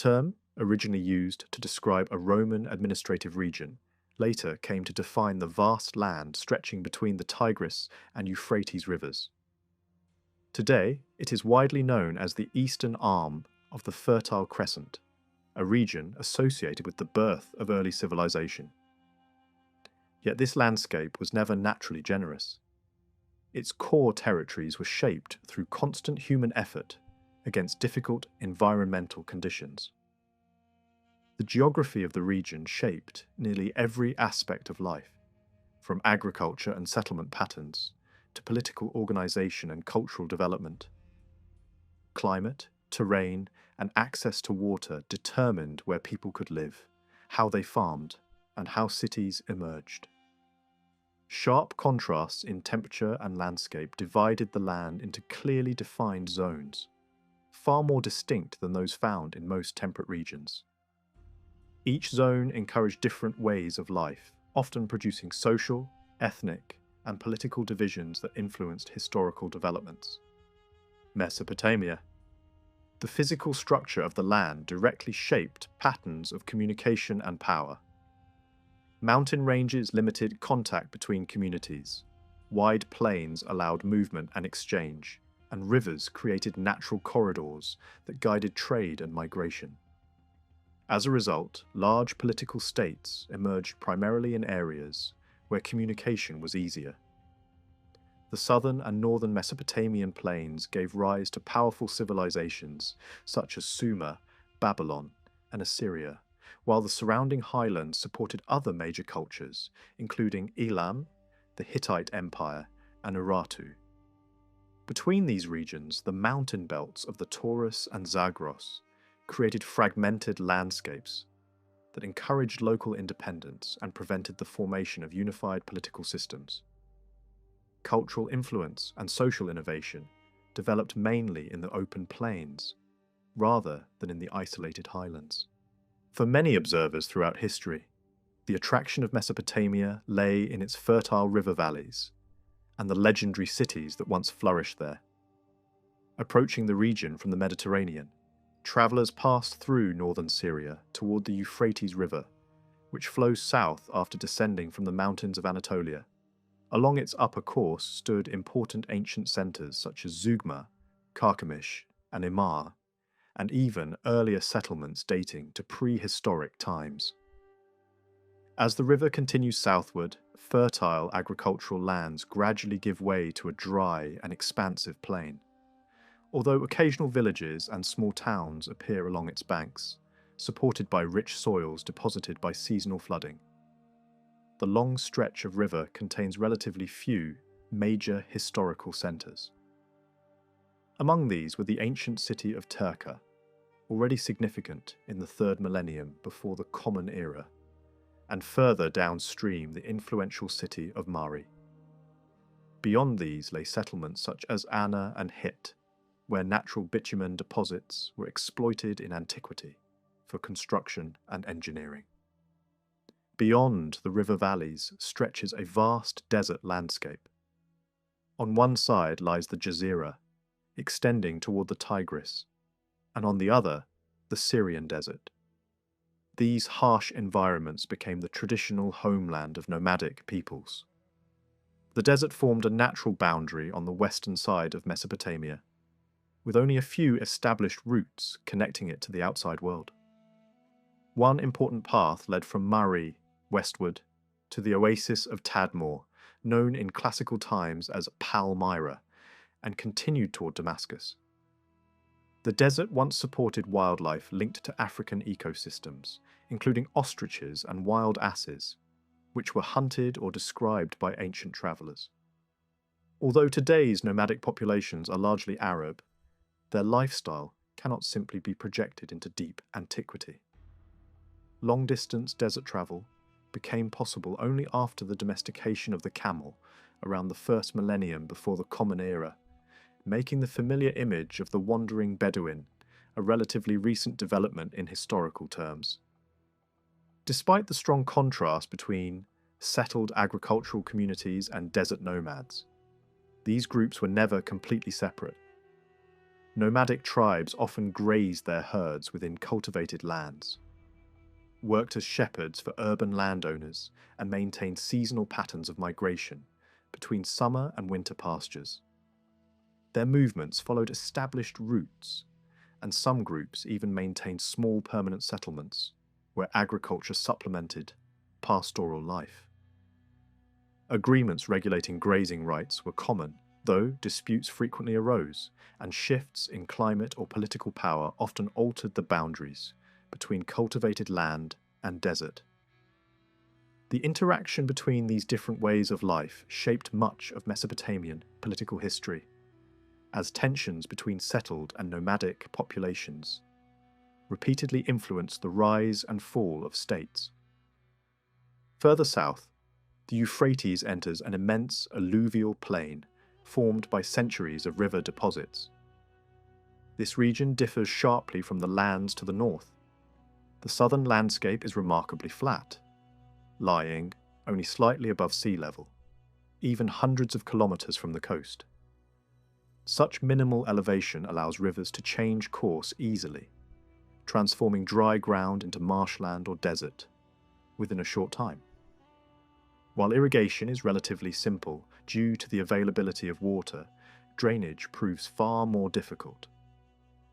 term, originally used to describe a Roman administrative region, later came to define the vast land stretching between the Tigris and Euphrates rivers. Today, it is widely known as the eastern arm of the Fertile Crescent, a region associated with the birth of early civilization. Yet this landscape was never naturally generous. Its core territories were shaped through constant human effort against difficult environmental conditions. The geography of the region shaped nearly every aspect of life, from agriculture and settlement patterns to political organization and cultural development. Climate, terrain, and access to water determined where people could live, how they farmed, and how cities emerged. Sharp contrasts in temperature and landscape divided the land into clearly defined zones, far more distinct than those found in most temperate regions. Each zone encouraged different ways of life, often producing social, ethnic, and political divisions that influenced historical developments. Mesopotamia. The physical structure of the land directly shaped patterns of communication and power. Mountain ranges limited contact between communities, wide plains allowed movement and exchange, and rivers created natural corridors that guided trade and migration. As a result, large political states emerged primarily in areas where communication was easier. The southern and northern Mesopotamian plains gave rise to powerful civilizations such as Sumer, Babylon, and Assyria, while the surrounding highlands supported other major cultures, including Elam, the Hittite Empire, and Urartu. Between these regions, the mountain belts of the Taurus and Zagros created fragmented landscapes that encouraged local independence and prevented the formation of unified political systems. Cultural influence and social innovation developed mainly in the open plains, rather than in the isolated highlands. For many observers throughout history, the attraction of Mesopotamia lay in its fertile river valleys and the legendary cities that once flourished there. Approaching the region from the Mediterranean, travelers passed through northern Syria toward the Euphrates River, which flows south after descending from the mountains of Anatolia. Along its upper course stood important ancient centers such as Zugma, Carchemish, and Imar, and even earlier settlements dating to prehistoric times. As the river continues southward, fertile agricultural lands gradually give way to a dry and expansive plain. Although occasional villages and small towns appear along its banks, supported by rich soils deposited by seasonal flooding. The long stretch of river contains relatively few major historical centers. Among these were the ancient city of Terqa, already significant in the 3rd millennium before the Common Era, and further downstream the influential city of Mari. Beyond these lay settlements such as Anna and Hit, where natural bitumen deposits were exploited in antiquity for construction and engineering. Beyond the river valleys stretches a vast desert landscape. On one side lies the Jazira, extending toward the Tigris, and on the other, the Syrian desert. These harsh environments became the traditional homeland of nomadic peoples. The desert formed a natural boundary on the western side of Mesopotamia, with only a few established routes connecting it to the outside world. One important path led from Mari westward to the oasis of Tadmor, known in classical times as Palmyra, and continued toward Damascus. The desert once supported wildlife linked to African ecosystems, including ostriches and wild asses, which were hunted or described by ancient travelers. Although today's nomadic populations are largely Arab, their lifestyle cannot simply be projected into deep antiquity. Long-distance desert travel became possible only after the domestication of the camel around the 1st millennium before the Common Era, making the familiar image of the wandering Bedouin a relatively recent development in historical terms. Despite the strong contrast between settled agricultural communities and desert nomads, these groups were never completely separate. Nomadic tribes often grazed their herds within cultivated lands, worked as shepherds for urban landowners, and maintained seasonal patterns of migration between summer and winter pastures. Their movements followed established routes, and some groups even maintained small permanent settlements where agriculture supplemented pastoral life. Agreements regulating grazing rights were common, though disputes frequently arose, and shifts in climate or political power often altered the boundaries between cultivated land and desert. The interaction between these different ways of life shaped much of Mesopotamian political history, as tensions between settled and nomadic populations repeatedly influenced the rise and fall of states. Further south, the Euphrates enters an immense alluvial plain formed by centuries of river deposits. This region differs sharply from the lands to the north. The southern landscape is remarkably flat, lying only slightly above sea level, even hundreds of kilometers from the coast. Such minimal elevation allows rivers to change course easily, transforming dry ground into marshland or desert within a short time. While irrigation is relatively simple due to the availability of water, drainage proves far more difficult.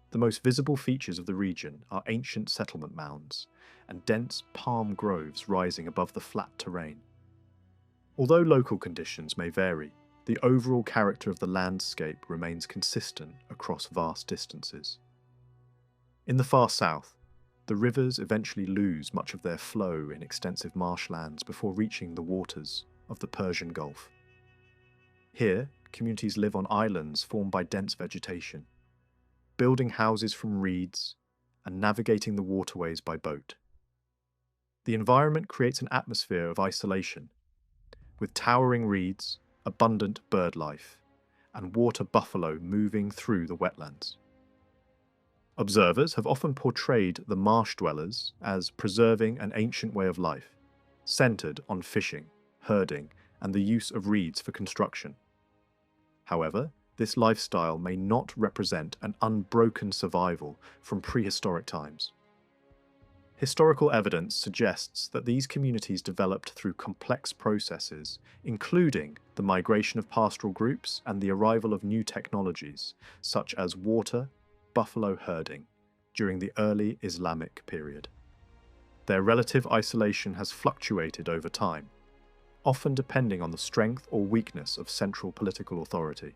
The most visible features of the region are ancient settlement mounds and dense palm groves rising above the flat terrain. Although local conditions may vary, the overall character of the landscape remains consistent across vast distances. In the far south, the rivers eventually lose much of their flow in extensive marshlands before reaching the waters of the Persian Gulf. Here, communities live on islands formed by dense vegetation, building houses from reeds and navigating the waterways by boat. The environment creates an atmosphere of isolation, with towering reeds, abundant bird life, and water buffalo moving through the wetlands. Observers have often portrayed the marsh dwellers as preserving an ancient way of life, centered on fishing, herding, and the use of reeds for construction. However, this lifestyle may not represent an unbroken survival from prehistoric times. Historical evidence suggests that these communities developed through complex processes, including the migration of pastoral groups and the arrival of new technologies, such as water, buffalo herding, during the early Islamic period. Their relative isolation has fluctuated over time, often depending on the strength or weakness of central political authority.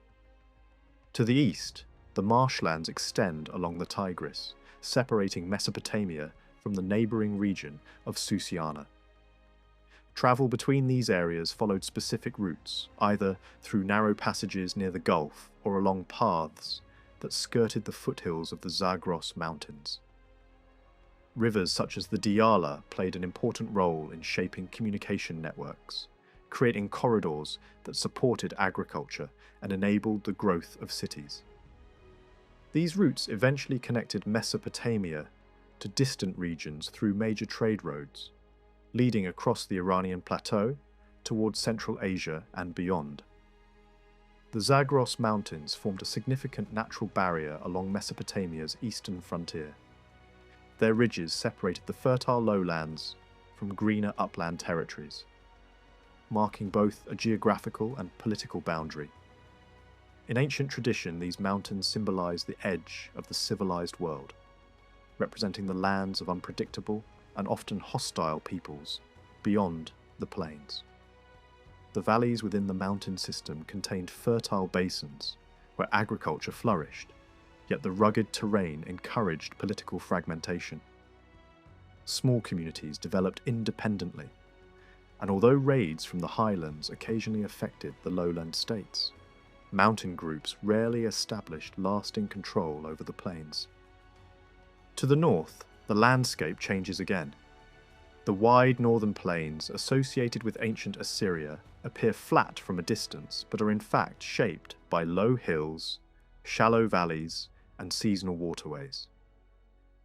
To the east, the marshlands extend along the Tigris, separating Mesopotamia from the neighbouring region of Susiana. Travel between these areas followed specific routes, either through narrow passages near the Gulf or along paths that skirted the foothills of the Zagros Mountains. Rivers such as the Diyala played an important role in shaping communication networks, creating corridors that supported agriculture and enabled the growth of cities. These routes eventually connected Mesopotamia to distant regions through major trade roads, leading across the Iranian plateau towards Central Asia and beyond. The Zagros Mountains formed a significant natural barrier along Mesopotamia's eastern frontier. Their ridges separated the fertile lowlands from greener upland territories, marking both a geographical and political boundary. In ancient tradition, these mountains symbolize the edge of the civilized world, representing the lands of unpredictable and often hostile peoples beyond the plains. The valleys within the mountain system contained fertile basins where agriculture flourished, yet the rugged terrain encouraged political fragmentation. Small communities developed independently, and although raids from the highlands occasionally affected the lowland states, mountain groups rarely established lasting control over the plains. To the north, the landscape changes again. The wide northern plains associated with ancient Assyria appear flat from a distance, but are in fact shaped by low hills, shallow valleys, and seasonal waterways.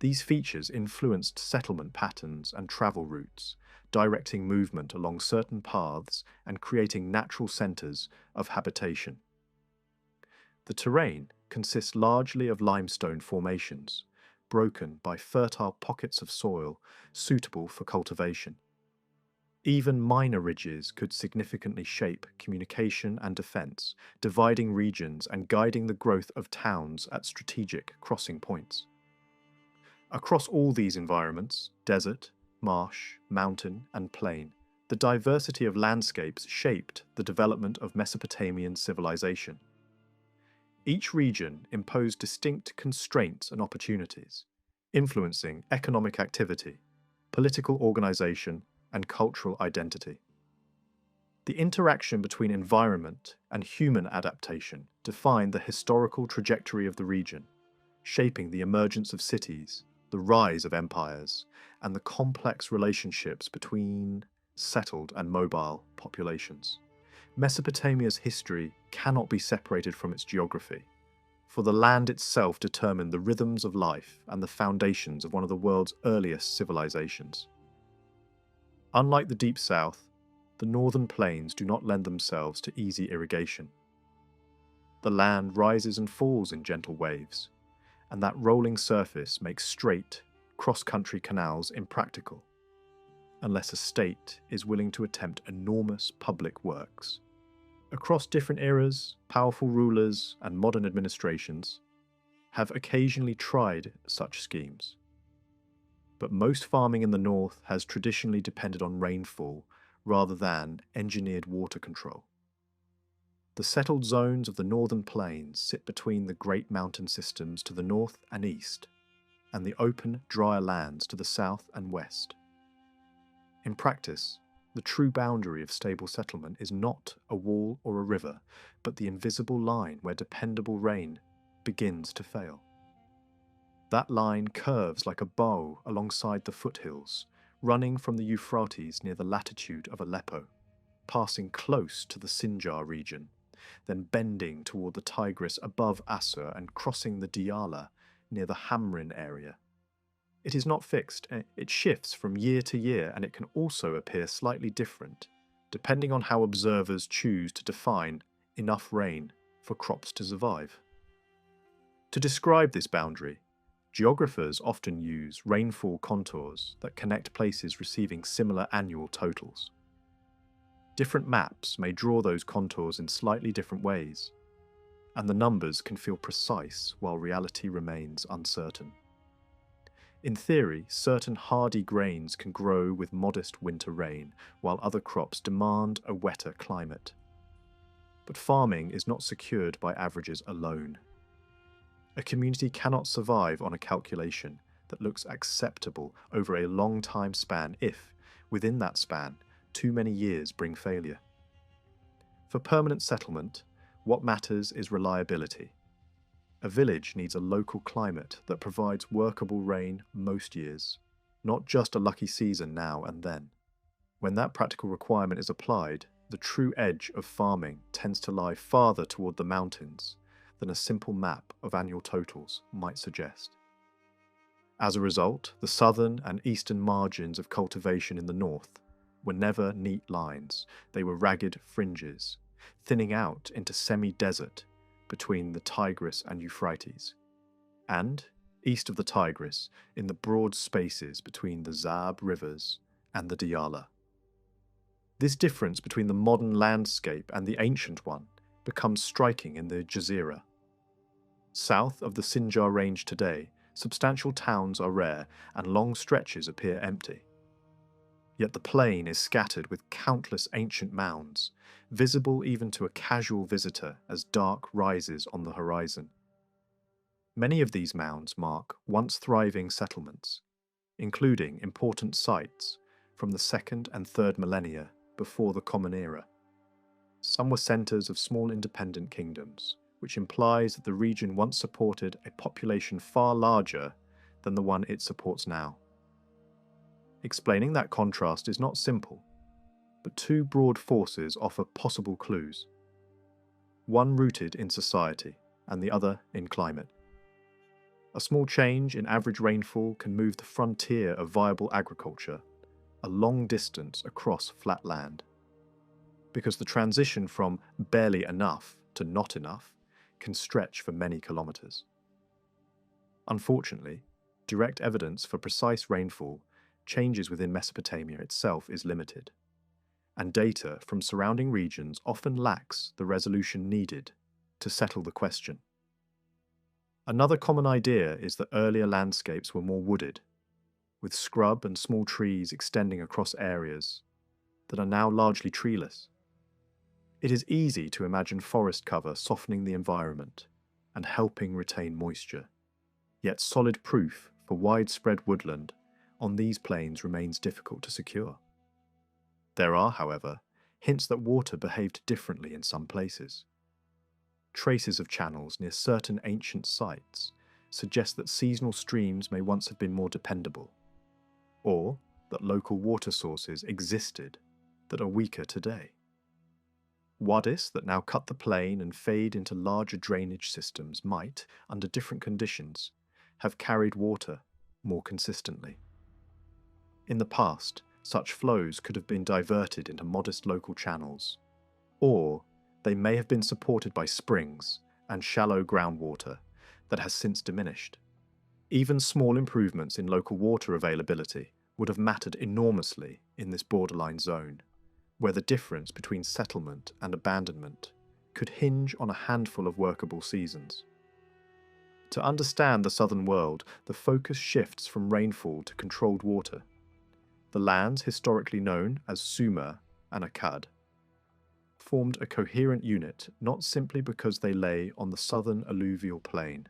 These features influenced settlement patterns and travel routes, directing movement along certain paths and creating natural centers of habitation. The terrain consists largely of limestone formations, broken by fertile pockets of soil suitable for cultivation. Even minor ridges could significantly shape communication and defense, dividing regions and guiding the growth of towns at strategic crossing points. Across all these environments, desert, marsh, mountain, and plain, the diversity of landscapes shaped the development of Mesopotamian civilization. Each region imposed distinct constraints and opportunities, influencing economic activity, political organization, and cultural identity. The interaction between environment and human adaptation defined the historical trajectory of the region, shaping the emergence of cities, the rise of empires, and the complex relationships between settled and mobile populations. Mesopotamia's history cannot be separated from its geography, for the land itself determined the rhythms of life and the foundations of one of the world's earliest civilizations. Unlike the Deep South, the northern plains do not lend themselves to easy irrigation. The land rises and falls in gentle waves, and that rolling surface makes straight, cross-country canals impractical, unless a state is willing to attempt enormous public works. Across different eras, powerful rulers and modern administrations have occasionally tried such schemes. But most farming in the north has traditionally depended on rainfall rather than engineered water control. The settled zones of the northern plains sit between the great mountain systems to the north and east, and the open, drier lands to the south and west. In practice, the true boundary of stable settlement is not a wall or a river, but the invisible line where dependable rain begins to fail. That line curves like a bow alongside the foothills, running from the Euphrates near the latitude of Aleppo, passing close to the Sinjar region, then bending toward the Tigris above Assur and crossing the Diyala near the Hamrin area. It is not fixed, it shifts from year to year, and it can also appear slightly different, depending on how observers choose to define enough rain for crops to survive. To describe this boundary, geographers often use rainfall contours that connect places receiving similar annual totals. Different maps may draw those contours in slightly different ways, and the numbers can feel precise while reality remains uncertain. In theory, certain hardy grains can grow with modest winter rain, while other crops demand a wetter climate. But farming is not secured by averages alone. A community cannot survive on a calculation that looks acceptable over a long time span if, within that span, too many years bring failure. For permanent settlement, what matters is reliability. A village needs a local climate that provides workable rain most years, not just a lucky season now and then. When that practical requirement is applied, the true edge of farming tends to lie farther toward the mountains than a simple map of annual totals might suggest. As a result, the southern and eastern margins of cultivation in the north were never neat lines, they were ragged fringes, thinning out into semi-desert between the Tigris and Euphrates, and, east of the Tigris, in the broad spaces between the Zab rivers and the Diyala. This difference between the modern landscape and the ancient one becomes striking in the Jazira. South of the Sinjar Range today, substantial towns are rare and long stretches appear empty. Yet the plain is scattered with countless ancient mounds, visible even to a casual visitor as dark rises on the horizon. Many of these mounds mark once thriving settlements, including important sites from the 2nd and 3rd millennia before the Common Era. Some were centres of small independent kingdoms, which implies that the region once supported a population far larger than the one it supports now. Explaining that contrast is not simple, but two broad forces offer possible clues. One rooted in society, and the other in climate. A small change in average rainfall can move the frontier of viable agriculture a long distance across flat land. Because the transition from barely enough to not enough can stretch for many kilometers. Unfortunately, direct evidence for precise rainfall changes within Mesopotamia itself is limited, and data from surrounding regions often lacks the resolution needed to settle the question. Another common idea is that earlier landscapes were more wooded, with scrub and small trees extending across areas that are now largely treeless. It is easy to imagine forest cover softening the environment and helping retain moisture, yet solid proof for widespread woodland on these plains remains difficult to secure. There are, however, hints that water behaved differently in some places. Traces of channels near certain ancient sites suggest that seasonal streams may once have been more dependable, or that local water sources existed that are weaker today. Wadis that now cut the plain and fade into larger drainage systems might, under different conditions, have carried water more consistently. In the past, such flows could have been diverted into modest local channels, or they may have been supported by springs and shallow groundwater that has since diminished. Even small improvements in local water availability would have mattered enormously in this borderline zone, where the difference between settlement and abandonment could hinge on a handful of workable seasons. To understand the southern world, the focus shifts from rainfall to controlled water. The lands historically known as Sumer and Akkad formed a coherent unit not simply because they lay on the southern alluvial plain,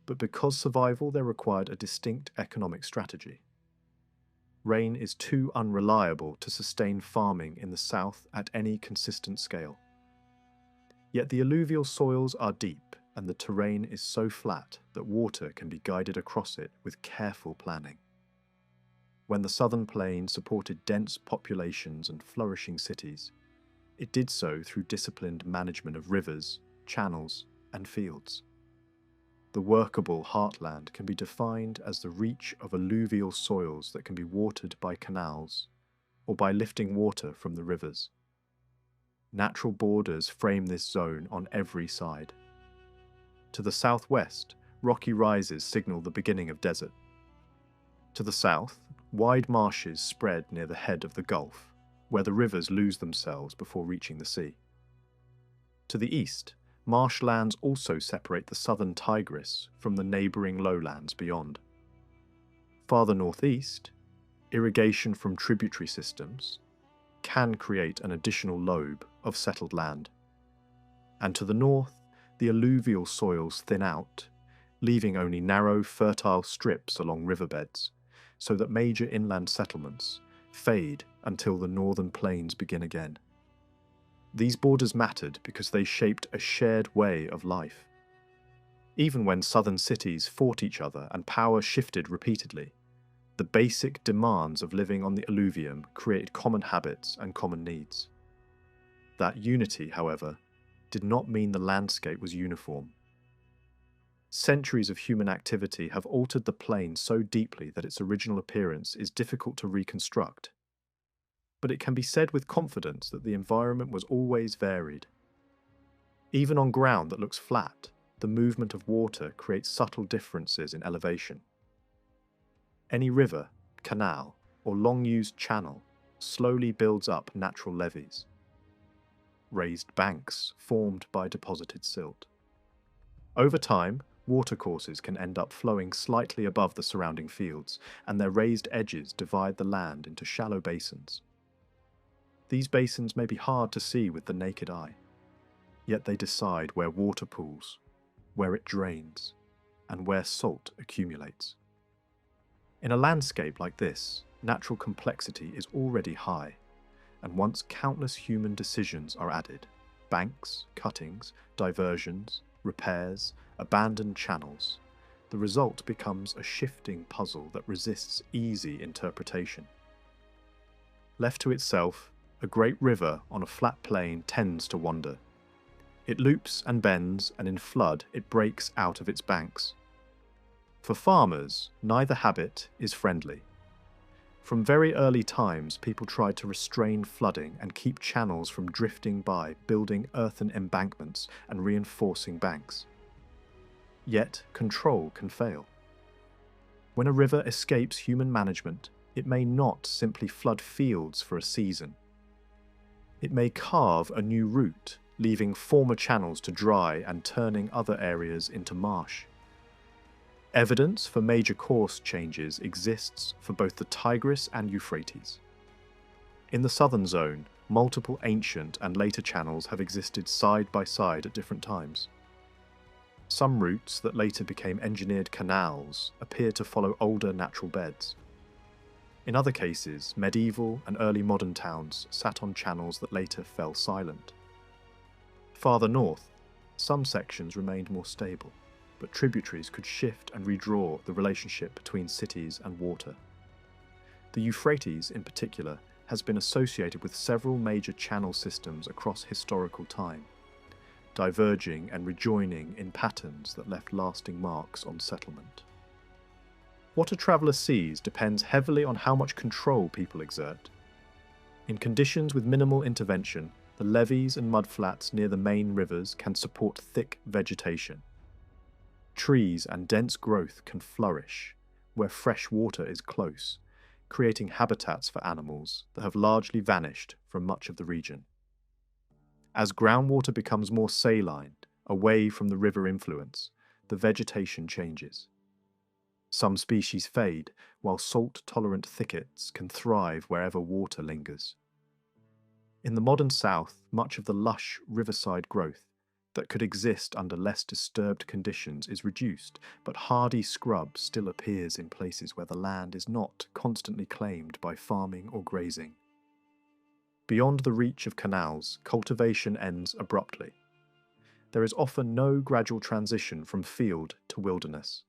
but because survival there required a distinct economic strategy. Rain is too unreliable to sustain farming in the south at any consistent scale. Yet the alluvial soils are deep and the terrain is so flat that water can be guided across it with careful planning. When the southern plain supported dense populations and flourishing cities, it did so through disciplined management of rivers, channels, and fields. The workable heartland can be defined as the reach of alluvial soils that can be watered by canals or by lifting water from the rivers. Natural borders frame this zone on every side. To the southwest, rocky rises signal the beginning of desert. To the south, wide marshes spread near the head of the Gulf, where the rivers lose themselves before reaching the sea. To the east, marshlands also separate the southern Tigris from the neighbouring lowlands beyond. Farther northeast, irrigation from tributary systems can create an additional lobe of settled land. And to the north, the alluvial soils thin out, leaving only narrow, fertile strips along riverbeds, so that major inland settlements fade until the northern plains begin again. These borders mattered because they shaped a shared way of life. Even when southern cities fought each other and power shifted repeatedly, the basic demands of living on the alluvium created common habits and common needs. That unity, however, did not mean the landscape was uniform. Centuries of human activity have altered the plain so deeply that its original appearance is difficult to reconstruct. But it can be said with confidence that the environment was always varied. Even on ground that looks flat, the movement of water creates subtle differences in elevation. Any river, canal, or long-used channel slowly builds up natural levees. Raised banks formed by deposited silt. Over time, watercourses can end up flowing slightly above the surrounding fields, and their raised edges divide the land into shallow basins. These basins may be hard to see with the naked eye, yet they decide where water pools, where it drains, and where salt accumulates. In a landscape like this, natural complexity is already high, and once countless human decisions are added, banks, cuttings, diversions, repairs, abandoned channels, the result becomes a shifting puzzle that resists easy interpretation. Left to itself, a great river on a flat plain tends to wander. It loops and bends, and in flood it breaks out of its banks. For farmers, neither habit is friendly. From very early times, people tried to restrain flooding and keep channels from drifting by, building earthen embankments and reinforcing banks. Yet, control can fail. When a river escapes human management, it may not simply flood fields for a season. It may carve a new route, leaving former channels to dry and turning other areas into marsh. Evidence for major course changes exists for both the Tigris and Euphrates. In the southern zone, multiple ancient and later channels have existed side by side at different times. Some routes that later became engineered canals appear to follow older natural beds. In other cases, medieval and early modern towns sat on channels that later fell silent. Farther north, some sections remained more stable, but tributaries could shift and redraw the relationship between cities and water. The Euphrates, in particular, has been associated with several major channel systems across historical time, diverging and rejoining in patterns that left lasting marks on settlement. What a traveller sees depends heavily on how much control people exert. In conditions with minimal intervention, the levees and mudflats near the main rivers can support thick vegetation. Trees and dense growth can flourish where fresh water is close, creating habitats for animals that have largely vanished from much of the region. As groundwater becomes more saline, away from the river influence, the vegetation changes. Some species fade, while salt-tolerant thickets can thrive wherever water lingers. In the modern South, much of the lush riverside growth that could exist under less disturbed conditions is reduced, but hardy scrub still appears in places where the land is not constantly claimed by farming or grazing. Beyond the reach of canals, cultivation ends abruptly. There is often no gradual transition from field to wilderness.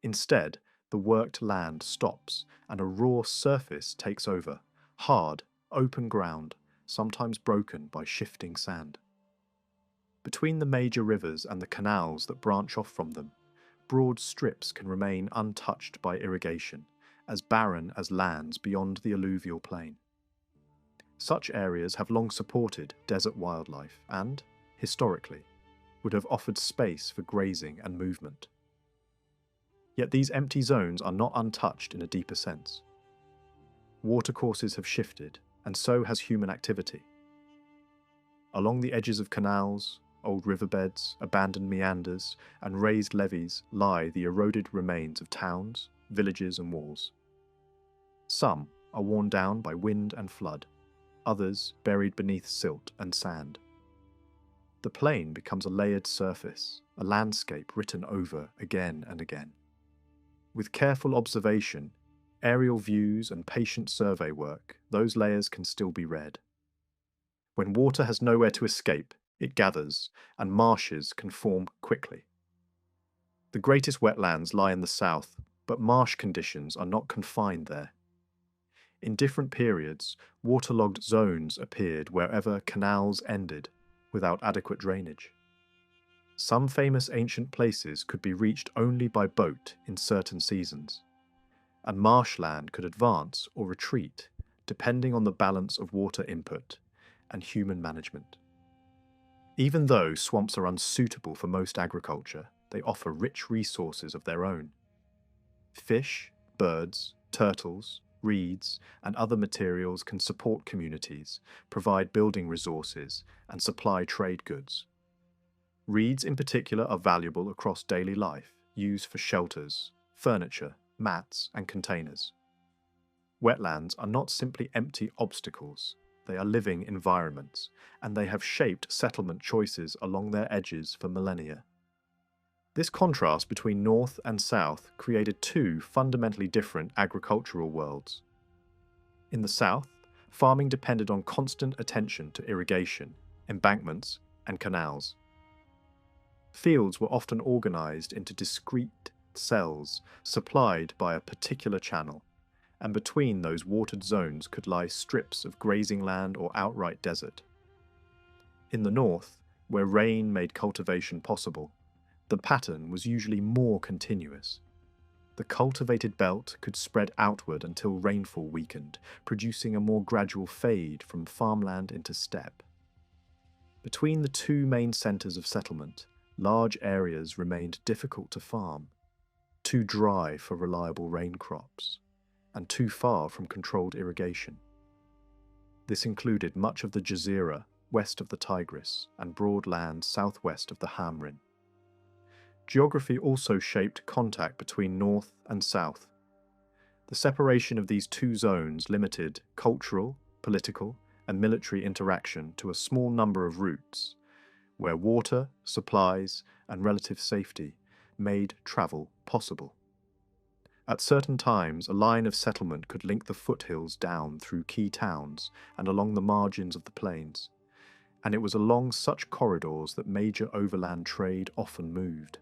Instead, the worked land stops and a raw surface takes over, hard, open ground, sometimes broken by shifting sand. Between the major rivers and the canals that branch off from them, broad strips can remain untouched by irrigation, as barren as lands beyond the alluvial plain. Such areas have long supported desert wildlife and, historically, would have offered space for grazing and movement. Yet these empty zones are not untouched in a deeper sense. Watercourses have shifted, and so has human activity. Along the edges of canals, old riverbeds, abandoned meanders, and raised levees lie the eroded remains of towns, villages, and walls. Some are worn down by wind and flood, others buried beneath silt and sand. The plain becomes a layered surface, a landscape written over again and again. With careful observation, aerial views, and patient survey work, those layers can still be read. When water has nowhere to escape, it gathers, and marshes can form quickly. The greatest wetlands lie in the south, but marsh conditions are not confined there. In different periods, waterlogged zones appeared wherever canals ended, without adequate drainage. Some famous ancient places could be reached only by boat in certain seasons, and marshland could advance or retreat depending on the balance of water input and human management. Even though swamps are unsuitable for most agriculture, they offer rich resources of their own. Fish, birds, turtles, reeds, and other materials can support communities, provide building resources, and supply trade goods. Reeds in particular are valuable across daily life, used for shelters, furniture, mats, and containers. Wetlands are not simply empty obstacles, they are living environments, and they have shaped settlement choices along their edges for millennia. This contrast between north and south created two fundamentally different agricultural worlds. In the south, farming depended on constant attention to irrigation, embankments, and canals. Fields were often organized into discrete cells supplied by a particular channel, and between those watered zones could lie strips of grazing land or outright desert. In the north, where rain made cultivation possible, the pattern was usually more continuous. The cultivated belt could spread outward until rainfall weakened, producing a more gradual fade from farmland into steppe. Between the two main centres of settlement, large areas remained difficult to farm, too dry for reliable rain crops, and too far from controlled irrigation. This included much of the Jazira, west of the Tigris, and broad lands southwest of the Hamrin. Geography also shaped contact between north and south. The separation of these two zones limited cultural, political, and military interaction to a small number of routes, where water, supplies, and relative safety made travel possible. At certain times, a line of settlement could link the foothills down through key towns and along the margins of the plains, and it was along such corridors that major overland trade often moved.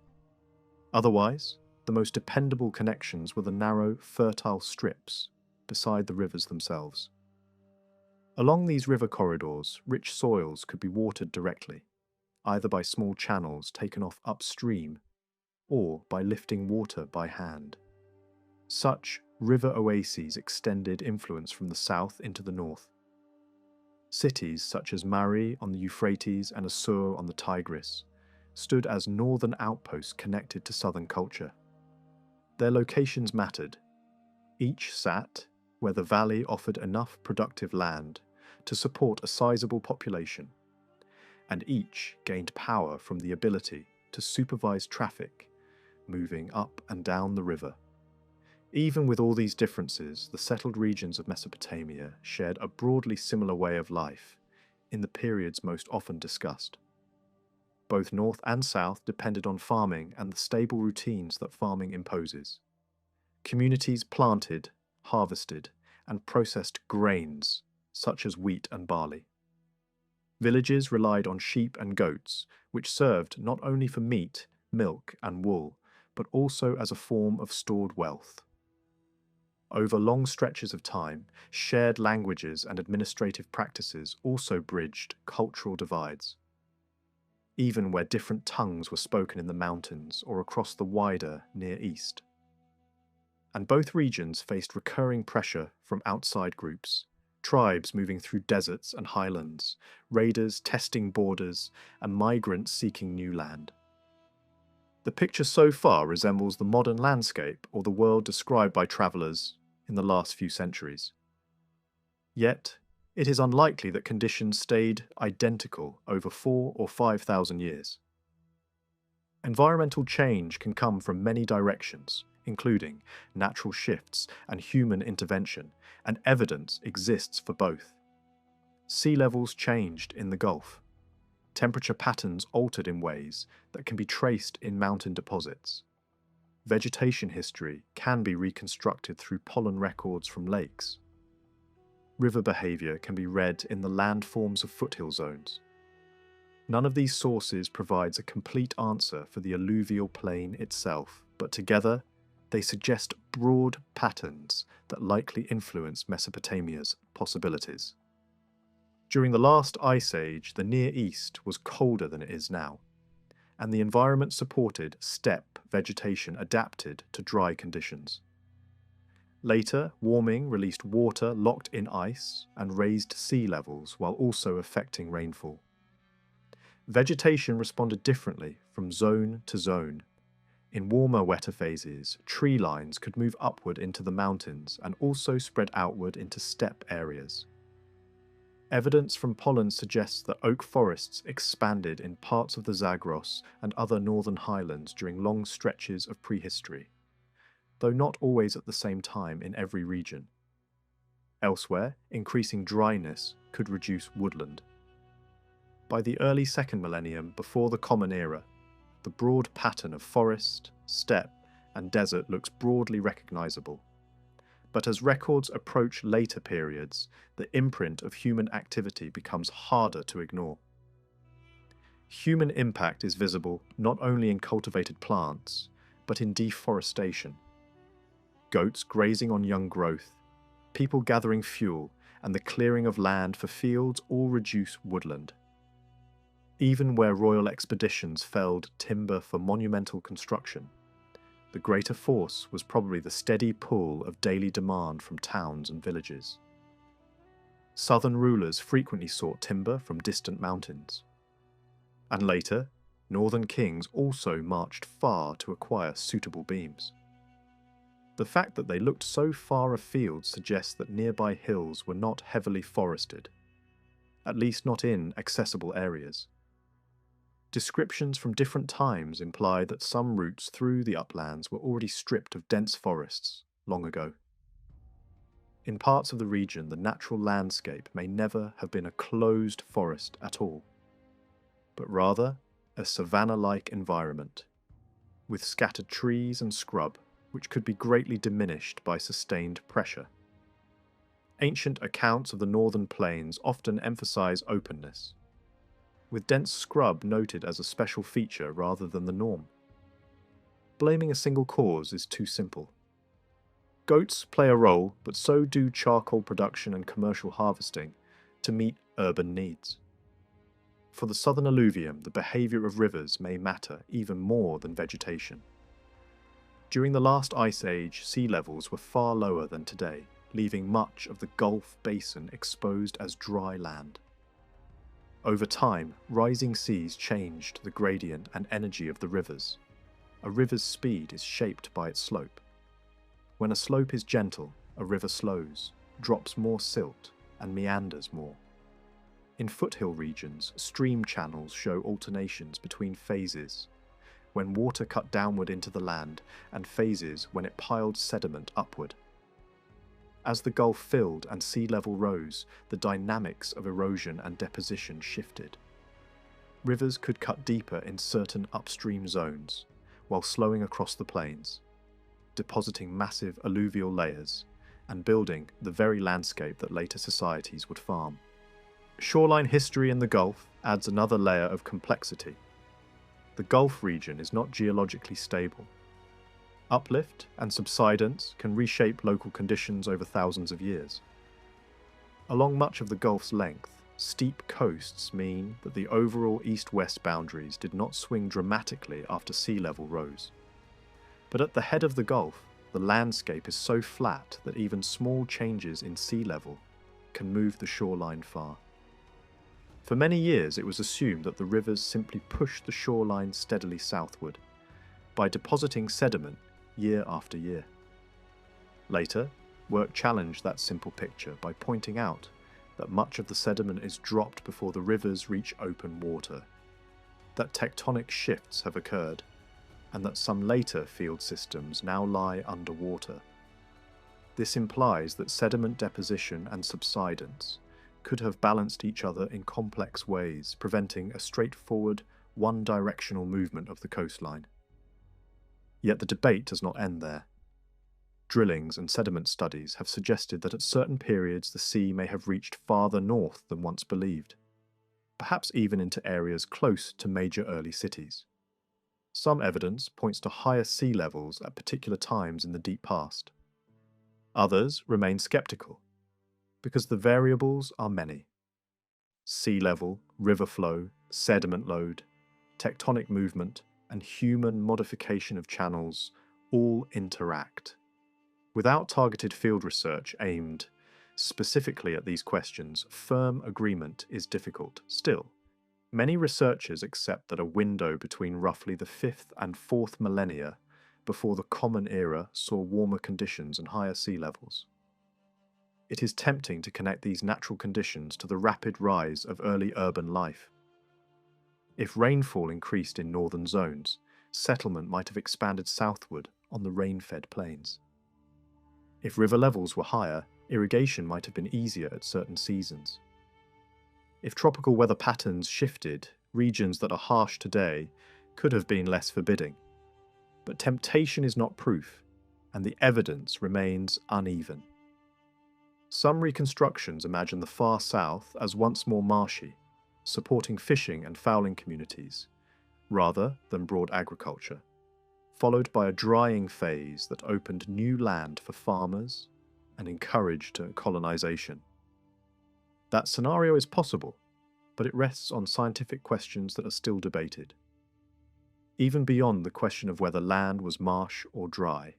Otherwise, the most dependable connections were the narrow, fertile strips beside the rivers themselves. Along these river corridors, rich soils could be watered directly, either by small channels taken off upstream or by lifting water by hand. Such river oases extended influence from the south into the north. Cities such as Mari on the Euphrates and Assur on the Tigris stood as northern outposts connected to southern culture. Their locations mattered. Each sat where the valley offered enough productive land to support a sizable population, and each gained power from the ability to supervise traffic moving up and down the river. Even with all these differences, the settled regions of Mesopotamia shared a broadly similar way of life in the periods most often discussed. Both north and south depended on farming and the stable routines that farming imposes. Communities planted, harvested, and processed grains, such as wheat and barley. Villages relied on sheep and goats, which served not only for meat, milk, and wool, but also as a form of stored wealth. Over long stretches of time, shared languages and administrative practices also bridged cultural divides. Even where different tongues were spoken in the mountains or across the wider Near East. And both regions faced recurring pressure from outside groups, tribes moving through deserts and highlands, raiders testing borders, and migrants seeking new land. The picture so far resembles the modern landscape or the world described by travellers in the last few centuries. Yet, it is unlikely that conditions stayed identical over 4,000 or 5,000 years. Environmental change can come from many directions, including natural shifts and human intervention, and evidence exists for both. Sea levels changed in the Gulf. Temperature patterns altered in ways that can be traced in mountain deposits. Vegetation history can be reconstructed through pollen records from lakes. River behaviour can be read in the landforms of foothill zones. None of these sources provides a complete answer for the alluvial plain itself, but together they suggest broad patterns that likely influence Mesopotamia's possibilities. During the last ice age, the Near East was colder than it is now, and the environment supported steppe vegetation adapted to dry conditions. Later, warming released water locked in ice and raised sea levels while also affecting rainfall. Vegetation responded differently from zone to zone. In warmer, wetter phases, tree lines could move upward into the mountains and also spread outward into steppe areas. Evidence from pollen suggests that oak forests expanded in parts of the Zagros and other northern highlands during long stretches of prehistory, though not always at the same time in every region. Elsewhere, increasing dryness could reduce woodland. By the early second millennium before the Common Era, the broad pattern of forest, steppe, and desert looks broadly recognizable. But as records approach later periods, the imprint of human activity becomes harder to ignore. Human impact is visible not only in cultivated plants, but in deforestation. Goats grazing on young growth, people gathering fuel, and the clearing of land for fields all reduce woodland. Even where royal expeditions felled timber for monumental construction, the greater force was probably the steady pull of daily demand from towns and villages. Southern rulers frequently sought timber from distant mountains. And later, northern kings also marched far to acquire suitable beams. The fact that they looked so far afield suggests that nearby hills were not heavily forested, at least not in accessible areas. Descriptions from different times imply that some routes through the uplands were already stripped of dense forests long ago. In parts of the region, the natural landscape may never have been a closed forest at all, but rather a savanna-like environment, with scattered trees and scrub which could be greatly diminished by sustained pressure. Ancient accounts of the northern plains often emphasize openness, with dense scrub noted as a special feature rather than the norm. Blaming a single cause is too simple. Goats play a role, but so do charcoal production and commercial harvesting to meet urban needs. For the southern alluvium, the behavior of rivers may matter even more than vegetation. During the last ice age, sea levels were far lower than today, leaving much of the Gulf Basin exposed as dry land. Over time, rising seas changed the gradient and energy of the rivers. A river's speed is shaped by its slope. When a slope is gentle, a river slows, drops more silt, and meanders more. In foothill regions, stream channels show alternations between phases, when water cut downward into the land, and phases when it piled sediment upward. As the Gulf filled and sea level rose, the dynamics of erosion and deposition shifted. Rivers could cut deeper in certain upstream zones, while slowing across the plains, depositing massive alluvial layers, and building the very landscape that later societies would farm. Shoreline history in the Gulf adds another layer of complexity. The Gulf region is not geologically stable. Uplift and subsidence can reshape local conditions over thousands of years. Along much of the Gulf's length, steep coasts mean that the overall east-west boundaries did not swing dramatically after sea level rose. But at the head of the Gulf, the landscape is so flat that even small changes in sea level can move the shoreline far. For many years, it was assumed that the rivers simply pushed the shoreline steadily southward, by depositing sediment year after year. Later, work challenged that simple picture by pointing out that much of the sediment is dropped before the rivers reach open water, that tectonic shifts have occurred, and that some later field systems now lie underwater. This implies that sediment deposition and subsidence could have balanced each other in complex ways, preventing a straightforward, one-directional movement of the coastline. Yet the debate does not end there. Drillings and sediment studies have suggested that at certain periods the sea may have reached farther north than once believed, perhaps even into areas close to major early cities. Some evidence points to higher sea levels at particular times in the deep past. Others remain skeptical, because the variables are many. Sea level, river flow, sediment load, tectonic movement, and human modification of channels all interact. Without targeted field research aimed specifically at these questions, firm agreement is difficult. Still, many researchers accept that a window between roughly the 5th and 4th millennia before the Common Era saw warmer conditions and higher sea levels. It is tempting to connect these natural conditions to the rapid rise of early urban life. If rainfall increased in northern zones, settlement might have expanded southward on the rain-fed plains. If river levels were higher, irrigation might have been easier at certain seasons. If tropical weather patterns shifted, regions that are harsh today could have been less forbidding. But temptation is not proof, and the evidence remains uneven. Some reconstructions imagine the far south as once more marshy, supporting fishing and fowling communities, rather than broad agriculture, followed by a drying phase that opened new land for farmers and encouraged colonization. That scenario is possible, but it rests on scientific questions that are still debated. Even beyond the question of whether land was marsh or dry,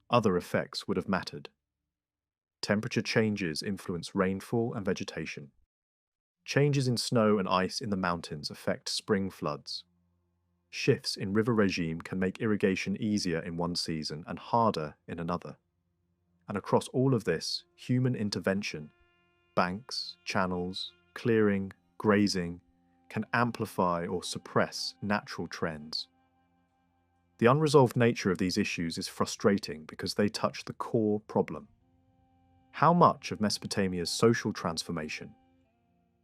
other effects would have mattered. Temperature changes influence rainfall and vegetation. Changes in snow and ice in the mountains affect spring floods. Shifts in river regime can make irrigation easier in one season and harder in another. And across all of this, human intervention, banks, channels, clearing, grazing, can amplify or suppress natural trends. The unresolved nature of these issues is frustrating because they touch the core problem. How much of Mesopotamia's social transformation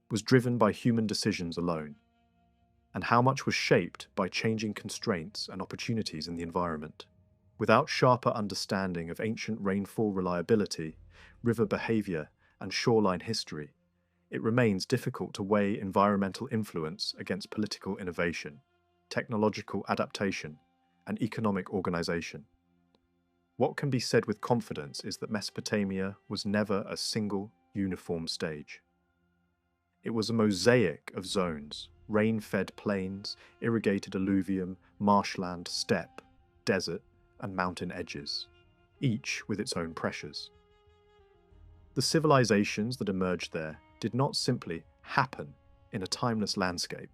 was driven by human decisions alone, and how much was shaped by changing constraints and opportunities in the environment? Without sharper understanding of ancient rainfall reliability, river behavior, and shoreline history, it remains difficult to weigh environmental influence against political innovation, technological adaptation, and economic organization. What can be said with confidence is that Mesopotamia was never a single, uniform stage. It was a mosaic of zones, rain-fed plains, irrigated alluvium, marshland, steppe, desert, and mountain edges, each with its own pressures. The civilizations that emerged there did not simply happen in a timeless landscape.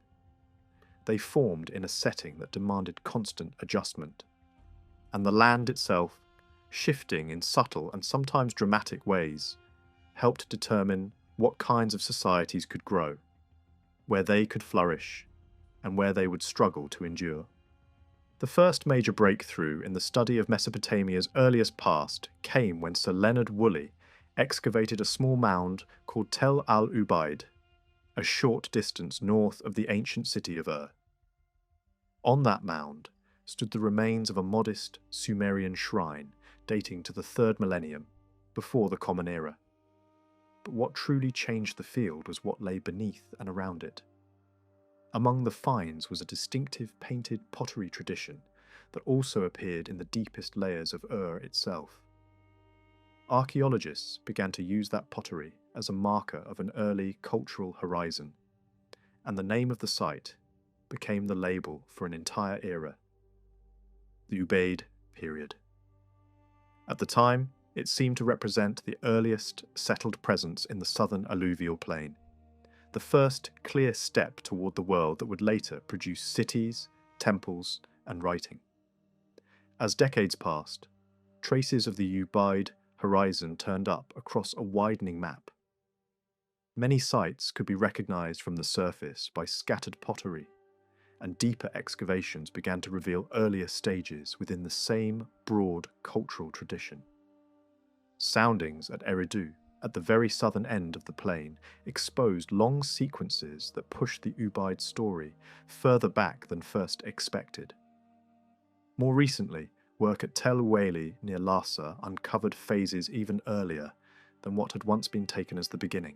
They formed in a setting that demanded constant adjustment, and the land itself, shifting in subtle and sometimes dramatic ways, helped determine what kinds of societies could grow, where they could flourish, and where they would struggle to endure. The first major breakthrough in the study of Mesopotamia's earliest past came when Sir Leonard Woolley excavated a small mound called Tel al-Ubaid, a short distance north of the ancient city of Ur. On that mound stood the remains of a modest Sumerian shrine dating to the 3rd millennium, before the Common Era. But what truly changed the field was what lay beneath and around it. Among the finds was a distinctive painted pottery tradition that also appeared in the deepest layers of Ur itself. Archaeologists began to use that pottery as a marker of an early cultural horizon, and the name of the site became the label for an entire era, the Ubaid period. At the time, it seemed to represent the earliest settled presence in the southern alluvial plain, the first clear step toward the world that would later produce cities, temples, and writing. As decades passed, traces of the Ubaid horizon turned up across a widening map. Many sites could be recognized from the surface by scattered pottery, and deeper excavations began to reveal earlier stages within the same broad cultural tradition. Soundings at Eridu, at the very southern end of the plain, exposed long sequences that pushed the Ubaid story further back than first expected. More recently, work at Tel Uweli near Lhasa uncovered phases even earlier than what had once been taken as the beginning.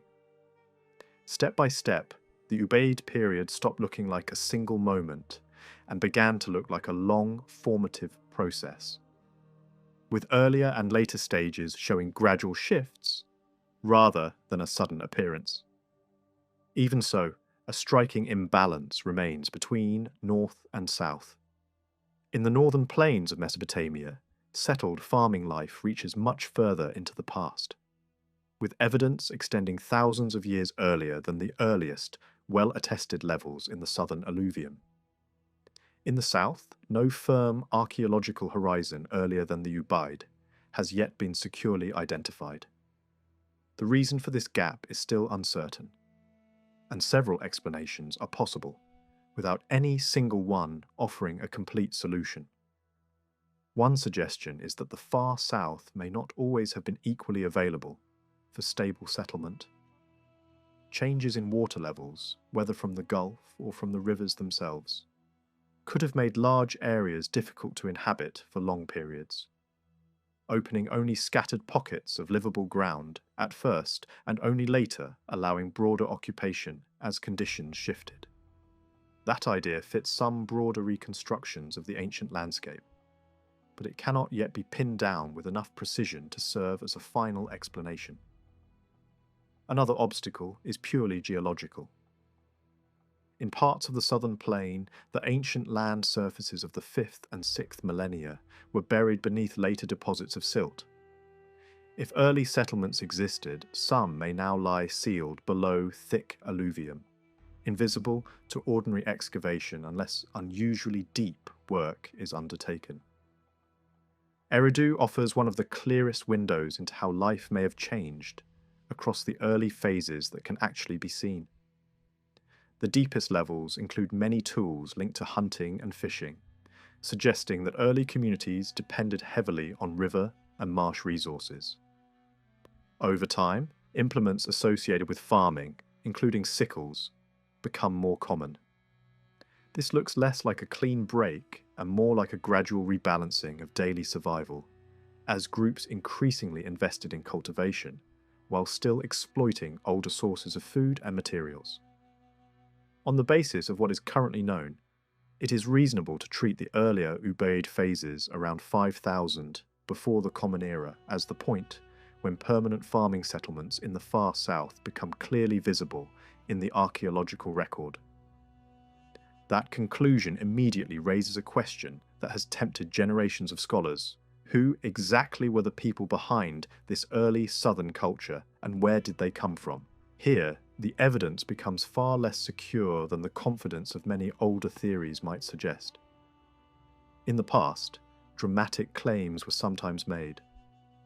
Step by step, the Ubaid period stopped looking like a single moment and began to look like a long, formative process, with earlier and later stages showing gradual shifts rather than a sudden appearance. Even so, a striking imbalance remains between north and south. In the northern plains of Mesopotamia, settled farming life reaches much further into the past, with evidence extending thousands of years earlier than the earliest, well-attested levels in the southern alluvium. In the south, no firm archaeological horizon earlier than the Ubaid has yet been securely identified. The reason for this gap is still uncertain, and several explanations are possible, without any single one offering a complete solution. One suggestion is that the far south may not always have been equally available for stable settlement. Changes in water levels, whether from the Gulf or from the rivers themselves, could have made large areas difficult to inhabit for long periods, opening only scattered pockets of livable ground at first and only later allowing broader occupation as conditions shifted. That idea fits some broader reconstructions of the ancient landscape, but it cannot yet be pinned down with enough precision to serve as a final explanation. Another obstacle is purely geological. In parts of the southern plain, the ancient land surfaces of the 5th and 6th millennia were buried beneath later deposits of silt. If early settlements existed, some may now lie sealed below thick alluvium, invisible to ordinary excavation unless unusually deep work is undertaken. Eridu offers one of the clearest windows into how life may have changed across the early phases that can actually be seen. The deepest levels include many tools linked to hunting and fishing, suggesting that early communities depended heavily on river and marsh resources. Over time, implements associated with farming, including sickles, become more common. This looks less like a clean break and more like a gradual rebalancing of daily survival, as groups increasingly invested in cultivation, while still exploiting older sources of food and materials. On the basis of what is currently known, it is reasonable to treat the earlier Ubaid phases around 5000 before the Common Era as the point when permanent farming settlements in the far south become clearly visible in the archaeological record. That conclusion immediately raises a question that has tempted generations of scholars. Who exactly were the people behind this early southern culture, and where did they come from? Here, the evidence becomes far less secure than the confidence of many older theories might suggest. In the past, dramatic claims were sometimes made,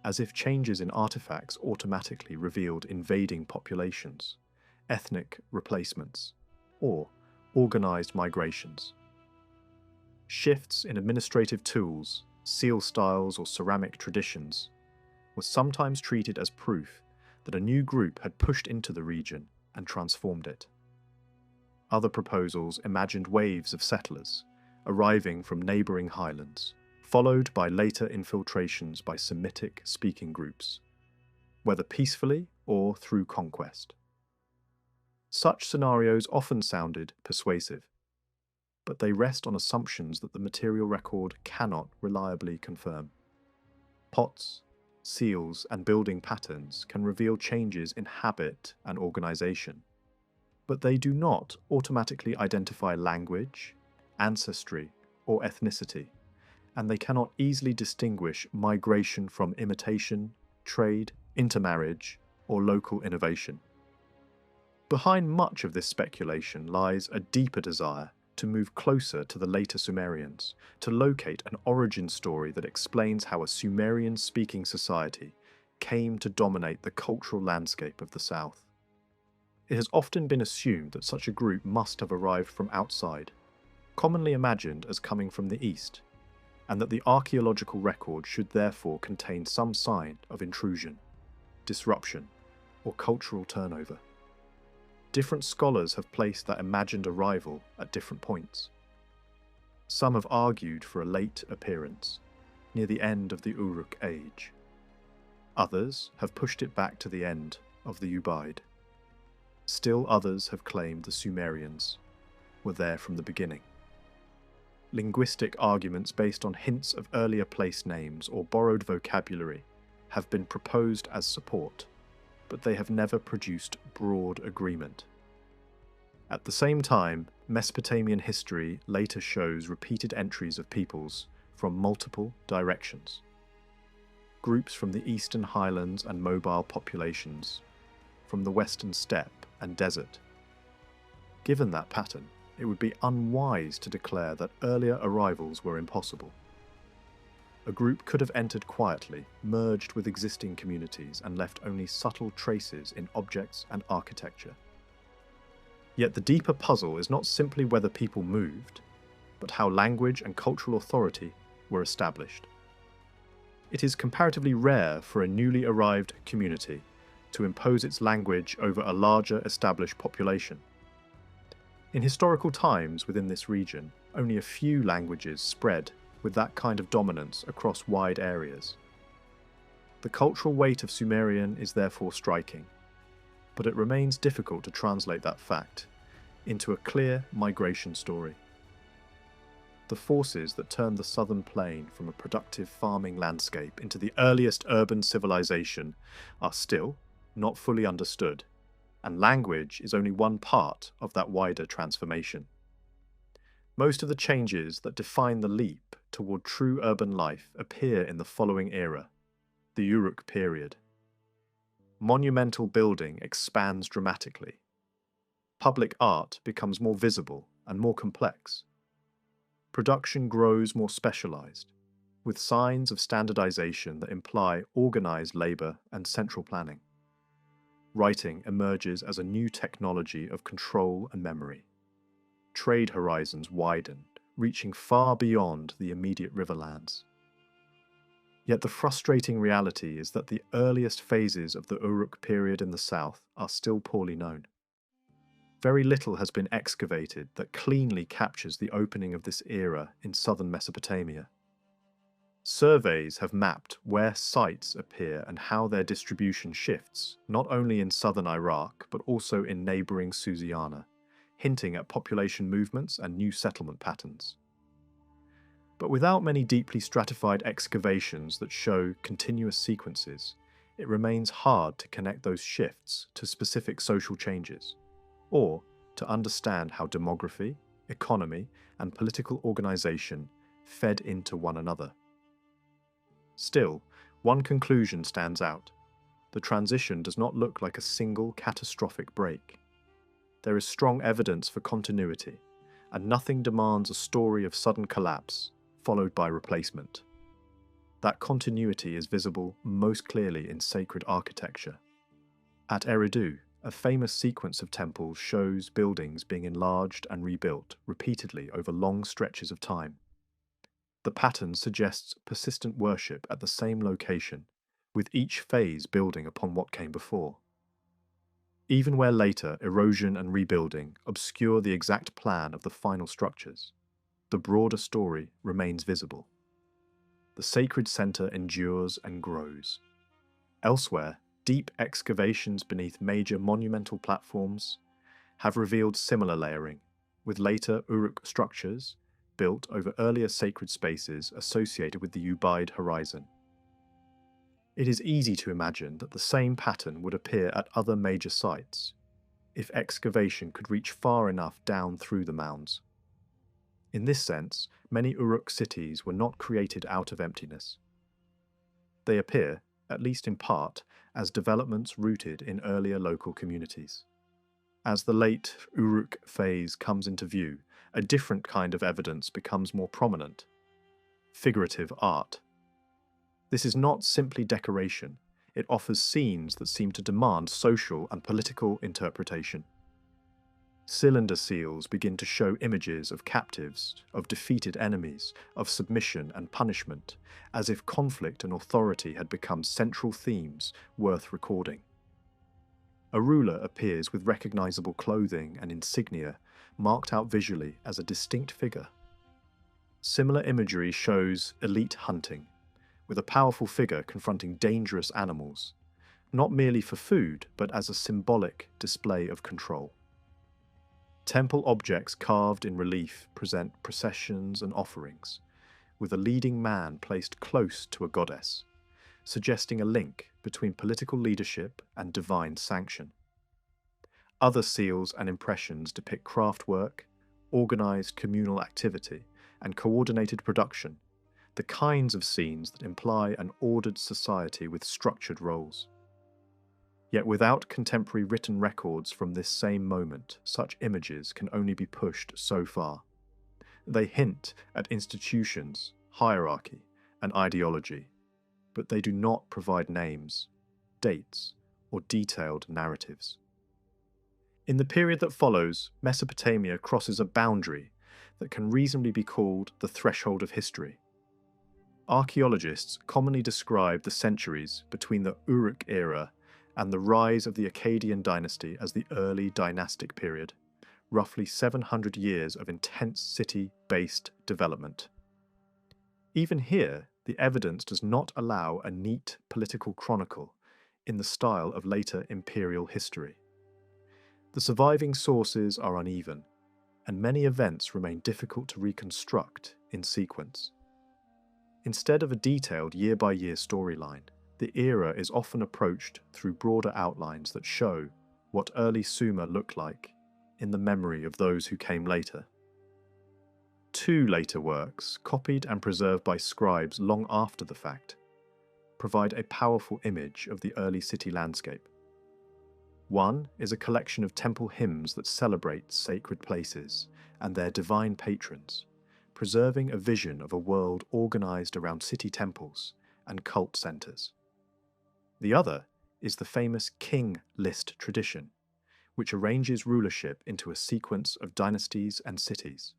as if changes in artifacts automatically revealed invading populations, ethnic replacements, or organized migrations. Shifts in administrative tools, seal styles, or ceramic traditions were sometimes treated as proof that a new group had pushed into the region and transformed it. Other proposals imagined waves of settlers arriving from neighbouring highlands, followed by later infiltrations by Semitic-speaking groups, whether peacefully or through conquest. Such scenarios often sounded persuasive, but they rest on assumptions that the material record cannot reliably confirm. Pots, seals, and building patterns can reveal changes in habit and organization, but they do not automatically identify language, ancestry, or ethnicity, and they cannot easily distinguish migration from imitation, trade, intermarriage, or local innovation. Behind much of this speculation lies a deeper desire to move closer to the later Sumerians, to locate an origin story that explains how a Sumerian-speaking society came to dominate the cultural landscape of the South. It has often been assumed that such a group must have arrived from outside, commonly imagined as coming from the East, and that the archaeological record should therefore contain some sign of intrusion, disruption, or cultural turnover. Different scholars have placed that imagined arrival at different points. Some have argued for a late appearance, near the end of the Uruk age. Others have pushed it back to the end of the Ubaid. Still others have claimed the Sumerians were there from the beginning. Linguistic arguments based on hints of earlier place names or borrowed vocabulary have been proposed as support, but they have never produced broad agreement. At the same time, Mesopotamian history later shows repeated entries of peoples from multiple directions. Groups from the eastern highlands and mobile populations, from the western steppe and desert. Given that pattern, it would be unwise to declare that earlier arrivals were impossible. A group could have entered quietly, merged with existing communities, and left only subtle traces in objects and architecture. Yet the deeper puzzle is not simply whether people moved, but how language and cultural authority were established. It is comparatively rare for a newly arrived community to impose its language over a larger established population. In historical times within this region, only a few languages spread with that kind of dominance across wide areas. The cultural weight of Sumerian is therefore striking, but it remains difficult to translate that fact into a clear migration story. The forces that turned the southern plain from a productive farming landscape into the earliest urban civilization are still not fully understood, and language is only one part of that wider transformation. Most of the changes that define the leap toward true urban life appear in the following era, the Uruk period. Monumental building expands dramatically. Public art becomes more visible and more complex. Production grows more specialized, with signs of standardization that imply organized labor and central planning. Writing emerges as a new technology of control and memory. Trade horizons widen, reaching far beyond the immediate riverlands. Yet the frustrating reality is that the earliest phases of the Uruk period in the south are still poorly known. Very little has been excavated that cleanly captures the opening of this era in southern Mesopotamia. Surveys have mapped where sites appear and how their distribution shifts, not only in southern Iraq but also in neighbouring Susiana, hinting at population movements and new settlement patterns. But without many deeply stratified excavations that show continuous sequences, it remains hard to connect those shifts to specific social changes, or to understand how demography, economy, and political organisation fed into one another. Still, one conclusion stands out. The transition does not look like a single catastrophic break. There is strong evidence for continuity, and nothing demands a story of sudden collapse, followed by replacement. That continuity is visible most clearly in sacred architecture. At Eridu, a famous sequence of temples shows buildings being enlarged and rebuilt repeatedly over long stretches of time. The pattern suggests persistent worship at the same location, with each phase building upon what came before. Even where later erosion and rebuilding obscure the exact plan of the final structures, the broader story remains visible. The sacred center endures and grows. Elsewhere, deep excavations beneath major monumental platforms have revealed similar layering, with later Uruk structures built over earlier sacred spaces associated with the Ubaid horizon. It is easy to imagine that the same pattern would appear at other major sites, if excavation could reach far enough down through the mounds. In this sense, many Uruk cities were not created out of emptiness. They appear, at least in part, as developments rooted in earlier local communities. As the late Uruk phase comes into view, a different kind of evidence becomes more prominent: figurative art. This is not simply decoration, it offers scenes that seem to demand social and political interpretation. Cylinder seals begin to show images of captives, of defeated enemies, of submission and punishment, as if conflict and authority had become central themes worth recording. A ruler appears with recognizable clothing and insignia, marked out visually as a distinct figure. Similar imagery shows elite hunting, with a powerful figure confronting dangerous animals, not merely for food, but as a symbolic display of control. Temple objects carved in relief present processions and offerings, with a leading man placed close to a goddess, suggesting a link between political leadership and divine sanction. Other seals and impressions depict craftwork, organized communal activity, and coordinated production, the kinds of scenes that imply an ordered society with structured roles. Yet without contemporary written records from this same moment, such images can only be pushed so far. They hint at institutions, hierarchy, and ideology, but they do not provide names, dates, or detailed narratives. In the period that follows, Mesopotamia crosses a boundary that can reasonably be called the threshold of history. Archaeologists commonly describe the centuries between the Uruk era and the rise of the Akkadian dynasty as the early dynastic period, roughly 700 years of intense city-based development. Even here, the evidence does not allow a neat political chronicle in the style of later imperial history. The surviving sources are uneven, and many events remain difficult to reconstruct in sequence. Instead of a detailed year-by-year storyline, the era is often approached through broader outlines that show, what early Sumer looked like in the memory of those who came later. Two later works, copied and preserved by scribes long after the fact, provide a powerful image of the early city landscape. One is a collection of temple hymns that celebrate sacred places and their divine patrons, preserving a vision of a world organized around city temples and cult centers. The other is the famous king list tradition, which arranges rulership into a sequence of dynasties and cities,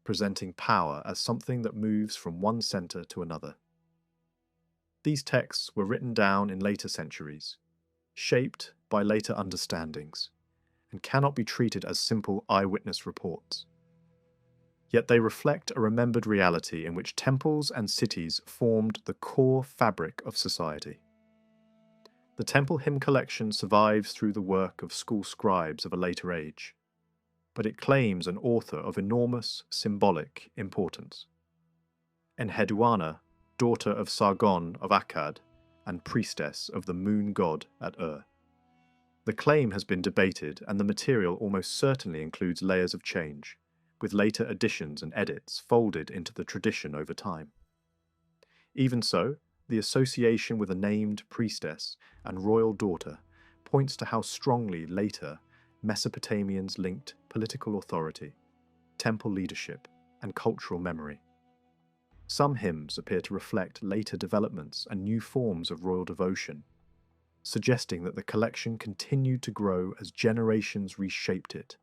presenting power as something that moves from one center to another. These texts were written down in later centuries, shaped by later understandings, and cannot be treated as simple eyewitness reports. Yet they reflect a remembered reality in which temples and cities formed the core fabric of society. The temple hymn collection survives through the work of school scribes of a later age, but it claims an author of enormous symbolic importance. Enheduanna, daughter of Sargon of Akkad and priestess of the moon god at Ur. The claim has been debated, and the material almost certainly includes layers of change, with later additions and edits folded into the tradition over time. Even so, the association with a named priestess and royal daughter points to how strongly later Mesopotamians linked political authority, temple leadership, and cultural memory. Some hymns appear to reflect later developments and new forms of royal devotion, suggesting that the collection continued to grow as generations reshaped it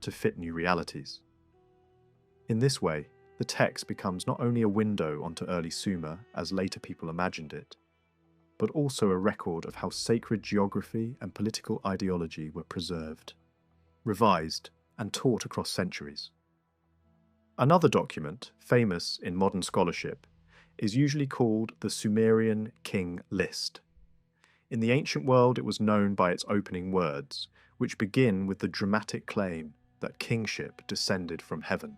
to fit new realities. In this way, the text becomes not only a window onto early Sumer as later people imagined it, but also a record of how sacred geography and political ideology were preserved, revised, and taught across centuries. Another document, famous in modern scholarship, is usually called the Sumerian King List. In the ancient world, it was known by its opening words, which begin with the dramatic claim that kingship descended from heaven.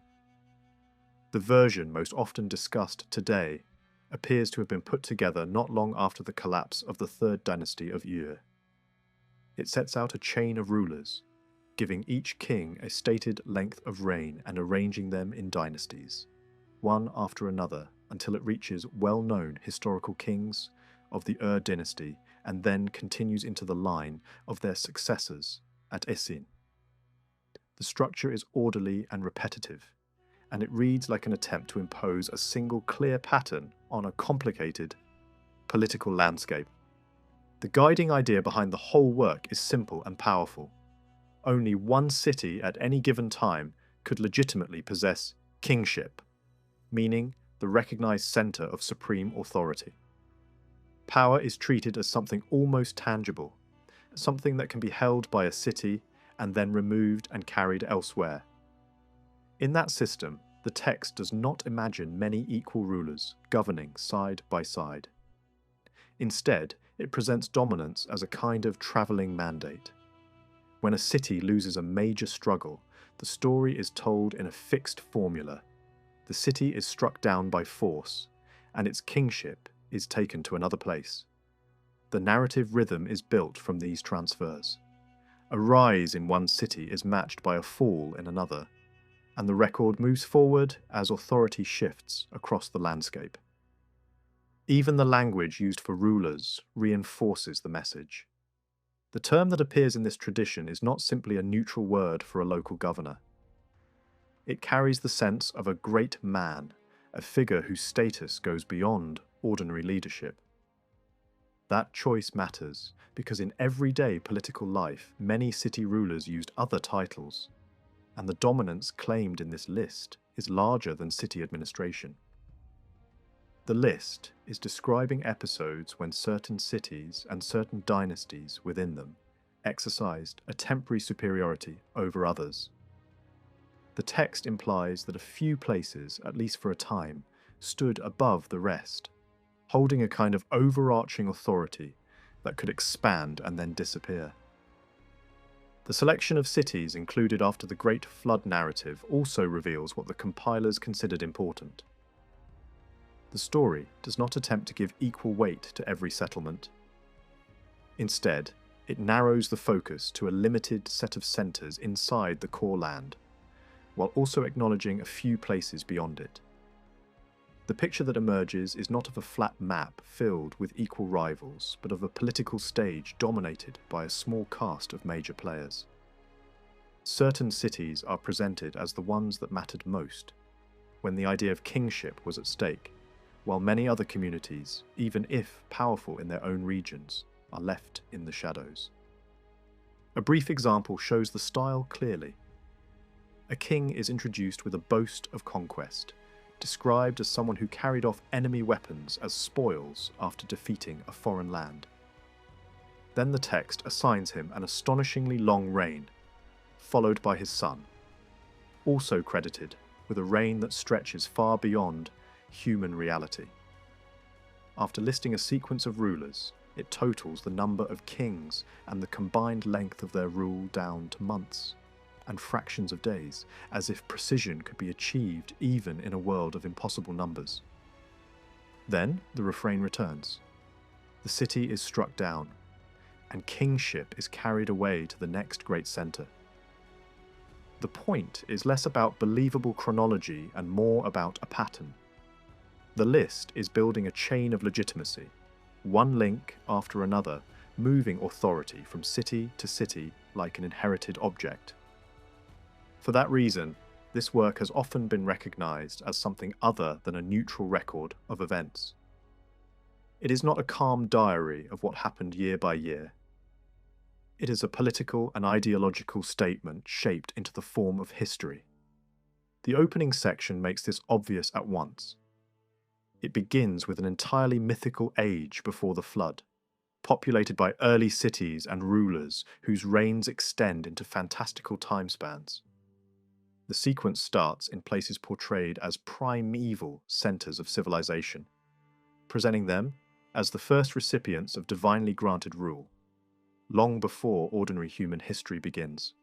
The version most often discussed today appears to have been put together not long after the collapse of the third dynasty of Ur. It sets out a chain of rulers, giving each king a stated length of reign and arranging them in dynasties, one after another, until it reaches well-known historical kings of the Ur dynasty and then continues into the line of their successors at Esin. The structure is orderly and repetitive, and it reads like an attempt to impose a single clear pattern on a complicated political landscape. The guiding idea behind the whole work is simple and powerful. Only one city at any given time could legitimately possess kingship, meaning the recognized center of supreme authority. Power is treated as something almost tangible, something that can be held by a city and then removed and carried elsewhere. In that system, the text does not imagine many equal rulers governing side by side. Instead, it presents dominance as a kind of travelling mandate. When a city loses a major struggle, the story is told in a fixed formula. The city is struck down by force, and its kingship is taken to another place. The narrative rhythm is built from these transfers. A rise in one city is matched by a fall in another, and the record moves forward as authority shifts across the landscape. Even the language used for rulers reinforces the message. The term that appears in this tradition is not simply a neutral word for a local governor. It carries the sense of a great man, a figure whose status goes beyond ordinary leadership. That choice matters because in everyday political life, many city rulers used other titles, and the dominance claimed in this list is larger than city administration. The list is describing episodes when certain cities and certain dynasties within them exercised a temporary superiority over others. The text implies that a few places, at least for a time, stood above the rest, holding a kind of overarching authority that could expand and then disappear. The selection of cities included after the Great Flood narrative also reveals what the compilers considered important. The story does not attempt to give equal weight to every settlement. Instead, It narrows the focus to a limited set of centres inside the core land, while also acknowledging a few places beyond it. The picture that emerges is not of a flat map filled with equal rivals, but of a political stage dominated by a small cast of major players. Certain cities are presented as the ones that mattered most, when the idea of kingship was at stake, while many other communities, even if powerful in their own regions, are left in the shadows. A brief example shows the style clearly. A king is introduced with a boast of conquest, described as someone who carried off enemy weapons as spoils after defeating a foreign land. Then the text assigns him an astonishingly long reign, followed by his son, also credited with a reign that stretches far beyond human reality. After listing a sequence of rulers, it totals the number of kings and the combined length of their rule down to months and fractions of days, as if precision could be achieved even in a world of impossible numbers. Then the refrain returns. The city is struck down, and kingship is carried away to the next great centre. The point is less about believable chronology and more about a pattern. The list is building a chain of legitimacy, one link after another, moving authority from city to city like an inherited object. For that reason, this work has often been recognised as something other than a neutral record of events. It is not a calm diary of what happened year by year. It is a political and ideological statement shaped into the form of history. The opening section makes this obvious at once. It begins with an entirely mythical age before the flood, populated by early cities and rulers whose reigns extend into fantastical timespans. The sequence starts in places portrayed as primeval centres of civilization, presenting them as the first recipients of divinely granted rule, long before ordinary human history begins.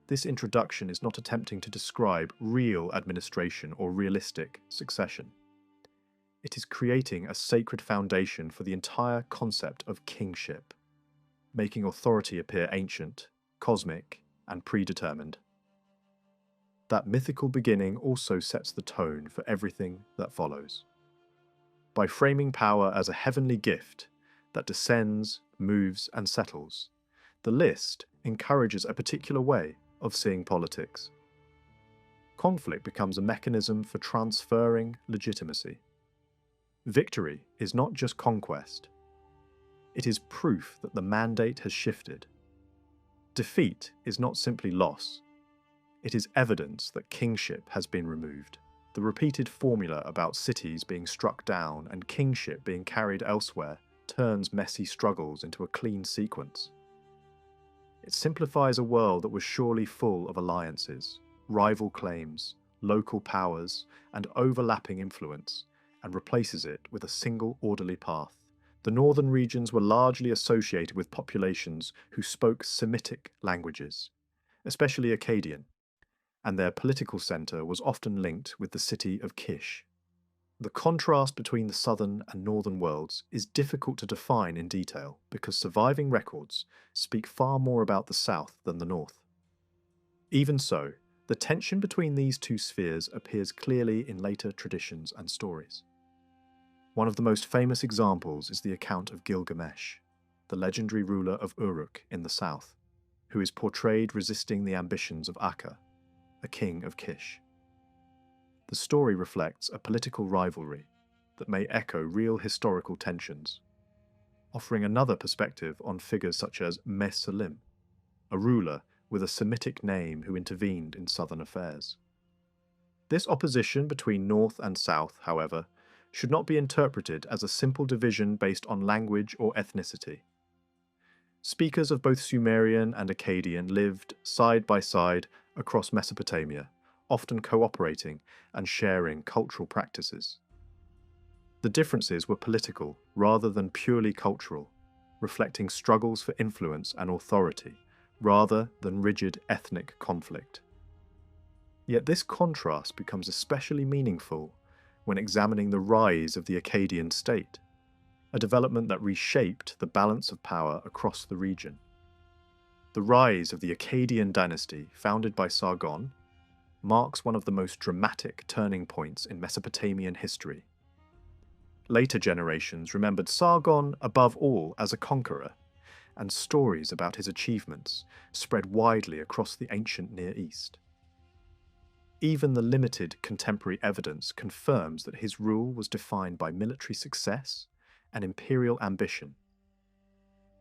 This introduction is not attempting to describe real administration or realistic succession. It is creating a sacred foundation for the entire concept of kingship, making authority appear ancient, cosmic, and predetermined. That mythical beginning also sets the tone for everything that follows. By framing power as a heavenly gift that descends, moves, and settles, the list encourages a particular way of seeing politics. Conflict becomes a mechanism for transferring legitimacy. Victory is not just conquest. It is proof that the mandate has shifted. Defeat is not simply loss. It is evidence that kingship has been removed. The repeated formula about cities being struck down and kingship being carried elsewhere turns messy struggles into a clean sequence. It simplifies a world that was surely full of alliances, rival claims, local powers, and overlapping influence, and replaces it with a single orderly path. The northern regions were largely associated with populations who spoke Semitic languages, especially Akkadian, and their political centre was often linked with the city of Kish. The contrast between the southern and northern worlds is difficult to define in detail because surviving records speak far more about the south than the north. Even so, the tension between these two spheres appears clearly in later traditions and stories. One of the most famous examples is the account of Gilgamesh, the legendary ruler of Uruk in the south, who is portrayed resisting the ambitions of Akka, a king of Kish. The story reflects a political rivalry that may echo real historical tensions, offering another perspective on figures such as Mesopotamia, a ruler with a Semitic name who intervened in southern affairs. This opposition between north and south, however, should not be interpreted as a simple division based on language or ethnicity. Speakers of both Sumerian and Akkadian lived side by side across Mesopotamia, often cooperating and sharing cultural practices. The differences were political rather than purely cultural, reflecting struggles for influence and authority rather than rigid ethnic conflict. Yet this contrast becomes especially meaningful when examining the rise of the Akkadian state. a development that reshaped the balance of power across the region. The rise of the Akkadian dynasty, founded by Sargon, marks one of the most dramatic turning points in Mesopotamian history. Later generations remembered Sargon above all as a conqueror, and stories about his achievements spread widely across the ancient Near East. Even the limited contemporary evidence confirms that his rule was defined by military success and imperial ambition.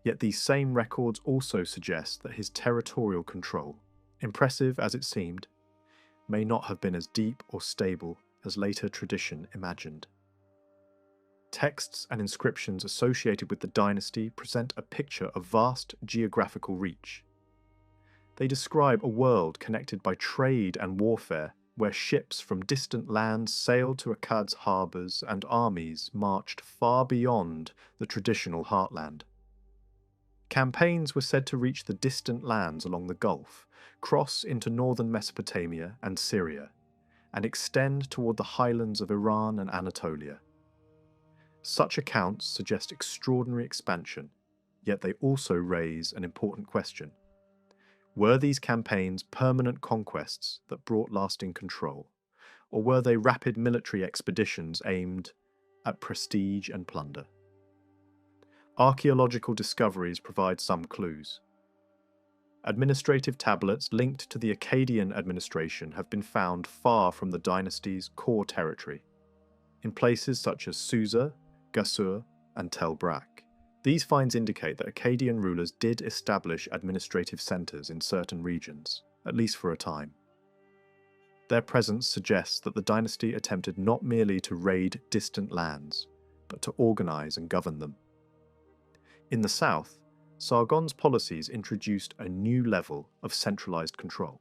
Yet these same records also suggest that his territorial control, impressive as it seemed, may not have been as deep or stable as later tradition imagined. Texts and inscriptions associated with the dynasty present a picture of vast geographical reach. They describe a world connected by trade and warfare, where ships from distant lands sailed to Akkad's harbours and armies marched far beyond the traditional heartland. Campaigns were said to reach the distant lands along the Gulf, cross into northern Mesopotamia and Syria, and extend toward the highlands of Iran and Anatolia. Such accounts suggest extraordinary expansion, yet they also raise an important question. Were these campaigns permanent conquests that brought lasting control, or were they rapid military expeditions aimed at prestige and plunder? Archaeological discoveries provide some clues. Administrative tablets linked to the Akkadian administration have been found far from the dynasty's core territory, in places such as Susa, Gasur, and Tel Brak. These finds indicate that Akkadian rulers did establish administrative centres in certain regions, at least for a time. Their presence suggests that the dynasty attempted not merely to raid distant lands, but to organise and govern them. In the south, Sargon's policies introduced a new level of centralised control.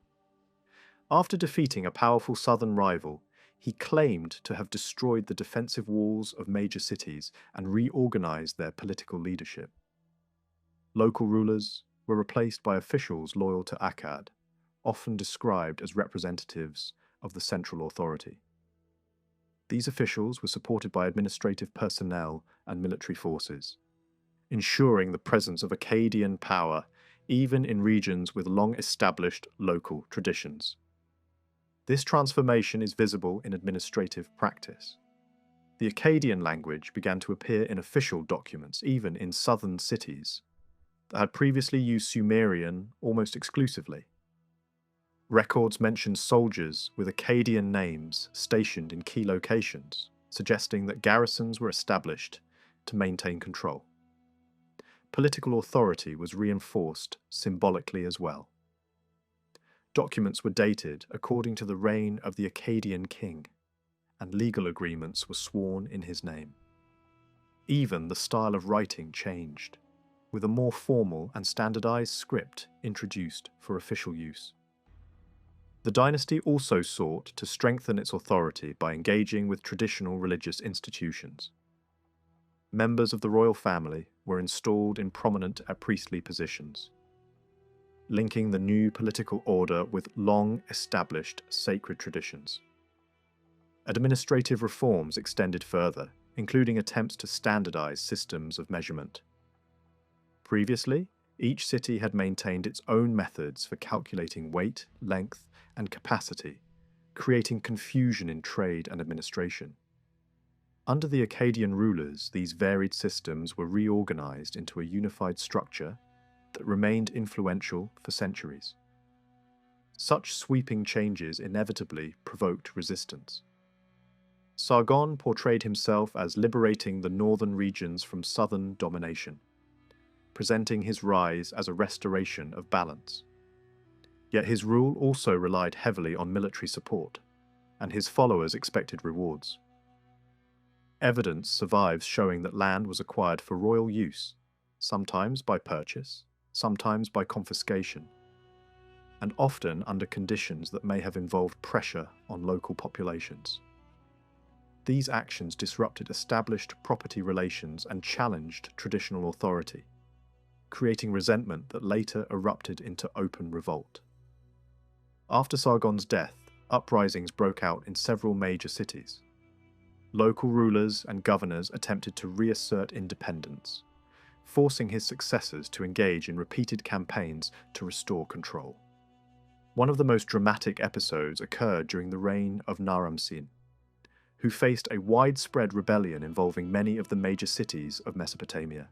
After defeating a powerful southern rival, he claimed to have destroyed the defensive walls of major cities and reorganised their political leadership. Local rulers were replaced by officials loyal to Akkad, often described as representatives of the central authority. These officials were supported by administrative personnel and military forces, ensuring the presence of Akkadian power even in regions with long-established local traditions. This transformation is visible in administrative practice. The Akkadian language began to appear in official documents, even in southern cities, that had previously used Sumerian almost exclusively. Records mention soldiers with Akkadian names stationed in key locations, suggesting that garrisons were established to maintain control. Political authority was reinforced symbolically as well. Documents were dated according to the reign of the Akkadian king, and legal agreements were sworn in his name. Even the style of writing changed, with a more formal and standardized script introduced for official use. The dynasty also sought to strengthen its authority by engaging with traditional religious institutions. Members of the royal family were installed in prominent priestly positions, linking the new political order with long-established sacred traditions. Administrative reforms extended further, including attempts to standardize systems of measurement. Previously, each city had maintained its own methods for calculating weight, length, and capacity, creating confusion in trade and administration. Under the Akkadian rulers, these varied systems were reorganized into a unified structure that remained influential for centuries. Such sweeping changes inevitably provoked resistance. Sargon portrayed himself as liberating the northern regions from southern domination, presenting his rise as a restoration of balance. Yet his rule also relied heavily on military support, and his followers expected rewards. Evidence survives showing that land was acquired for royal use, sometimes by purchase, sometimes by confiscation, and often under conditions that may have involved pressure on local populations. These actions disrupted established property relations and challenged traditional authority, creating resentment that later erupted into open revolt. After Sargon's death, uprisings broke out in several major cities. Local rulers and governors attempted to reassert independence, forcing his successors to engage in repeated campaigns to restore control. One of the most dramatic episodes occurred during the reign of Naram-Sin, who faced a widespread rebellion involving many of the major cities of Mesopotamia.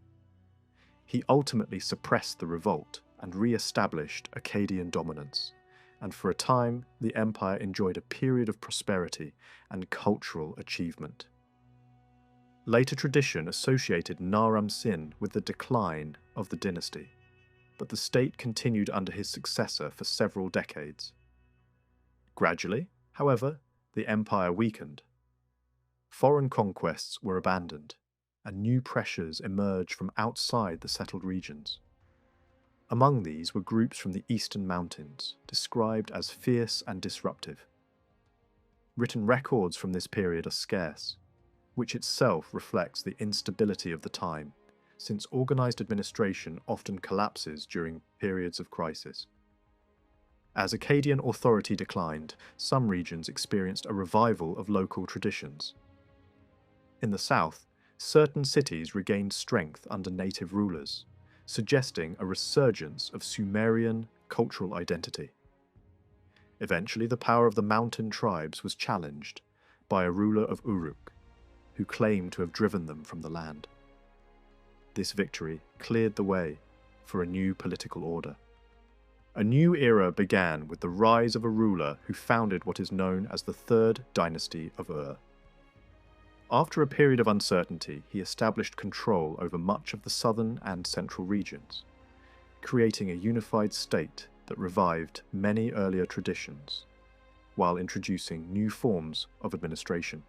He ultimately suppressed the revolt and re-established Akkadian dominance, and for a time the empire enjoyed a period of prosperity and cultural achievement. Later tradition associated Naram-Sin with the decline of the dynasty, but the state continued under his successor for several decades. Gradually, however, the empire weakened. Foreign conquests were abandoned, and new pressures emerged from outside the settled regions. Among these were groups from the eastern mountains, described as fierce and disruptive. Written records from this period are scarce, which itself reflects the instability of the time, since organized administration often collapses during periods of crisis. As Akkadian authority declined, some regions experienced a revival of local traditions. In the south, certain cities regained strength under native rulers, suggesting a resurgence of Sumerian cultural identity. Eventually, the power of the mountain tribes was challenged by a ruler of Uruk, who claimed to have driven them from the land. This victory cleared the way for a new political order. A new era began with the rise of a ruler who founded what is known as the Third Dynasty of Ur. After a period of uncertainty, he established control over much of the southern and central regions, creating a unified state that revived many earlier traditions, while introducing new forms of administration.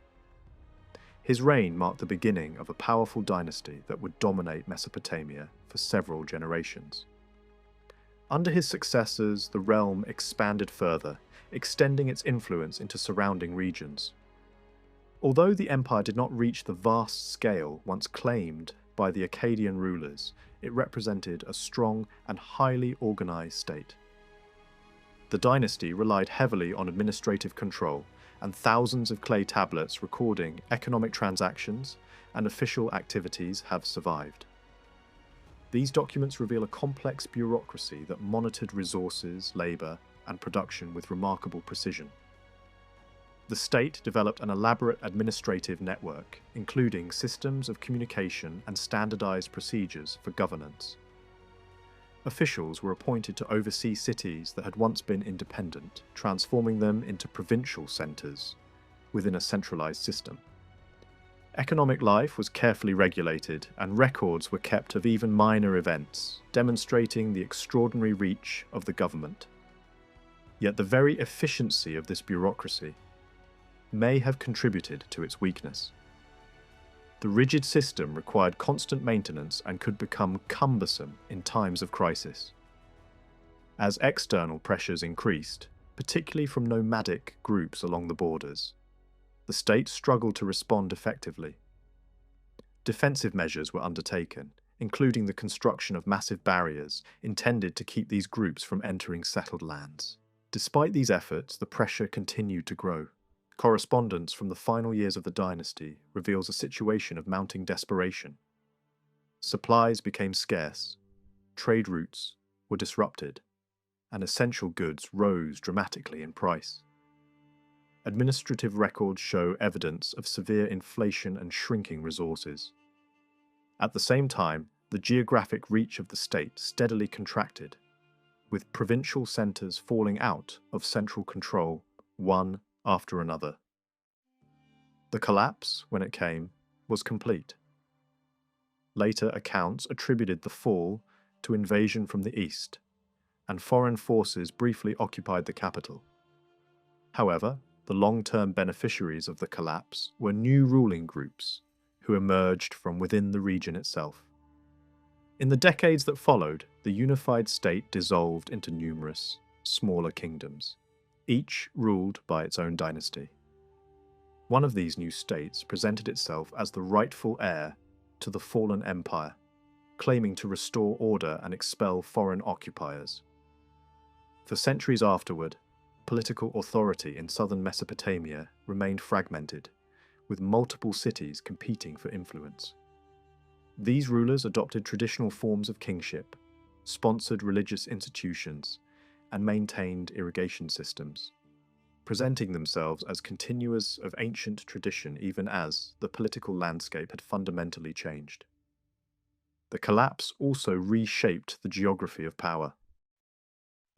His reign marked the beginning of a powerful dynasty that would dominate Mesopotamia for several generations. Under his successors, the realm expanded further, extending its influence into surrounding regions. Although the empire did not reach the vast scale once claimed by the Akkadian rulers, it represented a strong and highly organized state. The dynasty relied heavily on administrative control, and thousands of clay tablets recording economic transactions and official activities have survived. These documents reveal a complex bureaucracy that monitored resources, labor, and production with remarkable precision. The state developed an elaborate administrative network, including systems of communication and standardized procedures for governance. Officials were appointed to oversee cities that had once been independent, transforming them into provincial centers within a centralized system. Economic life was carefully regulated, and records were kept of even minor events, demonstrating the extraordinary reach of the government. Yet the very efficiency of this bureaucracy may have contributed to its weakness. The rigid system required constant maintenance and could become cumbersome in times of crisis. As external pressures increased, particularly from nomadic groups along the borders, the state struggled to respond effectively. Defensive measures were undertaken, including the construction of massive barriers intended to keep these groups from entering settled lands. Despite these efforts, the pressure continued to grow. Correspondence from the final years of the dynasty reveals a situation of mounting desperation. Supplies became scarce, trade routes were disrupted, and essential goods rose dramatically in price. Administrative records show evidence of severe inflation and shrinking resources. At the same time, the geographic reach of the state steadily contracted, with provincial centers falling out of central control one after another. The collapse, when it came, was complete. Later accounts attributed the fall to invasion from the east, and foreign forces briefly occupied the capital. However, the long-term beneficiaries of the collapse were new ruling groups who emerged from within the region itself. In the decades that followed, the unified state dissolved into numerous, smaller kingdoms, each ruled by its own dynasty. One of these new states presented itself as the rightful heir to the fallen empire, claiming to restore order and expel foreign occupiers. For centuries afterward, political authority in southern Mesopotamia remained fragmented, with multiple cities competing for influence. These rulers adopted traditional forms of kingship, sponsored religious institutions, and maintained irrigation systems, presenting themselves as continuers of ancient tradition even as the political landscape had fundamentally changed. The collapse also reshaped the geography of power.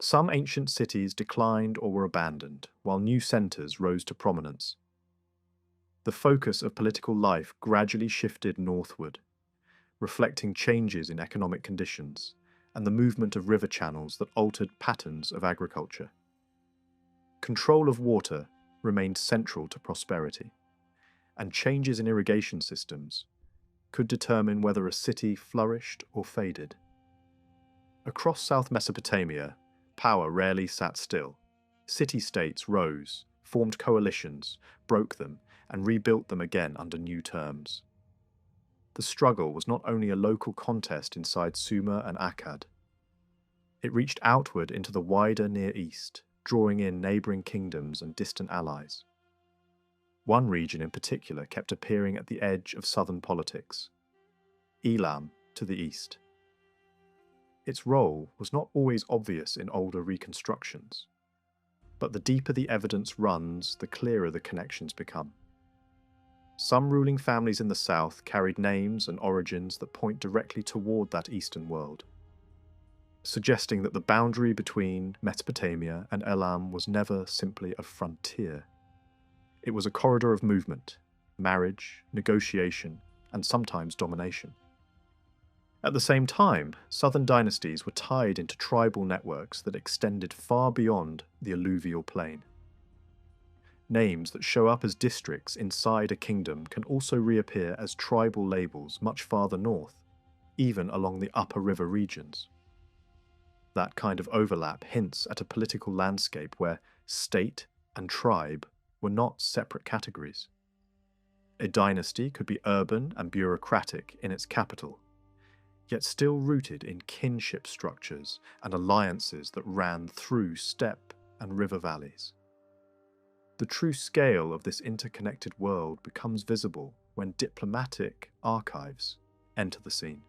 Some ancient cities declined or were abandoned, while new centres rose to prominence. The focus of political life gradually shifted northward, reflecting changes in economic conditions and the movement of river channels that altered patterns of agriculture. Control of water remained central to prosperity, and changes in irrigation systems could determine whether a city flourished or faded. Across South Mesopotamia, power rarely sat still. City-states rose, formed coalitions, broke them, and rebuilt them again under new terms. The struggle was not only a local contest inside Sumer and Akkad. It reached outward into the wider Near East, drawing in neighbouring kingdoms and distant allies. One region in particular kept appearing at the edge of southern politics: Elam to the east. Its role was not always obvious in older reconstructions, but the deeper the evidence runs, the clearer the connections become. Some ruling families in the south carried names and origins that point directly toward that eastern world, suggesting that the boundary between Mesopotamia and Elam was never simply a frontier. It was a corridor of movement, marriage, negotiation, and sometimes domination. At the same time, southern dynasties were tied into tribal networks that extended far beyond the alluvial plain. Names that show up as districts inside a kingdom can also reappear as tribal labels much farther north, even along the upper river regions. That kind of overlap hints at a political landscape where state and tribe were not separate categories. A dynasty could be urban and bureaucratic in its capital, yet still rooted in kinship structures and alliances that ran through steppe and river valleys. The true scale of this interconnected world becomes visible when diplomatic archives enter the scene.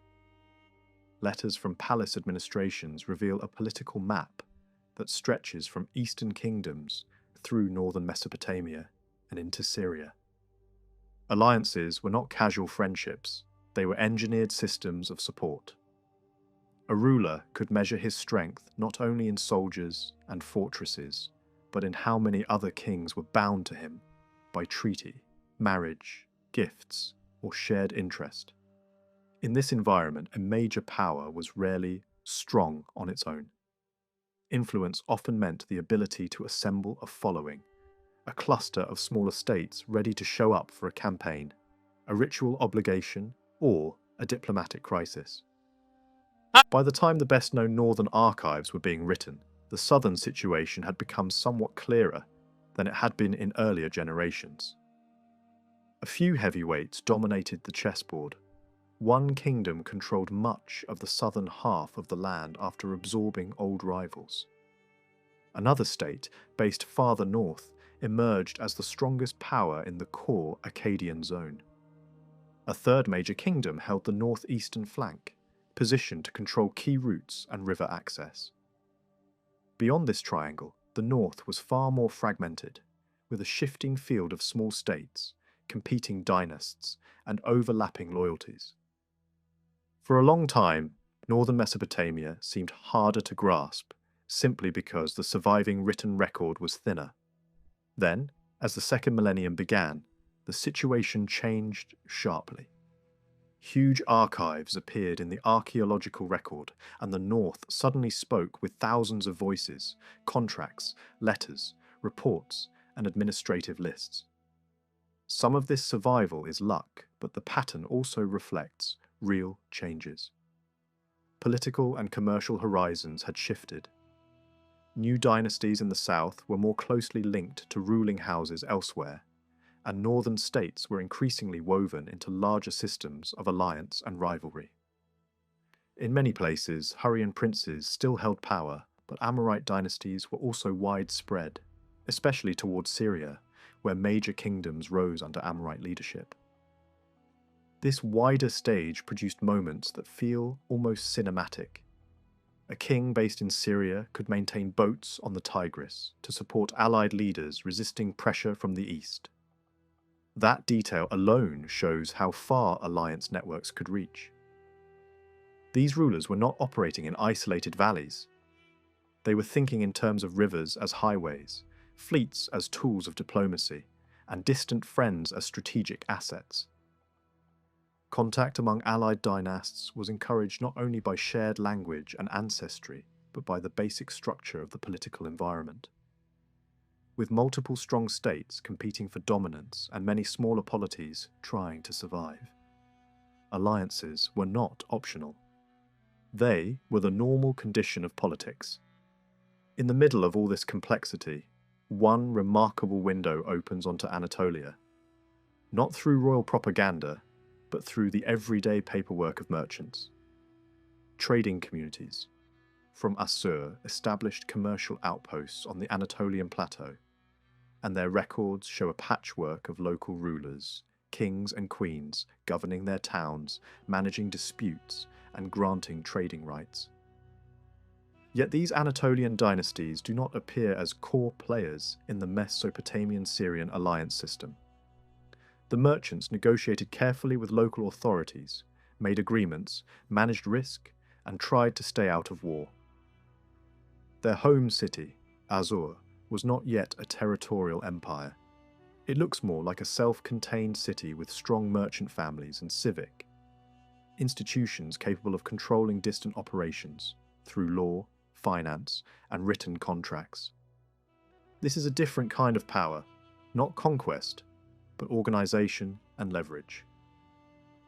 Letters from palace administrations reveal a political map that stretches from eastern kingdoms through northern Mesopotamia and into Syria. Alliances were not casual friendships, they were engineered systems of support. A ruler could measure his strength not only in soldiers and fortresses, but in how many other kings were bound to him by treaty, marriage, gifts, or shared interest. In this environment, a major power was rarely strong on its own. Influence often meant the ability to assemble a following, a cluster of smaller states ready to show up for a campaign, a ritual obligation, or a diplomatic crisis. By the time the best-known northern archives were being written, the southern situation had become somewhat clearer than it had been in earlier generations. A few heavyweights dominated the chessboard. One kingdom controlled much of the southern half of the land after absorbing old rivals. Another state, based farther north, emerged as the strongest power in the core Akkadian zone. A third major kingdom held the northeastern flank, positioned to control key routes and river access. Beyond this triangle, the north was far more fragmented, with a shifting field of small states, competing dynasts, and overlapping loyalties. For a long time, northern Mesopotamia seemed harder to grasp, simply because the surviving written record was thinner. Then, as the second millennium began, the situation changed sharply. Huge archives appeared in the archaeological record, and the North suddenly spoke with thousands of voices, contracts, letters, reports, and administrative lists. Some of this survival is luck, but the pattern also reflects real changes. Political and commercial horizons had shifted. New dynasties in the south were more closely linked to ruling houses elsewhere, and northern states were increasingly woven into larger systems of alliance and rivalry. In many places, Hurrian princes still held power, but Amorite dynasties were also widespread, especially towards Syria, where major kingdoms rose under Amorite leadership. This wider stage produced moments that feel almost cinematic. A king based in Syria could maintain boats on the Tigris to support allied leaders resisting pressure from the east. That detail alone shows how far alliance networks could reach. These rulers were not operating in isolated valleys. They were thinking in terms of rivers as highways, fleets as tools of diplomacy, and distant friends as strategic assets. Contact among allied dynasts was encouraged not only by shared language and ancestry, but by the basic structure of the political environment. With multiple strong states competing for dominance and many smaller polities trying to survive, alliances were not optional. They were the normal condition of politics. In the middle of all this complexity, one remarkable window opens onto Anatolia, not through royal propaganda, but through the everyday paperwork of merchants. Trading communities from Assur established commercial outposts on the Anatolian plateau, and their records show a patchwork of local rulers, kings and queens governing their towns, managing disputes, and granting trading rights. Yet these Anatolian dynasties do not appear as core players in the Mesopotamian-Syrian alliance system. The merchants negotiated carefully with local authorities, made agreements, managed risk, and tried to stay out of war. Their home city, Assur, was not yet a territorial empire. It looks more like a self-contained city with strong merchant families and civic institutions capable of controlling distant operations through law, finance, and written contracts. This is a different kind of power, not conquest, but organisation and leverage.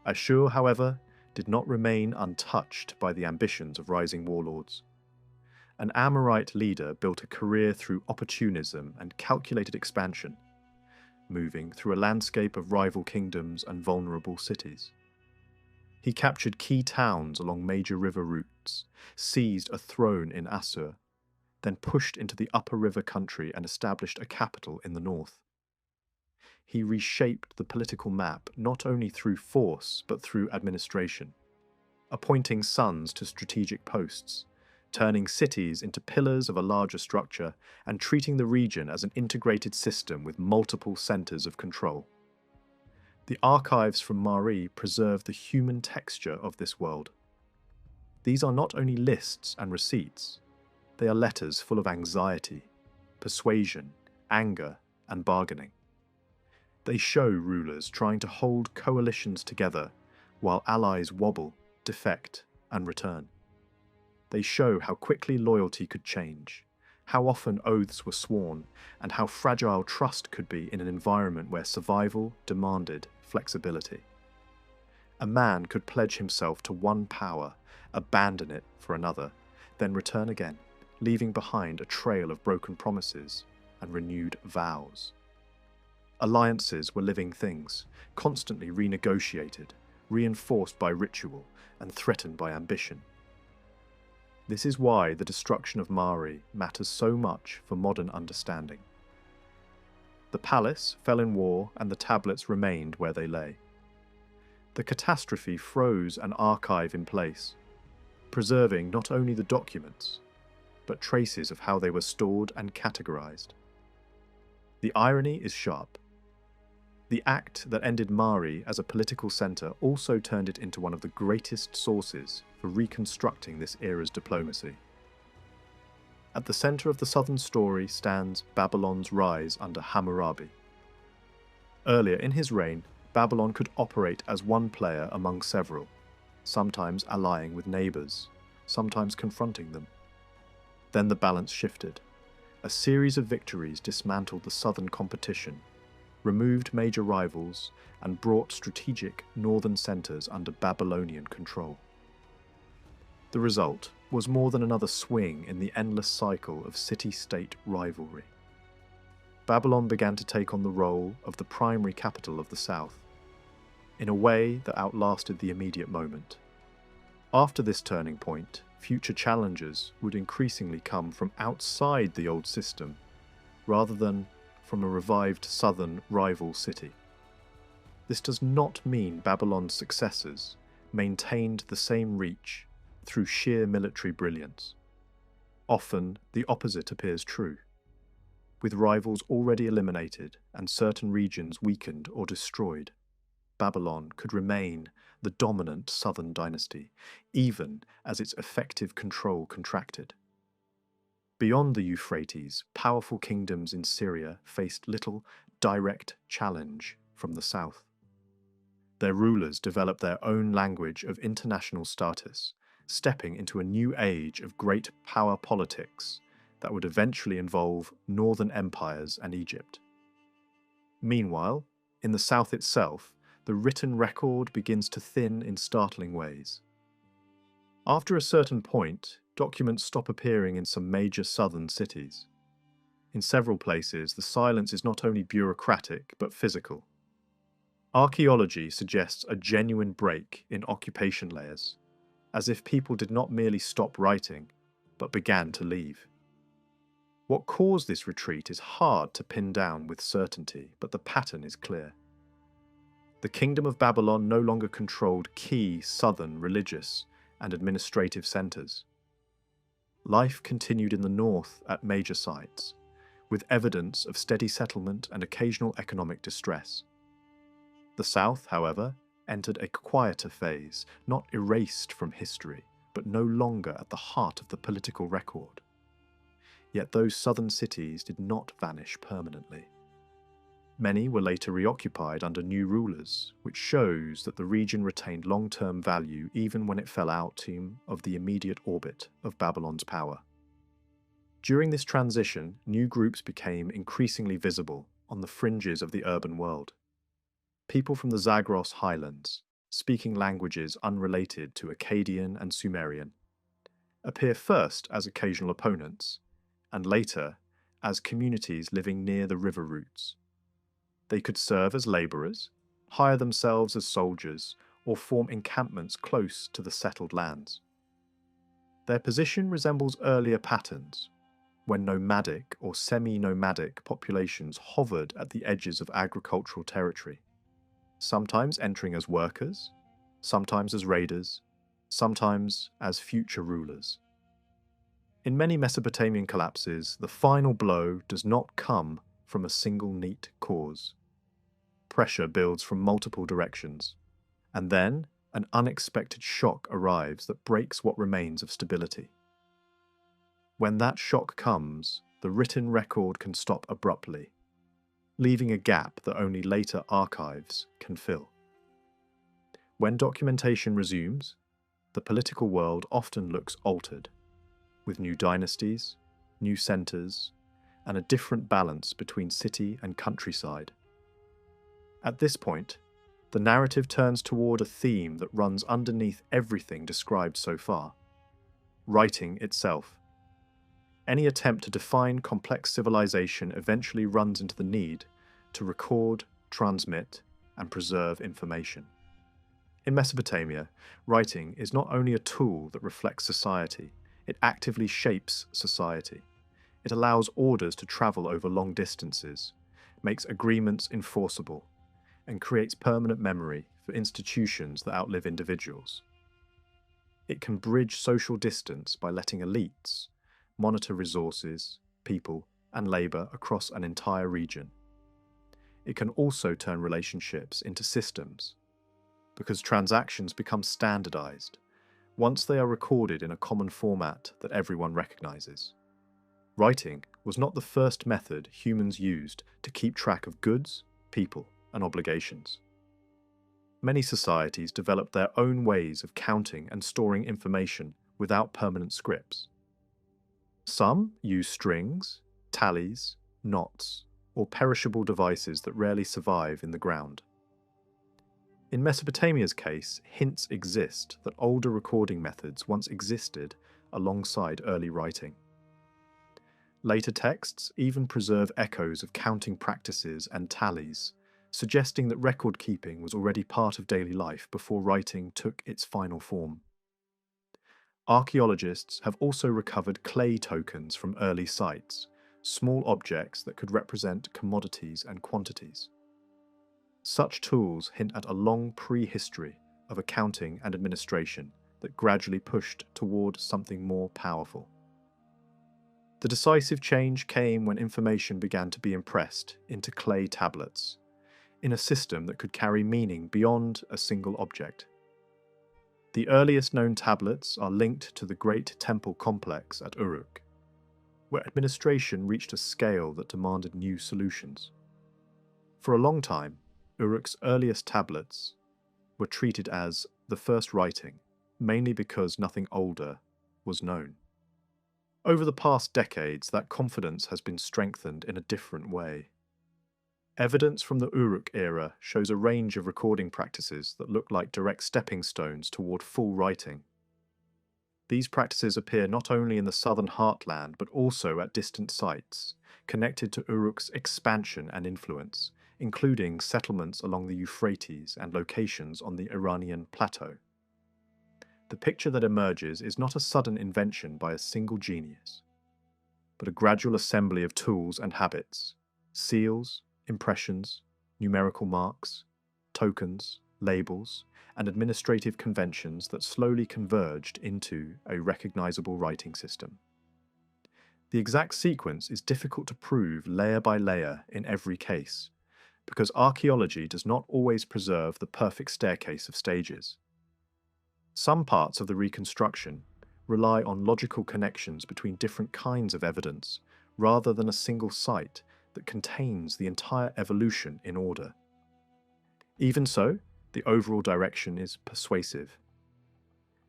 Assur, however, did not remain untouched by the ambitions of rising warlords. An Amorite leader built a career through opportunism and calculated expansion, moving through a landscape of rival kingdoms and vulnerable cities. He captured key towns along major river routes, seized a throne in Assur, then pushed into the upper river country and established a capital in the north. He reshaped the political map not only through force but through administration, appointing sons to strategic posts, turning cities into pillars of a larger structure, and treating the region as an integrated system with multiple centres of control. The archives from Mari preserve the human texture of this world. These are not only lists and receipts, they are letters full of anxiety, persuasion, anger, and bargaining. They show rulers trying to hold coalitions together while allies wobble, defect, and return. They show how quickly loyalty could change, how often oaths were sworn, and how fragile trust could be in an environment where survival demanded flexibility. A man could pledge himself to one power, abandon it for another, then return again, leaving behind a trail of broken promises and renewed vows. Alliances were living things, constantly renegotiated, reinforced by ritual, and threatened by ambition. This is why the destruction of Mari matters so much for modern understanding. The palace fell in war and the tablets remained where they lay. The catastrophe froze an archive in place, preserving not only the documents, but traces of how they were stored and categorized. The irony is sharp. The act that ended Mari as a political centre also turned it into one of the greatest sources for reconstructing this era's diplomacy. At the centre of the southern story stands Babylon's rise under Hammurabi. Earlier in his reign, Babylon could operate as one player among several, sometimes allying with neighbours, sometimes confronting them. Then the balance shifted. A series of victories dismantled the southern competition, removed major rivals, and brought strategic northern centres under Babylonian control. The result was more than another swing in the endless cycle of city-state rivalry. Babylon began to take on the role of the primary capital of the south, in a way that outlasted the immediate moment. After this turning point, future challenges would increasingly come from outside the old system, rather than from a revived southern rival city. This does not mean Babylon's successors maintained the same reach through sheer military brilliance. Often, the opposite appears true. With rivals already eliminated and certain regions weakened or destroyed, Babylon could remain the dominant southern dynasty, even as its effective control contracted. Beyond the Euphrates, powerful kingdoms in Syria faced little direct challenge from the south. Their rulers developed their own language of international status, stepping into a new age of great power politics that would eventually involve northern empires and Egypt. Meanwhile, in the south itself, the written record begins to thin in startling ways. After a certain point, documents stop appearing in some major southern cities. In several places, the silence is not only bureaucratic but physical. Archaeology suggests a genuine break in occupation layers, as if people did not merely stop writing, but began to leave. What caused this retreat is hard to pin down with certainty, but the pattern is clear. The Kingdom of Babylon no longer controlled key southern religious and administrative centers. Life continued in the north at major sites, with evidence of steady settlement and occasional economic distress. The south, however, entered a quieter phase, not erased from history, but no longer at the heart of the political record. Yet those southern cities did not vanish permanently. Many were later reoccupied under new rulers, which shows that the region retained long-term value even when it fell out of the immediate orbit of Babylon's power. During this transition, new groups became increasingly visible on the fringes of the urban world. People from the Zagros highlands, speaking languages unrelated to Akkadian and Sumerian, appear first as occasional opponents, and later as communities living near the river routes. They could serve as labourers, hire themselves as soldiers, or form encampments close to the settled lands. Their position resembles earlier patterns, when nomadic or semi-nomadic populations hovered at the edges of agricultural territory, sometimes entering as workers, sometimes as raiders, sometimes as future rulers. In many Mesopotamian collapses, the final blow does not come from a single neat cause. Pressure builds from multiple directions, and then an unexpected shock arrives that breaks what remains of stability. When that shock comes, the written record can stop abruptly, leaving a gap that only later archives can fill. When documentation resumes, the political world often looks altered, with new dynasties, new centres, and a different balance between city and countryside. At this point, the narrative turns toward a theme that runs underneath everything described so far: writing itself. Any attempt to define complex civilization eventually runs into the need to record, transmit, and preserve information. In Mesopotamia, writing is not only a tool that reflects society, it actively shapes society. It allows orders to travel over long distances, makes agreements enforceable, and creates permanent memory for institutions that outlive individuals. It can bridge social distance by letting elites monitor resources, people, and labour across an entire region. It can also turn relationships into systems, because transactions become standardised once they are recorded in a common format that everyone recognises. Writing was not the first method humans used to keep track of goods, people, and obligations. Many societies developed their own ways of counting and storing information without permanent scripts. Some use strings, tallies, knots, or perishable devices that rarely survive in the ground. In Mesopotamia's case, hints exist that older recording methods once existed alongside early writing. Later texts even preserve echoes of counting practices and tallies, suggesting that record keeping was already part of daily life before writing took its final form. Archaeologists have also recovered clay tokens from early sites, small objects that could represent commodities and quantities. Such tools hint at a long prehistory of accounting and administration that gradually pushed toward something more powerful. The decisive change came when information began to be impressed into clay tablets, in a system that could carry meaning beyond a single object. The earliest known tablets are linked to the great temple complex at Uruk, where administration reached a scale that demanded new solutions. For a long time, Uruk's earliest tablets were treated as the first writing, mainly because nothing older was known. Over the past decades, that confidence has been strengthened in a different way. Evidence from the Uruk era shows a range of recording practices that look like direct stepping stones toward full writing. These practices appear not only in the southern heartland but also at distant sites, connected to Uruk's expansion and influence, including settlements along the Euphrates and locations on the Iranian plateau. The picture that emerges is not a sudden invention by a single genius, but a gradual assembly of tools and habits, seals, impressions, numerical marks, tokens, labels, and administrative conventions that slowly converged into a recognizable writing system. The exact sequence is difficult to prove layer by layer in every case, because archaeology does not always preserve the perfect staircase of stages. Some parts of the reconstruction rely on logical connections between different kinds of evidence, rather than a single site that contains the entire evolution in order. Even so, the overall direction is persuasive.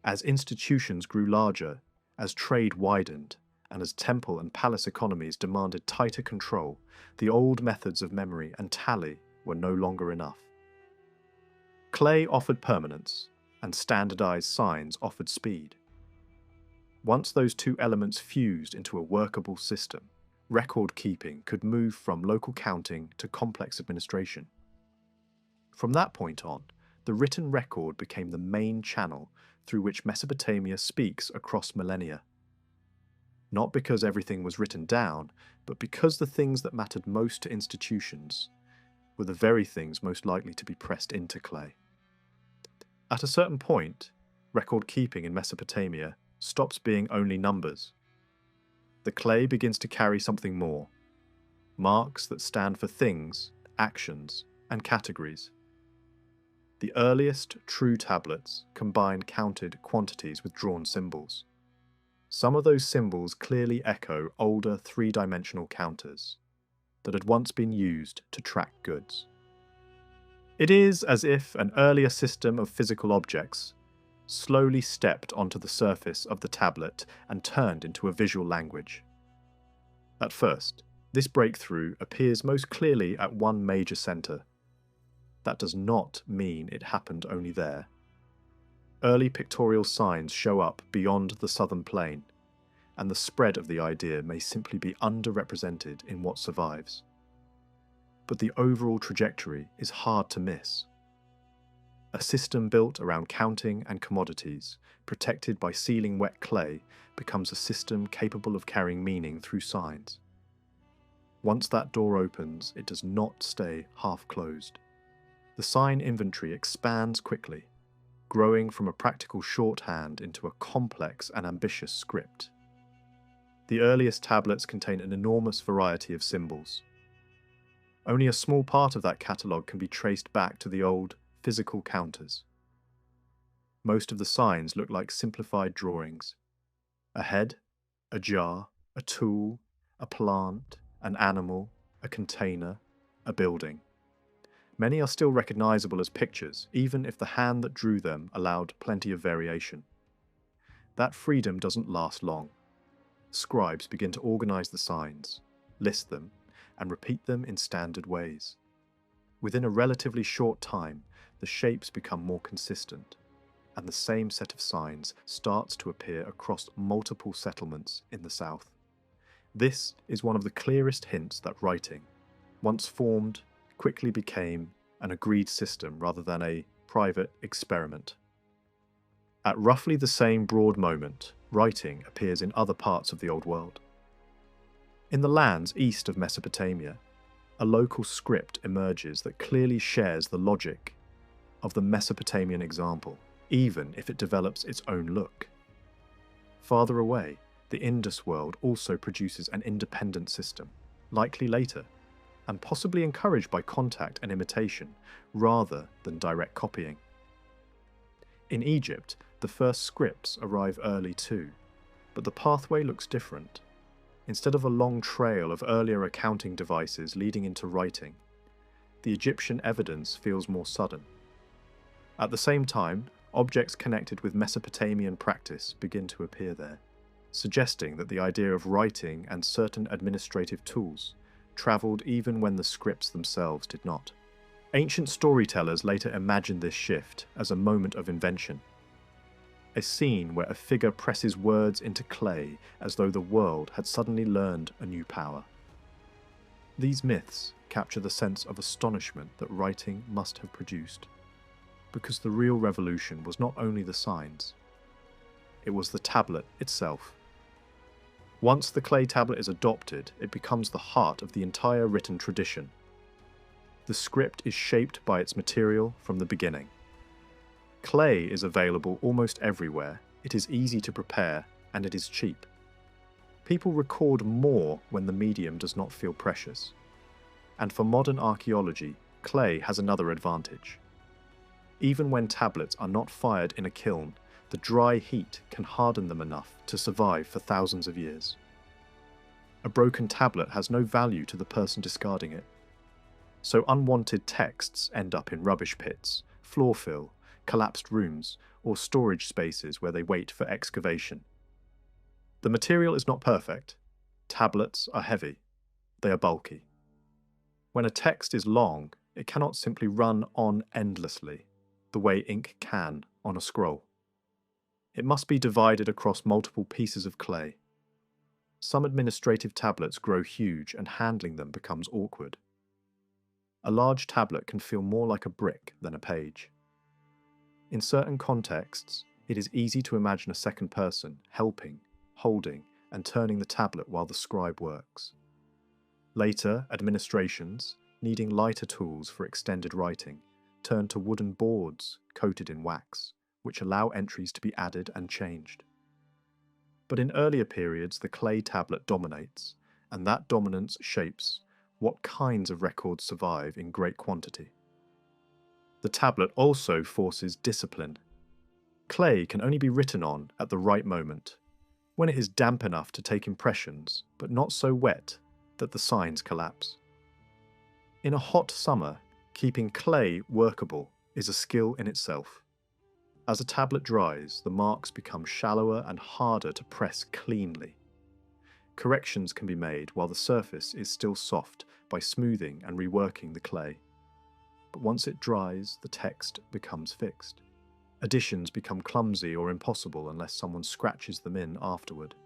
As institutions grew larger, as trade widened, and as temple and palace economies demanded tighter control, the old methods of memory and tally were no longer enough. Clay offered permanence, and standardized signs offered speed. Once those two elements fused into a workable system, record keeping could move from local counting to complex administration. From that point on, the written record became the main channel through which Mesopotamia speaks across millennia. Not because everything was written down, but because the things that mattered most to institutions were the very things most likely to be pressed into clay. At a certain point, record keeping in Mesopotamia stops being only numbers. The clay begins to carry something more, marks that stand for things, actions, and categories. The earliest true tablets combine counted quantities with drawn symbols. Some of those symbols clearly echo older three-dimensional counters that had once been used to track goods. It is as if an earlier system of physical objects slowly stepped onto the surface of the tablet and turned into a visual language. At first, this breakthrough appears most clearly at one major center. That does not mean it happened only there. Early pictorial signs show up beyond the southern plain, and the spread of the idea may simply be underrepresented in what survives. But the overall trajectory is hard to miss. A system built around counting and commodities, protected by sealing wet clay, becomes a system capable of carrying meaning through signs. Once that door opens, it does not stay half-closed. The sign inventory expands quickly, growing from a practical shorthand into a complex and ambitious script. The earliest tablets contain an enormous variety of symbols. Only a small part of that catalogue can be traced back to the old, physical counters. Most of the signs look like simplified drawings. A head, a jar, a tool, a plant, an animal, a container, a building. Many are still recognizable as pictures, even if the hand that drew them allowed plenty of variation. That freedom doesn't last long. Scribes begin to organize the signs, list them, and repeat them in standard ways. Within a relatively short time, the shapes become more consistent, and the same set of signs starts to appear across multiple settlements in the south. This is one of the clearest hints that writing, once formed, quickly became an agreed system rather than a private experiment. At roughly the same broad moment, writing appears in other parts of the Old World. In the lands east of Mesopotamia, a local script emerges that clearly shares the logic of the Mesopotamian example, even if it develops its own look. Farther away, the Indus world also produces an independent system, likely later, and possibly encouraged by contact and imitation rather than direct copying. In Egypt, the first scripts arrive early too, but the pathway looks different. Instead of a long trail of earlier accounting devices leading into writing, the Egyptian evidence feels more sudden. At the same time, objects connected with Mesopotamian practice begin to appear there, suggesting that the idea of writing and certain administrative tools travelled even when the scripts themselves did not. Ancient storytellers later imagined this shift as a moment of invention, a scene where a figure presses words into clay as though the world had suddenly learned a new power. These myths capture the sense of astonishment that writing must have produced, because the real revolution was not only the signs, it was the tablet itself. Once the clay tablet is adopted, it becomes the heart of the entire written tradition. The script is shaped by its material from the beginning. Clay is available almost everywhere, it is easy to prepare, and it is cheap. People record more when the medium does not feel precious. And for modern archaeology, clay has another advantage. Even when tablets are not fired in a kiln, the dry heat can harden them enough to survive for thousands of years. A broken tablet has no value to the person discarding it. So unwanted texts end up in rubbish pits, floor fill, collapsed rooms, or storage spaces where they wait for excavation. The material is not perfect. Tablets are heavy. They are bulky. When a text is long, it cannot simply run on endlessly, the way ink can on a scroll. It must be divided across multiple pieces of clay. Some administrative tablets grow huge and handling them becomes awkward. A large tablet can feel more like a brick than a page. In certain contexts, it is easy to imagine a second person helping, holding, and turning the tablet while the scribe works. Later, administrations, needing lighter tools for extended writing, turn to wooden boards coated in wax, which allow entries to be added and changed. But in earlier periods, the clay tablet dominates, and that dominance shapes what kinds of records survive in great quantity. The tablet also forces discipline. Clay can only be written on at the right moment, when it is damp enough to take impressions, but not so wet that the signs collapse. In a hot summer, keeping clay workable is a skill in itself. As a tablet dries, the marks become shallower and harder to press cleanly. Corrections can be made while the surface is still soft by smoothing and reworking the clay. But once it dries, the text becomes fixed. Additions become clumsy or impossible unless someone scratches them in afterward.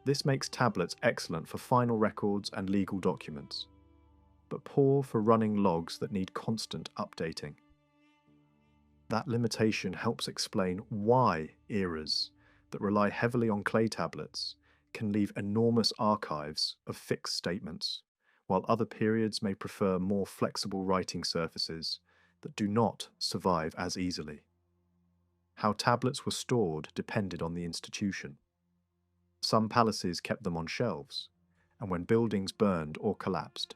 This makes tablets excellent for final records and legal documents, but poor for running logs that need constant updating. That limitation helps explain why eras that rely heavily on clay tablets can leave enormous archives of fixed statements, while other periods may prefer more flexible writing surfaces that do not survive as easily. How tablets were stored depended on the institution. Some palaces kept them on shelves, and when buildings burned or collapsed,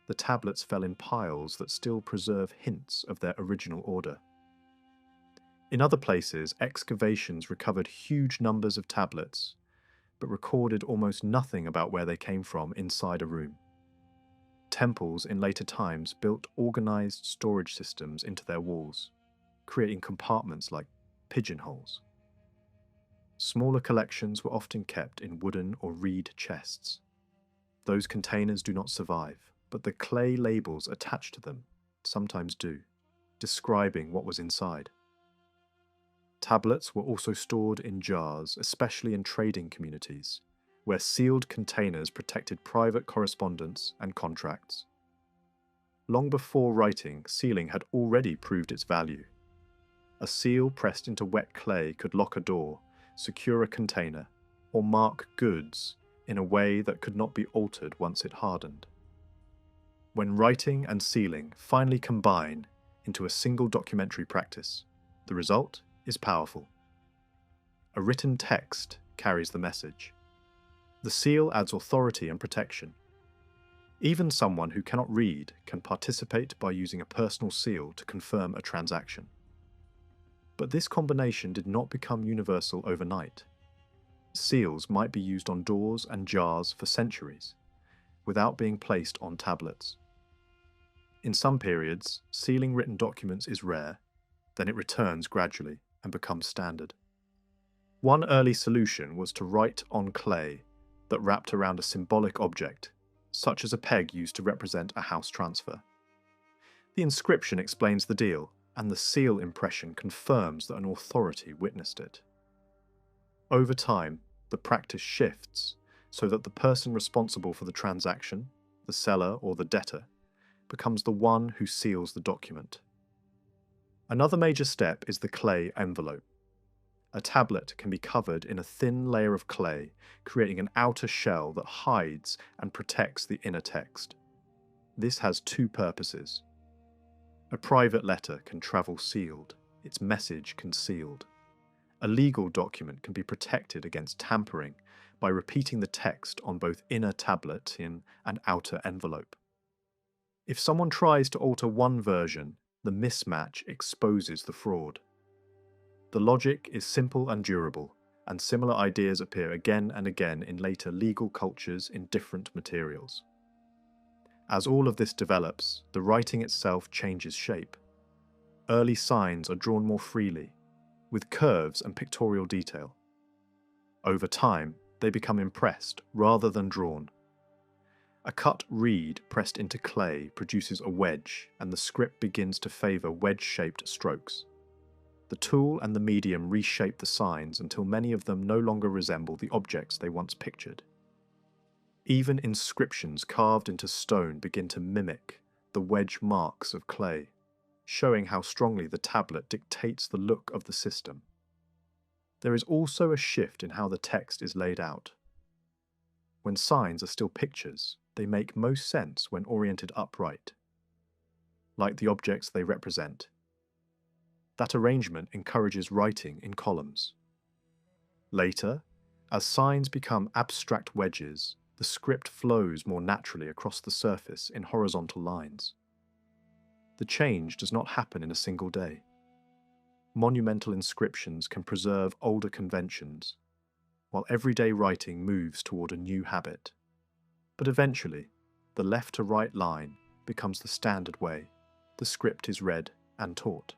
the tablets fell in piles that still preserve hints of their original order. In other places, excavations recovered huge numbers of tablets, but recorded almost nothing about where they came from inside a room. Temples in later times built organized storage systems into their walls, creating compartments like pigeonholes. Smaller collections were often kept in wooden or reed chests. Those containers do not survive, but the clay labels attached to them sometimes do, describing what was inside. Tablets were also stored in jars, especially in trading communities, where sealed containers protected private correspondence and contracts. Long before writing, sealing had already proved its value. A seal pressed into wet clay could lock a door, secure a container, or mark goods in a way that could not be altered once it hardened. When writing and sealing finally combine into a single documentary practice, the result is powerful. A written text carries the message. The seal adds authority and protection. Even someone who cannot read can participate by using a personal seal to confirm a transaction. But this combination did not become universal overnight. Seals might be used on doors and jars for centuries, without being placed on tablets. In some periods, sealing written documents is rare, then it returns gradually and becomes standard. One early solution was to write on clay that wrapped around a symbolic object, such as a peg used to represent a house transfer. The inscription explains the deal, and the seal impression confirms that an authority witnessed it. Over time, the practice shifts so that the person responsible for the transaction, the seller or the debtor, becomes the one who seals the document. Another major step is the clay envelope. A tablet can be covered in a thin layer of clay, creating an outer shell that hides and protects the inner text. This has two purposes. A private letter can travel sealed, its message concealed. A legal document can be protected against tampering by repeating the text on both inner tablet and outer envelope. If someone tries to alter one version, the mismatch exposes the fraud. The logic is simple and durable, and similar ideas appear again and again in later legal cultures in different materials. As all of this develops, the writing itself changes shape. Early signs are drawn more freely, with curves and pictorial detail. Over time, they become impressed rather than drawn. A cut reed pressed into clay produces a wedge, and the script begins to favour wedge-shaped strokes. The tool and the medium reshape the signs until many of them no longer resemble the objects they once pictured. Even inscriptions carved into stone begin to mimic the wedge marks of clay, showing how strongly the tablet dictates the look of the system. There is also a shift in how the text is laid out. When signs are still pictures, they make most sense when oriented upright, like the objects they represent. That arrangement encourages writing in columns. Later, as signs become abstract wedges, the script flows more naturally across the surface in horizontal lines. The change does not happen in a single day. Monumental inscriptions can preserve older conventions, while everyday writing moves toward a new habit. But eventually, the left-to-right line becomes the standard way the script is read and taught.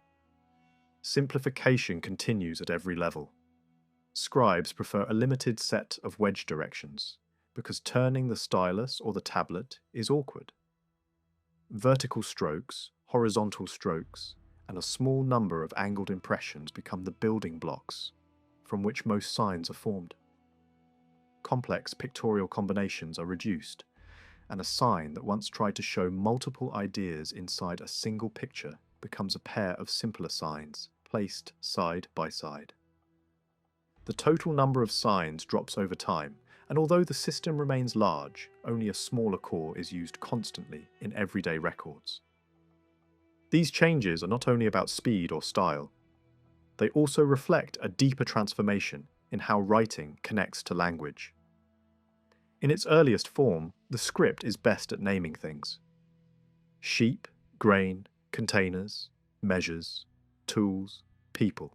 Simplification continues at every level. Scribes prefer a limited set of wedge directions, because turning the stylus or the tablet is awkward. Vertical strokes, horizontal strokes, and a small number of angled impressions become the building blocks from which most signs are formed. Complex pictorial combinations are reduced, and a sign that once tried to show multiple ideas inside a single picture becomes a pair of simpler signs placed side by side. The total number of signs drops over time, and although the system remains large, only a smaller core is used constantly in everyday records. These changes are not only about speed or style, they also reflect a deeper transformation in how writing connects to language. In its earliest form, the script is best at naming things. Sheep, grain, containers, measures, tools, people.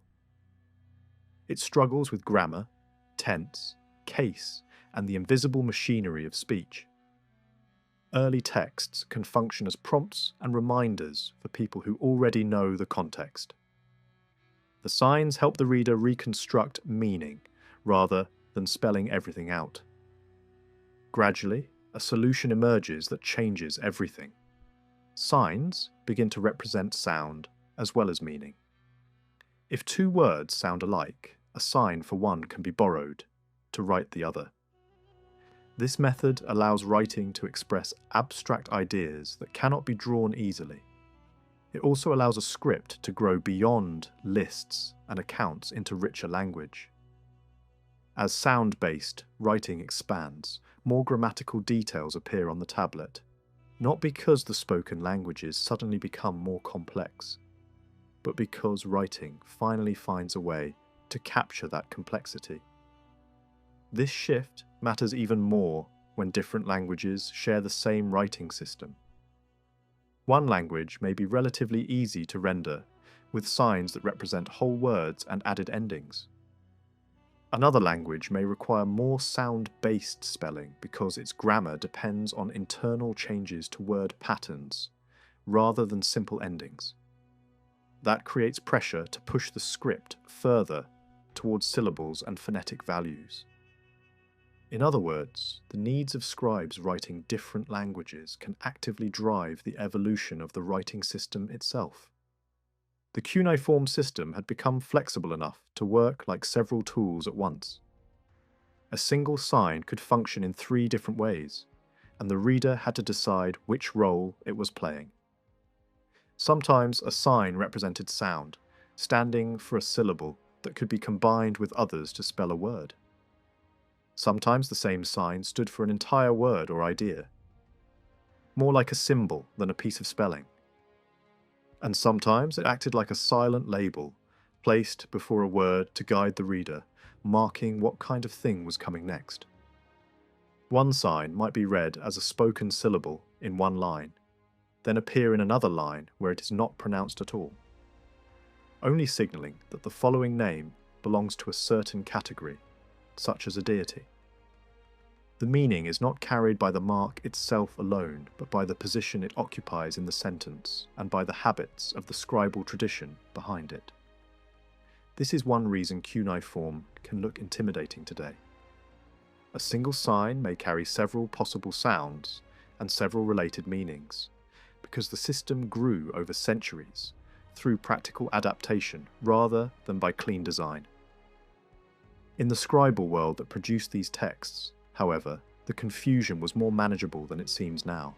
It struggles with grammar, tense, case, and the invisible machinery of speech. Early texts can function as prompts and reminders for people who already know the context. The signs help the reader reconstruct meaning rather than spelling everything out. Gradually, a solution emerges that changes everything. Signs begin to represent sound as well as meaning. If two words sound alike, a sign for one can be borrowed to write the other. This method allows writing to express abstract ideas that cannot be drawn easily. It also allows a script to grow beyond lists and accounts into richer language. As sound-based writing expands, more grammatical details appear on the tablet, not because the spoken languages suddenly become more complex, but because writing finally finds a way to capture that complexity. This shift matters even more when different languages share the same writing system. One language may be relatively easy to render, with signs that represent whole words and added endings. Another language may require more sound-based spelling because its grammar depends on internal changes to word patterns, rather than simple endings. That creates pressure to push the script further towards syllables and phonetic values. In other words, the needs of scribes writing different languages can actively drive the evolution of the writing system itself. The cuneiform system had become flexible enough to work like several tools at once. A single sign could function in 3 different ways, and the reader had to decide which role it was playing. Sometimes a sign represented sound, standing for a syllable that could be combined with others to spell a word. Sometimes the same sign stood for an entire word or idea, more like a symbol than a piece of spelling. And sometimes it acted like a silent label, placed before a word to guide the reader, marking what kind of thing was coming next. One sign might be read as a spoken syllable in one line, then appear in another line where it is not pronounced at all, only signalling that the following name belongs to a certain category, such as a deity. The meaning is not carried by the mark itself alone, but by the position it occupies in the sentence and by the habits of the scribal tradition behind it. This is one reason cuneiform can look intimidating today. A single sign may carry several possible sounds and several related meanings, because the system grew over centuries through practical adaptation rather than by clean design. In the scribal world that produced these texts, however, the confusion was more manageable than it seems now.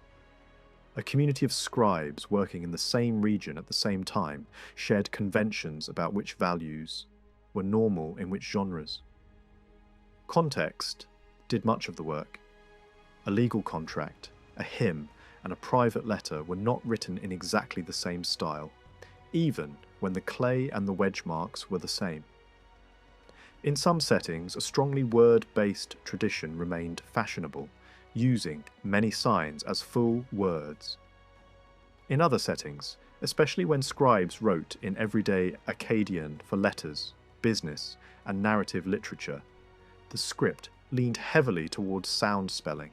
A community of scribes working in the same region at the same time shared conventions about which values were normal in which genres. Context did much of the work. A legal contract, a hymn, and a private letter were not written in exactly the same style, even when the clay and the wedge marks were the same. In some settings, a strongly word-based tradition remained fashionable, using many signs as full words. In other settings, especially when scribes wrote in everyday Akkadian for letters, business, and narrative literature, the script leaned heavily towards sound spelling.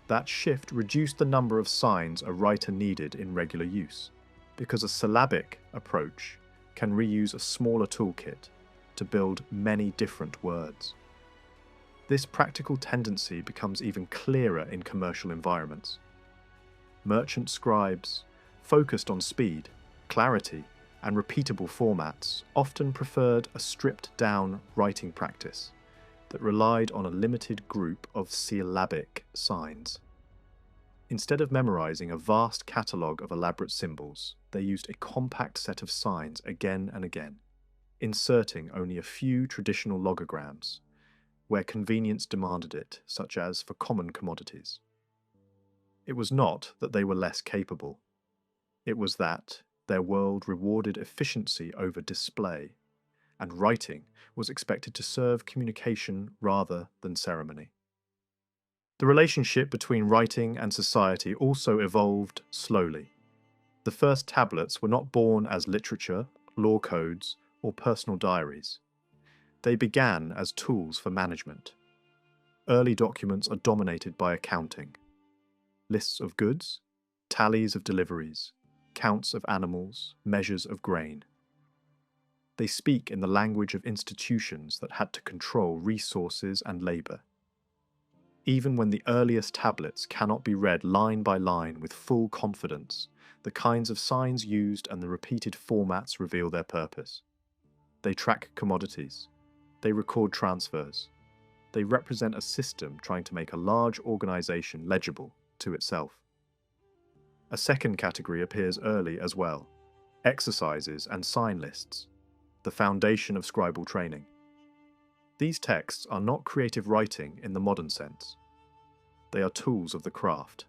That shift reduced the number of signs a writer needed in regular use, because a syllabic approach can reuse a smaller toolkit to build many different words. This practical tendency becomes even clearer in commercial environments. Merchant scribes, focused on speed, clarity, and repeatable formats, often preferred a stripped-down writing practice that relied on a limited group of syllabic signs. Instead of memorizing a vast catalogue of elaborate symbols, they used a compact set of signs again and again, inserting only a few traditional logograms, where convenience demanded it, such as for common commodities. It was not that they were less capable. It was that their world rewarded efficiency over display, and writing was expected to serve communication rather than ceremony. The relationship between writing and society also evolved slowly. The first tablets were not born as literature, law codes, or personal diaries. They began as tools for management. Early documents are dominated by accounting. Lists of goods, tallies of deliveries, counts of animals, measures of grain. They speak in the language of institutions that had to control resources and labour. Even when the earliest tablets cannot be read line by line with full confidence, the kinds of signs used and the repeated formats reveal their purpose. They track commodities. They record transfers. They represent a system trying to make a large organisation legible to itself. A second category appears early as well: exercises and sign lists, the foundation of scribal training. These texts are not creative writing in the modern sense. They are tools of the craft,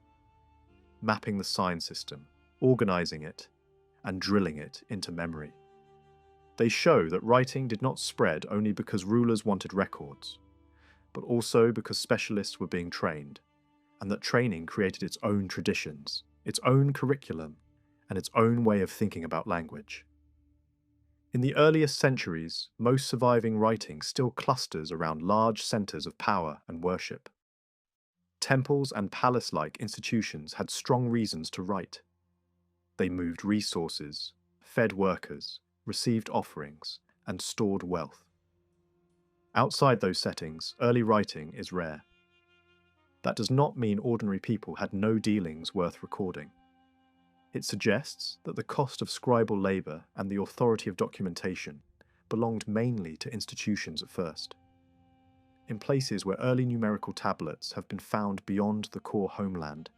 mapping the sign system, organizing it, and drilling it into memory. They show that writing did not spread only because rulers wanted records, but also because specialists were being trained, and that training created its own traditions, its own curriculum, and its own way of thinking about language. In the earliest centuries, most surviving writing still clusters around large centers of power and worship. Temples and palace-like institutions had strong reasons to write. They moved resources, fed workers, received offerings, and stored wealth. Outside those settings, early writing is rare. That does not mean ordinary people had no dealings worth recording. It suggests that the cost of scribal labour and the authority of documentation belonged mainly to institutions at first. In places where early numerical tablets have been found beyond the core homeland,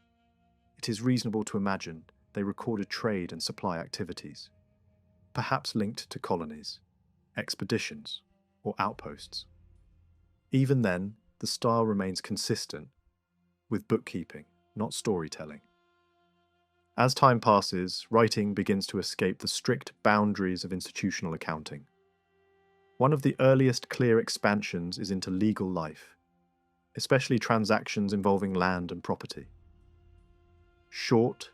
it is reasonable to imagine they recorded trade and supply activities, perhaps linked to colonies, expeditions, or outposts. Even then, the style remains consistent with bookkeeping, not storytelling. As time passes, writing begins to escape the strict boundaries of institutional accounting. One of the earliest clear expansions is into legal life, especially transactions involving land and property. Short,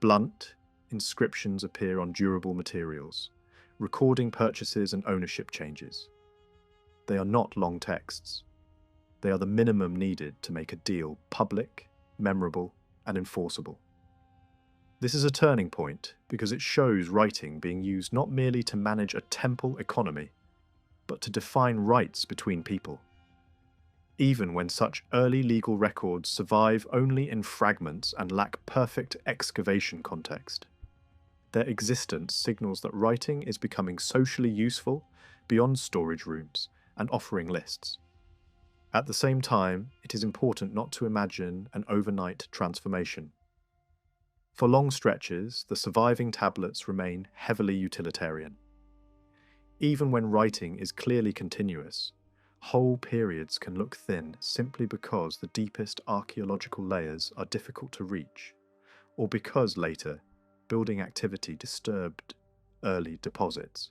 blunt inscriptions appear on durable materials, recording purchases and ownership changes. They are not long texts. They are the minimum needed to make a deal public, memorable, and enforceable. This is a turning point because it shows writing being used not merely to manage a temple economy, but to define rights between people. Even when such early legal records survive only in fragments and lack perfect excavation context, their existence signals that writing is becoming socially useful beyond storage rooms and offering lists. At the same time, it is important not to imagine an overnight transformation. For long stretches, the surviving tablets remain heavily utilitarian. Even when writing is clearly continuous, whole periods can look thin simply because the deepest archaeological layers are difficult to reach, or because later, building activity disturbed early deposits.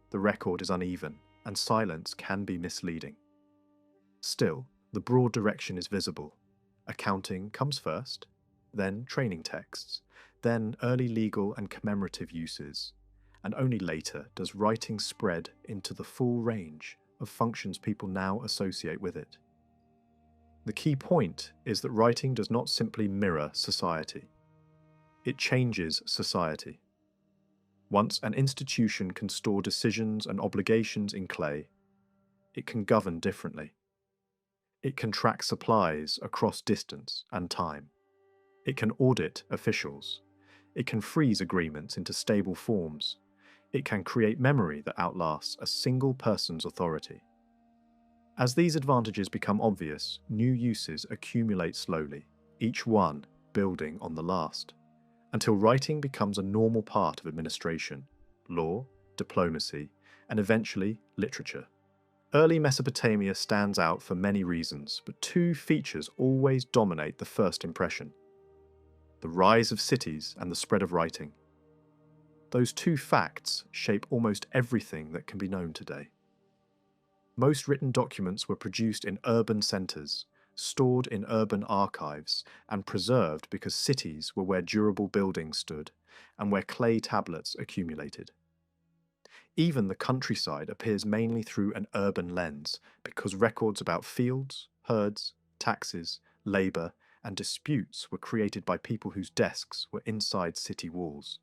The record is uneven, and silence can be misleading. Still, the broad direction is visible. Accounting comes first, then training texts, then early legal and commemorative uses, and only later does writing spread into the full range of functions people now associate with it. The key point is that writing does not simply mirror society. It changes society. Once an institution can store decisions and obligations in clay, it can govern differently. It can track supplies across distance and time. It can audit officials. It can freeze agreements into stable forms. It can create memory that outlasts a single person's authority. As these advantages become obvious, new uses accumulate slowly, each one building on the last, until writing becomes a normal part of administration, law, diplomacy, and eventually literature. Early Mesopotamia stands out for many reasons, but two features always dominate the first impression: the rise of cities and the spread of writing. Those two facts shape almost everything that can be known today. Most written documents were produced in urban centres, stored in urban archives, and preserved because cities were where durable buildings stood and where clay tablets accumulated. Even the countryside appears mainly through an urban lens because records about fields, herds, taxes, labour, and disputes were created by people whose desks were inside city walls.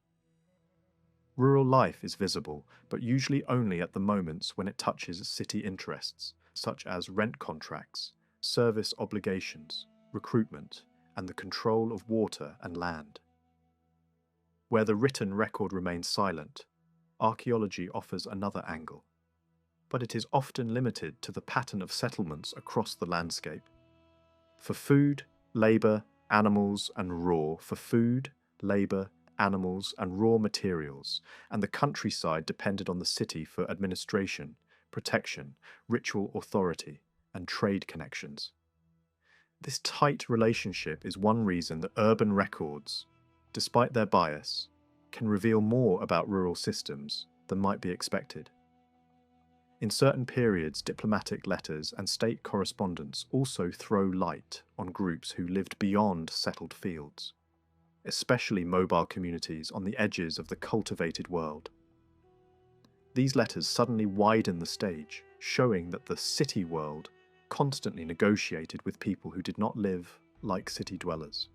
Rural life is visible, but usually only at the moments when it touches city interests, such as rent contracts, service obligations, recruitment, and the control of water and land. Where the written record remains silent, archaeology offers another angle, but it is often limited to the pattern of settlements across the landscape. For food, labour, animals, and raw materials, and the countryside depended on the city for administration, protection, ritual authority, and trade connections. This tight relationship is one reason that urban records, despite their bias, can reveal more about rural systems than might be expected. In certain periods, diplomatic letters and state correspondence also throw light on groups who lived beyond settled fields, especially mobile communities on the edges of the cultivated world. These letters suddenly widen the stage, showing that the city world constantly negotiated with people who did not live like city dwellers.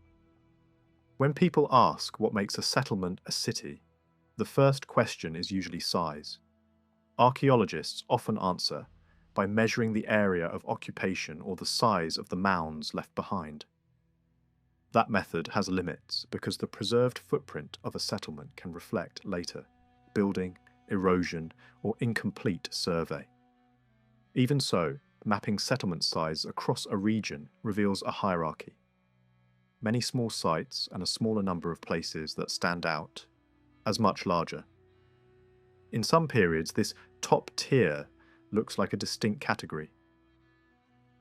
When people ask what makes a settlement a city, the first question is usually size. Archaeologists often answer by measuring the area of occupation or the size of the mounds left behind. That method has limits because the preserved footprint of a settlement can reflect later building, erosion, or incomplete survey. Even so, mapping settlement size across a region reveals a hierarchy. Many small sites and a smaller number of places that stand out as much larger. In some periods, this top tier looks like a distinct category.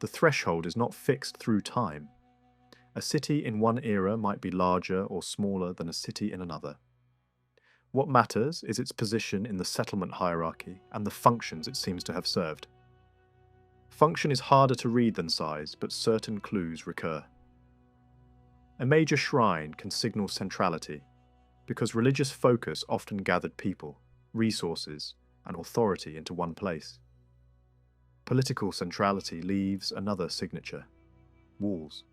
The threshold is not fixed through time. A city in one era might be larger or smaller than a city in another. What matters is its position in the settlement hierarchy and the functions it seems to have served. Function is harder to read than size, but certain clues recur. A major shrine can signal centrality, because religious focus often gathered people, resources, and authority into one place. Political centrality leaves another signature: walls.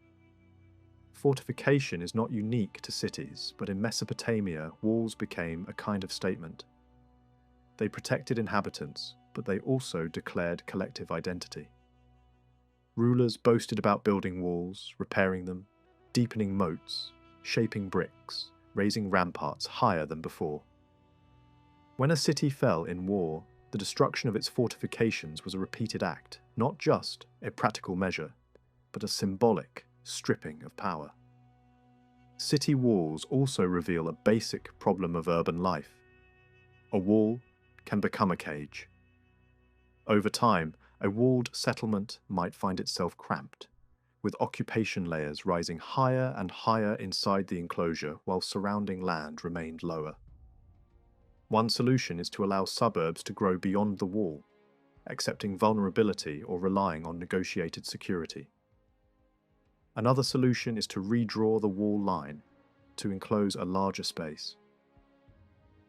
Fortification is not unique to cities, but in Mesopotamia, walls became a kind of statement. They protected inhabitants, but they also declared collective identity. Rulers boasted about building walls, repairing them, deepening moats, shaping bricks, raising ramparts higher than before. When a city fell in war, the destruction of its fortifications was a repeated act, not just a practical measure, but a symbolic stripping of power. City walls also reveal a basic problem of urban life. A wall can become a cage. Over time, a walled settlement might find itself cramped, with occupation layers rising higher and higher inside the enclosure while surrounding land remained lower. One solution is to allow suburbs to grow beyond the wall, accepting vulnerability or relying on negotiated security. Another solution is to redraw the wall line to enclose a larger space.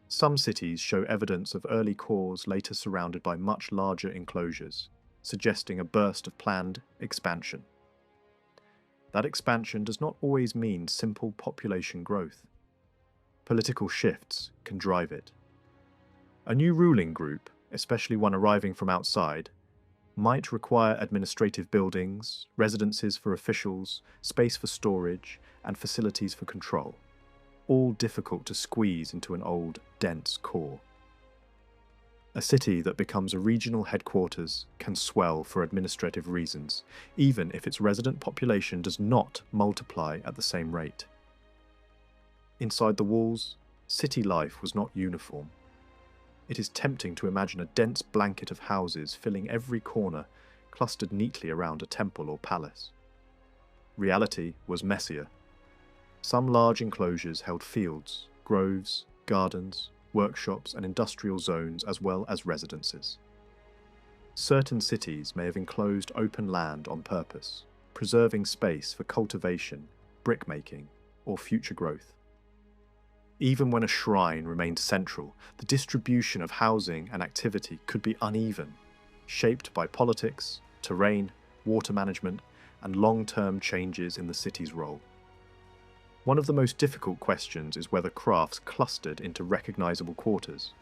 Some cities show evidence of early cores later surrounded by much larger enclosures, suggesting a burst of planned expansion. That expansion does not always mean simple population growth. Political shifts can drive it. A new ruling group, especially one arriving from outside, might require administrative buildings, residences for officials, space for storage, and facilities for control, all difficult to squeeze into an old, dense core. A city that becomes a regional headquarters can swell for administrative reasons, even if its resident population does not multiply at the same rate. Inside the walls, city life was not uniform. It is tempting to imagine a dense blanket of houses filling every corner, clustered neatly around a temple or palace. Reality was messier. Some large enclosures held fields, groves, gardens, workshops, and industrial zones, as well as residences. Certain cities may have enclosed open land on purpose, preserving space for cultivation, brickmaking, or future growth. Even when a shrine remained central, the distribution of housing and activity could be uneven, shaped by politics, terrain, water management, and long-term changes in the city's role. One of the most difficult questions is whether crafts clustered into recognizable quarters.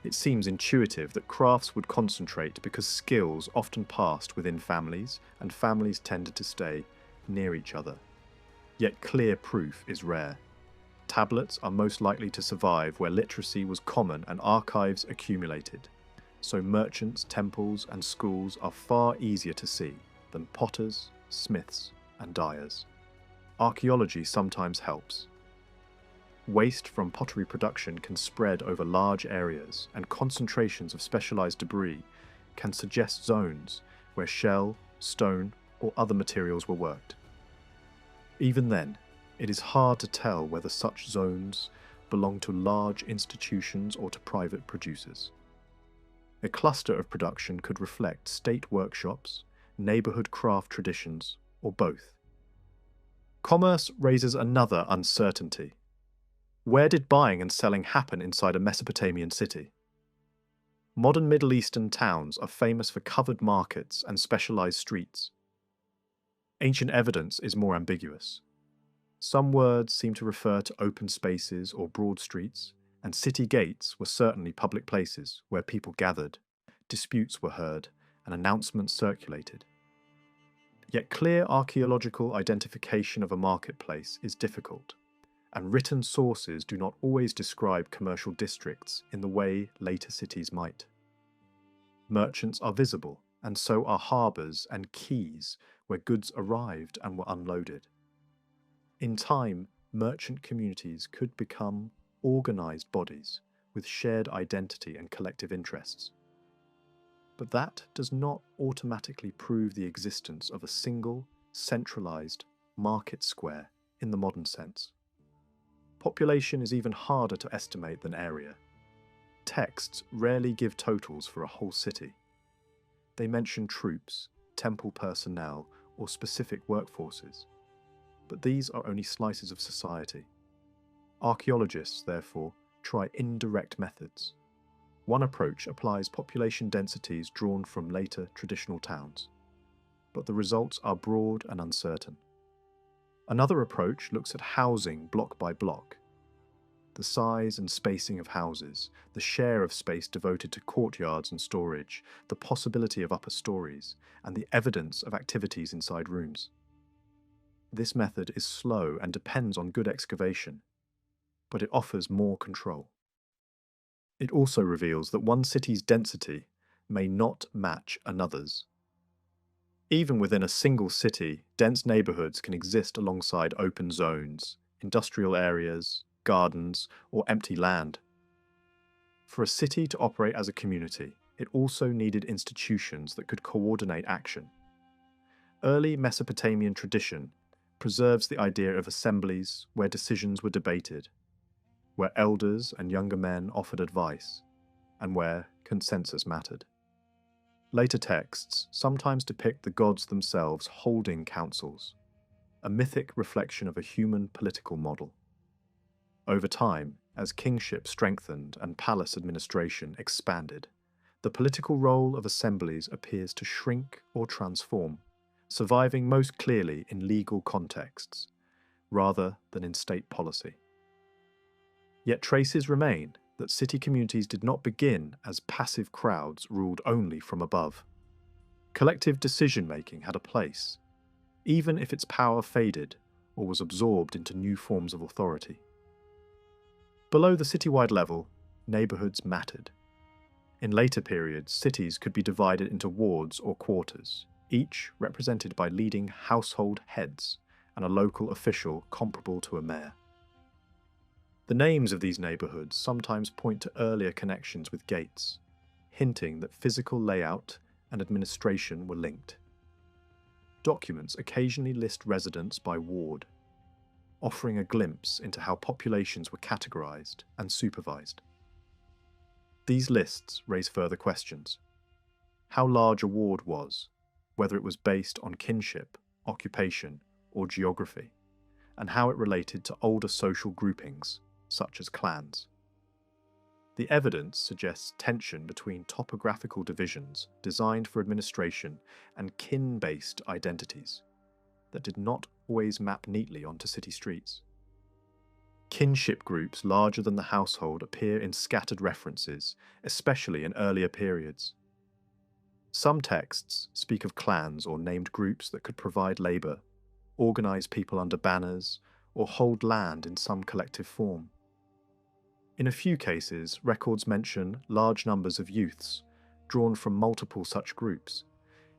It seems intuitive that crafts would concentrate because skills often passed within families, and families tended to stay near each other. Yet clear proof is rare. Tablets are most likely to survive where literacy was common and archives accumulated, so merchants, temples, and schools are far easier to see than potters, smiths, and dyers. Archaeology sometimes helps. Waste from pottery production can spread over large areas, and concentrations of specialized debris can suggest zones where shell, stone, or other materials were worked. Even then, it is hard to tell whether such zones belong to large institutions or to private producers. A cluster of production could reflect state workshops, neighborhood craft traditions, or both. Commerce raises another uncertainty. Where did buying and selling happen inside a Mesopotamian city? Modern Middle Eastern towns are famous for covered markets and specialized streets. Ancient evidence is more ambiguous. Some words seem to refer to open spaces or broad streets, and city gates were certainly public places where people gathered, disputes were heard, and announcements circulated. Yet clear archaeological identification of a marketplace is difficult, and written sources do not always describe commercial districts in the way later cities might. Merchants are visible, and so are harbours and quays where goods arrived and were unloaded. In time, merchant communities could become organised bodies with shared identity and collective interests. But that does not automatically prove the existence of a single, centralised market square in the modern sense. Population is even harder to estimate than area. Texts rarely give totals for a whole city. They mention troops, temple personnel, or specific workforces. But these are only slices of society. Archaeologists, therefore, try indirect methods. One approach applies population densities drawn from later traditional towns, but the results are broad and uncertain. Another approach looks at housing block by block. The size and spacing of houses, the share of space devoted to courtyards and storage, the possibility of upper stories, and the evidence of activities inside rooms. This method is slow and depends on good excavation, but it offers more control. It also reveals that one city's density may not match another's. Even within a single city, dense neighbourhoods can exist alongside open zones, industrial areas, gardens, or empty land. For a city to operate as a community, it also needed institutions that could coordinate action. Early Mesopotamian tradition preserves the idea of assemblies where decisions were debated, where elders and younger men offered advice, and where consensus mattered. Later texts sometimes depict the gods themselves holding councils, a mythic reflection of a human political model. Over time, as kingship strengthened and palace administration expanded, the political role of assemblies appears to shrink or transform, surviving most clearly in legal contexts, rather than in state policy. Yet traces remain that city communities did not begin as passive crowds ruled only from above. Collective decision-making had a place, even if its power faded or was absorbed into new forms of authority. Below the citywide level, neighbourhoods mattered. In later periods, cities could be divided into wards or quarters, each represented by leading household heads and a local official comparable to a mayor. The names of these neighbourhoods sometimes point to earlier connections with gates, hinting that physical layout and administration were linked. Documents occasionally list residents by ward, offering a glimpse into how populations were categorised and supervised. These lists raise further questions. How large a ward was, whether it was based on kinship, occupation, or geography, and how it related to older social groupings, such as clans. The evidence suggests tension between topographical divisions designed for administration and kin-based identities that did not always map neatly onto city streets. Kinship groups larger than the household appear in scattered references, especially in earlier periods. Some texts speak of clans or named groups that could provide labour, organise people under banners, or hold land in some collective form. In a few cases, records mention large numbers of youths, drawn from multiple such groups,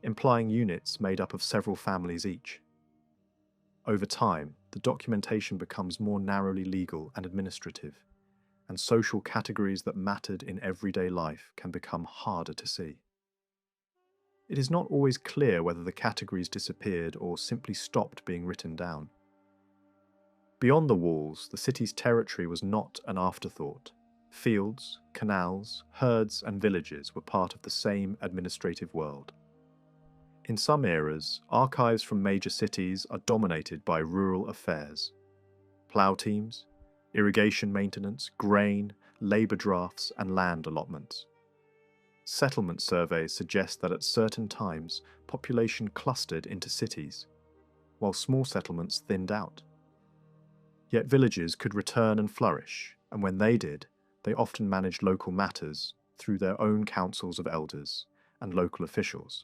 implying units made up of several families each. Over time, the documentation becomes more narrowly legal and administrative, and social categories that mattered in everyday life can become harder to see. It is not always clear whether the categories disappeared or simply stopped being written down. Beyond the walls, the city's territory was not an afterthought. Fields, canals, herds, and villages were part of the same administrative world. In some eras, archives from major cities are dominated by rural affairs. Plough teams, irrigation maintenance, grain, labour drafts, and land allotments. Settlement surveys suggest that at certain times, population clustered into cities, while small settlements thinned out. Yet villages could return and flourish, and when they did, they often managed local matters through their own councils of elders and local officials.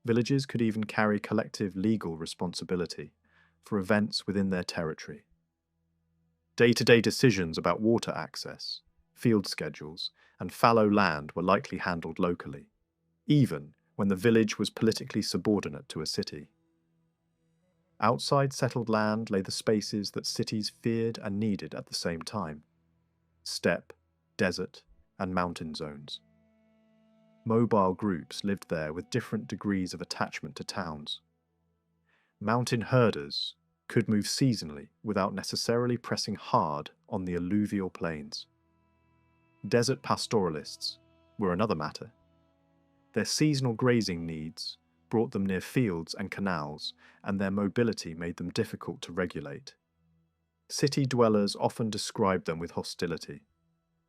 Villages could even carry collective legal responsibility for events within their territory. Day-to-day decisions about water access, field schedules, and fallow land were likely handled locally, even when the village was politically subordinate to a city. Outside settled land lay the spaces that cities feared and needed at the same time: steppe, desert, and mountain zones. Mobile groups lived there with different degrees of attachment to towns. Mountain herders could move seasonally without necessarily pressing hard on the alluvial plains. Desert pastoralists were another matter. Their seasonal grazing needs brought them near fields and canals, and their mobility made them difficult to regulate. City dwellers often described them with hostility,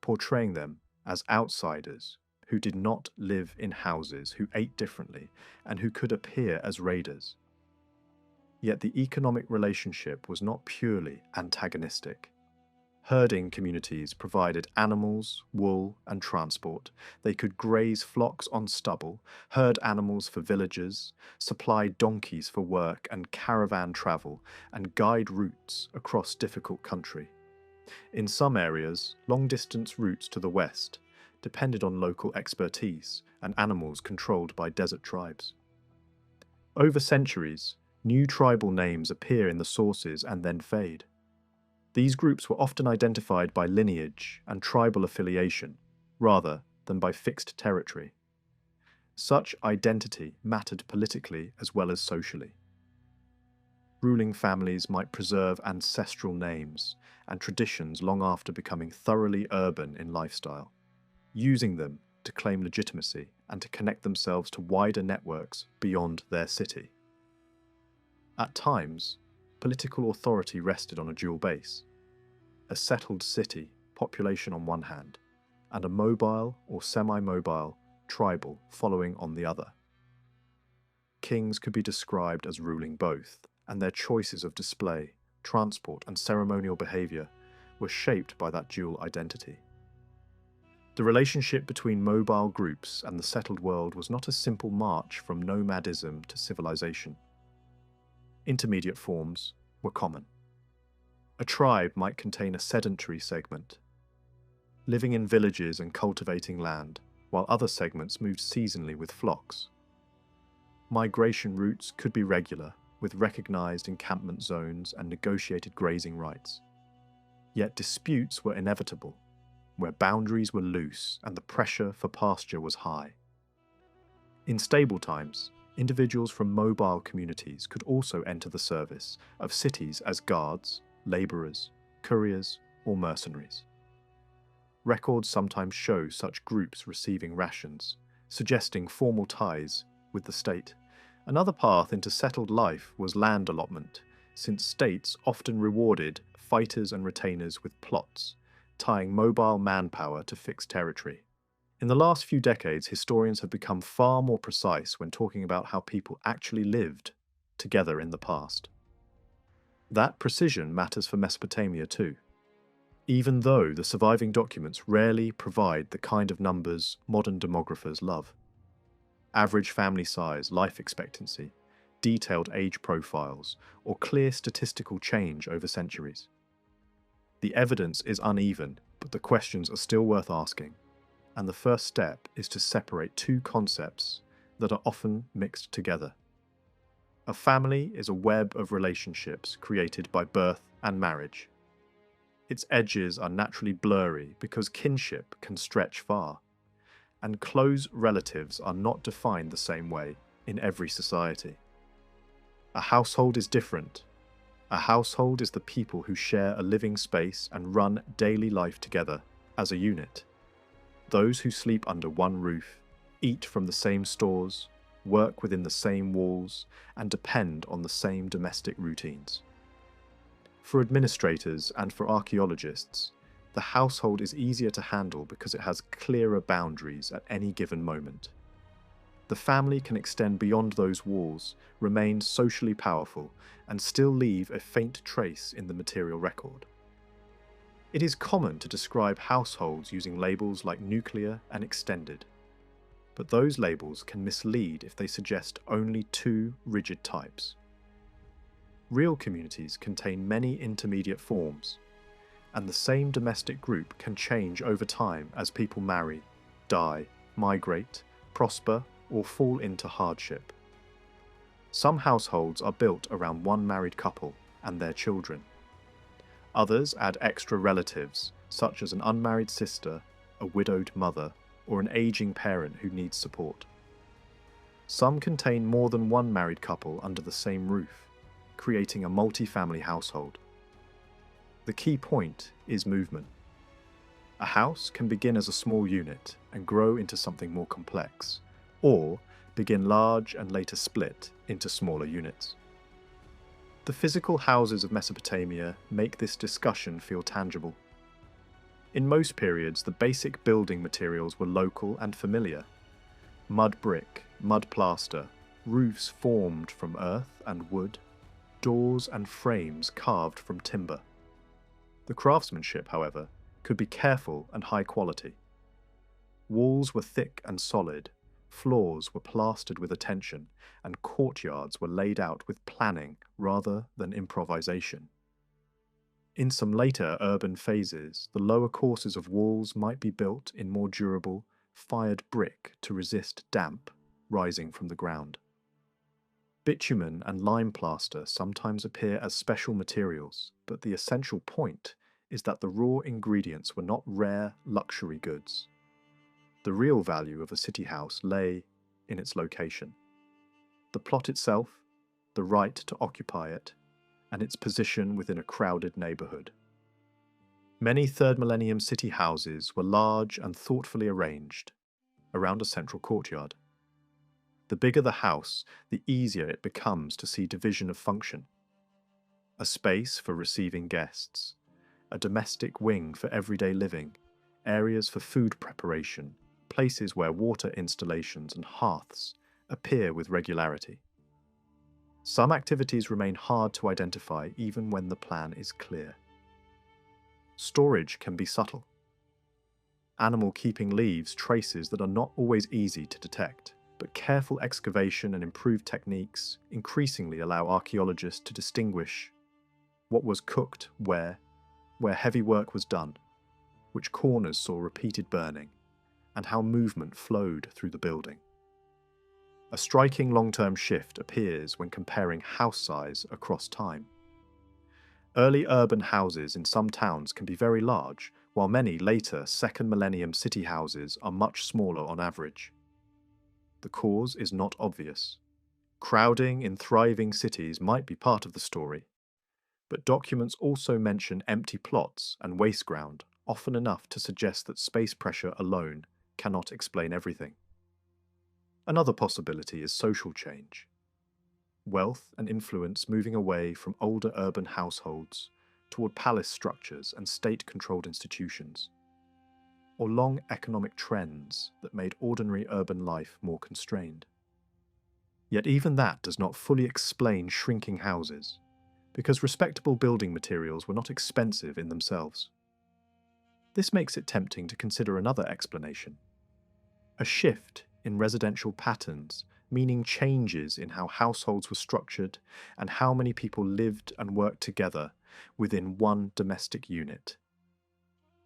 portraying them as outsiders who did not live in houses, who ate differently, and who could appear as raiders. Yet the economic relationship was not purely antagonistic. Herding communities provided animals, wool, and transport. They could graze flocks on stubble, herd animals for villagers, supply donkeys for work and caravan travel, and guide routes across difficult country. In some areas, long-distance routes to the west depended on local expertise and animals controlled by desert tribes. Over centuries, new tribal names appear in the sources and then fade. These groups were often identified by lineage and tribal affiliation, rather than by fixed territory. Such identity mattered politically as well as socially. Ruling families might preserve ancestral names and traditions long after becoming thoroughly urban in lifestyle, using them to claim legitimacy and to connect themselves to wider networks beyond their city. At times, political authority rested on a dual base: a settled city population on one hand, and a mobile or semi-mobile tribal following on the other. Kings could be described as ruling both, and their choices of display, transport, and ceremonial behaviour were shaped by that dual identity. The relationship between mobile groups and the settled world was not a simple march from nomadism to civilization. Intermediate forms were common. A tribe might contain a sedentary segment, living in villages and cultivating land, while other segments moved seasonally with flocks. Migration routes could be regular, with recognized encampment zones and negotiated grazing rights. Yet disputes were inevitable, where boundaries were loose and the pressure for pasture was high. In stable times, individuals from mobile communities could also enter the service of cities as guards, labourers, couriers, or mercenaries. Records sometimes show such groups receiving rations, suggesting formal ties with the state. Another path into settled life was land allotment, since states often rewarded fighters and retainers with plots, tying mobile manpower to fixed territory. In the last few decades, historians have become far more precise when talking about how people actually lived together in the past. That precision matters for Mesopotamia too, even though the surviving documents rarely provide the kind of numbers modern demographers love. Average family size, life expectancy, detailed age profiles, or clear statistical change over centuries. The evidence is uneven, but the questions are still worth asking, and the first step is to separate two concepts that are often mixed together: A family is a web of relationships created by birth and marriage. Its edges are naturally blurry because kinship can stretch far, and close relatives are not defined the same way in every society. A household is different. A household is the people who share a living space and run daily life together as a unit. Those who sleep under one roof, eat from the same stores, work within the same walls, and depend on the same domestic routines. For administrators and for archaeologists, the household is easier to handle because it has clearer boundaries at any given moment. The family can extend beyond those walls, remain socially powerful, and still leave a faint trace in the material record. It is common to describe households using labels like nuclear and extended, but those labels can mislead if they suggest only two rigid types. Real communities contain many intermediate forms, and the same domestic group can change over time as people marry, die, migrate, prosper, or fall into hardship. Some households are built around one married couple and their children. Others add extra relatives, such as an unmarried sister, a widowed mother, or an aging parent who needs support. Some contain more than one married couple under the same roof, creating a multi-family household. The key point is movement. A house can begin as a small unit and grow into something more complex, or begin large and later split into smaller units. The physical houses of Mesopotamia make this discussion feel tangible. In most periods, the basic building materials were local and familiar. Mud brick, mud plaster, roofs formed from earth and wood, doors and frames carved from timber. The craftsmanship, however, could be careful and high quality. Walls were thick and solid, floors were plastered with attention, and courtyards were laid out with planning rather than improvisation. In some later urban phases, the lower courses of walls might be built in more durable, fired brick to resist damp rising from the ground. Bitumen and lime plaster sometimes appear as special materials, but the essential point is that the raw ingredients were not rare luxury goods. The real value of a city house lay in its location. The plot itself, the right to occupy it, and its position within a crowded neighborhood. Many third millennium city houses were large and thoughtfully arranged around a central courtyard. The bigger the house, the easier it becomes to see division of function. A space for receiving guests, a domestic wing for everyday living, areas for food preparation, places where water installations and hearths appear with regularity. Some activities remain hard to identify even when the plan is clear. Storage can be subtle. Animal keeping leaves traces that are not always easy to detect, but careful excavation and improved techniques increasingly allow archaeologists to distinguish what was cooked where heavy work was done, which corners saw repeated burning, and how movement flowed through the building. A striking long-term shift appears when comparing house size across time. Early urban houses in some towns can be very large, while many later second millennium city houses are much smaller on average. The cause is not obvious. Crowding in thriving cities might be part of the story, but documents also mention empty plots and waste ground, often enough to suggest that space pressure alone cannot explain everything. Another possibility is social change. Wealth and influence moving away from older urban households toward palace structures and state-controlled institutions, or long economic trends that made ordinary urban life more constrained. Yet even that does not fully explain shrinking houses, because respectable building materials were not expensive in themselves. This makes it tempting to consider another explanation: a shift in residential patterns, meaning changes in how households were structured and how many people lived and worked together within one domestic unit.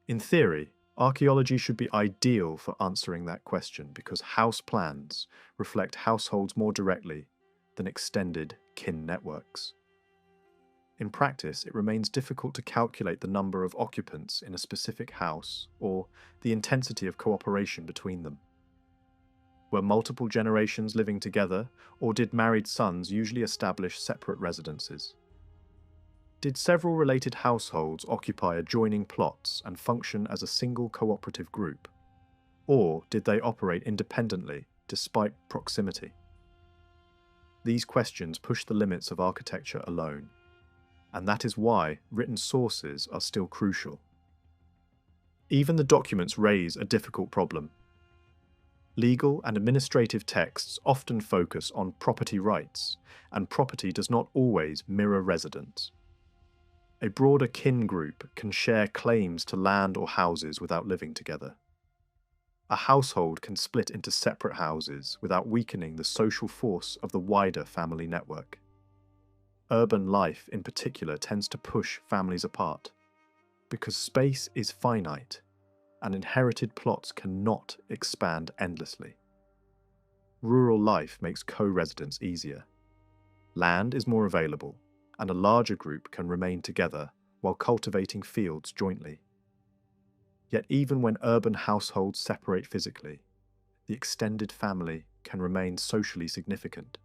In theory, archaeology should be ideal for answering that question because house plans reflect households more directly, than extended kin networks. In practice, it remains difficult to calculate the number of occupants in a specific house or the intensity of cooperation between them. Were multiple generations living together, or did married sons usually establish separate residences? Did several related households occupy adjoining plots and function as a single cooperative group? Or did they operate independently despite proximity? These questions push the limits of architecture alone, and that is why written sources are still crucial. Even the documents raise a difficult problem. Legal and administrative texts often focus on property rights, and property does not always mirror residence. A broader kin group can share claims to land or houses without living together. A household can split into separate houses without weakening the social force of the wider family network. Urban life, in particular, tends to push families apart, because space is finite, and inherited plots cannot expand endlessly. Rural life makes co-residence easier. Land is more available, and a larger group can remain together while cultivating fields jointly. Yet even when urban households separate physically, the extended family can remain socially significant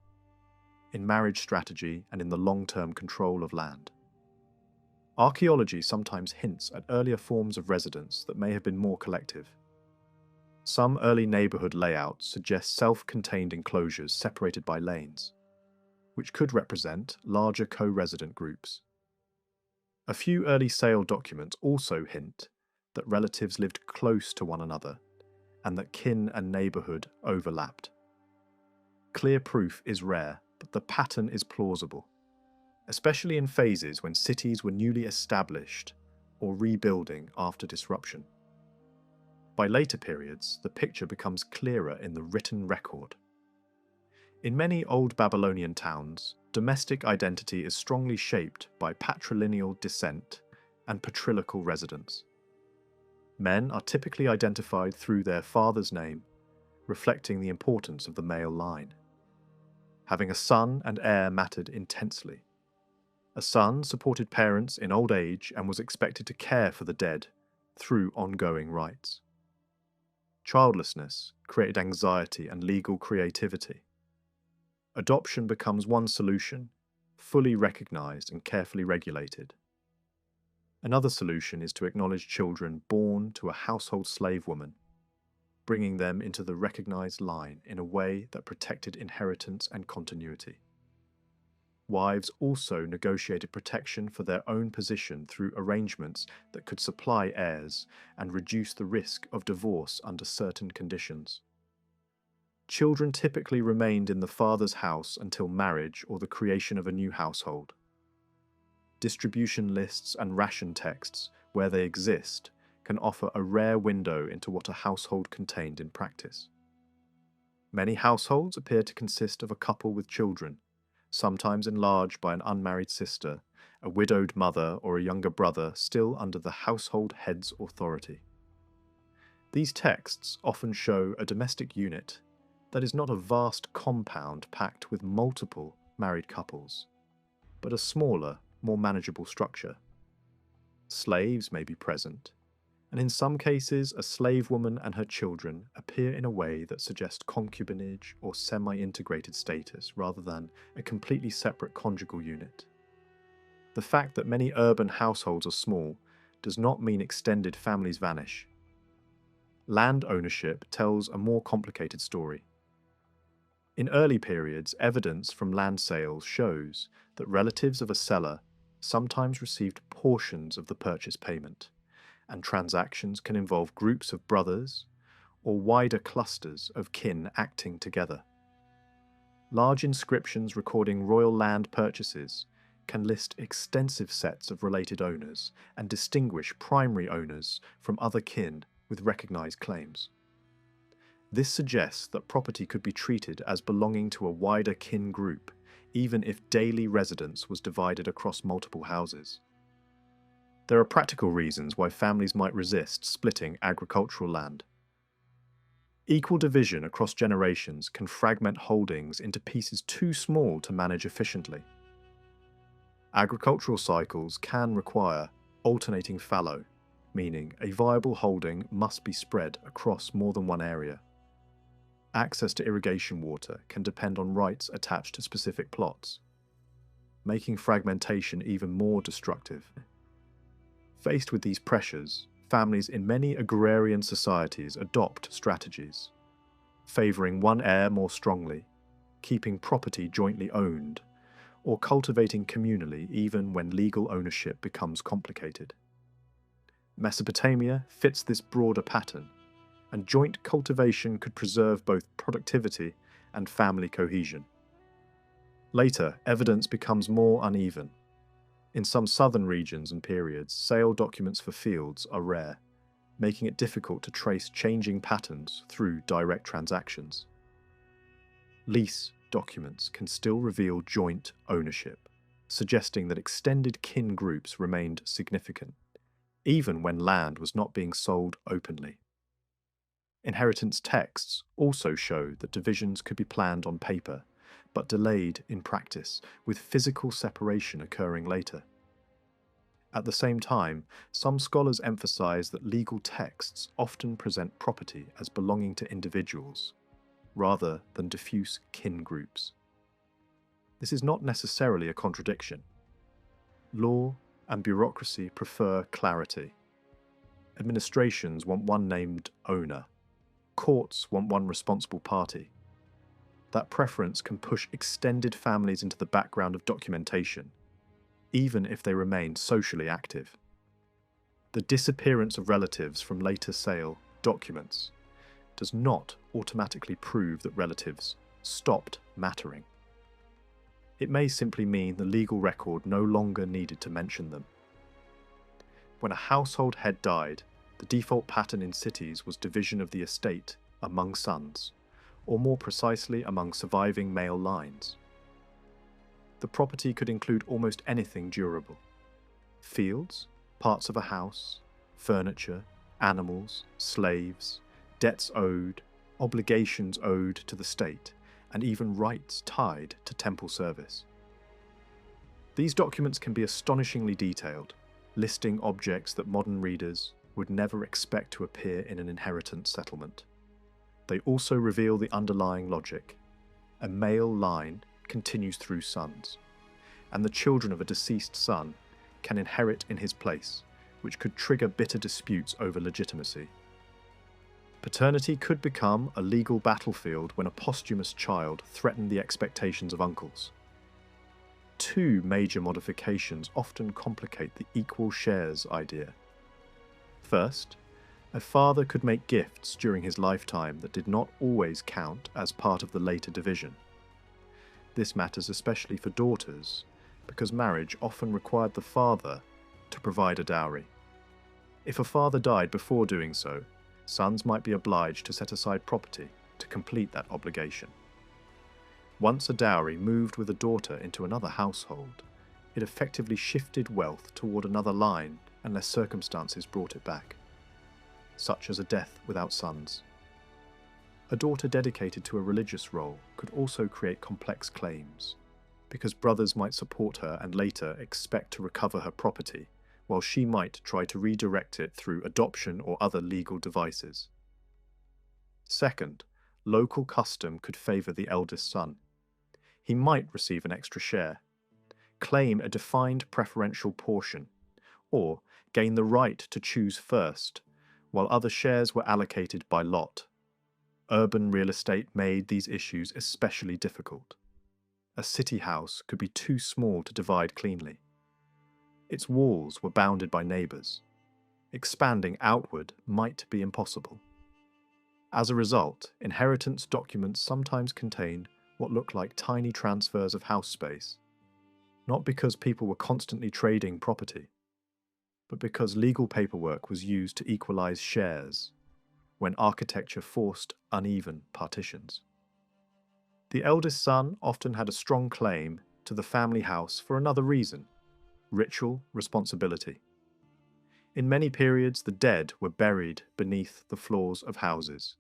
in marriage strategy and in the long-term control of land. Archaeology sometimes hints at earlier forms of residence that may have been more collective. Some early neighbourhood layouts suggest self-contained enclosures separated by lanes, which could represent larger co-resident groups. A few early sale documents also hint that relatives lived close to one another and that kin and neighbourhood overlapped. Clear proof is rare, but the pattern is plausible, especially in phases when cities were newly established or rebuilding after disruption. By later periods, the picture becomes clearer in the written record. In many old Babylonian towns, domestic identity is strongly shaped by patrilineal descent and patrilical residence. Men are typically identified through their father's name, reflecting the importance of the male line. Having a son and heir mattered intensely. A son supported parents in old age and was expected to care for the dead through ongoing rites. Childlessness created anxiety and legal creativity. Adoption becomes one solution, fully recognized and carefully regulated. Another solution is to acknowledge children born to a household slave woman, bringing them into the recognized line in a way that protected inheritance and continuity. Wives also negotiated protection for their own position through arrangements that could supply heirs and reduce the risk of divorce under certain conditions. Children typically remained in the father's house until marriage or the creation of a new household. Distribution lists and ration texts, where they exist, can offer a rare window into what a household contained in practice. Many households appear to consist of a couple with children, sometimes enlarged by an unmarried sister, a widowed mother, or a younger brother still under the household head's authority. These texts often show a domestic unit that is not a vast compound packed with multiple married couples, but a smaller, more manageable structure. Slaves may be present, and in some cases a slave woman and her children appear in a way that suggests concubinage or semi-integrated status rather than a completely separate conjugal unit. The fact that many urban households are small does not mean extended families vanish. Land ownership tells a more complicated story. In early periods, evidence from land sales shows that relatives of a seller sometimes received portions of the purchase payment, and transactions can involve groups of brothers or wider clusters of kin acting together. Large inscriptions recording royal land purchases can list extensive sets of related owners and distinguish primary owners from other kin with recognized claims. This suggests that property could be treated as belonging to a wider kin group, even if daily residence was divided across multiple houses. There are practical reasons why families might resist splitting agricultural land. Equal division across generations can fragment holdings into pieces too small to manage efficiently. Agricultural cycles can require alternating fallow, meaning a viable holding must be spread across more than one area. Access to irrigation water can depend on rights attached to specific plots, making fragmentation even more destructive. Faced with these pressures, families in many agrarian societies adopt strategies, favouring one heir more strongly, keeping property jointly owned, or cultivating communally even when legal ownership becomes complicated. Mesopotamia fits this broader pattern, and joint cultivation could preserve both productivity and family cohesion. Later, evidence becomes more uneven. In some southern regions and periods, sale documents for fields are rare, making it difficult to trace changing patterns through direct transactions. Lease documents can still reveal joint ownership, suggesting that extended kin groups remained significant, even when land was not being sold openly. Inheritance texts also show that divisions could be planned on paper, but delayed in practice, with physical separation occurring later. At the same time, some scholars emphasize that legal texts often present property as belonging to individuals, rather than diffuse kin groups. This is not necessarily a contradiction. Law and bureaucracy prefer clarity. Administrations want one named owner. Courts want one responsible party. That preference can push extended families into the background of documentation, even if they remain socially active. The disappearance of relatives from later sale documents does not automatically prove that relatives stopped mattering. It may simply mean the legal record no longer needed to mention them. When a household head died, the default pattern in cities was division of the estate among sons, or more precisely among surviving male lines. The property could include almost anything durable: fields, parts of a house, furniture, animals, slaves, debts owed, obligations owed to the state, and even rights tied to temple service. These documents can be astonishingly detailed, listing objects that modern readers would never expect to appear in an inheritance settlement. They also reveal the underlying logic. A male line continues through sons, and the children of a deceased son can inherit in his place, which could trigger bitter disputes over legitimacy. Paternity could become a legal battlefield when a posthumous child threatened the expectations of uncles. Two major modifications often complicate the equal shares idea. First, a father could make gifts during his lifetime that did not always count as part of the later division. This matters especially for daughters, because marriage often required the father to provide a dowry. If a father died before doing so, sons might be obliged to set aside property to complete that obligation. Once a dowry moved with a daughter into another household, it effectively shifted wealth toward another line unless circumstances brought it back, such as a death without sons. A daughter dedicated to a religious role could also create complex claims, because brothers might support her and later expect to recover her property, while she might try to redirect it through adoption or other legal devices. Second, local custom could favour the eldest son. He might receive an extra share, claim a defined preferential portion, or gain the right to choose first, while other shares were allocated by lot. Urban real estate made these issues especially difficult. A city house could be too small to divide cleanly. Its walls were bounded by neighbours. Expanding outward might be impossible. As a result, inheritance documents sometimes contain what look like tiny transfers of house space, not because people were constantly trading property, but because legal paperwork was used to equalize shares when architecture forced uneven partitions. The eldest son often had a strong claim to the family house for another reason: ritual responsibility. In many periods, the dead were buried beneath the floors of houses.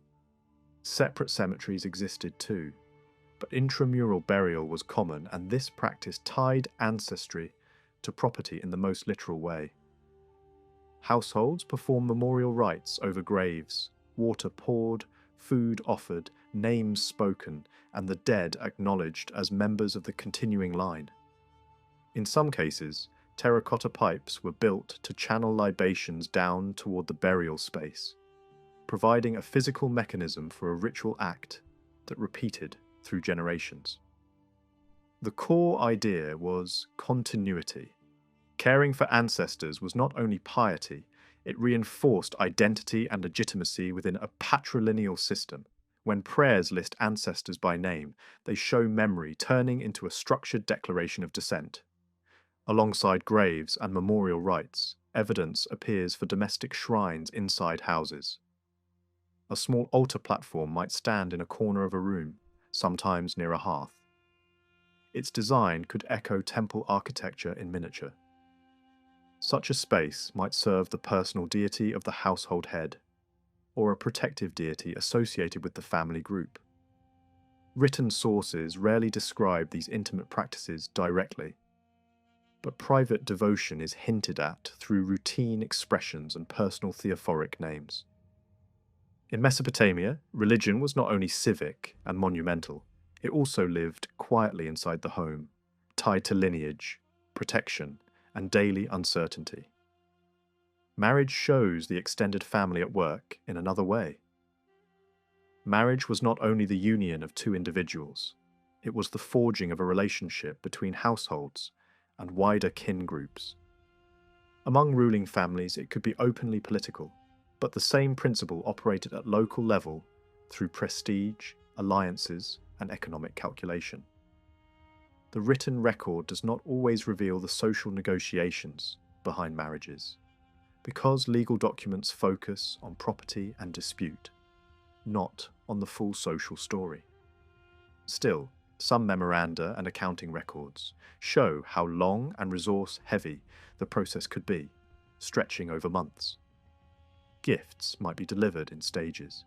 Separate cemeteries existed too, but intramural burial was common, and this practice tied ancestry to property in the most literal way. Households performed memorial rites over graves, water poured, food offered, names spoken, and the dead acknowledged as members of the continuing line. In some cases, terracotta pipes were built to channel libations down toward the burial space, providing a physical mechanism for a ritual act that repeated through generations. The core idea was continuity. Caring for ancestors was not only piety, it reinforced identity and legitimacy within a patrilineal system. When prayers list ancestors by name, they show memory turning into a structured declaration of descent. Alongside graves and memorial rites, evidence appears for domestic shrines inside houses. A small altar platform might stand in a corner of a room, sometimes near a hearth. Its design could echo temple architecture in miniature. Such a space might serve the personal deity of the household head, or a protective deity associated with the family group. Written sources rarely describe these intimate practices directly, but private devotion is hinted at through routine expressions and personal theophoric names. In Mesopotamia, religion was not only civic and monumental, it also lived quietly inside the home, tied to lineage, protection, and daily uncertainty. Marriage shows the extended family at work in another way. Marriage was not only the union of two individuals, it was the forging of a relationship between households and wider kin groups. Among ruling families, it could be openly political, but the same principle operated at local level through prestige, alliances, and economic calculation. The written record does not always reveal the social negotiations behind marriages, because legal documents focus on property and dispute, not on the full social story. Still, some memoranda and accounting records show how long and resource-heavy the process could be, stretching over months. Gifts might be delivered in stages.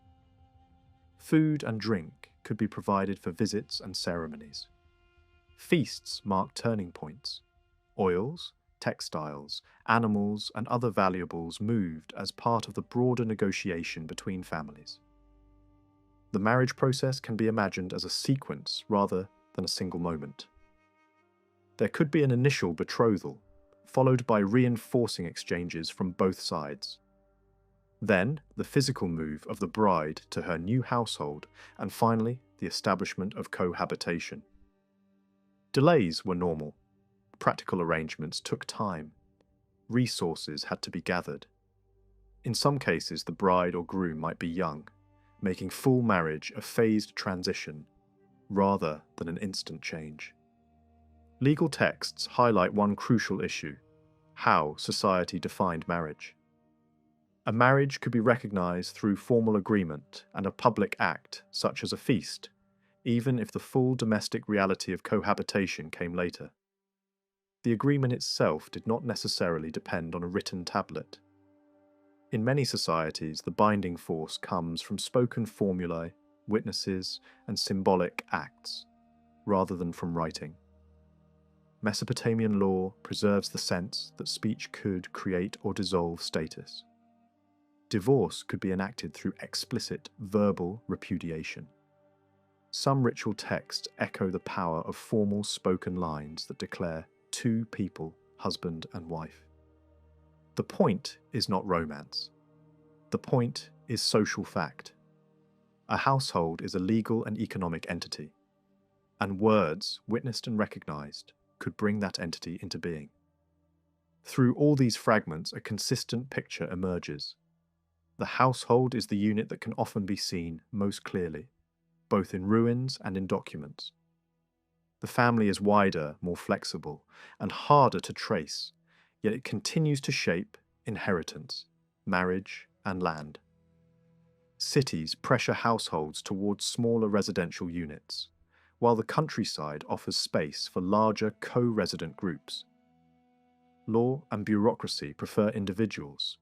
Food and drink could be provided for visits and ceremonies. Feasts marked turning points. Oils, textiles, animals, and other valuables moved as part of the broader negotiation between families. The marriage process can be imagined as a sequence rather than a single moment. There could be an initial betrothal, followed by reinforcing exchanges from both sides. Then, the physical move of the bride to her new household, and finally, the establishment of cohabitation. Delays were normal. Practical arrangements took time. Resources had to be gathered. In some cases, the bride or groom might be young, making full marriage a phased transition rather than an instant change. Legal texts highlight one crucial issue: how society defined marriage. A marriage could be recognized through formal agreement and a public act, such as a feast, even if the full domestic reality of cohabitation came later. The agreement itself did not necessarily depend on a written tablet. In many societies, the binding force comes from spoken formulae, witnesses, and symbolic acts, rather than from writing. Mesopotamian law preserves the sense that speech could create or dissolve status. Divorce could be enacted through explicit verbal repudiation. Some ritual texts echo the power of formal spoken lines that declare two people, husband and wife. The point is not romance. The point is social fact. A household is a legal and economic entity, and words, witnessed and recognized, could bring that entity into being. Through all these fragments, a consistent picture emerges. The household is the unit that can often be seen most clearly, both in ruins and in documents. The family is wider, more flexible, and harder to trace, yet it continues to shape inheritance, marriage, and land. Cities pressure households towards smaller residential units, while the countryside offers space for larger co-resident groups. Law and bureaucracy prefer individuals,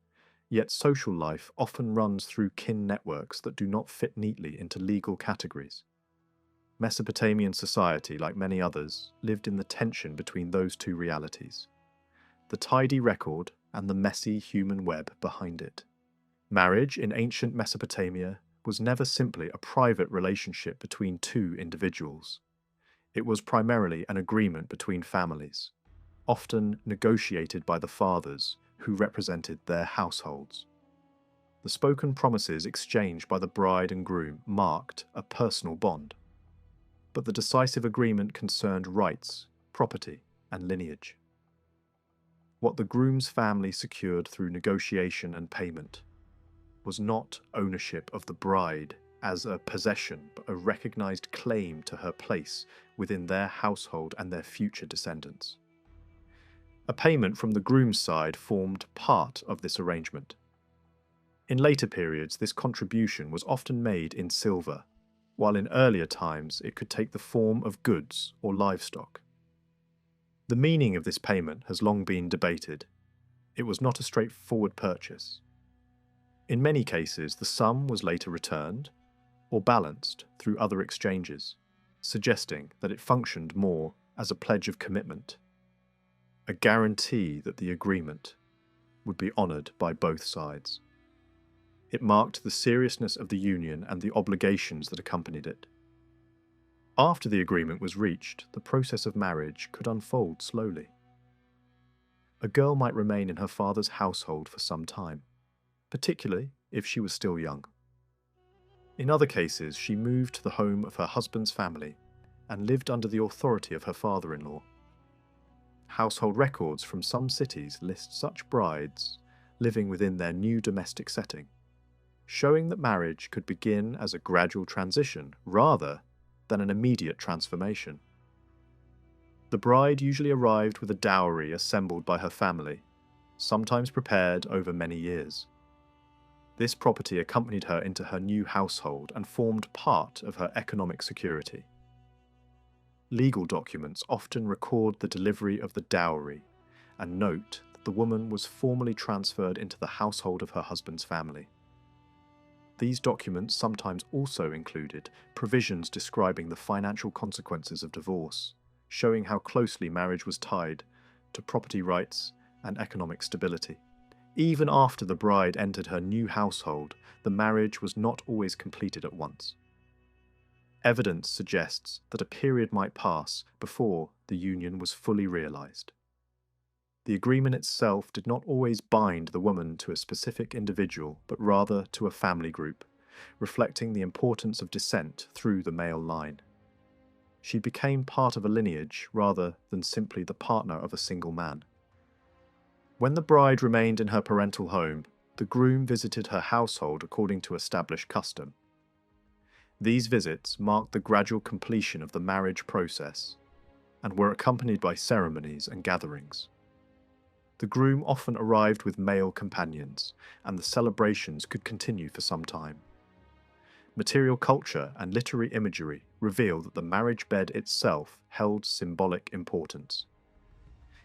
Yet social life often runs through kin networks that do not fit neatly into legal categories. Mesopotamian society, like many others, lived in the tension between those two realities: the tidy record and the messy human web behind it. Marriage in ancient Mesopotamia was never simply a private relationship between two individuals. It was primarily an agreement between families, often negotiated by the fathers who represented their households. The spoken promises exchanged by the bride and groom marked a personal bond, but the decisive agreement concerned rights, property, and lineage. What the groom's family secured through negotiation and payment was not ownership of the bride as a possession, but a recognized claim to her place within their household and their future descendants. A payment from the groom's side formed part of this arrangement. In later periods, this contribution was often made in silver, while in earlier times it could take the form of goods or livestock. The meaning of this payment has long been debated. It was not a straightforward purchase. In many cases, the sum was later returned or balanced through other exchanges, suggesting that it functioned more as a pledge of commitment, a guarantee that the agreement would be honoured by both sides. It marked the seriousness of the union and the obligations that accompanied it. After the agreement was reached, the process of marriage could unfold slowly. A girl might remain in her father's household for some time, particularly if she was still young. In other cases, she moved to the home of her husband's family and lived under the authority of her father-in-law. Household records from some cities list such brides living within their new domestic setting, showing that marriage could begin as a gradual transition rather than an immediate transformation. The bride usually arrived with a dowry assembled by her family, sometimes prepared over many years. This property accompanied her into her new household and formed part of her economic security. Legal documents often record the delivery of the dowry and note that the woman was formally transferred into the household of her husband's family. These documents sometimes also included provisions describing the financial consequences of divorce, showing how closely marriage was tied to property rights and economic stability. Even after the bride entered her new household, the marriage was not always completed at once. Evidence suggests that a period might pass before the union was fully realized. The agreement itself did not always bind the woman to a specific individual, but rather to a family group, reflecting the importance of descent through the male line. She became part of a lineage rather than simply the partner of a single man. When the bride remained in her parental home, the groom visited her household according to established custom. These visits marked the gradual completion of the marriage process and were accompanied by ceremonies and gatherings. The groom often arrived with male companions, and the celebrations could continue for some time. Material culture and literary imagery reveal that the marriage bed itself held symbolic importance.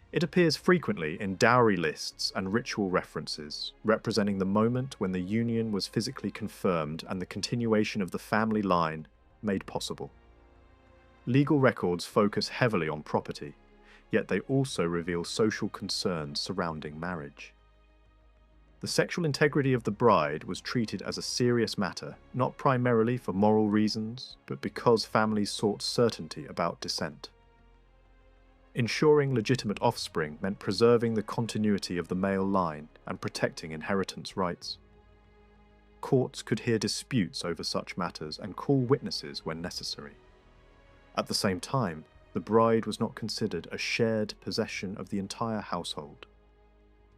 It appears frequently in dowry lists and ritual references, representing the moment when the union was physically confirmed and the continuation of the family line made possible. Legal records focus heavily on property, yet they also reveal social concerns surrounding marriage. The sexual integrity of the bride was treated as a serious matter, not primarily for moral reasons, but because families sought certainty about descent. Ensuring legitimate offspring meant preserving the continuity of the male line and protecting inheritance rights. Courts could hear disputes over such matters and call witnesses when necessary. At the same time, the bride was not considered a shared possession of the entire household.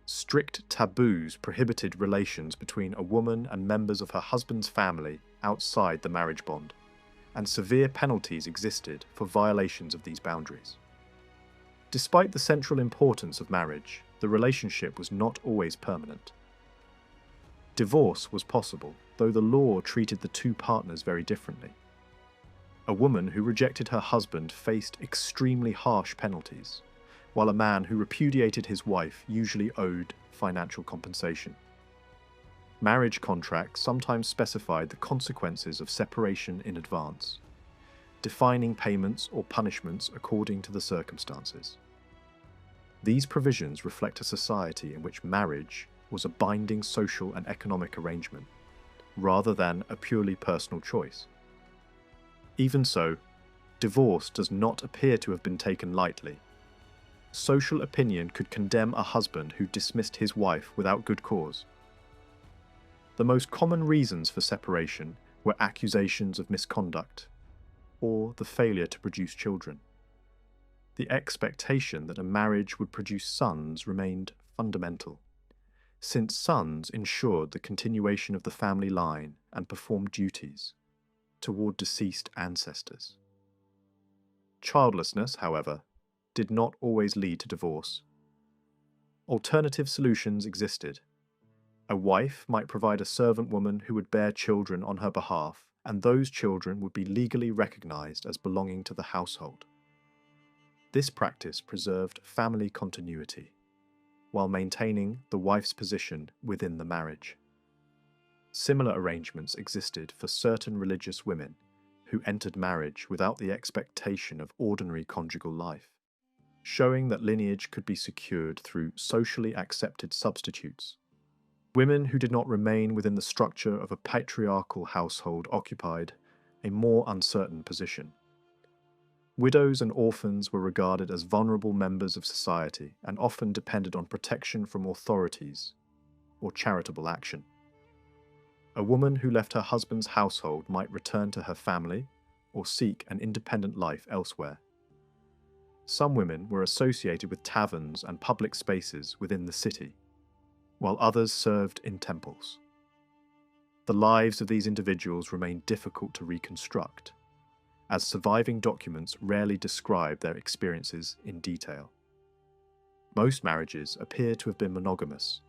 Strict taboos prohibited relations between a woman and members of her husband's family outside the marriage bond, and severe penalties existed for violations of these boundaries. Despite the central importance of marriage, the relationship was not always permanent. Divorce was possible, though the law treated the two partners very differently. A woman who rejected her husband faced extremely harsh penalties, while a man who repudiated his wife usually owed financial compensation. Marriage contracts sometimes specified the consequences of separation in advance, defining payments or punishments according to the circumstances. These provisions reflect a society in which marriage was a binding social and economic arrangement, rather than a purely personal choice. Even so, divorce does not appear to have been taken lightly. Social opinion could condemn a husband who dismissed his wife without good cause. The most common reasons for separation were accusations of misconduct, or the failure to produce children. The expectation that a marriage would produce sons remained fundamental, since sons ensured the continuation of the family line and performed duties toward deceased ancestors. Childlessness, however, did not always lead to divorce. Alternative solutions existed. A wife might provide a servant woman who would bear children on her behalf, and those children would be legally recognized as belonging to the household. This practice preserved family continuity, while maintaining the wife's position within the marriage. Similar arrangements existed for certain religious women who entered marriage without the expectation of ordinary conjugal life, showing that lineage could be secured through socially accepted substitutes. Women who did not remain within the structure of a patriarchal household occupied a more uncertain position. Widows and orphans were regarded as vulnerable members of society and often depended on protection from authorities or charitable action. A woman who left her husband's household might return to her family or seek an independent life elsewhere. Some women were associated with taverns and public spaces within the city, while others served in temples. The lives of these individuals remain difficult to reconstruct, as surviving documents rarely describe their experiences in detail. Most marriages appear to have been monogamous.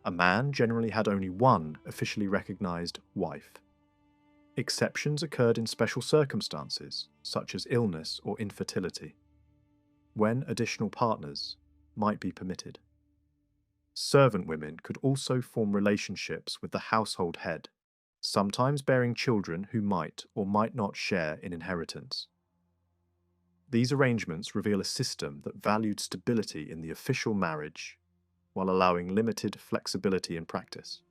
A man generally had only one officially recognized wife. Exceptions occurred in special circumstances, such as illness or infertility, when additional partners might be permitted. Servant women could also form relationships with the household head, sometimes bearing children who might or might not share in inheritance. These arrangements reveal a system that valued stability in the official marriage while allowing limited flexibility in practice.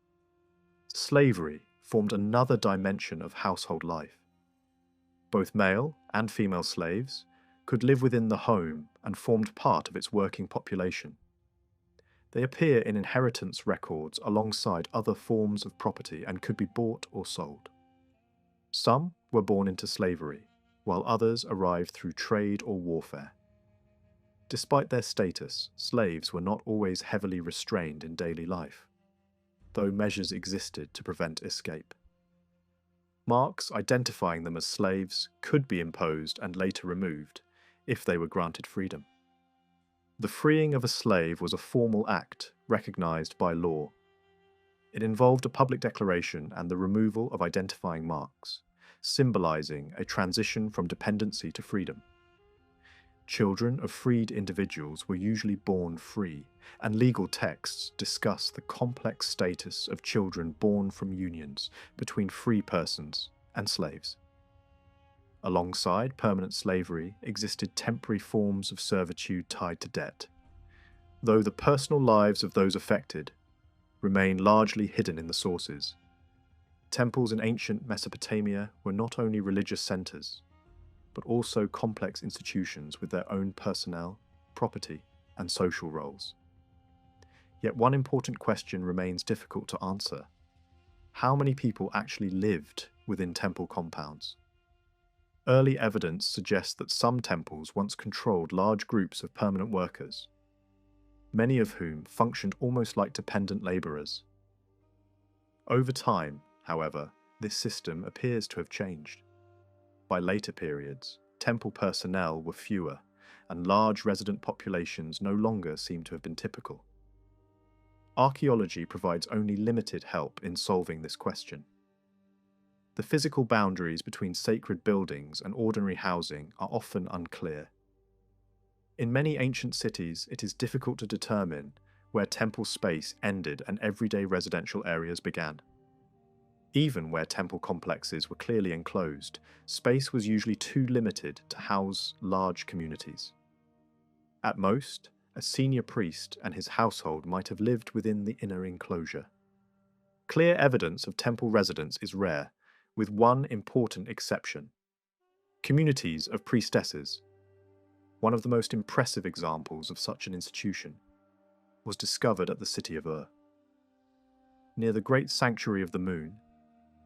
Slavery formed another dimension of household life. Both male and female slaves could live within the home and formed part of its working population. They appear in inheritance records alongside other forms of property and could be bought or sold. Some were born into slavery, while others arrived through trade or warfare. Despite their status, slaves were not always heavily restrained in daily life, though measures existed to prevent escape. Marks identifying them as slaves could be imposed and later removed if they were granted freedom. The freeing of a slave was a formal act recognized by law. It involved a public declaration and the removal of identifying marks, symbolizing a transition from dependency to freedom. Children of freed individuals were usually born free, and legal texts discuss the complex status of children born from unions between free persons and slaves. Alongside permanent slavery existed temporary forms of servitude tied to debt, though the personal lives of those affected remain largely hidden in the sources. Temples in ancient Mesopotamia were not only religious centers, but also complex institutions with their own personnel, property, and social roles. Yet one important question remains difficult to answer. How many people actually lived within temple compounds? Early evidence suggests that some temples once controlled large groups of permanent workers, many of whom functioned almost like dependent laborers. Over time, however, this system appears to have changed. By later periods, temple personnel were fewer, and large resident populations no longer seem to have been typical. Archaeology provides only limited help in solving this question. The physical boundaries between sacred buildings and ordinary housing are often unclear. In many ancient cities, it is difficult to determine where temple space ended and everyday residential areas began. Even where temple complexes were clearly enclosed, space was usually too limited to house large communities. At most, a senior priest and his household might have lived within the inner enclosure. Clear evidence of temple residence is rare, with one important exception: communities of priestesses. One of the most impressive examples of such an institution was discovered at the city of Ur. Near the great sanctuary of the moon,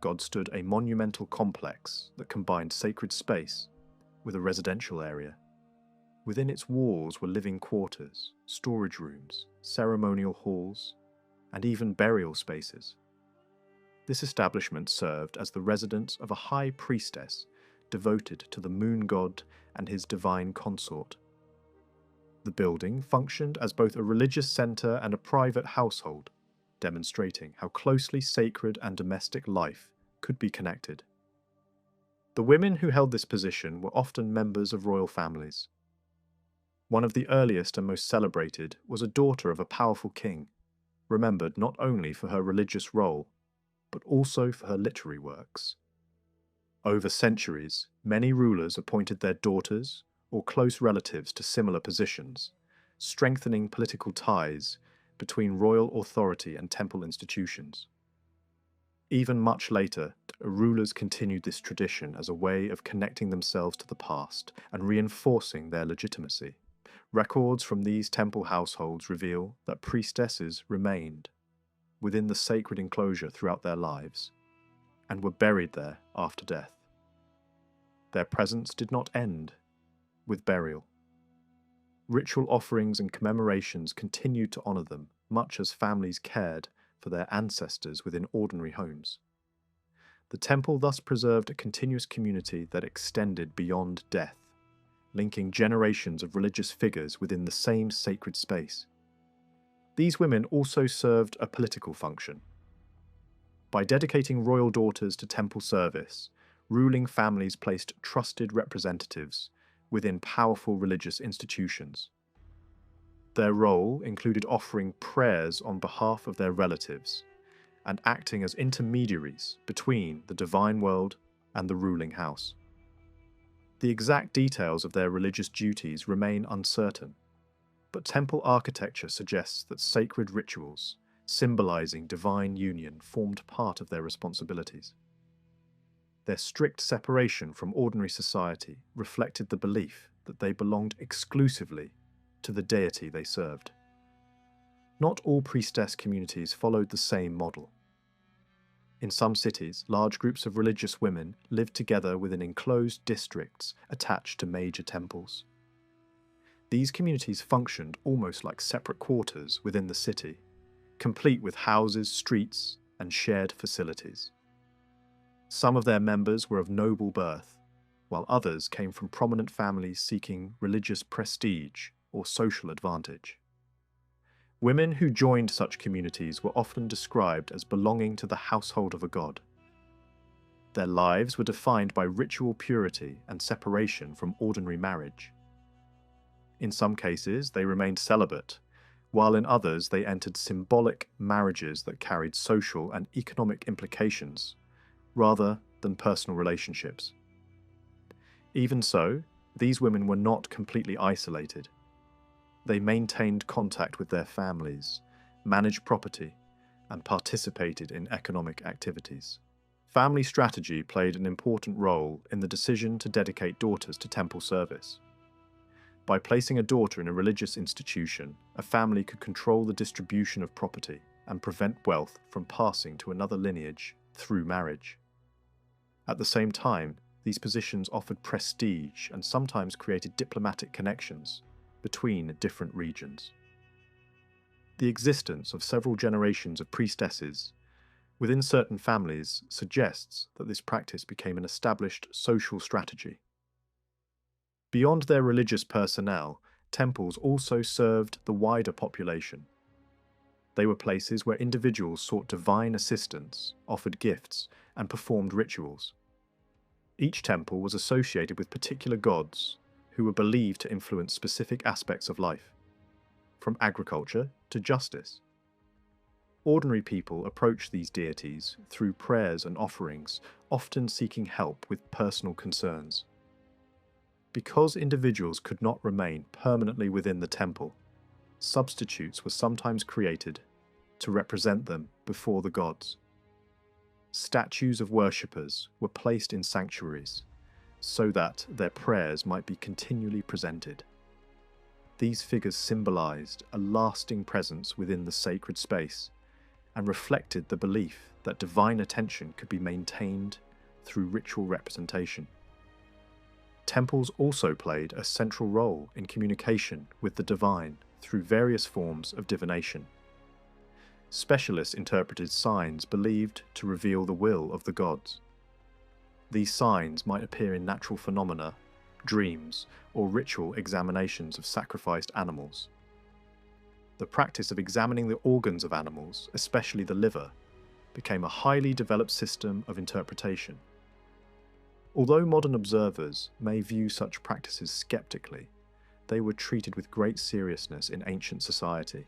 God stood a monumental complex that combined sacred space with a residential area. Within its walls were living quarters, storage rooms, ceremonial halls, and even burial spaces. This establishment served as the residence of a high priestess devoted to the moon god and his divine consort. The building functioned as both a religious center and a private household, demonstrating how closely sacred and domestic life could be connected. The women who held this position were often members of royal families. One of the earliest and most celebrated was a daughter of a powerful king, remembered not only for her religious role, but also for her literary works. Over centuries, many rulers appointed their daughters or close relatives to similar positions, strengthening political ties between royal authority and temple institutions. Even much later, rulers continued this tradition as a way of connecting themselves to the past and reinforcing their legitimacy. Records from these temple households reveal that priestesses remained within the sacred enclosure throughout their lives and were buried there after death. Their presence did not end with burial. Ritual offerings and commemorations continued to honor them, much as families cared for their ancestors within ordinary homes. The temple thus preserved a continuous community that extended beyond death, linking generations of religious figures within the same sacred space. These women also served a political function. By dedicating royal daughters to temple service, ruling families placed trusted representatives within powerful religious institutions. Their role included offering prayers on behalf of their relatives and acting as intermediaries between the divine world and the ruling house. The exact details of their religious duties remain uncertain, but temple architecture suggests that sacred rituals, symbolizing divine union, formed part of their responsibilities. Their strict separation from ordinary society reflected the belief that they belonged exclusively to the deity they served. Not all priestess communities followed the same model. In some cities, large groups of religious women lived together within enclosed districts attached to major temples. These communities functioned almost like separate quarters within the city, complete with houses, streets, and shared facilities. Some of their members were of noble birth, while others came from prominent families seeking religious prestige or social advantage. Women who joined such communities were often described as belonging to the household of a god. Their lives were defined by ritual purity and separation from ordinary marriage. In some cases, they remained celibate, while in others they entered symbolic marriages that carried social and economic implications, rather than personal relationships. Even so, these women were not completely isolated. They maintained contact with their families, managed property, and participated in economic activities. Family strategy played an important role in the decision to dedicate daughters to temple service. By placing a daughter in a religious institution, a family could control the distribution of property and prevent wealth from passing to another lineage through marriage. At the same time, these positions offered prestige and sometimes created diplomatic connections between different regions. The existence of several generations of priestesses within certain families suggests that this practice became an established social strategy. Beyond their religious personnel, temples also served the wider population. They were places where individuals sought divine assistance, offered gifts, and performed rituals. Each temple was associated with particular gods who were believed to influence specific aspects of life. from agriculture to justice. Ordinary people approach these deities through prayers and offerings, often seeking help with personal concerns. Because individuals could not remain permanently within the temple, substitutes were sometimes created to represent them before the gods. Statues of worshippers were placed in sanctuaries so that their prayers might be continually presented. These figures symbolized a lasting presence within the sacred space and reflected the belief that divine attention could be maintained through ritual representation. Temples also played a central role in communication with the divine through various forms of divination. Specialists interpreted signs believed to reveal the will of the gods. These signs might appear in natural phenomena, dreams, or ritual examinations of sacrificed animals. The practice of examining the organs of animals, especially the liver, became a highly developed system of interpretation. Although modern observers may view such practices skeptically, they were treated with great seriousness in ancient society.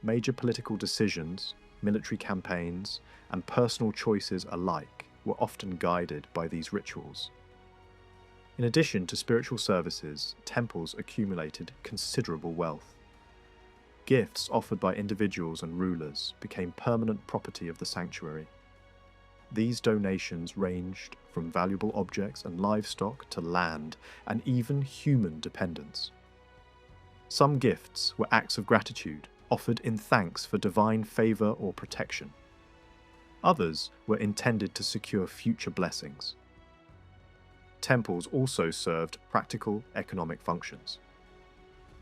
Major political decisions, military campaigns, and personal choices alike were often guided by these rituals. In addition to spiritual services, temples accumulated considerable wealth. Gifts offered by individuals and rulers became permanent property of the sanctuary. These donations ranged from valuable objects and livestock to land and even human dependence. Some gifts were acts of gratitude, offered in thanks for divine favor or protection. Others were intended to secure future blessings. Temples also served practical economic functions.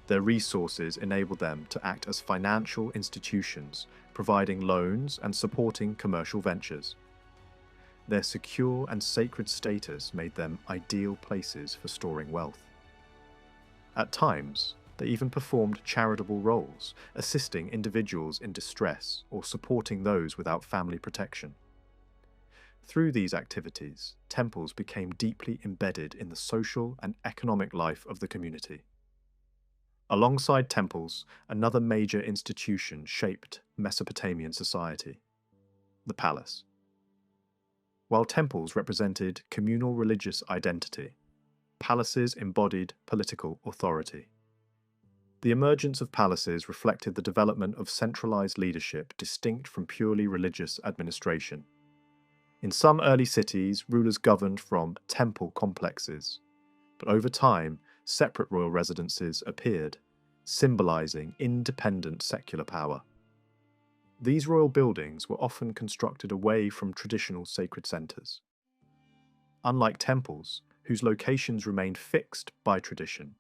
Their resources enabled them to act as financial institutions, providing loans and supporting commercial ventures. Their secure and sacred status made them ideal places for storing wealth. At times, they even performed charitable roles, assisting individuals in distress or supporting those without family protection. Through these activities, temples became deeply embedded in the social and economic life of the community. Alongside temples, another major institution shaped Mesopotamian society: the palace. While temples represented communal religious identity, palaces embodied political authority. The emergence of palaces reflected the development of centralized leadership distinct from purely religious administration. In some early cities, rulers governed from temple complexes, but over time, separate royal residences appeared, symbolizing independent secular power. These royal buildings were often constructed away from traditional sacred centers. Unlike temples, whose locations remained fixed by tradition,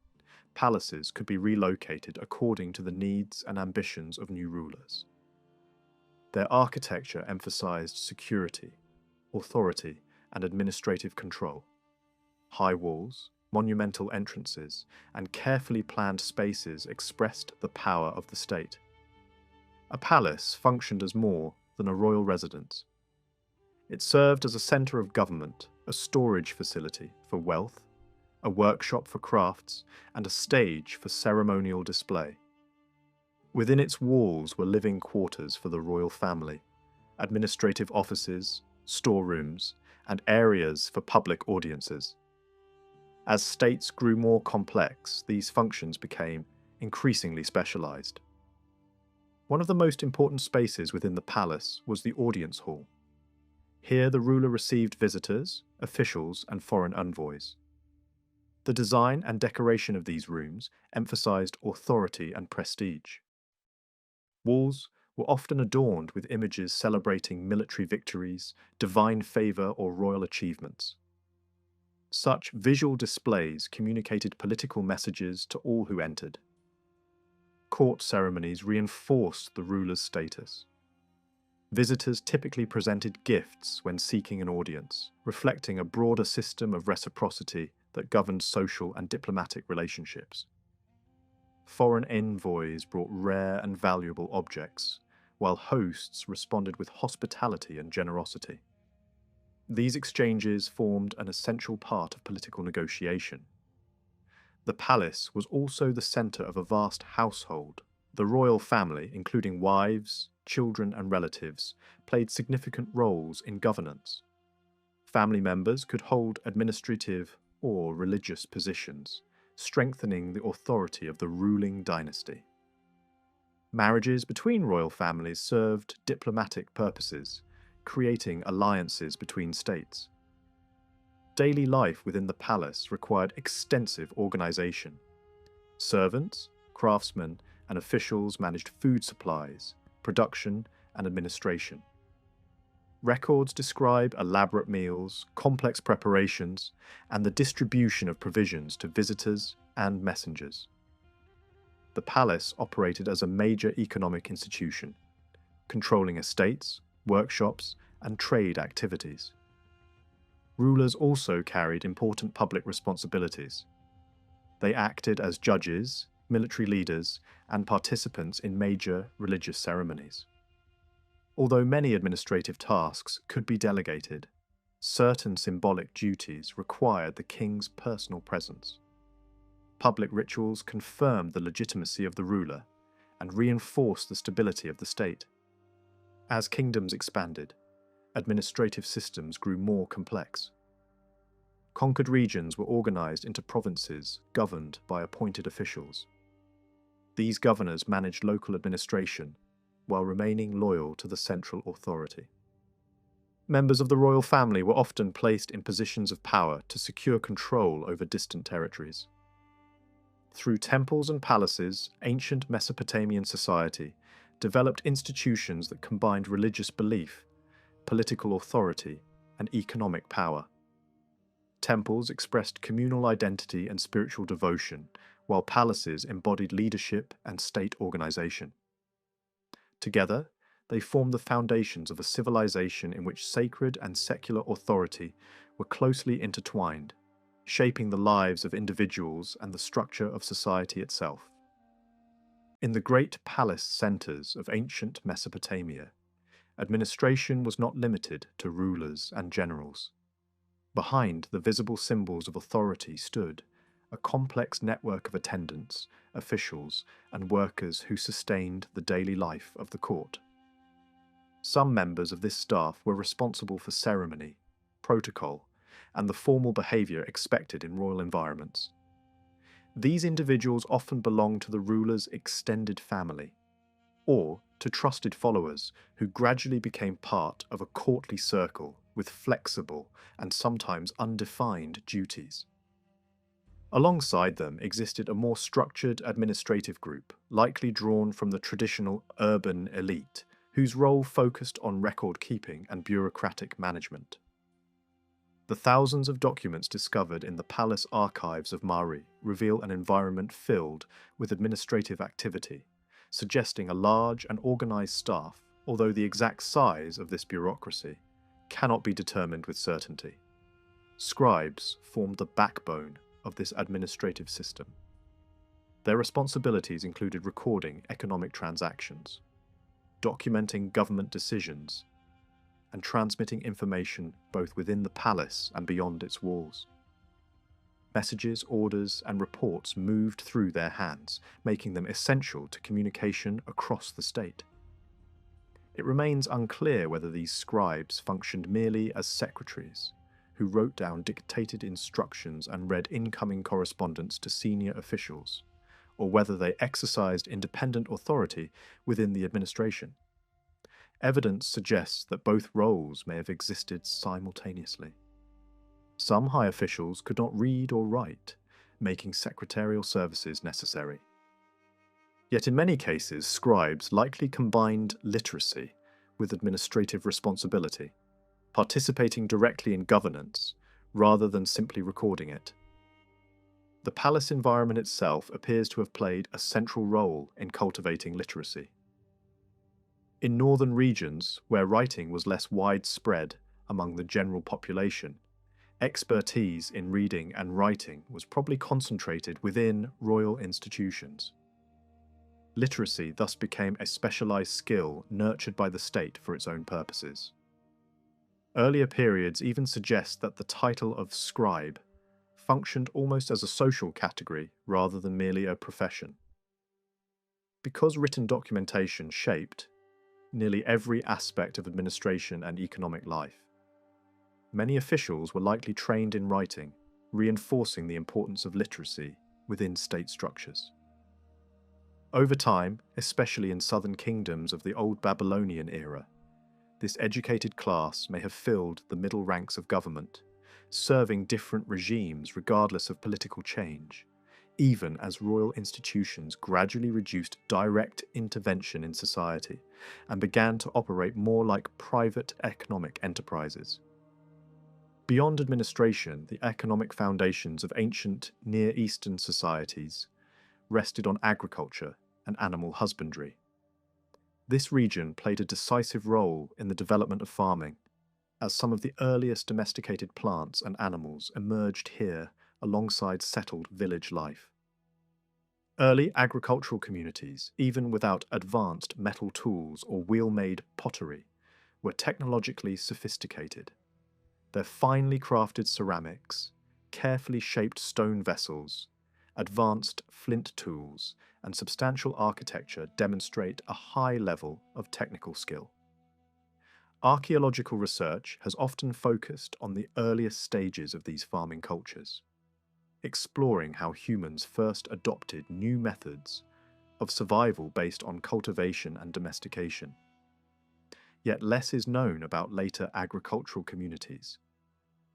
palaces could be relocated according to the needs and ambitions of new rulers. Their architecture emphasized security, authority, and administrative control. High walls, monumental entrances, and carefully planned spaces expressed the power of the state. A palace functioned as more than a royal residence. It served as a center of government, a storage facility for wealth, a workshop for crafts, and a stage for ceremonial display. Within its walls were living quarters for the royal family, administrative offices, storerooms, and areas for public audiences. As states grew more complex, these functions became increasingly specialized. One of the most important spaces within the palace was the audience hall. Here the ruler received visitors, officials, and foreign envoys. The design and decoration of these rooms emphasized authority and prestige. Walls were often adorned with images celebrating military victories, divine favor, or royal achievements. Such visual displays communicated political messages to all who entered. Court ceremonies reinforced the ruler's status. Visitors typically presented gifts when seeking an audience, reflecting a broader system of reciprocity that governed social and diplomatic relationships. Foreign envoys brought rare and valuable objects, while hosts responded with hospitality and generosity. These exchanges formed an essential part of political negotiation. The palace was also the centre of a vast household. The royal family, including wives, children and relatives, played significant roles in governance. Family members could hold administrative or religious positions, strengthening the authority of the ruling dynasty. Marriages between royal families served diplomatic purposes, creating alliances between states. Daily life within the palace required extensive organization. Servants, craftsmen, and officials managed food supplies, production, and administration. Records describe elaborate meals, complex preparations, and the distribution of provisions to visitors and messengers. The palace operated as a major economic institution, controlling estates, workshops, and trade activities. Rulers also carried important public responsibilities. They acted as judges, military leaders, and participants in major religious ceremonies. Although many administrative tasks could be delegated, certain symbolic duties required the king's personal presence. Public rituals confirmed the legitimacy of the ruler and reinforced the stability of the state. As kingdoms expanded, administrative systems grew more complex. Conquered regions were organized into provinces governed by appointed officials. These governors managed local administration while remaining loyal to the central authority. Members of the royal family were often placed in positions of power to secure control over distant territories. Through temples and palaces, ancient Mesopotamian society developed institutions that combined religious belief, political authority, and economic power. Temples expressed communal identity and spiritual devotion, while palaces embodied leadership and state organization. Together, they formed the foundations of a civilization in which sacred and secular authority were closely intertwined, shaping the lives of individuals and the structure of society itself. In the great palace centers of ancient Mesopotamia, administration was not limited to rulers and generals. Behind the visible symbols of authority stood a complex network of attendants, officials, and workers who sustained the daily life of the court. Some members of this staff were responsible for ceremony, protocol, and the formal behavior expected in royal environments. These individuals often belonged to the ruler's extended family, or to trusted followers who gradually became part of a courtly circle with flexible and sometimes undefined duties. Alongside them existed a more structured administrative group, likely drawn from the traditional urban elite, whose role focused on record-keeping and bureaucratic management. The thousands of documents discovered in the palace archives of Mari reveal an environment filled with administrative activity, suggesting a large and organized staff, although the exact size of this bureaucracy cannot be determined with certainty. Scribes formed the backbone of this administrative system. Their responsibilities included recording economic transactions, documenting government decisions, and transmitting information both within the palace and beyond its walls. Messages, orders, and reports moved through their hands, making them essential to communication across the state. It remains unclear whether these scribes functioned merely as secretaries, who wrote down dictated instructions and read incoming correspondence to senior officials, or whether they exercised independent authority within the administration. Evidence suggests that both roles may have existed simultaneously. Some high officials could not read or write, making secretarial services necessary. Yet in many cases, scribes likely combined literacy with administrative responsibility, participating directly in governance rather than simply recording it. The palace environment itself appears to have played a central role in cultivating literacy. In northern regions, where writing was less widespread among the general population, expertise in reading and writing was probably concentrated within royal institutions. Literacy thus became a specialized skill nurtured by the state for its own purposes. Earlier periods even suggest that the title of scribe functioned almost as a social category rather than merely a profession. Because written documentation shaped nearly every aspect of administration and economic life, many officials were likely trained in writing, reinforcing the importance of literacy within state structures. Over time, especially in southern kingdoms of the Old Babylonian era, this educated class may have filled the middle ranks of government, serving different regimes regardless of political change, even as royal institutions gradually reduced direct intervention in society and began to operate more like private economic enterprises. Beyond administration, the economic foundations of ancient Near Eastern societies rested on agriculture and animal husbandry. This region played a decisive role in the development of farming, as some of the earliest domesticated plants and animals emerged here alongside settled village life. Early agricultural communities, even without advanced metal tools or wheel-made pottery, were technologically sophisticated. Their finely crafted ceramics, carefully shaped stone vessels, advanced flint tools, and substantial architecture demonstrate a high level of technical skill. Archaeological research has often focused on the earliest stages of these farming cultures, exploring how humans first adopted new methods of survival based on cultivation and domestication. Yet less is known about later agricultural communities,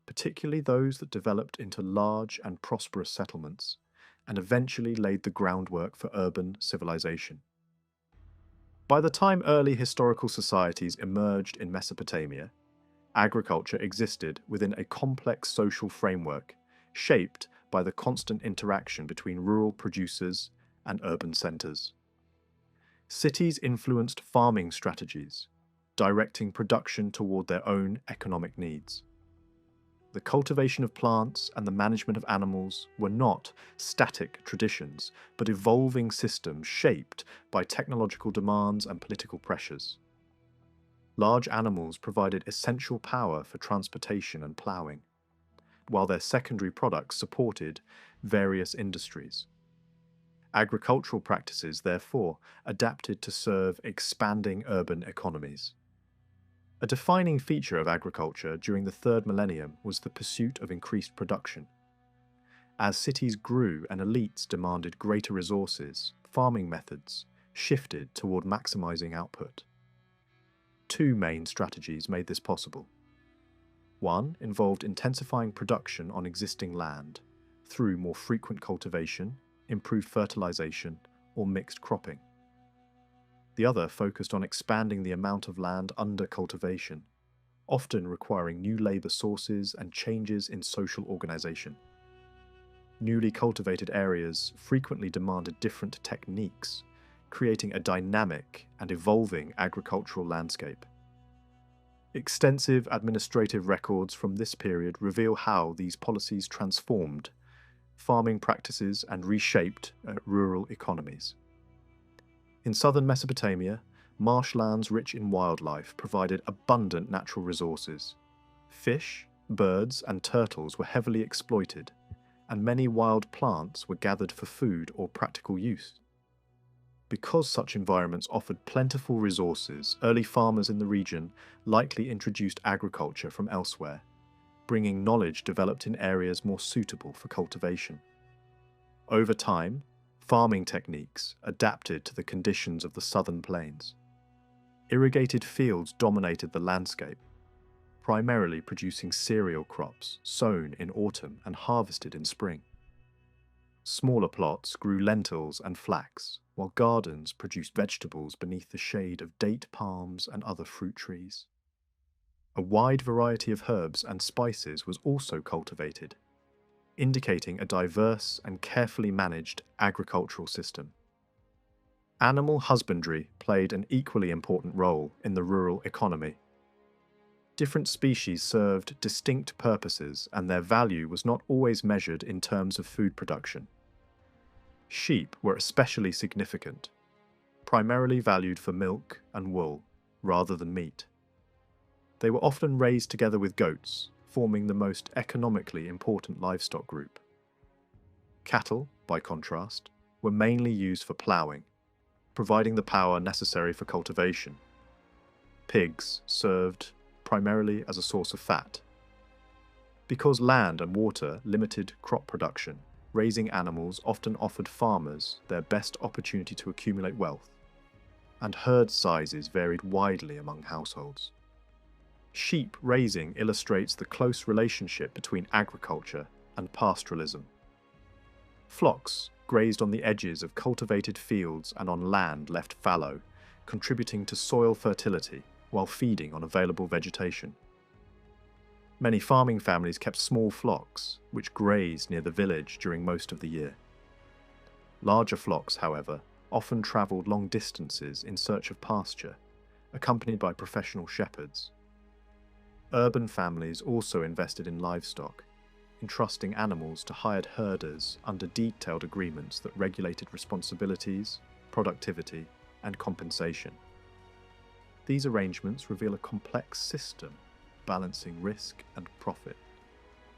particularly those that developed into large and prosperous settlements and eventually laid the groundwork for urban civilization. By the time early historical societies emerged in Mesopotamia, agriculture existed within a complex social framework shaped by the constant interaction between rural producers and urban centers. Cities influenced farming strategies, directing production toward their own economic needs. The cultivation of plants and the management of animals were not static traditions, but evolving systems shaped by technological demands and political pressures. Large animals provided essential power for transportation and ploughing, while their secondary products supported various industries. Agricultural practices, therefore, adapted to serve expanding urban economies. A defining feature of agriculture during the third millennium was the pursuit of increased production. As cities grew and elites demanded greater resources, farming methods shifted toward maximizing output. Two main strategies made this possible. One involved intensifying production on existing land through more frequent cultivation, improved fertilization, or mixed cropping. The other focused on expanding the amount of land under cultivation, often requiring new labor sources and changes in social organization. Newly cultivated areas frequently demanded different techniques, creating a dynamic and evolving agricultural landscape. Extensive administrative records from this period reveal how these policies transformed farming practices and reshaped rural economies. In southern Mesopotamia, marshlands rich in wildlife provided abundant natural resources. Fish, birds, and turtles were heavily exploited, and many wild plants were gathered for food or practical use. Because such environments offered plentiful resources, early farmers in the region likely introduced agriculture from elsewhere, bringing knowledge developed in areas more suitable for cultivation. Over time, farming techniques adapted to the conditions of the southern plains. Irrigated fields dominated the landscape, primarily producing cereal crops sown in autumn and harvested in spring. Smaller plots grew lentils and flax, while gardens produced vegetables beneath the shade of date palms and other fruit trees. A wide variety of herbs and spices was also cultivated, indicating a diverse and carefully managed agricultural system. Animal husbandry played an equally important role in the rural economy. Different species served distinct purposes, and their value was not always measured in terms of food production. Sheep were especially significant, primarily valued for milk and wool rather than meat. They were often raised together with goats, forming the most economically important livestock group. Cattle, by contrast, were mainly used for ploughing, providing the power necessary for cultivation. Pigs served primarily as a source of fat. Because land and water limited crop production, raising animals often offered farmers their best opportunity to accumulate wealth, and herd sizes varied widely among households. Sheep raising illustrates the close relationship between agriculture and pastoralism. Flocks grazed on the edges of cultivated fields and on land left fallow, contributing to soil fertility while feeding on available vegetation. Many farming families kept small flocks, which grazed near the village during most of the year. Larger flocks, however, often travelled long distances in search of pasture, accompanied by professional shepherds. Urban families also invested in livestock, entrusting animals to hired herders under detailed agreements that regulated responsibilities, productivity, and compensation. These arrangements reveal a complex system balancing risk and profit,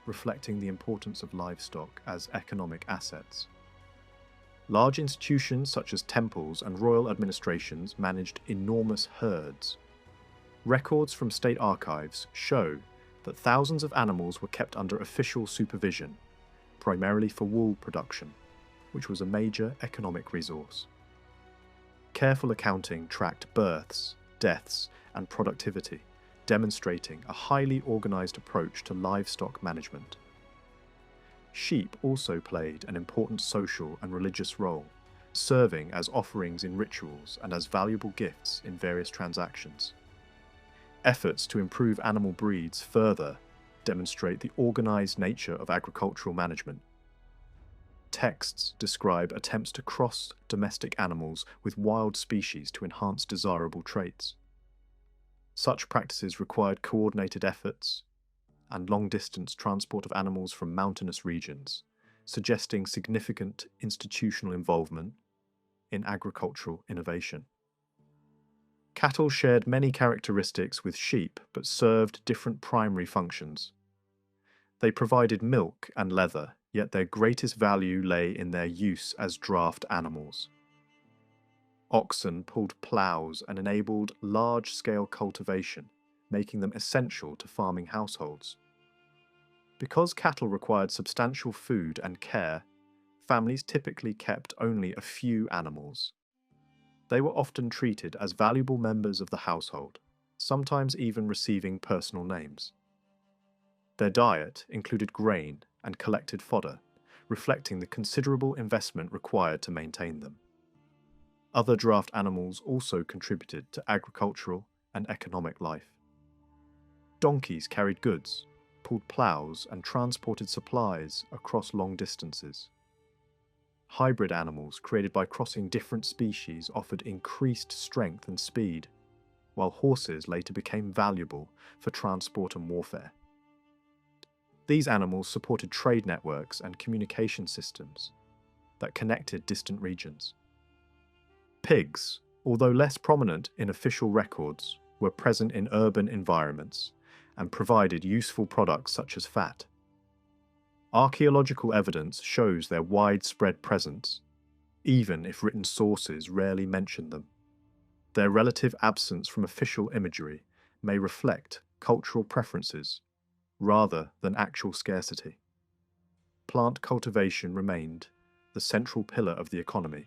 reflecting the importance of livestock as economic assets. Large institutions such as temples and royal administrations managed enormous herds. Records from state archives show that thousands of animals were kept under official supervision, primarily for wool production, which was a major economic resource. Careful accounting tracked births, deaths, and productivity, demonstrating a highly organized approach to livestock management. Sheep also played an important social and religious role, serving as offerings in rituals and as valuable gifts in various transactions. Efforts to improve animal breeds further demonstrate the organized nature of agricultural management. Texts describe attempts to cross domestic animals with wild species to enhance desirable traits. Such practices required coordinated efforts and long-distance transport of animals from mountainous regions, suggesting significant institutional involvement in agricultural innovation. Cattle shared many characteristics with sheep but served different primary functions. They provided milk and leather, yet their greatest value lay in their use as draft animals. Oxen pulled ploughs and enabled large-scale cultivation, making them essential to farming households. Because cattle required substantial food and care, families typically kept only a few animals. They were often treated as valuable members of the household, sometimes even receiving personal names. Their diet included grain and collected fodder, reflecting the considerable investment required to maintain them. Other draft animals also contributed to agricultural and economic life. Donkeys carried goods, pulled ploughs, and transported supplies across long distances. Hybrid animals created by crossing different species offered increased strength and speed, while horses later became valuable for transport and warfare. These animals supported trade networks and communication systems that connected distant regions. Pigs, although less prominent in official records, were present in urban environments and provided useful products such as fat. Archaeological evidence shows their widespread presence, even if written sources rarely mention them. Their relative absence from official imagery may reflect cultural preferences rather than actual scarcity. Plant cultivation remained the central pillar of the economy.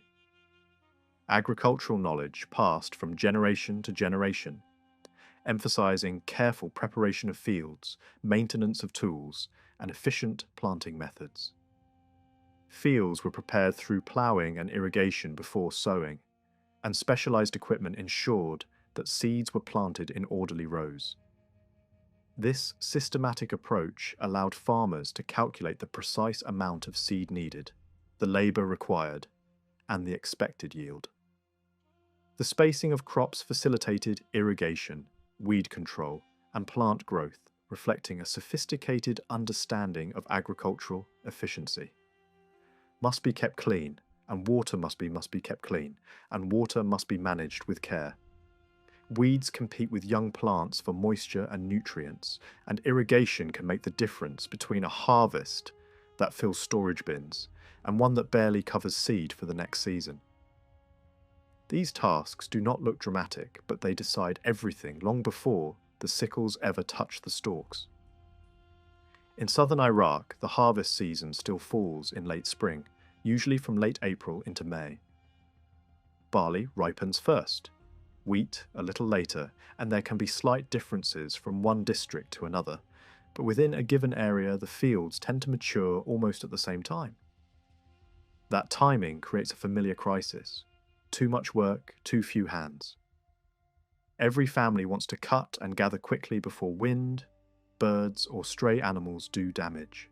Agricultural knowledge passed from generation to generation, emphasizing careful preparation of fields, maintenance of tools, and efficient planting methods. Fields were prepared through ploughing and irrigation before sowing, and specialized equipment ensured that seeds were planted in orderly rows. This systematic approach allowed farmers to calculate the precise amount of seed needed, the labor required, and the expected yield. The spacing of crops facilitated irrigation, weed control, and plant growth, reflecting a sophisticated understanding of agricultural efficiency. Must be kept clean, and water must be kept clean, and water must be managed with care. Weeds compete with young plants for moisture and nutrients, and irrigation can make the difference between a harvest that fills storage bins and one that barely covers seed for the next season. These tasks do not look dramatic, but they decide everything long before the sickles ever touch the stalks. In southern Iraq, the harvest season still falls in late spring, usually from late April into May. Barley ripens first, wheat a little later, and there can be slight differences from one district to another, but within a given area the fields tend to mature almost at the same time. That timing creates a familiar crisis. Too much work, too few hands. Every family wants to cut and gather quickly before wind, birds, or stray animals do damage.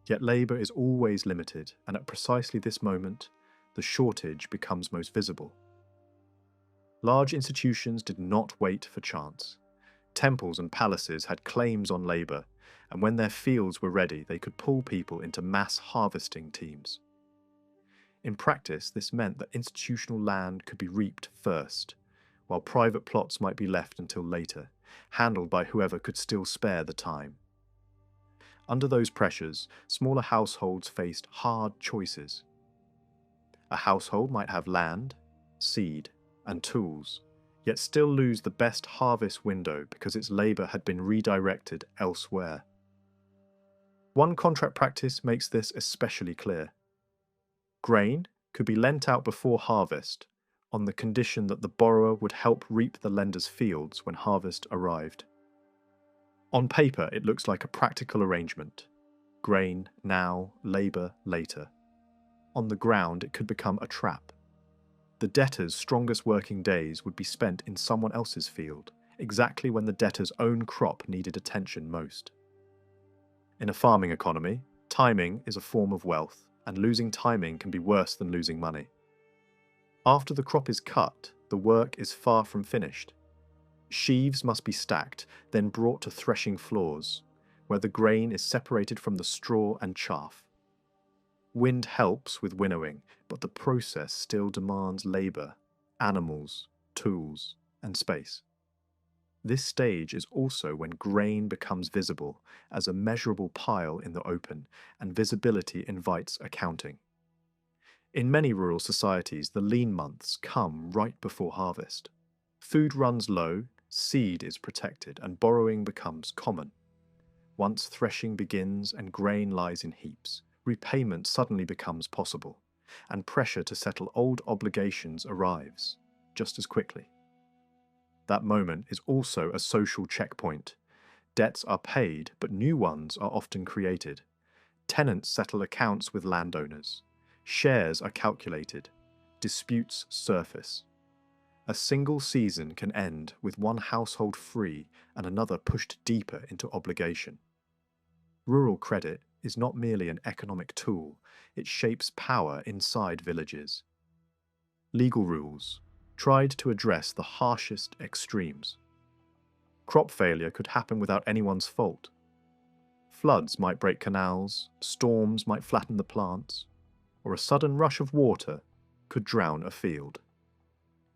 Yet labour is always limited, and at precisely this moment, the shortage becomes most visible. Large institutions did not wait for chance. Temples and palaces had claims on labour, and when their fields were ready, they could pull people into mass harvesting teams. In practice, this meant that institutional land could be reaped first, while private plots might be left until later, handled by whoever could still spare the time. Under those pressures, smaller households faced hard choices. A household might have land, seed, and tools, yet still lose the best harvest window because its labour had been redirected elsewhere. One contract practice makes this especially clear. Grain could be lent out before harvest, on the condition that the borrower would help reap the lender's fields when harvest arrived. On paper, it looks like a practical arrangement. Grain now, labour later. On the ground, it could become a trap. The debtor's strongest working days would be spent in someone else's field, exactly when the debtor's own crop needed attention most. In a farming economy, timing is a form of wealth, and losing timing can be worse than losing money. After the crop is cut, the work is far from finished. Sheaves must be stacked, then brought to threshing floors, where the grain is separated from the straw and chaff. Wind helps with winnowing, but the process still demands labour, animals, tools, and space. This stage is also when grain becomes visible as a measurable pile in the open, and visibility invites accounting. In many rural societies, the lean months come right before harvest. Food runs low, seed is protected, and borrowing becomes common. Once threshing begins and grain lies in heaps, repayment suddenly becomes possible, and pressure to settle old obligations arrives just as quickly. That moment is also a social checkpoint. Debts are paid, but new ones are often created. Tenants settle accounts with landowners. Shares are calculated. Disputes surface. A single season can end with one household free and another pushed deeper into obligation. Rural credit is not merely an economic tool, it shapes power inside villages. Legal rules tried to address the harshest extremes. Crop failure could happen without anyone's fault. Floods might break canals, storms might flatten the plants, or a sudden rush of water could drown a field.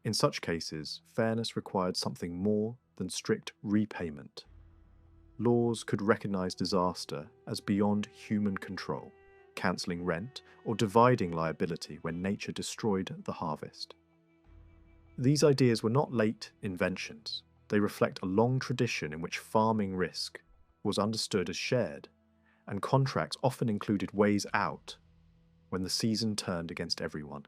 In such cases, fairness required something more than strict repayment. Laws could recognize disaster as beyond human control, cancelling rent or dividing liability when nature destroyed the harvest. These ideas were not late inventions. They reflect a long tradition in which farming risk was understood as shared, and contracts often included ways out when the season turned against everyone.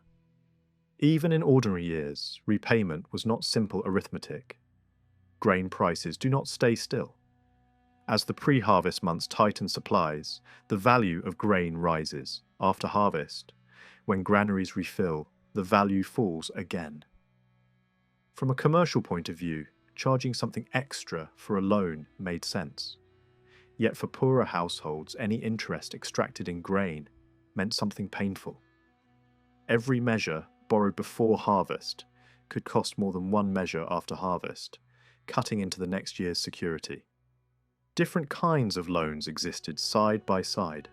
Even in ordinary years, repayment was not simple arithmetic. Grain prices do not stay still. As the pre-harvest months tighten supplies, the value of grain rises. After harvest, when granaries refill, the value falls again. From a commercial point of view, charging something extra for a loan made sense. Yet for poorer households, any interest extracted in grain meant something painful. Every measure borrowed before harvest could cost more than one measure after harvest, cutting into the next year's security. Different kinds of loans existed side by side.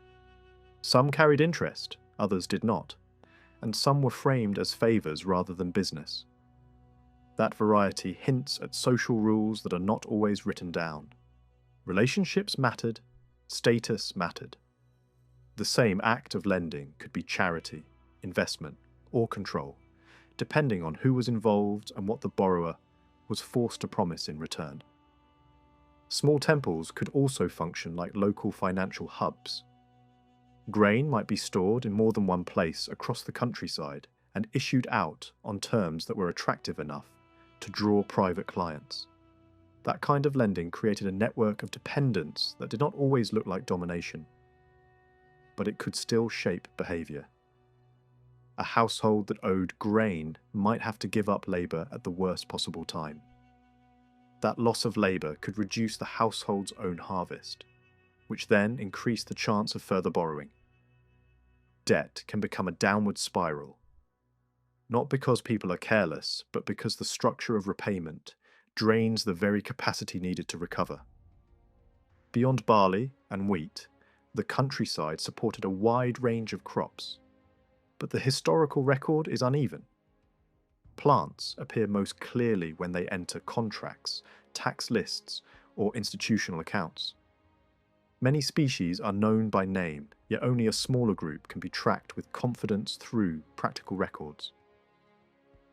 Some carried interest, others did not, and some were framed as favours rather than business. That variety hints at social rules that are not always written down. Relationships mattered, status mattered. The same act of lending could be charity, investment, or control, depending on who was involved and what the borrower was forced to promise in return. Small temples could also function like local financial hubs. Grain might be stored in more than one place across the countryside and issued out on terms that were attractive enough to draw private clients. That kind of lending created a network of dependence that did not always look like domination, but it could still shape behaviour. A household that owed grain might have to give up labour at the worst possible time. That loss of labour could reduce the household's own harvest, which then increased the chance of further borrowing. Debt can become a downward spiral, not because people are careless, but because the structure of repayment drains the very capacity needed to recover. Beyond barley and wheat, the countryside supported a wide range of crops, but the historical record is uneven. Plants appear most clearly when they enter contracts, tax lists, or institutional accounts. Many species are known by name, yet only a smaller group can be tracked with confidence through practical records.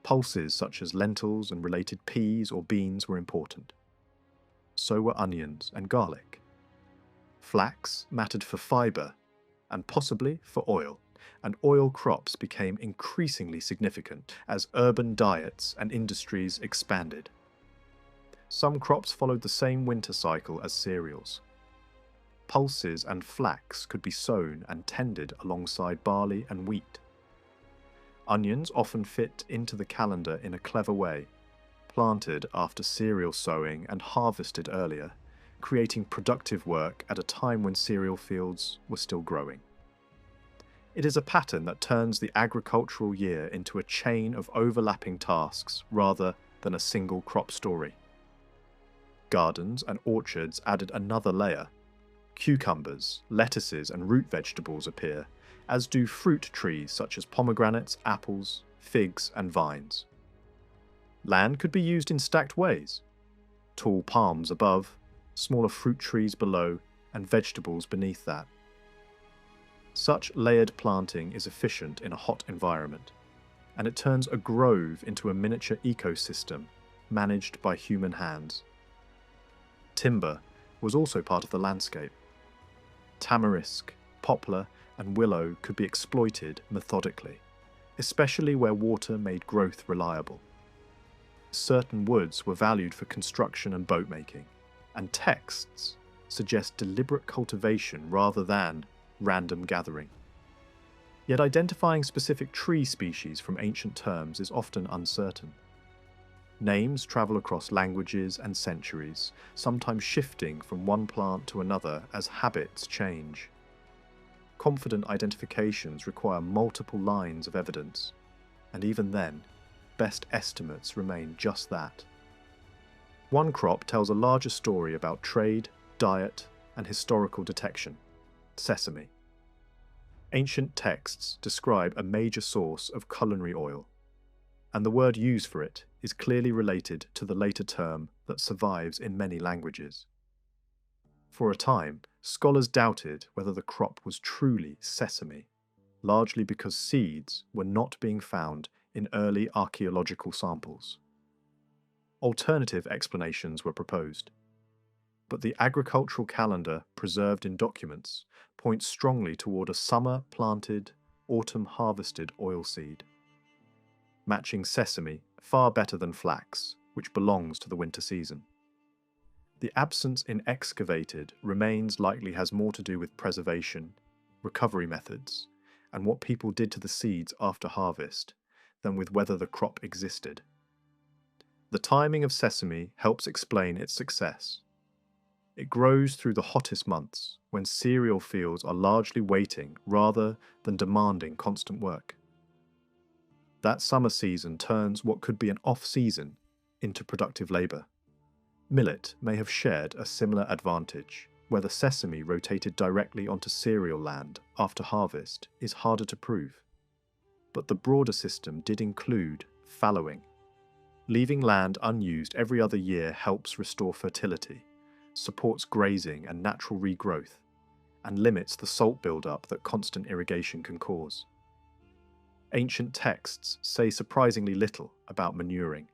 Pulses such as lentils and related peas or beans were important. So were onions and garlic. Flax mattered for fibre, and possibly for oil, and oil crops became increasingly significant as urban diets and industries expanded. Some crops followed the same winter cycle as cereals. Pulses and flax could be sown and tended alongside barley and wheat. Onions often fit into the calendar in a clever way, planted after cereal sowing and harvested earlier, creating productive work at a time when cereal fields were still growing. It is a pattern that turns the agricultural year into a chain of overlapping tasks rather than a single crop story. Gardens and orchards added another layer. Cucumbers, lettuces, and root vegetables appear, as do fruit trees such as pomegranates, apples, figs, and vines. Land could be used in stacked ways. Tall palms above, smaller fruit trees below, and vegetables beneath that. Such layered planting is efficient in a hot environment, and it turns a grove into a miniature ecosystem managed by human hands. Timber was also part of the landscape. Tamarisk, poplar, and willow could be exploited methodically, especially where water made growth reliable. Certain woods were valued for construction and boat making, and texts suggest deliberate cultivation rather than random gathering. Yet identifying specific tree species from ancient terms is often uncertain. Names travel across languages and centuries, sometimes shifting from one plant to another as habits change. Confident identifications require multiple lines of evidence, and even then, best estimates remain just that. One crop tells a larger story about trade, diet, and historical detection: sesame. Ancient texts describe a major source of culinary oil, and the word used for it is clearly related to the later term that survives in many languages. For a time, scholars doubted whether the crop was truly sesame, largely because seeds were not being found in early archaeological samples. Alternative explanations were proposed, but the agricultural calendar preserved in documents points strongly toward a summer-planted, autumn-harvested oilseed, matching sesame far better than flax, which belongs to the winter season. The absence in excavated remains likely has more to do with preservation, recovery methods, and what people did to the seeds after harvest than with whether the crop existed. The timing of sesame helps explain its success. It grows through the hottest months, when cereal fields are largely waiting rather than demanding constant work. That summer season turns what could be an off-season into productive labour. Millet may have shared a similar advantage, where the sesame rotated directly onto cereal land after harvest is harder to prove. But the broader system did include fallowing. Leaving land unused every other year helps restore fertility, supports grazing and natural regrowth, and limits the salt buildup that constant irrigation can cause. Ancient texts say surprisingly little about manuring,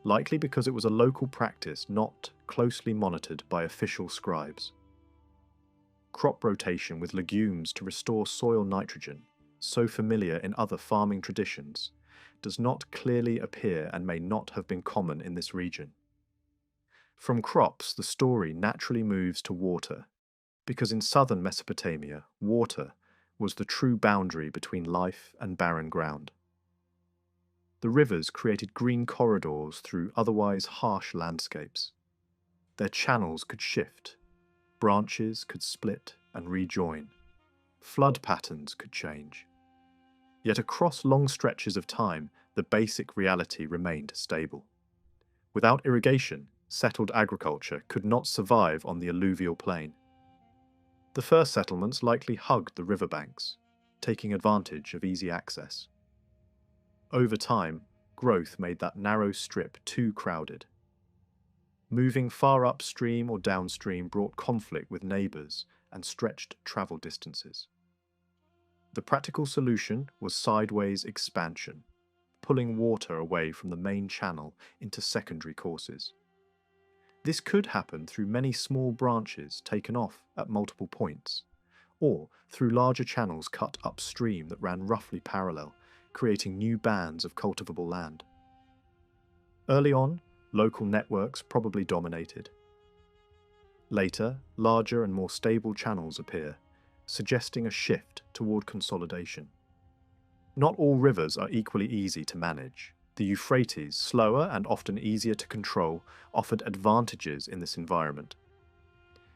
likely because it was a local practice not closely monitored by official scribes. Crop rotation with legumes to restore soil nitrogen, so familiar in other farming traditions, does not clearly appear and may not have been common in this region. From crops, the story naturally moves to water, because in southern Mesopotamia, water was the true boundary between life and barren ground. The rivers created green corridors through otherwise harsh landscapes. Their channels could shift, branches could split and rejoin, flood patterns could change. Yet across long stretches of time, the basic reality remained stable. Without irrigation, settled agriculture could not survive on the alluvial plain. The first settlements likely hugged the riverbanks, taking advantage of easy access. Over time, growth made that narrow strip too crowded. Moving far upstream or downstream brought conflict with neighbours and stretched travel distances. The practical solution was sideways expansion, pulling water away from the main channel into secondary courses. This could happen through many small branches taken off at multiple points, or through larger channels cut upstream that ran roughly parallel, creating new bands of cultivable land. Early on, local networks probably dominated. Later, larger and more stable channels appear, suggesting a shift toward consolidation. Not all rivers are equally easy to manage. The Euphrates, slower and often easier to control, offered advantages in this environment.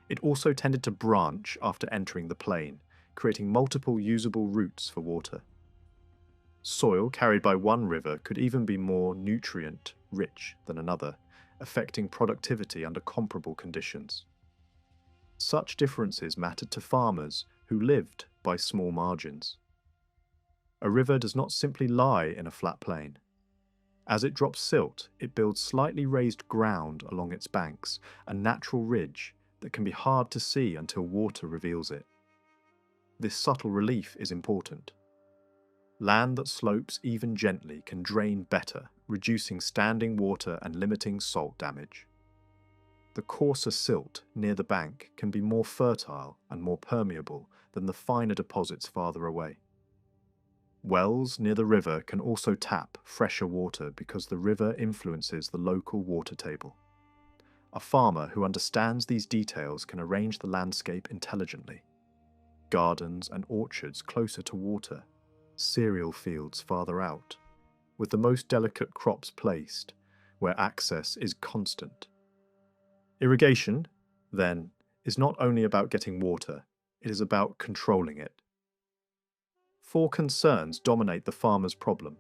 It also tended to branch after entering the plain, creating multiple usable routes for water. Soil carried by one river could even be more nutrient-rich than another, affecting productivity under comparable conditions. Such differences mattered to farmers who lived by small margins. A river does not simply lie in a flat plain. As it drops silt, it builds slightly raised ground along its banks, a natural ridge that can be hard to see until water reveals it. This subtle relief is important. Land that slopes even gently can drain better, reducing standing water and limiting salt damage. The coarser silt near the bank can be more fertile and more permeable than the finer deposits farther away. Wells near the river can also tap fresher water because the river influences the local water table. A farmer who understands these details can arrange the landscape intelligently. Gardens and orchards closer to water, cereal fields farther out, with the most delicate crops placed where access is constant. Irrigation, then, is not only about getting water, it is about controlling it. Four concerns dominate the farmer's problem.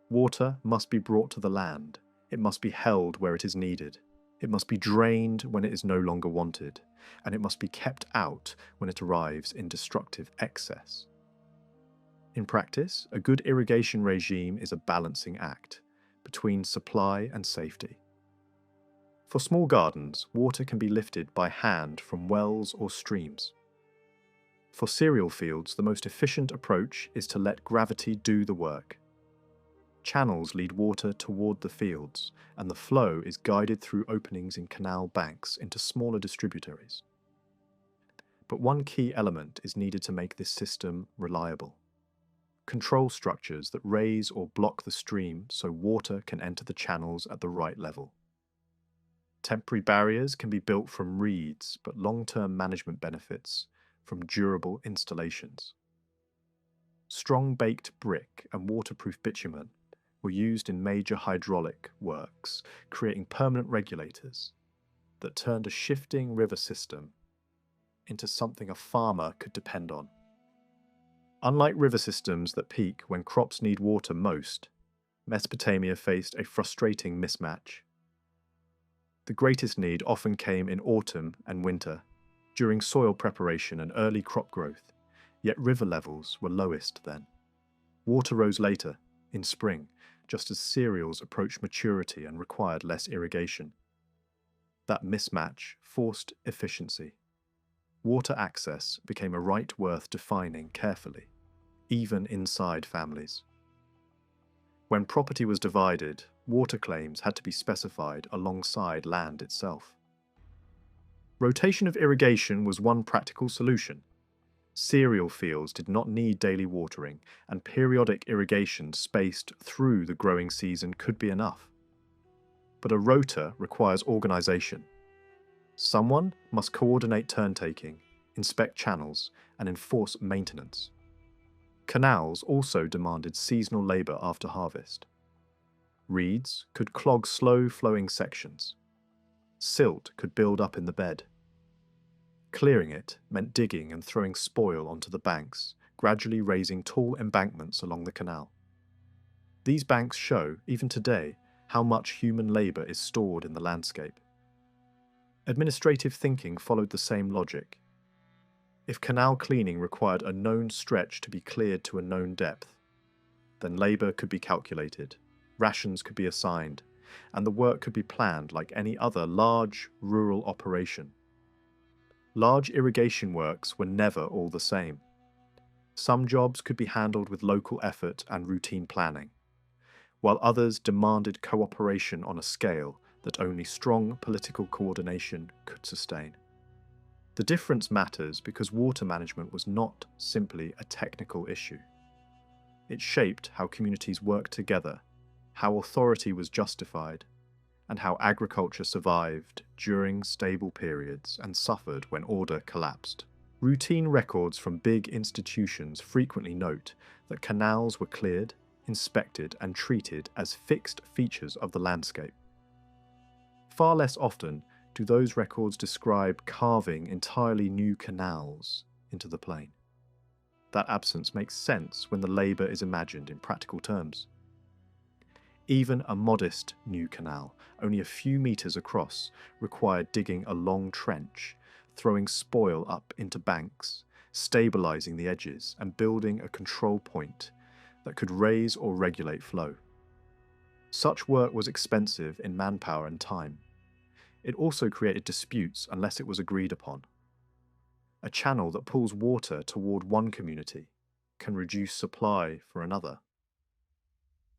Water must be brought to the land. It must be held where it is needed. It must be drained when it is no longer wanted. And it must be kept out when it arrives in destructive excess. In practice, a good irrigation regime is a balancing act between supply and safety. For small gardens, water can be lifted by hand from wells or streams. For cereal fields, the most efficient approach is to let gravity do the work. Channels lead water toward the fields, and the flow is guided through openings in canal banks into smaller distributaries. But one key element is needed to make this system reliable. Control structures that raise or block the stream so water can enter the channels at the right level. Temporary barriers can be built from reeds, but long-term management benefits from durable installations. Strong baked brick and waterproof bitumen were used in major hydraulic works, creating permanent regulators that turned a shifting river system into something a farmer could depend on. Unlike river systems that peak when crops need water most, Mesopotamia faced a frustrating mismatch. The greatest need often came in autumn and winter, during soil preparation and early crop growth, yet river levels were lowest then. Water rose later, in spring, just as cereals approached maturity and required less irrigation. That mismatch forced efficiency. Water access became a right worth defining carefully, even inside families. When property was divided, water claims had to be specified alongside land itself. Rotation of irrigation was one practical solution. Cereal fields did not need daily watering, and periodic irrigation spaced through the growing season could be enough. But a rota requires organisation. Someone must coordinate turn-taking, inspect channels, and enforce maintenance. Canals also demanded seasonal labour after harvest. Reeds could clog slow-flowing sections. Silt could build up in the bed. Clearing it meant digging and throwing spoil onto the banks, gradually raising tall embankments along the canal. These banks show, even today, how much human labour is stored in the landscape. Administrative thinking followed the same logic. If canal cleaning required a known stretch to be cleared to a known depth, then labour could be calculated, rations could be assigned, and the work could be planned like any other large rural operation. Large irrigation works were never all the same. Some jobs could be handled with local effort and routine planning, while others demanded cooperation on a scale that only strong political coordination could sustain. The difference matters because water management was not simply a technical issue. It shaped how communities worked together, how authority was justified, and how agriculture survived during stable periods and suffered when order collapsed. Routine records from big institutions frequently note that canals were cleared, inspected, and treated as fixed features of the landscape. Far less often do those records describe carving entirely new canals into the plain. That absence makes sense when the labour is imagined in practical terms. Even a modest new canal, only a few metres across, required digging a long trench, throwing spoil up into banks, stabilising the edges, and building a control point that could raise or regulate flow. Such work was expensive in manpower and time. It also created disputes unless it was agreed upon. A channel that pulls water toward one community can reduce supply for another.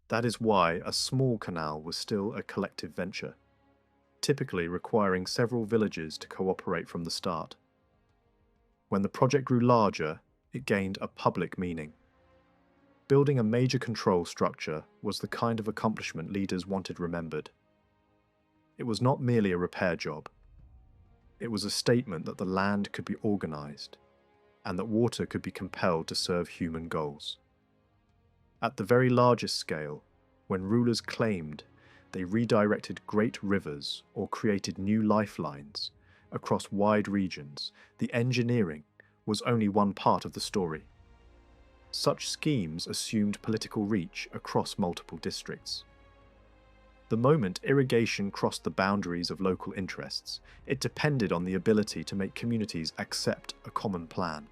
That is why a small canal was still a collective venture, typically requiring several villages to cooperate from the start. When the project grew larger, it gained a public meaning. Building a major control structure was the kind of accomplishment leaders wanted remembered. It was not merely a repair job. It was a statement that the land could be organised, and that water could be compelled to serve human goals. At the very largest scale, when rulers claimed they redirected great rivers or created new lifelines across wide regions, the engineering was only one part of the story. Such schemes assumed political reach across multiple districts. The moment irrigation crossed the boundaries of local interests, it depended on the ability to make communities accept a common plan,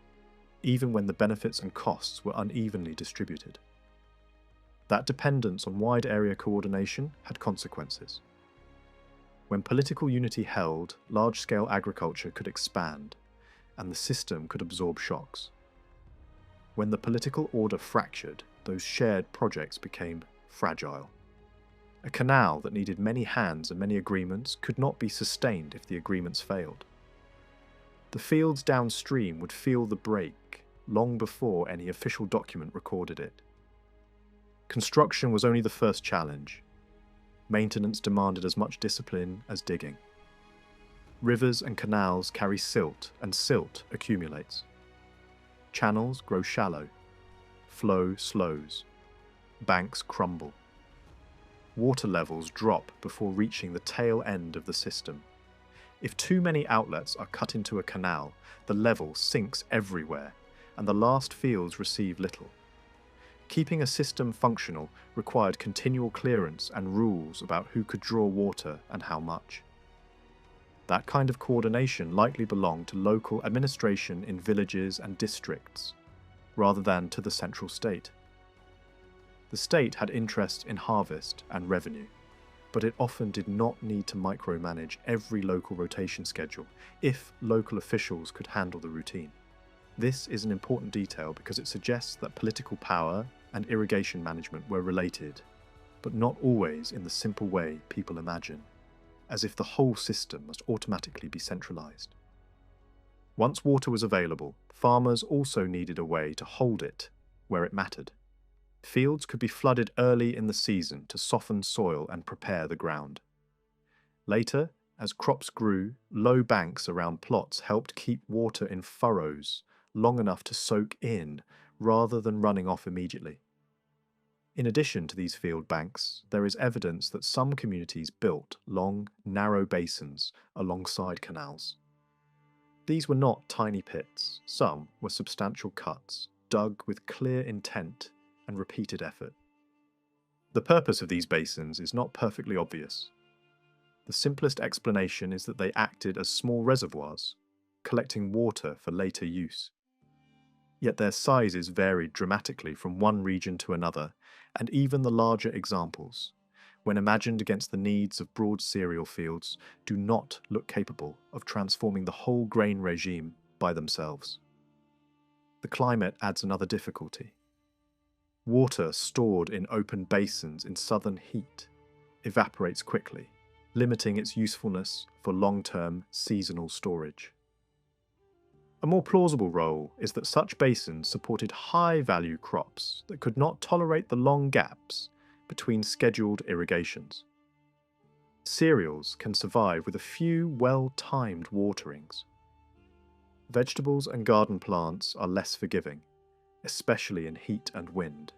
even when the benefits and costs were unevenly distributed. That dependence on wide area coordination had consequences. When political unity held, large-scale agriculture could expand, and the system could absorb shocks. When the political order fractured, those shared projects became fragile. A canal that needed many hands and many agreements could not be sustained if the agreements failed. The fields downstream would feel the break long before any official document recorded it. Construction was only the first challenge. Maintenance demanded as much discipline as digging. Rivers and canals carry silt, and silt accumulates. Channels grow shallow. Flow slows. Banks crumble. Water levels drop before reaching the tail end of the system. If too many outlets are cut into a canal, the level sinks everywhere, and the last fields receive little. Keeping a system functional required continual clearance and rules about who could draw water and how much. That kind of coordination likely belonged to local administration in villages and districts, rather than to the central state. The state had interests in harvest and revenue, but it often did not need to micromanage every local rotation schedule if local officials could handle the routine. This is an important detail because it suggests that political power and irrigation management were related, but not always in the simple way people imagine, as if the whole system must automatically be centralized. Once water was available, farmers also needed a way to hold it where it mattered. Fields could be flooded early in the season to soften soil and prepare the ground. Later, as crops grew, low banks around plots helped keep water in furrows long enough to soak in rather than running off immediately. In addition to these field banks, there is evidence that some communities built long, narrow basins alongside canals. These were not tiny pits, some were substantial cuts, dug with clear intent and repeated effort. The purpose of these basins is not perfectly obvious. The simplest explanation is that they acted as small reservoirs, collecting water for later use. Yet their sizes varied dramatically from one region to another, and even the larger examples, when imagined against the needs of broad cereal fields, do not look capable of transforming the whole grain regime by themselves. The climate adds another difficulty. Water stored in open basins in southern heat evaporates quickly, limiting its usefulness for long-term seasonal storage. A more plausible role is that such basins supported high-value crops that could not tolerate the long gaps between scheduled irrigations. Cereals can survive with a few well-timed waterings. Vegetables and garden plants are less forgiving, especially in heat and wind.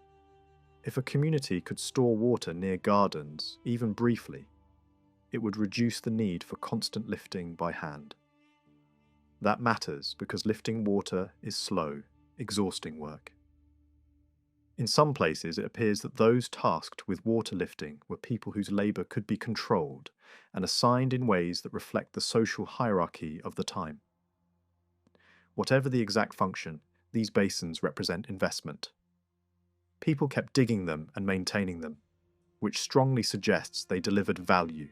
If a community could store water near gardens, even briefly, it would reduce the need for constant lifting by hand. That matters because lifting water is slow, exhausting work. In some places, it appears that those tasked with water lifting were people whose labour could be controlled and assigned in ways that reflect the social hierarchy of the time. Whatever the exact function, these basins represent investment. People kept digging them and maintaining them, which strongly suggests they delivered value,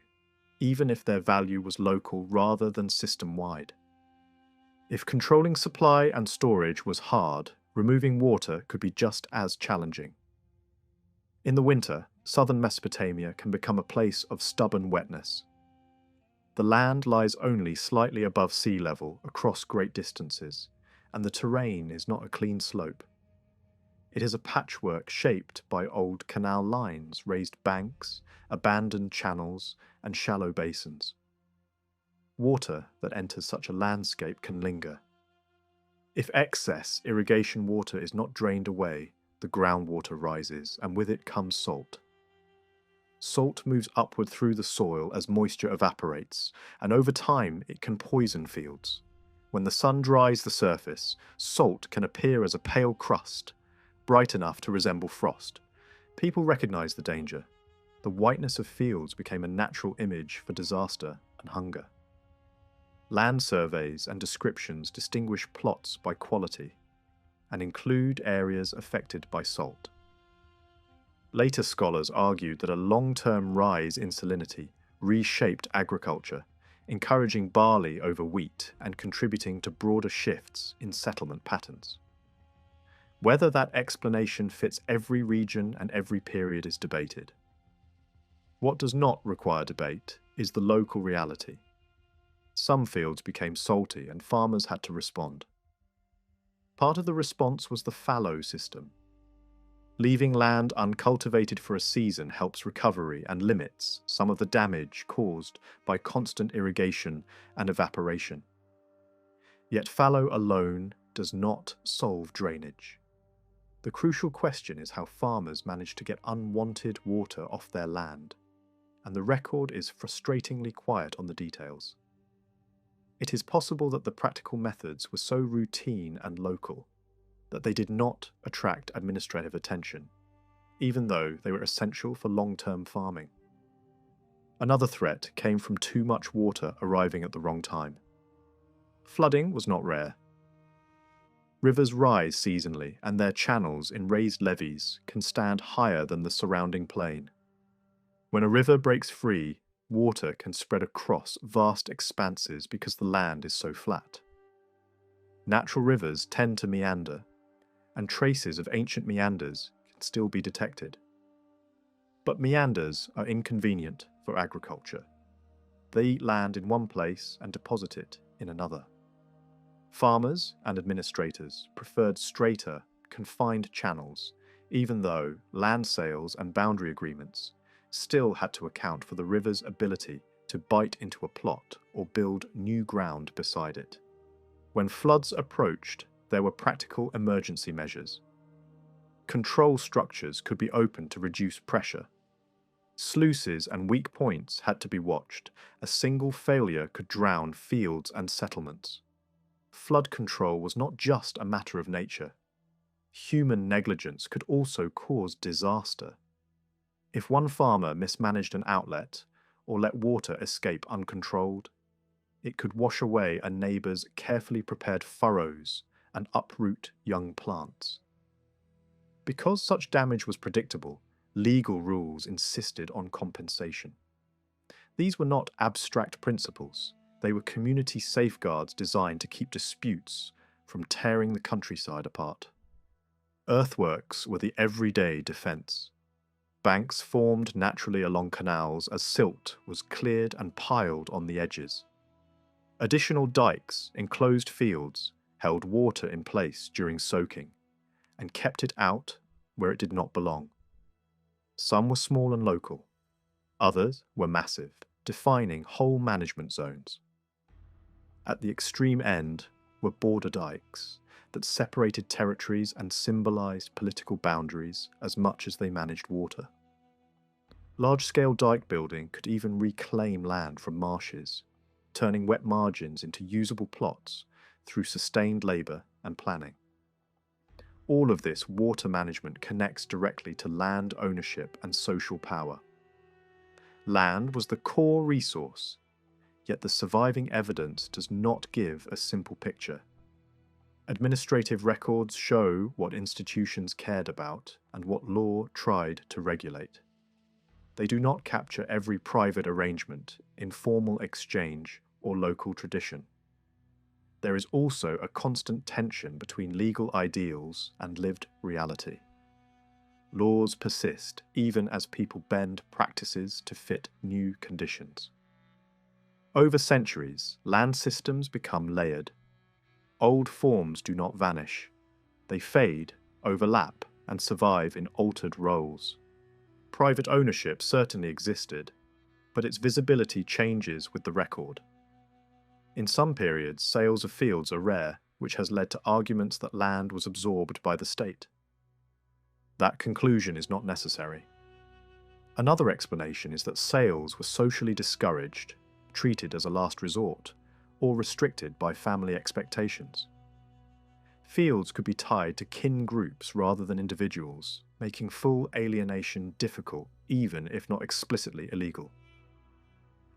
even if their value was local rather than system-wide. If controlling supply and storage was hard, removing water could be just as challenging. In the winter, southern Mesopotamia can become a place of stubborn wetness. The land lies only slightly above sea level across great distances, and the terrain is not a clean slope. It is a patchwork shaped by old canal lines, raised banks, abandoned channels, and shallow basins. Water that enters such a landscape can linger. If excess irrigation water is not drained away, the groundwater rises, and with it comes salt. Salt moves upward through the soil as moisture evaporates, and over time it can poison fields. When the sun dries the surface, salt can appear as a pale crust, bright enough to resemble frost. People recognized the danger. The whiteness of fields became a natural image for disaster and hunger. Land surveys and descriptions distinguish plots by quality and include areas affected by salt. Later scholars argued that a long-term rise in salinity reshaped agriculture, encouraging barley over wheat and contributing to broader shifts in settlement patterns. Whether that explanation fits every region and every period is debated. What does not require debate is the local reality. Some fields became salty and farmers had to respond. Part of the response was the fallow system. Leaving land uncultivated for a season helps recovery and limits some of the damage caused by constant irrigation and evaporation. Yet fallow alone does not solve drainage. The crucial question is how farmers manage to get unwanted water off their land, and the record is frustratingly quiet on the details. It is possible that the practical methods were so routine and local that they did not attract administrative attention, even though they were essential for long-term farming. Another threat came from too much water arriving at the wrong time. Flooding was not rare. Rivers rise seasonally, and their channels in raised levees can stand higher than the surrounding plain. When a river breaks free, water can spread across vast expanses because the land is so flat. Natural rivers tend to meander, and traces of ancient meanders can still be detected. But meanders are inconvenient for agriculture. They eat land in one place and deposit it in another. Farmers and administrators preferred straighter, confined channels, even though land sales and boundary agreements still had to account for the river's ability to bite into a plot or build new ground beside it. When floods approached, there were practical emergency measures. Control structures could be opened to reduce pressure. Sluices and weak points had to be watched. A single failure could drown fields and settlements. Flood control was not just a matter of nature. Human negligence could also cause disaster. If one farmer mismanaged an outlet or let water escape uncontrolled, it could wash away a neighbour's carefully prepared furrows and uproot young plants. Because such damage was predictable, legal rules insisted on compensation. These were not abstract principles. They were community safeguards designed to keep disputes from tearing the countryside apart. Earthworks were the everyday defence. Banks formed naturally along canals as silt was cleared and piled on the edges. Additional dikes enclosed fields held water in place during soaking and kept it out where it did not belong. Some were small and local. Others were massive, defining whole management zones. At the extreme end were border dikes that separated territories and symbolized political boundaries as much as they managed water. Large-scale dike building could even reclaim land from marshes, turning wet margins into usable plots through sustained labour and planning. All of this water management connects directly to land ownership and social power. Land was the core resource, yet the surviving evidence does not give a simple picture. Administrative records show what institutions cared about and what law tried to regulate. They do not capture every private arrangement, informal exchange, or local tradition. There is also a constant tension between legal ideals and lived reality. Laws persist even as people bend practices to fit new conditions. Over centuries, land systems become layered. Old forms do not vanish. They fade, overlap, and survive in altered roles. Private ownership certainly existed, but its visibility changes with the record. In some periods, sales of fields are rare, which has led to arguments that land was absorbed by the state. That conclusion is not necessary. Another explanation is that sales were socially discouraged, treated as a last resort, or restricted by family expectations. Fields could be tied to kin groups rather than individuals, making full alienation difficult, even if not explicitly illegal.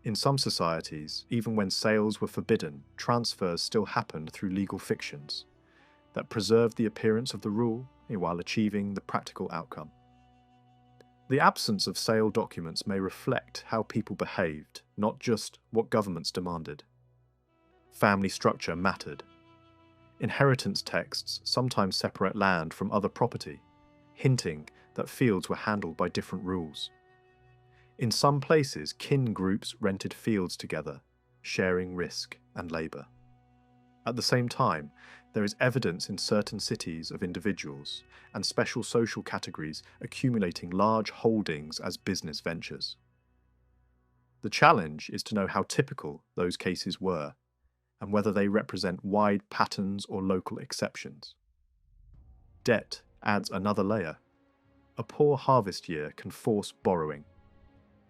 In some societies, even when sales were forbidden, transfers still happened through legal fictions that preserved the appearance of the rule while achieving the practical outcome. The absence of sale documents may reflect how people behaved, not just what governments demanded. Family structure mattered. Inheritance texts sometimes separate land from other property, hinting that fields were handled by different rules. In some places, kin groups rented fields together, sharing risk and labour. At the same time, there is evidence in certain cities of individuals and special social categories accumulating large holdings as business ventures. The challenge is to know how typical those cases were and whether they represent wide patterns or local exceptions. Debt adds another layer. A poor harvest year can force borrowing.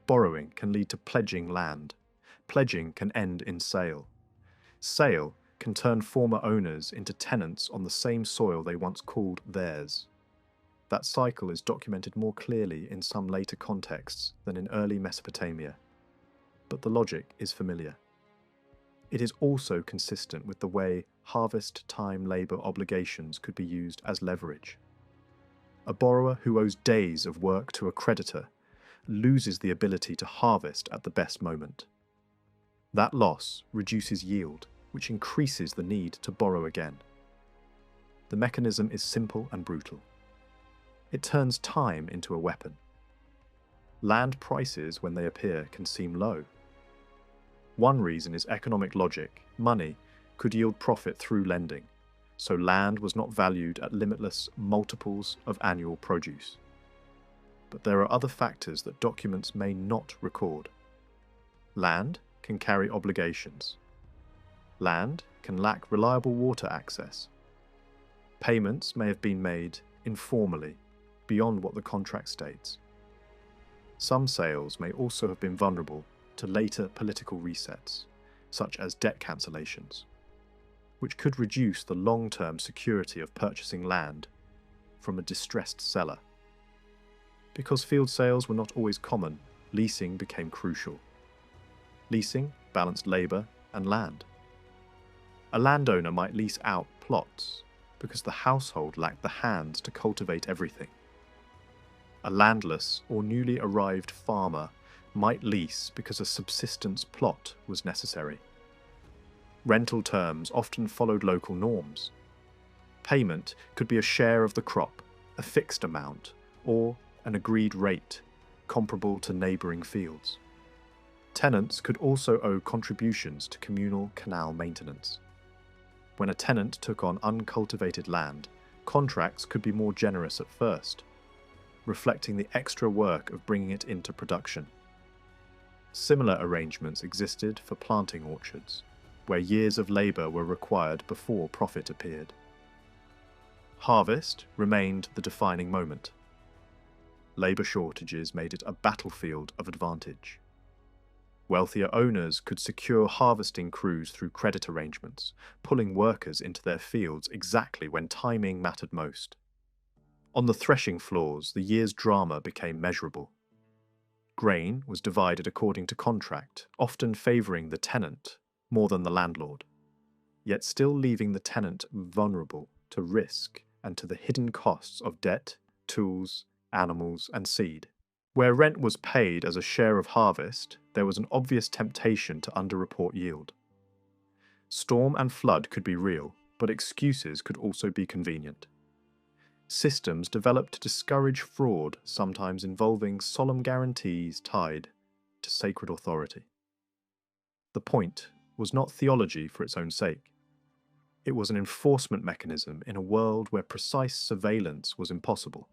Borrowing can lead to pledging land. Pledging can end in sale. Sale can turn former owners into tenants on the same soil they once called theirs. That cycle is documented more clearly in some later contexts than in early Mesopotamia, but the logic is familiar. It is also consistent with the way harvest time labour obligations could be used as leverage. A borrower who owes days of work to a creditor loses the ability to harvest at the best moment. That loss reduces yield, which increases the need to borrow again. The mechanism is simple and brutal. It turns time into a weapon. Land prices, when they appear, can seem low. One reason is economic logic. Money could yield profit through lending, so land was not valued at limitless multiples of annual produce. But there are other factors that documents may not record. Land can carry obligations. Land can lack reliable water access. Payments may have been made informally, beyond what the contract states. Some sales may also have been vulnerable to later political resets, such as debt cancellations, which could reduce the long-term security of purchasing land from a distressed seller. Because field sales were not always common, leasing became crucial. Leasing balanced labour and land. A landowner might lease out plots because the household lacked the hands to cultivate everything. A landless or newly arrived farmer might lease because a subsistence plot was necessary. Rental terms often followed local norms. Payment could be a share of the crop, a fixed amount, or an agreed rate, comparable to neighbouring fields. Tenants could also owe contributions to communal canal maintenance. When a tenant took on uncultivated land, contracts could be more generous at first, reflecting the extra work of bringing it into production. Similar arrangements existed for planting orchards, where years of labour were required before profit appeared. Harvest remained the defining moment. Labour shortages made it a battlefield of advantage. Wealthier owners could secure harvesting crews through credit arrangements, pulling workers into their fields exactly when timing mattered most. On the threshing floors, the year's drama became measurable. Grain was divided according to contract, often favouring the tenant more than the landlord, yet still leaving the tenant vulnerable to risk and to the hidden costs of debt, tools, animals, and seed. Where rent was paid as a share of harvest, there was an obvious temptation to underreport yield. Storm and flood could be real, but excuses could also be convenient. Systems developed to discourage fraud, sometimes involving solemn guarantees tied to sacred authority. The point was not theology for its own sake. It was an enforcement mechanism in a world where precise surveillance was impossible.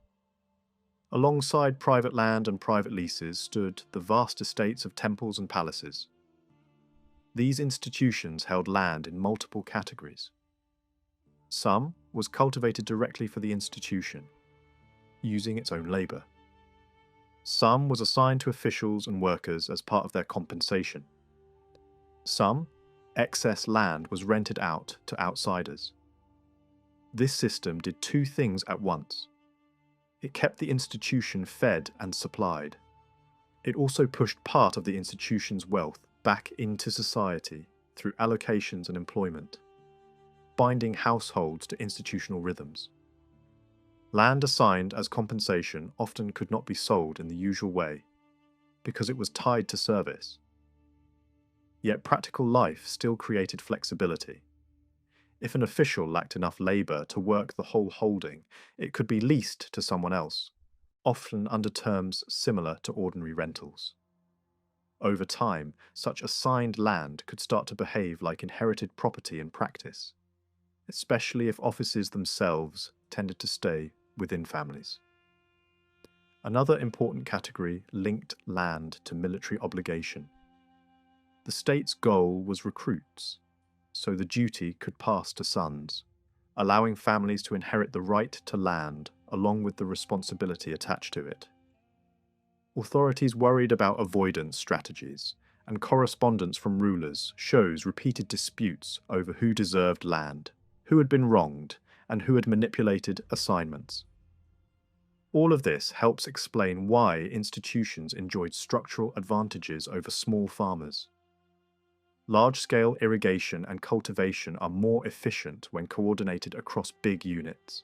Alongside private land and private leases stood the vast estates of temples and palaces. These institutions held land in multiple categories. Some was cultivated directly for the institution, using its own labour. Some was assigned to officials and workers as part of their compensation. Some excess land was rented out to outsiders. This system did two things at once. It kept the institution fed and supplied. It also pushed part of the institution's wealth back into society through allocations and employment, binding households to institutional rhythms. Land assigned as compensation often could not be sold in the usual way, because it was tied to service. Yet practical life still created flexibility. If an official lacked enough labour to work the whole holding, it could be leased to someone else, often under terms similar to ordinary rentals. Over time, such assigned land could start to behave like inherited property in practice, especially if offices themselves tended to stay within families. Another important category linked land to military obligation. The state's goal was recruits, so the duty could pass to sons, allowing families to inherit the right to land along with the responsibility attached to it. Authorities worried about avoidance strategies, and correspondence from rulers shows repeated disputes over who deserved land, who had been wronged, and who had manipulated assignments. All of this helps explain why institutions enjoyed structural advantages over small farmers. Large-scale irrigation and cultivation are more efficient when coordinated across big units.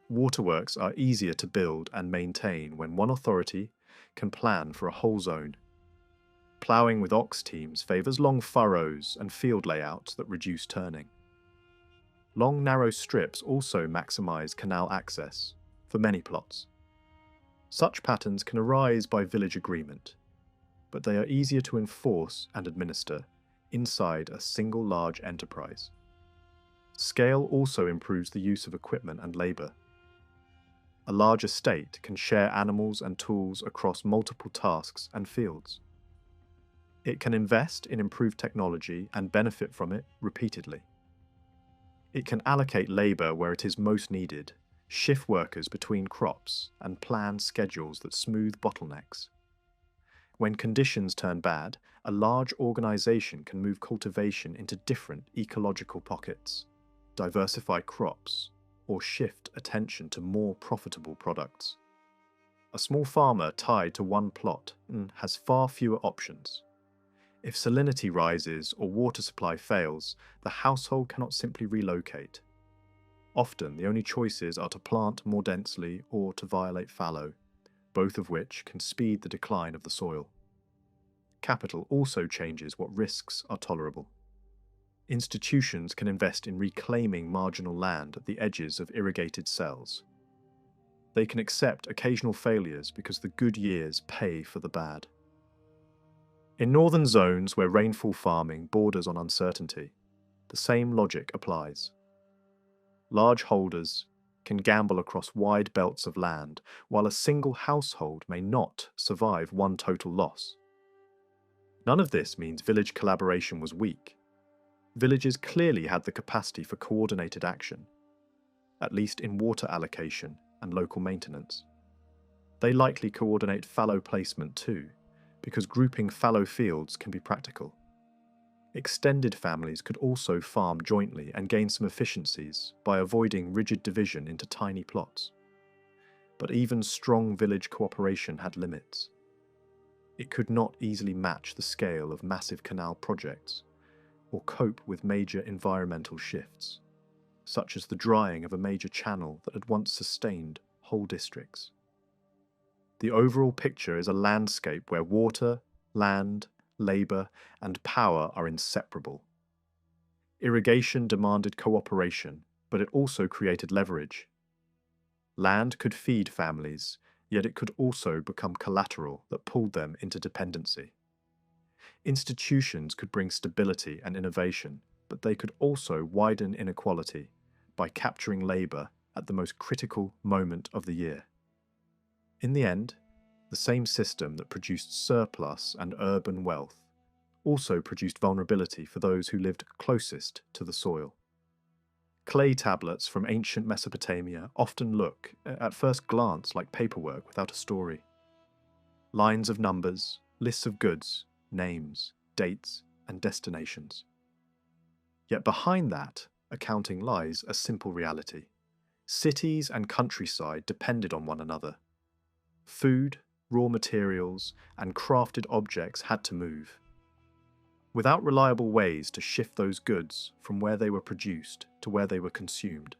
Waterworks are easier to build and maintain when one authority can plan for a whole zone. Ploughing with ox teams favours long furrows and field layouts that reduce turning. Long narrow strips also maximise canal access for many plots. Such patterns can arise by village agreement, but they are easier to enforce and administer inside a single large enterprise. Scale also improves the use of equipment and labour. A large estate can share animals and tools across multiple tasks and fields. It can invest in improved technology and benefit from it repeatedly. It can allocate labour where it is most needed, shift workers between crops, and plan schedules that smooth bottlenecks. When conditions turn bad, a large organisation can move cultivation into different ecological pockets, diversify crops, or shift attention to more profitable products. A small farmer tied to one plot has far fewer options. If salinity rises or water supply fails, the household cannot simply relocate. Often, the only choices are to plant more densely or to violate fallow, both of which can speed the decline of the soil. Capital also changes what risks are tolerable. Institutions can invest in reclaiming marginal land at the edges of irrigated cells. They can accept occasional failures because the good years pay for the bad. In northern zones where rainfall farming borders on uncertainty, the same logic applies. Large holders can gamble across wide belts of land, while a single household may not survive one total loss. None of this means village collaboration was weak. Villages clearly had the capacity for coordinated action, at least in water allocation and local maintenance. They likely coordinate fallow placement too, because grouping fallow fields can be practical. Extended families could also farm jointly and gain some efficiencies by avoiding rigid division into tiny plots. But even strong village cooperation had limits. It could not easily match the scale of massive canal projects, or cope with major environmental shifts, such as the drying of a major channel that had once sustained whole districts. The overall picture is a landscape where water, land, labour, and power are inseparable. Irrigation demanded cooperation, but it also created leverage. Land could feed families, yet it could also become collateral that pulled them into dependency. Institutions could bring stability and innovation, but they could also widen inequality by capturing labour at the most critical moment of the year. In the end, the same system that produced surplus and urban wealth also produced vulnerability for those who lived closest to the soil. Clay tablets from ancient Mesopotamia often look, at first glance, like paperwork without a story. Lines of numbers, lists of goods, names, dates, and destinations. Yet behind that accounting lies a simple reality. Cities and countryside depended on one another. Food, raw materials, and crafted objects had to move. Without reliable ways to shift those goods from where they were produced to where they were consumed,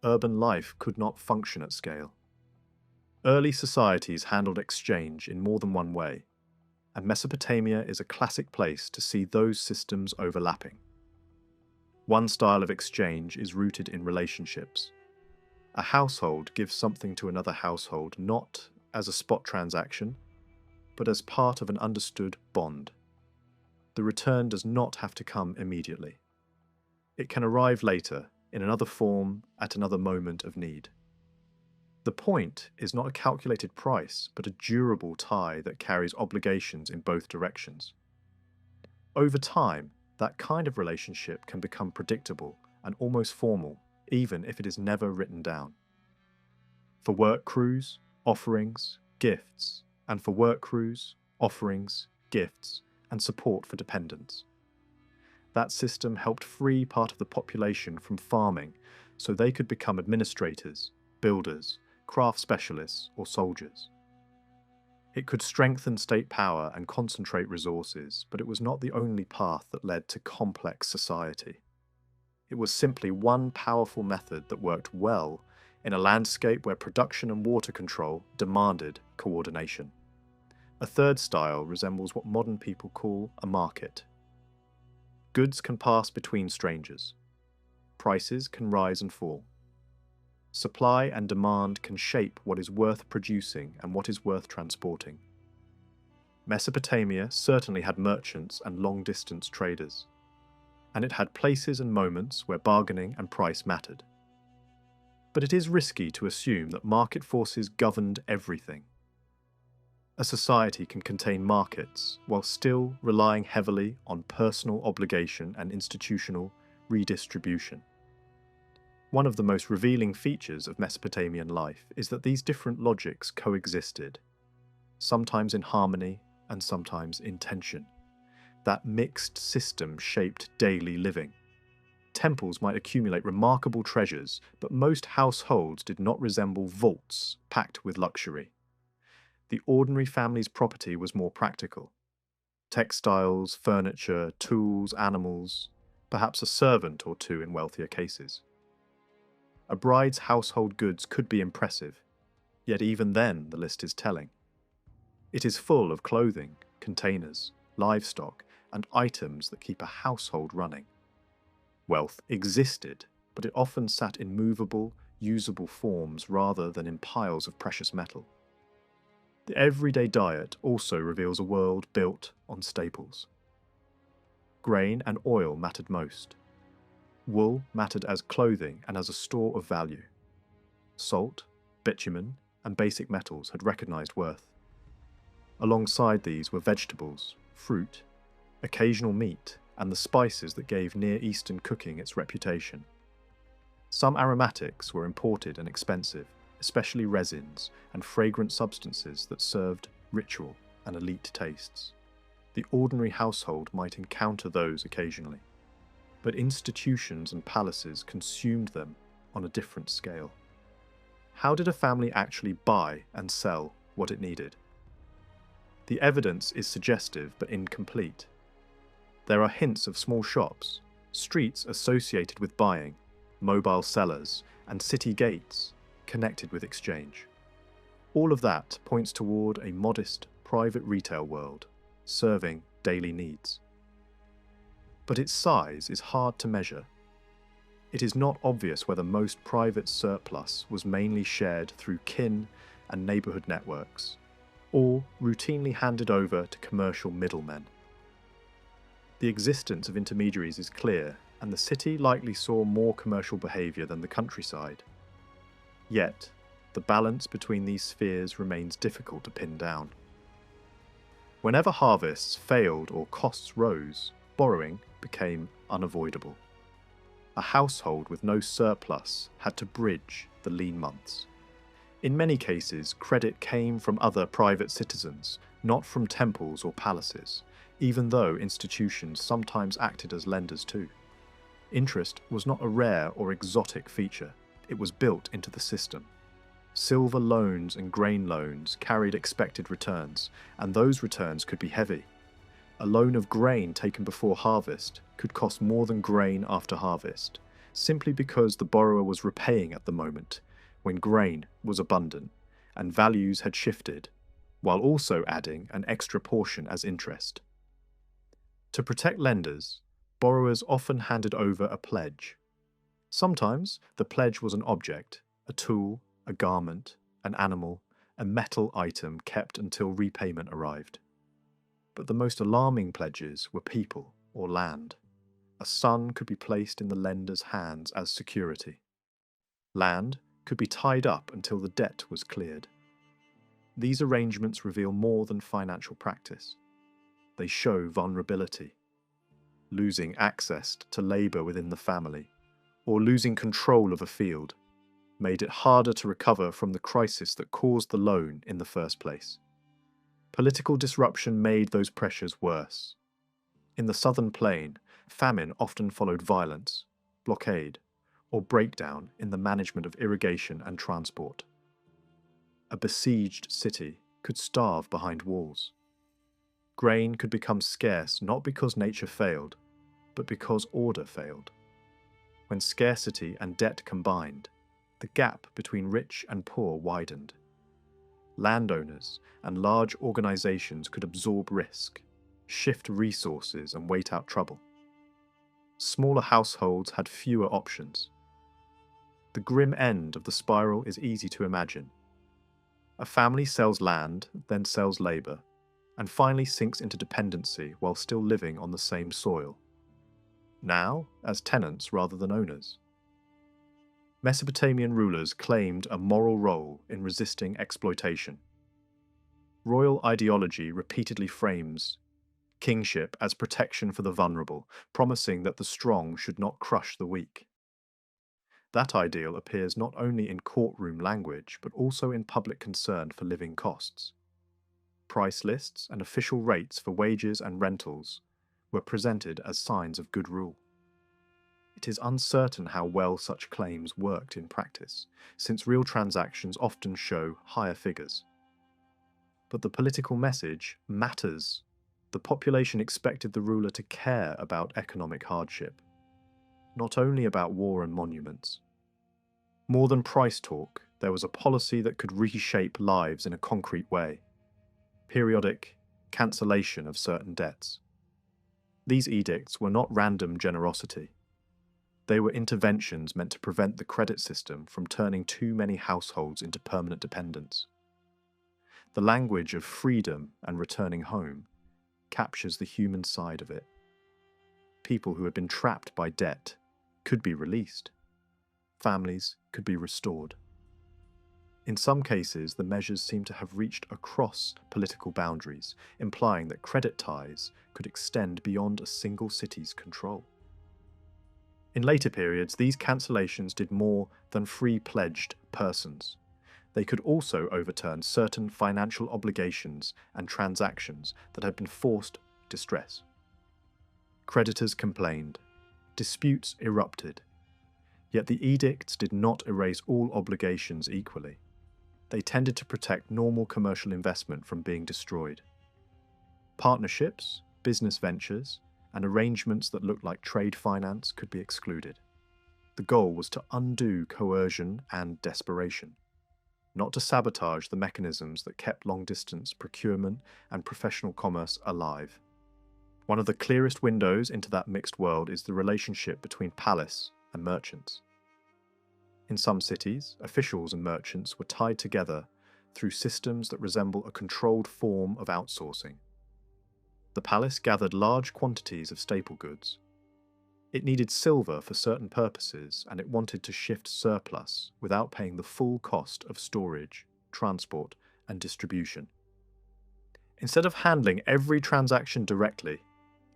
urban life could not function at scale. Early societies handled exchange in more than one way, and Mesopotamia is a classic place to see those systems overlapping. One style of exchange is rooted in relationships. A household gives something to another household not as a spot transaction, but as part of an understood bond. The return does not have to come immediately. It can arrive later, in another form, at another moment of need. The point is not a calculated price, but a durable tie that carries obligations in both directions. Over time, that kind of relationship can become predictable and almost formal, even if it is never written down. For work crews, offerings, gifts, and for work crews, offerings, gifts, and support for dependents. That system helped free part of the population from farming so they could become administrators, builders, craft specialists, or soldiers. It could strengthen state power and concentrate resources, but it was not the only path that led to complex society. It was simply one powerful method that worked well in a landscape where production and water control demanded coordination. A third style resembles what modern people call a market. Goods can pass between strangers. Prices can rise and fall. Supply and demand can shape what is worth producing and what is worth transporting. Mesopotamia certainly had merchants and long-distance traders, and it had places and moments where bargaining and price mattered. But it is risky to assume that market forces governed everything. A society can contain markets while still relying heavily on personal obligation and institutional redistribution. One of the most revealing features of Mesopotamian life is that these different logics coexisted, sometimes in harmony and sometimes in tension. That mixed system shaped daily living. Temples might accumulate remarkable treasures, but most households did not resemble vaults packed with luxury. The ordinary family's property was more practical. Textiles, furniture, tools, animals, perhaps a servant or two in wealthier cases. A bride's household goods could be impressive, yet even then the list is telling. It is full of clothing, containers, livestock, and items that keep a household running. Wealth existed, but it often sat in movable, usable forms rather than in piles of precious metal. The everyday diet also reveals a world built on staples. Grain and oil mattered most. Wool mattered as clothing and as a store of value. Salt, bitumen, and basic metals had recognized worth. Alongside these were vegetables, fruit, occasional meat, and the spices that gave Near Eastern cooking its reputation. Some aromatics were imported and expensive, especially resins and fragrant substances that served ritual and elite tastes. The ordinary household might encounter those occasionally, but institutions and palaces consumed them on a different scale. How did a family actually buy and sell what it needed? The evidence is suggestive but incomplete. There are hints of small shops, streets associated with buying, mobile sellers, and city gates connected with exchange. All of that points toward a modest, private retail world, serving daily needs. But its size is hard to measure. It is not obvious whether most private surplus was mainly shared through kin and neighborhood networks, or routinely handed over to commercial middlemen. The existence of intermediaries is clear, and the city likely saw more commercial behavior than the countryside. Yet, the balance between these spheres remains difficult to pin down. Whenever harvests failed or costs rose, borrowing became unavoidable. A household with no surplus had to bridge the lean months. In many cases, credit came from other private citizens, not from temples or palaces, even though institutions sometimes acted as lenders too. Interest was not a rare or exotic feature, it was built into the system. Silver loans and grain loans carried expected returns, and those returns could be heavy. A loan of grain taken before harvest could cost more than grain after harvest, simply because the borrower was repaying at the moment, when grain was abundant, and values had shifted, while also adding an extra portion as interest. To protect lenders, borrowers often handed over a pledge. Sometimes the pledge was an object, a tool, a garment, an animal, a metal item kept until repayment arrived. But the most alarming pledges were people or land. A son could be placed in the lender's hands as security. Land could be tied up until the debt was cleared. These arrangements reveal more than financial practice. They show vulnerability. Losing access to labour within the family, or losing control of a field, made it harder to recover from the crisis that caused the loan in the first place. Political disruption made those pressures worse. In the southern plain, famine often followed violence, blockade, or breakdown in the management of irrigation and transport. A besieged city could starve behind walls. Grain could become scarce not because nature failed, but because order failed. When scarcity and debt combined, the gap between rich and poor widened. Landowners and large organizations could absorb risk, shift resources, and wait out trouble. Smaller households had fewer options. The grim end of the spiral is easy to imagine. A family sells land, then sells labor, and finally sinks into dependency while still living on the same soil. Now, as tenants rather than owners. Mesopotamian rulers claimed a moral role in resisting exploitation. Royal ideology repeatedly frames kingship as protection for the vulnerable, promising that the strong should not crush the weak. That ideal appears not only in courtroom language, but also in public concern for living costs. Price lists and official rates for wages and rentals were presented as signs of good rule. It is uncertain how well such claims worked in practice, since real transactions often show higher figures. But the political message matters. The population expected the ruler to care about economic hardship, not only about war and monuments. More than price talk, there was a policy that could reshape lives in a concrete way. Periodic cancellation of certain debts. These edicts were not random generosity. They were interventions meant to prevent the credit system from turning too many households into permanent dependence. The language of freedom and returning home captures the human side of it. People who had been trapped by debt could be released. Families could be restored. In some cases, the measures seem to have reached across political boundaries, implying that credit ties could extend beyond a single city's control. In later periods, these cancellations did more than free pledged persons. They could also overturn certain financial obligations and transactions that had been forced distress. Creditors complained. Disputes erupted. Yet the edicts did not erase all obligations equally. They tended to protect normal commercial investment from being destroyed. Partnerships, business ventures, and arrangements that looked like trade finance could be excluded. The goal was to undo coercion and desperation, not to sabotage the mechanisms that kept long-distance procurement and professional commerce alive. One of the clearest windows into that mixed world is the relationship between palace and merchants. In some cities, officials and merchants were tied together through systems that resemble a controlled form of outsourcing. The palace gathered large quantities of staple goods. It needed silver for certain purposes, and it wanted to shift surplus without paying the full cost of storage, transport, and distribution. Instead of handling every transaction directly,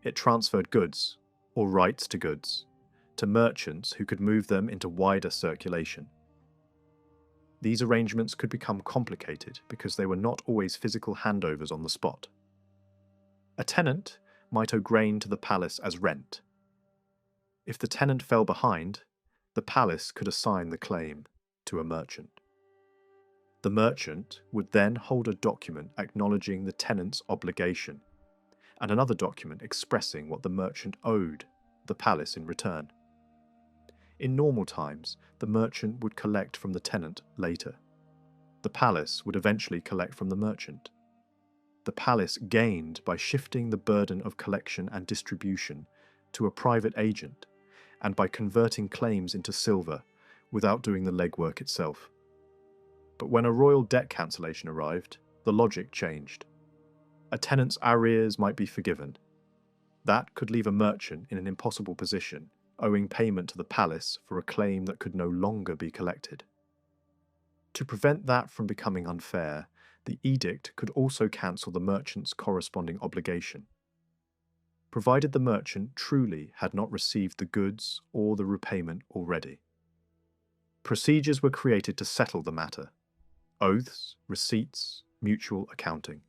it transferred goods, or rights to goods, to merchants who could move them into wider circulation. These arrangements could become complicated because they were not always physical handovers on the spot. A tenant might owe grain to the palace as rent. If the tenant fell behind, the palace could assign the claim to a merchant. The merchant would then hold a document acknowledging the tenant's obligation, and another document expressing what the merchant owed the palace in return. In normal times, the merchant would collect from the tenant later. The palace would eventually collect from the merchant. The palace gained by shifting the burden of collection and distribution to a private agent, and by converting claims into silver without doing the legwork itself. But when a royal debt cancellation arrived, the logic changed. A tenant's arrears might be forgiven. That could leave a merchant in an impossible position, owing payment to the palace for a claim that could no longer be collected. To prevent that from becoming unfair, the edict could also cancel the merchant's corresponding obligation. Provided the merchant truly had not received the goods or the repayment already. Procedures were created to settle the matter: oaths, receipts, mutual accounting.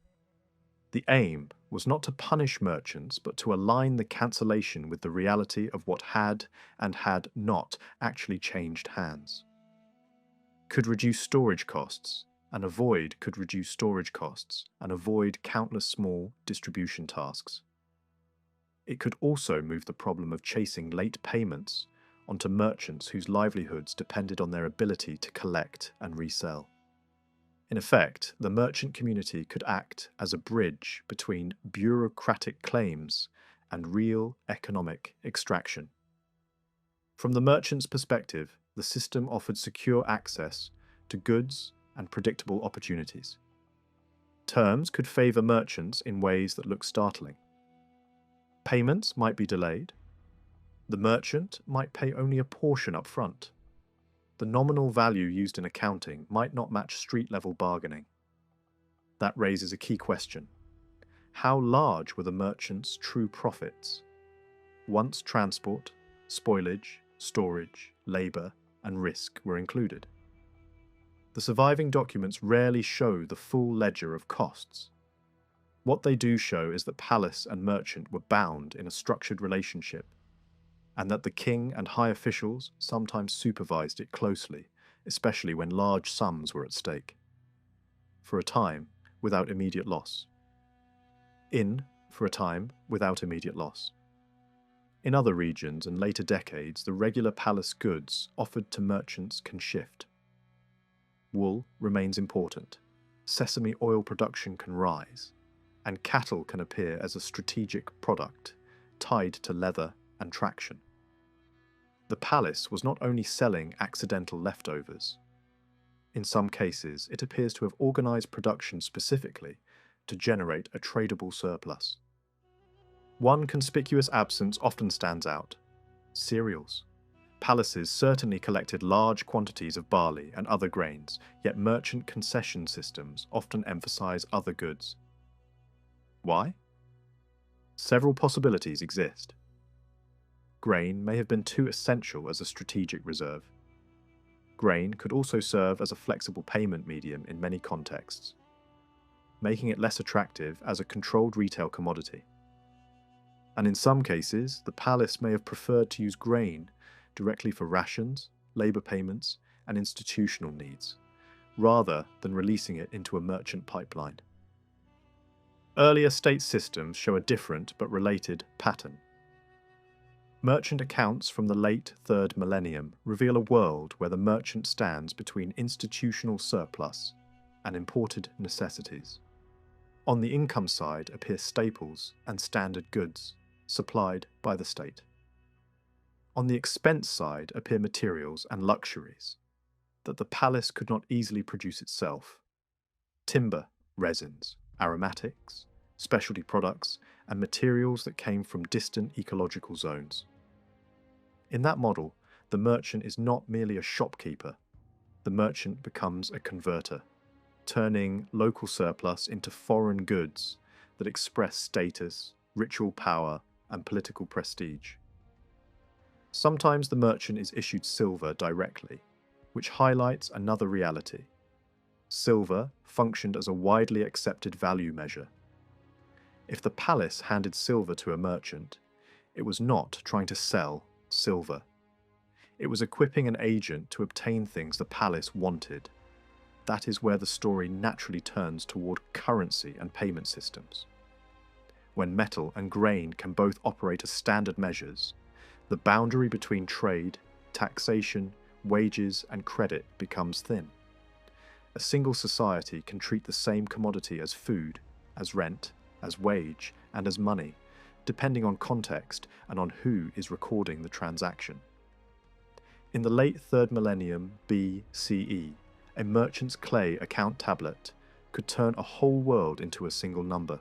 The aim was not to punish merchants, but to align the cancellation with the reality of what had and not actually changed hands. Could reduce storage costs, and a void could reduce storage costs and avoid countless small distribution tasks. It could also move the problem of chasing late payments onto merchants whose livelihoods depended on their ability to collect and resell. In effect, the merchant community could act as a bridge between bureaucratic claims and real economic extraction. From the merchant's perspective, the system offered secure access to goods and predictable opportunities. Terms could favor merchants in ways that look startling. Payments might be delayed. The merchant might pay only a portion up front. The nominal value used in accounting might not match street-level bargaining. That raises a key question. How large were the merchant's true profits? Once transport, spoilage, storage, labour, and risk were included. The surviving documents rarely show the full ledger of costs. What they do show is that palace and merchant were bound in a structured relationship, and that the king and high officials sometimes supervised it closely, especially when large sums were at stake. For a time, without immediate loss. For a time, without immediate loss. In other regions and later decades, the regular palace goods offered to merchants can shift. Wool remains important, sesame oil production can rise, and cattle can appear as a strategic product tied to leather and traction. The palace was not only selling accidental leftovers. In some cases, it appears to have organized production specifically to generate a tradable surplus. One conspicuous absence often stands out: cereals. Palaces certainly collected large quantities of barley and other grains, yet merchant concession systems often emphasize other goods. Why? Several possibilities exist. Grain may have been too essential as a strategic reserve. Grain could also serve as a flexible payment medium in many contexts, making it less attractive as a controlled retail commodity. And in some cases, the palace may have preferred to use grain directly for rations, labour payments, and institutional needs, rather than releasing it into a merchant pipeline. Earlier state systems show a different but related pattern. Merchant accounts from the late 3rd millennium reveal a world where the merchant stands between institutional surplus and imported necessities. On the income side appear staples and standard goods, supplied by the state. On the expense side appear materials and luxuries that the palace could not easily produce itself: timber, resins, aromatics, specialty products, and materials that came from distant ecological zones. In that model, the merchant is not merely a shopkeeper. The merchant becomes a converter, turning local surplus into foreign goods that express status, ritual power, and political prestige. Sometimes the merchant is issued silver directly, which highlights another reality. Silver functioned as a widely accepted value measure. If the palace handed silver to a merchant, it was not trying to sell silver. It was equipping an agent to obtain things the palace wanted. That is where the story naturally turns toward currency and payment systems. When metal and grain can both operate as standard measures, the boundary between trade, taxation, wages, and credit becomes thin. A single society can treat the same commodity as food, as rent, as wage, and as money, depending on context and on who is recording the transaction. In the late 3rd millennium BCE, a merchant's clay account tablet could turn a whole world into a single number.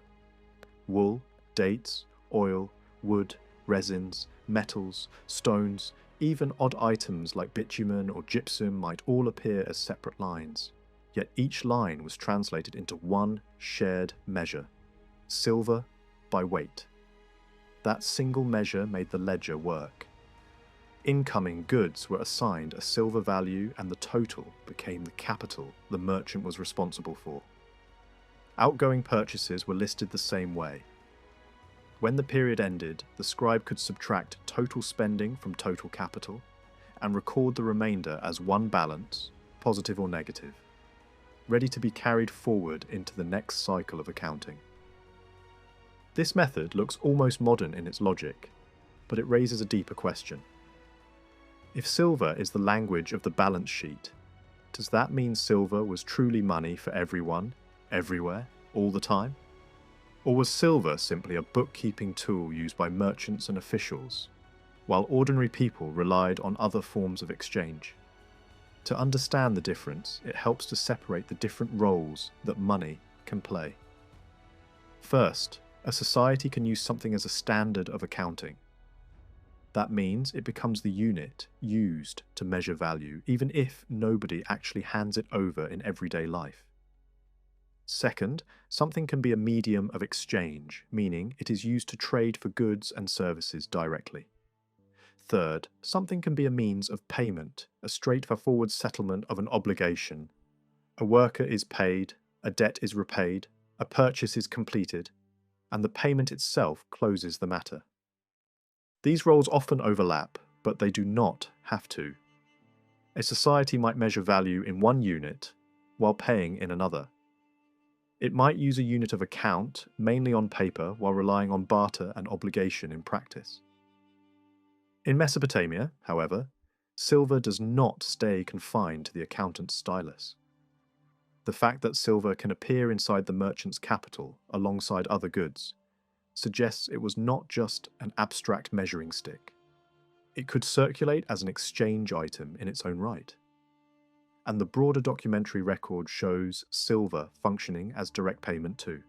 Wool, dates, oil, wood, resins, metals, stones, even odd items like bitumen or gypsum might all appear as separate lines. Yet each line was translated into one shared measure: silver by weight. That single measure made the ledger work. Incoming goods were assigned a silver value, and the total became the capital the merchant was responsible for. Outgoing purchases were listed the same way. When the period ended, the scribe could subtract total spending from total capital and record the remainder as one balance, positive or negative. ready to be carried forward into the next cycle of accounting. This method looks almost modern in its logic, but it raises a deeper question. If silver is the language of the balance sheet, does that mean silver was truly money for everyone, everywhere, all the time? Or was silver simply a bookkeeping tool used by merchants and officials, while ordinary people relied on other forms of exchange? To understand the difference, it helps to separate the different roles that money can play. First, a society can use something as a standard of accounting. That means it becomes the unit used to measure value, even if nobody actually hands it over in everyday life. Second, something can be a medium of exchange, meaning it is used to trade for goods and services directly. Third, something can be a means of payment, a straightforward settlement of an obligation. A worker is paid, a debt is repaid, a purchase is completed, and the payment itself closes the matter. These roles often overlap, but they do not have to. A society might measure value in one unit while paying in another. It might use a unit of account, mainly on paper, while relying on barter and obligation in practice. In Mesopotamia, however, silver does not stay confined to the accountant's stylus. The fact that silver can appear inside the merchant's capital alongside other goods suggests it was not just an abstract measuring stick. It could circulate as an exchange item in its own right. And the broader documentary record shows silver functioning as direct payment too.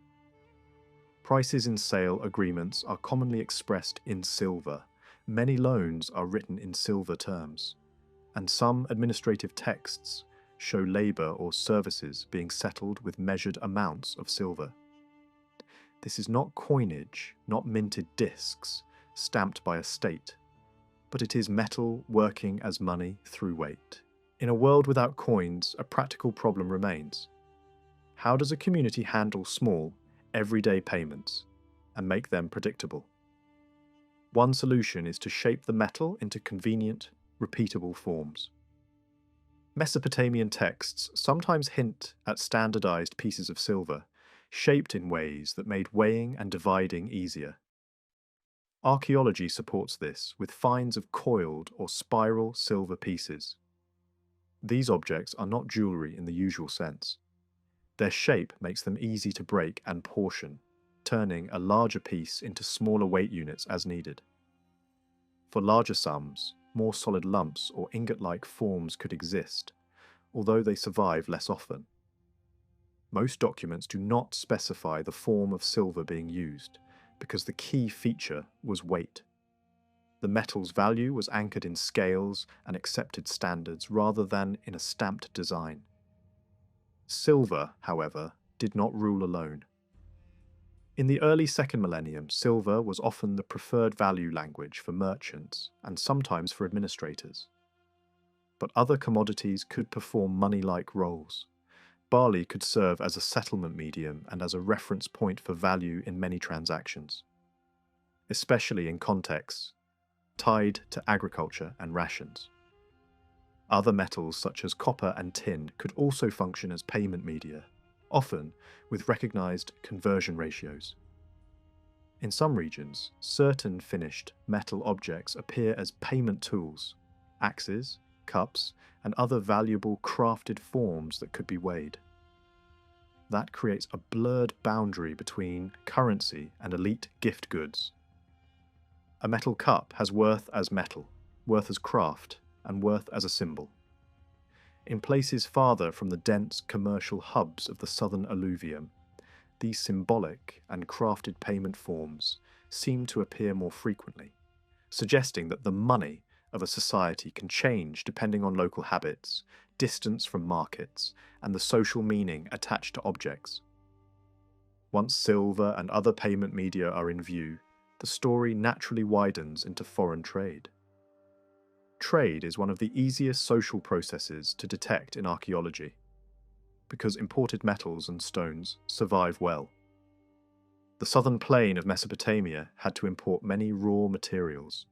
Prices in sale agreements are commonly expressed in silver. Many loans are written in silver terms, and some administrative texts show labour or services being settled with measured amounts of silver. This is not coinage, not minted discs, stamped by a state, but it is metal working as money through weight. In a world without coins, a practical problem remains. How does a community handle small, everyday payments and make them predictable? One solution is to shape the metal into convenient, repeatable forms. Mesopotamian texts sometimes hint at standardized pieces of silver, shaped in ways that made weighing and dividing easier. Archaeology supports this with finds of coiled or spiral silver pieces. These objects are not jewellery in the usual sense. Their shape makes them easy to break and portion, turning a larger piece into smaller weight units as needed. For larger sums, more solid lumps or ingot-like forms could exist, although they survive less often. Most documents do not specify the form of silver being used, because the key feature was weight. The metal's value was anchored in scales and accepted standards rather than in a stamped design. Silver, however, did not rule alone. In the early second millennium, silver was often the preferred value language for merchants and sometimes for administrators. But other commodities could perform money-like roles. Barley could serve as a settlement medium and as a reference point for value in many transactions, especially in contexts tied to agriculture and rations. Other metals such as copper and tin could also function as payment media, often with recognized conversion ratios. In some regions, certain finished metal objects appear as payment tools, axes, cups, and other valuable crafted forms that could be weighed. That creates a blurred boundary between currency and elite gift goods. A metal cup has worth as metal, worth as craft, and worth as a symbol. In places farther from the dense commercial hubs of the southern alluvium, these symbolic and crafted payment forms seem to appear more frequently, suggesting that the money of a society can change depending on local habits, distance from markets, and the social meaning attached to objects. Once silver and other payment media are in view, the story naturally widens into foreign trade. Trade is one of the easiest social processes to detect in archaeology, because imported metals and stones survive well. The southern plain of Mesopotamia had to import many raw materials.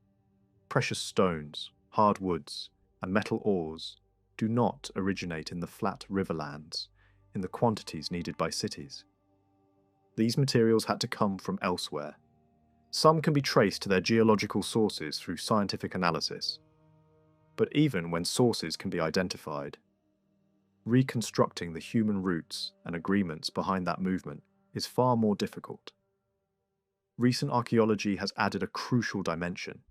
Precious stones, hard woods, and metal ores do not originate in the flat riverlands. in the quantities needed by cities. These materials had to come from elsewhere. Some can be traced to their geological sources through scientific analysis. But even when sources can be identified, reconstructing the human roots and agreements behind that movement is far more difficult. Recent archaeology has added a crucial dimension.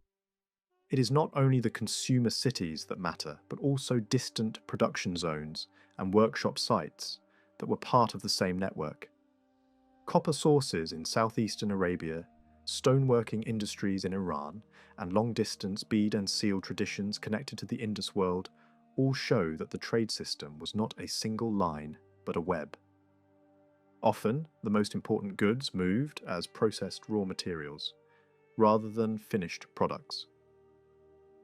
It is not only the consumer cities that matter, but also distant production zones and workshop sites that were part of the same network. Copper sources in southeastern Arabia, stoneworking industries in Iran, and long-distance bead and seal traditions connected to the Indus world all show that the trade system was not a single line, but a web. Often, the most important goods moved as processed raw materials, rather than finished products.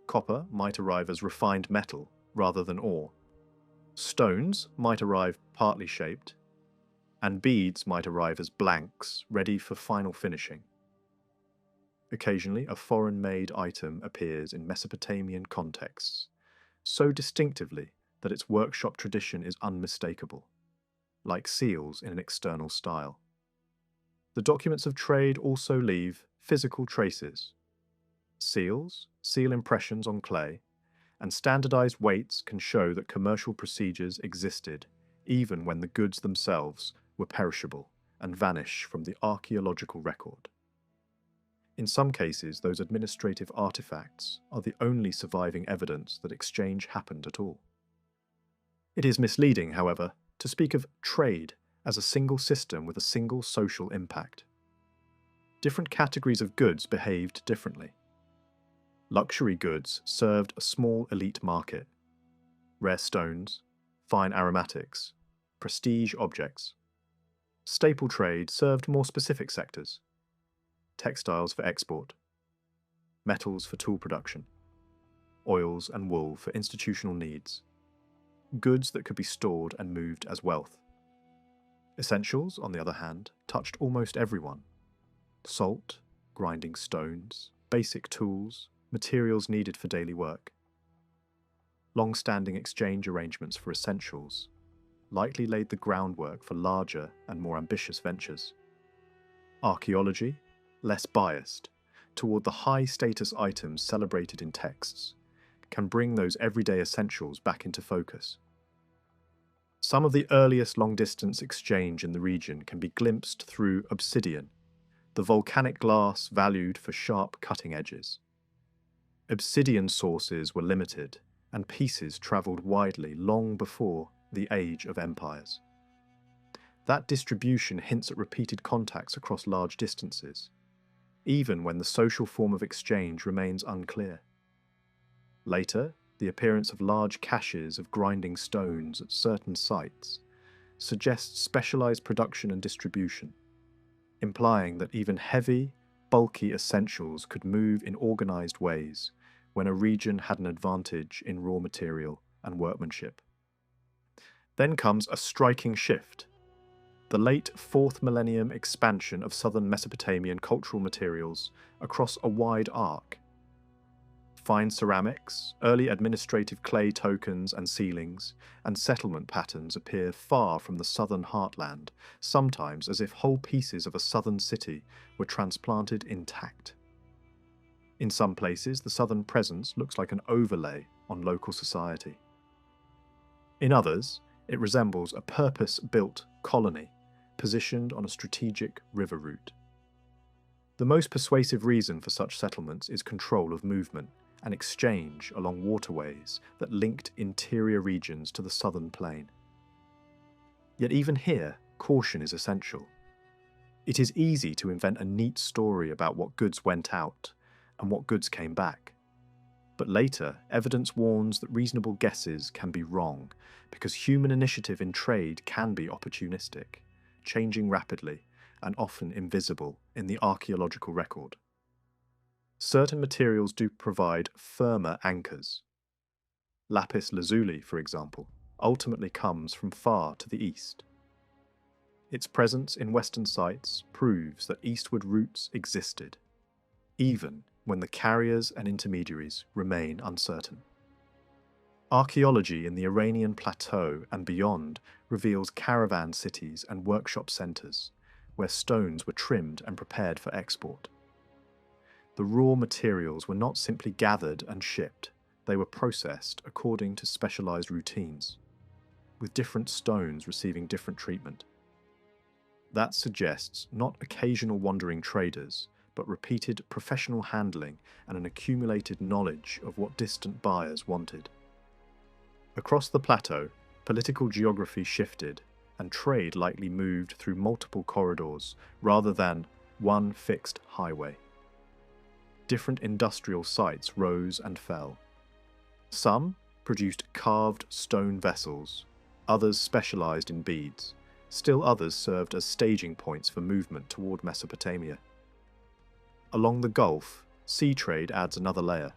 Copper might arrive as refined metal, rather than ore. Stones might arrive partly shaped, and beads might arrive as blanks, ready for final finishing. Occasionally, a foreign-made item appears in Mesopotamian contexts, so distinctively that its workshop tradition is unmistakable, like seals in an external style. The documents of trade also leave physical traces. Seals, seal impressions on clay, and standardized weights can show that commercial procedures existed even when the goods themselves were perishable and vanish from the archaeological record. In some cases, those administrative artifacts are the only surviving evidence that exchange happened at all. It is misleading, however, to speak of trade as a single system with a single social impact. Different categories of goods behaved differently. Luxury goods served a small elite market. Rare stones, fine aromatics, prestige objects. Staple trade served more specific sectors. Textiles for export, metals for tool production, oils and wool for institutional needs, goods that could be stored and moved as wealth. Essentials, on the other hand, touched almost everyone. Salt, grinding stones, basic tools, materials needed for daily work. Long-standing exchange arrangements for essentials likely laid the groundwork for larger and more ambitious ventures. Archaeology, less biased, toward the high-status items celebrated in texts, can bring those everyday essentials back into focus. Some of the earliest long-distance exchange in the region can be glimpsed through obsidian, the volcanic glass valued for sharp cutting edges. Obsidian sources were limited, and pieces travelled widely long before the age of empires. That distribution hints at repeated contacts across large distances, even when the social form of exchange remains unclear. Later, the appearance of large caches of grinding stones at certain sites suggests specialized production and distribution, implying that even heavy, bulky essentials could move in organized ways when a region had an advantage in raw material and workmanship. Then comes a striking shift: the late 4th millennium expansion of southern Mesopotamian cultural materials across a wide arc. Fine ceramics, early administrative clay tokens and sealings, and settlement patterns appear far from the southern heartland, sometimes as if whole pieces of a southern city were transplanted intact. In some places, the southern presence looks like an overlay on local society. In others, it resembles a purpose-built colony positioned on a strategic river route. The most persuasive reason for such settlements is control of movement and exchange along waterways that linked interior regions to the southern plain. Yet even here, caution is essential. It is easy to invent a neat story about what goods went out and what goods came back. But later, evidence warns that reasonable guesses can be wrong because human initiative in trade can be opportunistic, changing rapidly and often invisible in the archaeological record. Certain materials do provide firmer anchors. Lapis lazuli, for example, ultimately comes from far to the east. Its presence in Western sites proves that eastward routes existed, even when the carriers and intermediaries remain uncertain. Archaeology in the Iranian plateau and beyond reveals caravan cities and workshop centres, where stones were trimmed and prepared for export. The raw materials were not simply gathered and shipped, they were processed according to specialised routines, with different stones receiving different treatment. That suggests not occasional wandering traders, but repeated professional handling and an accumulated knowledge of what distant buyers wanted. Across the plateau, political geography shifted, and trade likely moved through multiple corridors rather than one fixed highway. Different industrial sites rose and fell. Some produced carved stone vessels, others specialised in beads, still others served as staging points for movement toward Mesopotamia. Along the Gulf, sea trade adds another layer.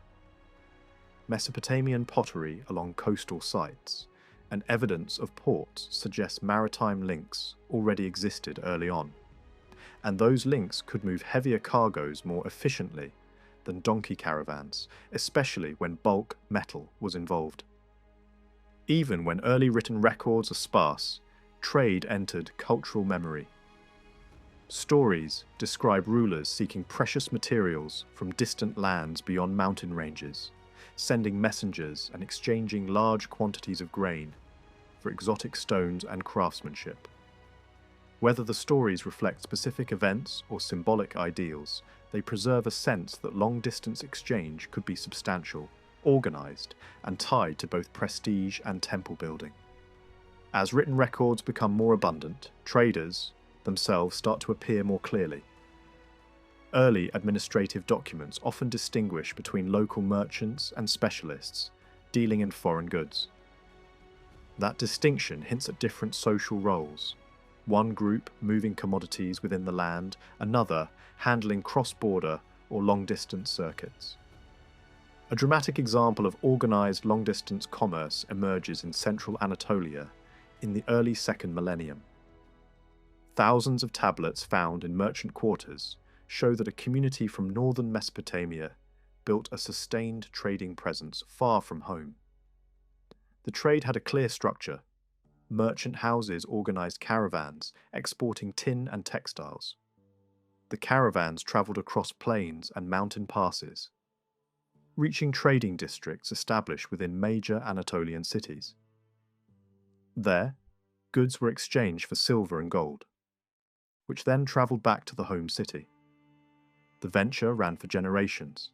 Mesopotamian pottery along coastal sites and evidence of ports suggests maritime links already existed early on, and those links could move heavier cargoes more efficiently than donkey caravans, especially when bulk metal was involved. Even when early written records are sparse, trade entered cultural memory. Stories describe rulers seeking precious materials from distant lands beyond mountain ranges, sending messengers and exchanging large quantities of grain for exotic stones and craftsmanship. Whether the stories reflect specific events or symbolic ideals, they preserve a sense that long-distance exchange could be substantial, organised, and tied to both prestige and temple building. As written records become more abundant, traders themselves start to appear more clearly. Early administrative documents often distinguish between local merchants and specialists dealing in foreign goods. That distinction hints at different social roles. One group moving commodities within the land, another handling cross-border or long-distance circuits. A dramatic example of organised long-distance commerce emerges in central Anatolia in the early 2nd millennium. Thousands of tablets found in merchant quarters show that a community from northern Mesopotamia built a sustained trading presence far from home. The trade had a clear structure. Merchant houses organised caravans exporting tin and textiles. The caravans travelled across plains and mountain passes, reaching trading districts established within major Anatolian cities. There, goods were exchanged for silver and gold, which then travelled back to the home city. The venture ran for generations,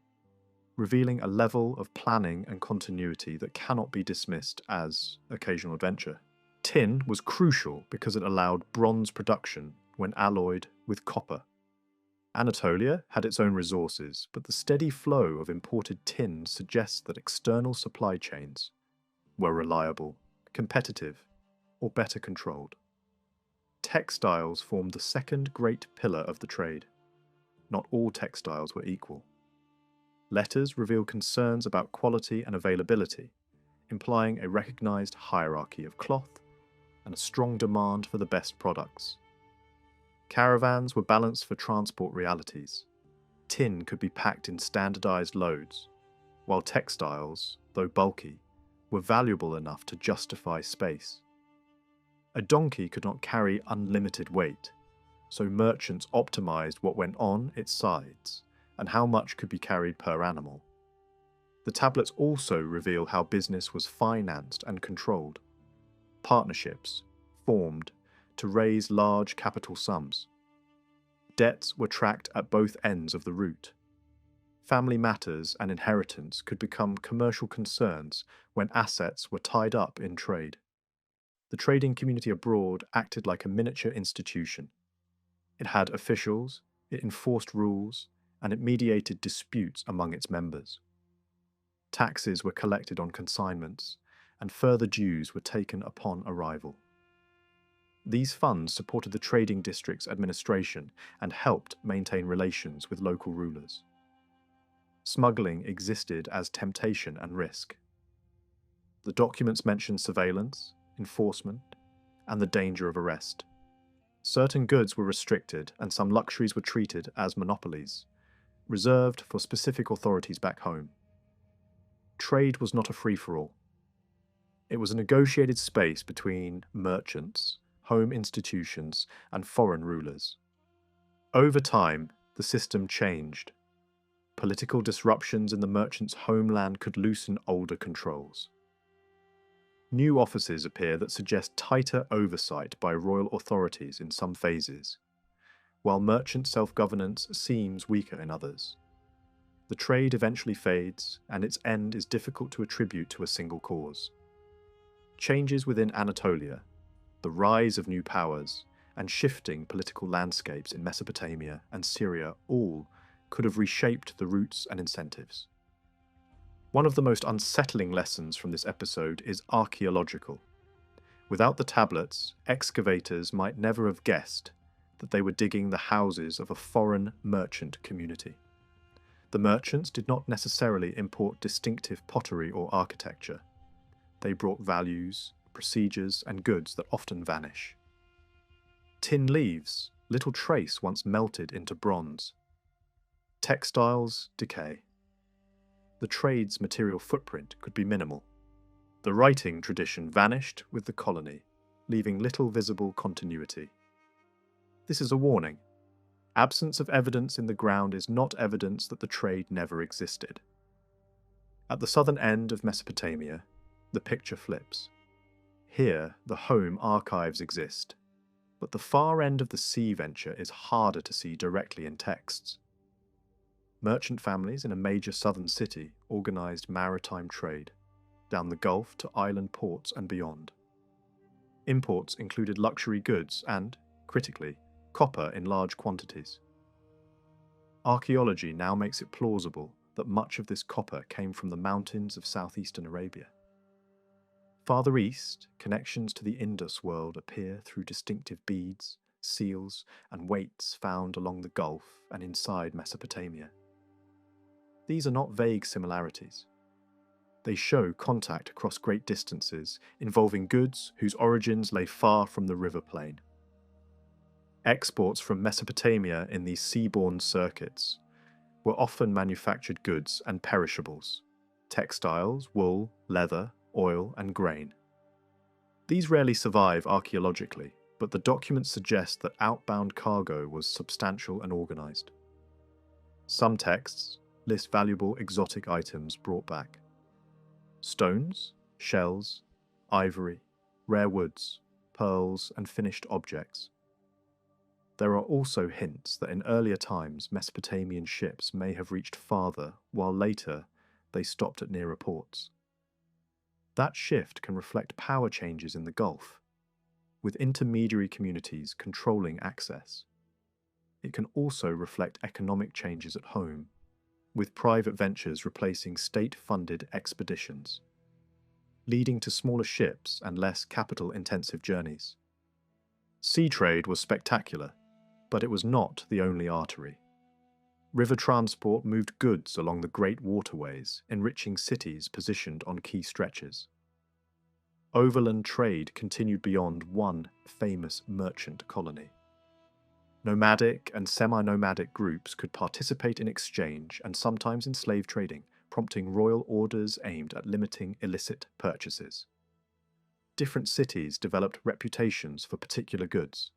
revealing a level of planning and continuity that cannot be dismissed as occasional adventure. Tin was crucial because it allowed bronze production when alloyed with copper. Anatolia had its own resources, but the steady flow of imported tin suggests that external supply chains were reliable, competitive, or better controlled. Textiles formed the second great pillar of the trade. Not all textiles were equal. Letters reveal concerns about quality and availability, implying a recognized hierarchy of cloth and a strong demand for the best products. Caravans were balanced for transport realities. Tin could be packed in standardized loads, while textiles, though bulky, were valuable enough to justify space. A donkey could not carry unlimited weight, so merchants optimized what went on its sides and how much could be carried per animal. The tablets also reveal how business was financed and controlled. Partnerships formed to raise large capital sums. Debts were tracked at both ends of the route. Family matters and inheritance could become commercial concerns when assets were tied up in trade. The trading community abroad acted like a miniature institution. It had officials, it enforced rules, and it mediated disputes among its members. Taxes were collected on consignments, and further dues were taken upon arrival. These funds supported the trading district's administration and helped maintain relations with local rulers. Smuggling existed as temptation and risk. The documents mention surveillance, enforcement, and the danger of arrest. Certain goods were restricted and some luxuries were treated as monopolies, reserved for specific authorities back home. Trade was not a free-for-all. It was a negotiated space between merchants, home institutions, and foreign rulers. Over time, the system changed. Political disruptions in the merchant's homeland could loosen older controls. New offices appear that suggest tighter oversight by royal authorities in some phases, while merchant self-governance seems weaker in others. The trade eventually fades, and its end is difficult to attribute to a single cause. Changes within Anatolia, the rise of new powers, and shifting political landscapes in Mesopotamia and Syria all could have reshaped the routes and incentives. One of the most unsettling lessons from this episode is archaeological. Without the tablets, excavators might never have guessed that they were digging the houses of a foreign merchant community. The merchants did not necessarily import distinctive pottery or architecture. They brought values, procedures, and goods that often vanish. Tin leaves, little trace once melted into bronze. Textiles decay. The trade's material footprint could be minimal. The writing tradition vanished with the colony, leaving little visible continuity. This is a warning. Absence of evidence in the ground is not evidence that the trade never existed. At the southern end of Mesopotamia, the picture flips. Here, the home archives exist, but the far end of the sea venture is harder to see directly in texts. Merchant families in a major southern city organized maritime trade, down the Gulf to island ports and beyond. Imports included luxury goods and, critically, copper in large quantities. Archaeology now makes it plausible that much of this copper came from the mountains of southeastern Arabia. Farther east, connections to the Indus world appear through distinctive beads, seals, and weights found along the Gulf and inside Mesopotamia. These are not vague similarities. They show contact across great distances, involving goods whose origins lay far from the river plain. Exports from Mesopotamia in these seaborne circuits were often manufactured goods and perishables: textiles, wool, leather, oil, and grain. These rarely survive archaeologically, but the documents suggest that outbound cargo was substantial and organized. Some texts list valuable exotic items brought back: stones, shells, ivory, rare woods, pearls, and finished objects. There are also hints that in earlier times Mesopotamian ships may have reached farther, while later they stopped at nearer ports. That shift can reflect power changes in the Gulf, with intermediary communities controlling access. It can also reflect economic changes at home, with private ventures replacing state-funded expeditions, leading to smaller ships and less capital-intensive journeys. Sea trade was spectacular, but it was not the only artery. River transport moved goods along the great waterways, enriching cities positioned on key stretches. Overland trade continued beyond one famous merchant colony. Nomadic and semi-nomadic groups could participate in exchange and sometimes in slave trading, prompting royal orders aimed at limiting illicit purchases. Different cities developed reputations for particular goods.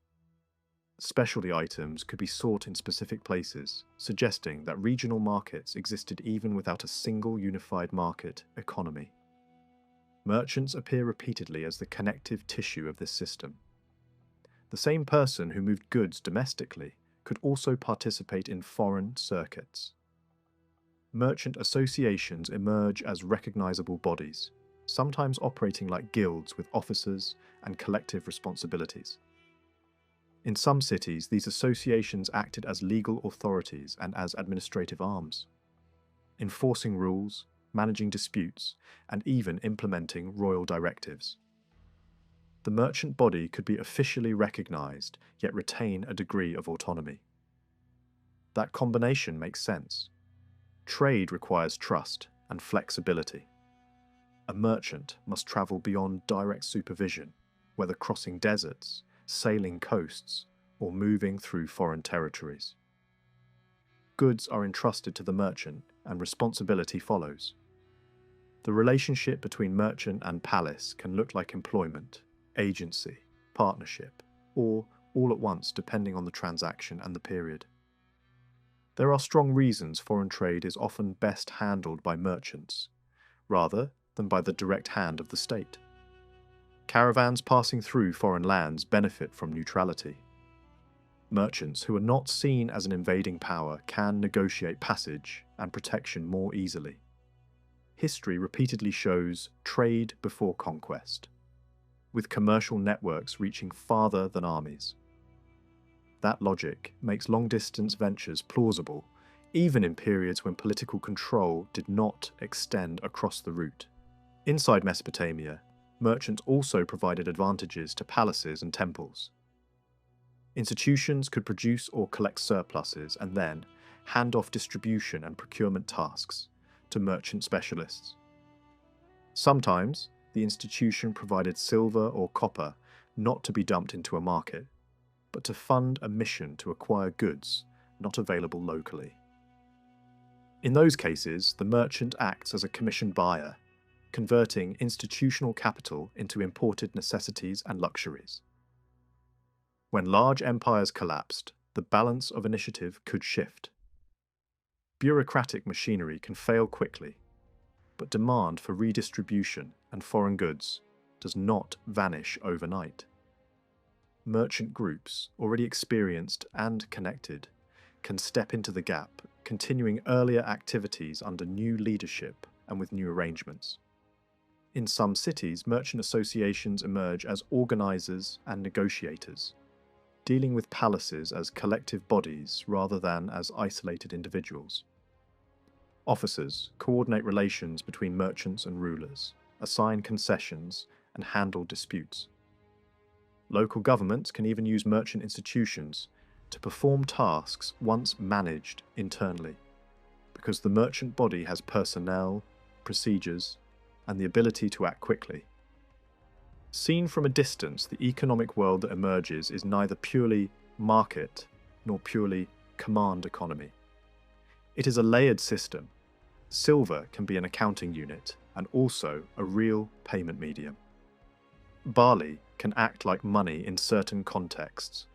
Specialty items could be sought in specific places, suggesting that regional markets existed even without a single unified market economy. Merchants appear repeatedly as the connective tissue of this system. The same person who moved goods domestically could also participate in foreign circuits. Merchant associations emerge as recognizable bodies, sometimes operating like guilds with officers and collective responsibilities. In some cities, these associations acted as legal authorities and as administrative arms, enforcing rules, managing disputes, and even implementing royal directives. The merchant body could be officially recognized, yet retain a degree of autonomy. That combination makes sense. Trade requires trust and flexibility. A merchant must travel beyond direct supervision, whether crossing deserts, sailing coasts, or moving through foreign territories. Goods are entrusted to the merchant, and responsibility follows. The relationship between merchant and palace can look like employment, agency, partnership, or all at once depending on the transaction and the period. There are strong reasons foreign trade is often best handled by merchants, rather than by the direct hand of the state. Caravans passing through foreign lands benefit from neutrality. Merchants who are not seen as an invading power can negotiate passage and protection more easily. History repeatedly shows trade before conquest, with commercial networks reaching farther than armies. That logic makes long-distance ventures plausible, even in periods when political control did not extend across the route. Inside Mesopotamia, merchants also provided advantages to palaces and temples. Institutions could produce or collect surpluses and then hand off distribution and procurement tasks to merchant specialists. Sometimes, the institution provided silver or copper not to be dumped into a market, but to fund a mission to acquire goods not available locally. In those cases, the merchant acts as a commissioned buyer, converting institutional capital into imported necessities and luxuries. When large empires collapsed, the balance of initiative could shift. Bureaucratic machinery can fail quickly, but demand for redistribution and foreign goods does not vanish overnight. Merchant groups, already experienced and connected, can step into the gap, continuing earlier activities under new leadership and with new arrangements. In some cities, merchant associations emerge as organizers and negotiators, dealing with palaces as collective bodies rather than as isolated individuals. Officers coordinate relations between merchants and rulers, assign concessions, and handle disputes. Local governments can even use merchant institutions to perform tasks once managed internally, because the merchant body has personnel, procedures, and the ability to act quickly. Seen from a distance, the economic world that emerges is neither purely market nor purely command economy. It is a layered system. Silver can be an accounting unit and also a real payment medium. Barley can act like money in certain contexts.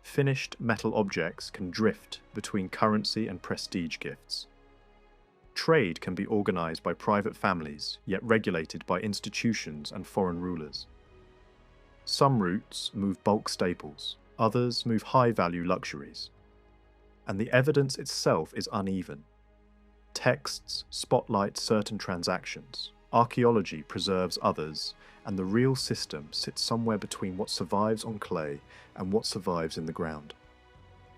Finished metal objects can drift between currency and prestige gifts. Trade can be organized by private families, yet regulated by institutions and foreign rulers. Some routes move bulk staples, others move high-value luxuries. And the evidence itself is uneven. Texts spotlight certain transactions, archaeology preserves others, and the real system sits somewhere between what survives on clay and what survives in the ground.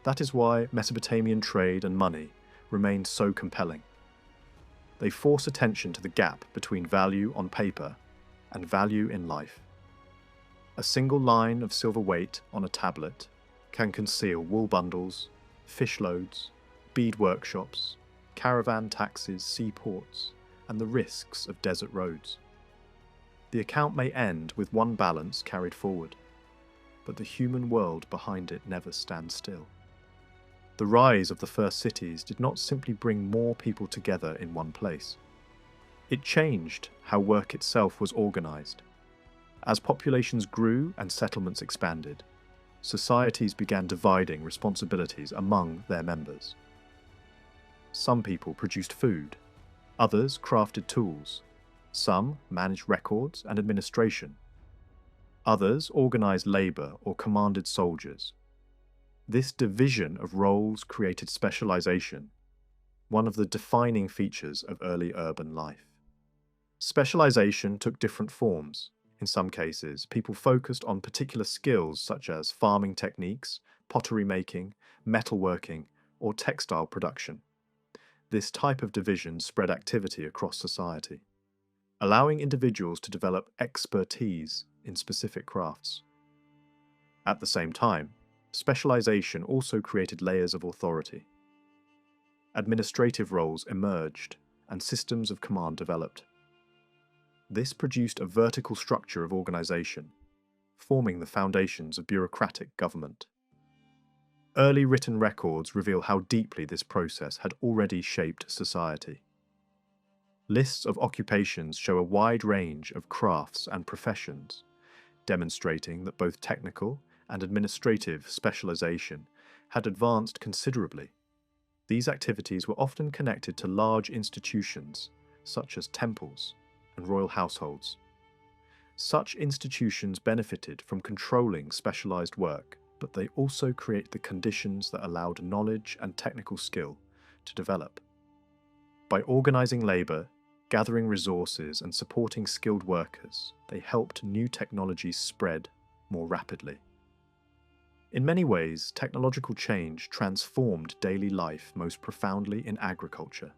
That is why Mesopotamian trade and money remain so compelling. They force attention to the gap between value on paper and value in life. A single line of silver weight on a tablet can conceal wool bundles, fish loads, bead workshops, caravan taxis, seaports, and the risks of desert roads. The account may end with one balance carried forward, but the human world behind it never stands still. The rise of the first cities did not simply bring more people together in one place. It changed how work itself was organized. As populations grew and settlements expanded, societies began dividing responsibilities among their members. Some people produced food, others crafted tools, some managed records and administration, others organized labor or commanded soldiers. This division of roles created specialization, one of the defining features of early urban life. Specialization took different forms. In some cases, people focused on particular skills such as farming techniques, pottery making, metalworking, or textile production. This type of division spread activity across society, allowing individuals to develop expertise in specific crafts. At the same time, specialization also created layers of authority. Administrative roles emerged and systems of command developed. This produced a vertical structure of organization, forming the foundations of bureaucratic government. Early written records reveal how deeply this process had already shaped society. Lists of occupations show a wide range of crafts and professions, demonstrating that both technical and administrative specialization had advanced considerably. These activities were often connected to large institutions, such as temples and royal households. Such institutions benefited from controlling specialized work, but they also create the conditions that allowed knowledge and technical skill to develop. By organizing labor, gathering resources, and supporting skilled workers, they helped new technologies spread more rapidly. In many ways, technological change transformed daily life most profoundly in agriculture.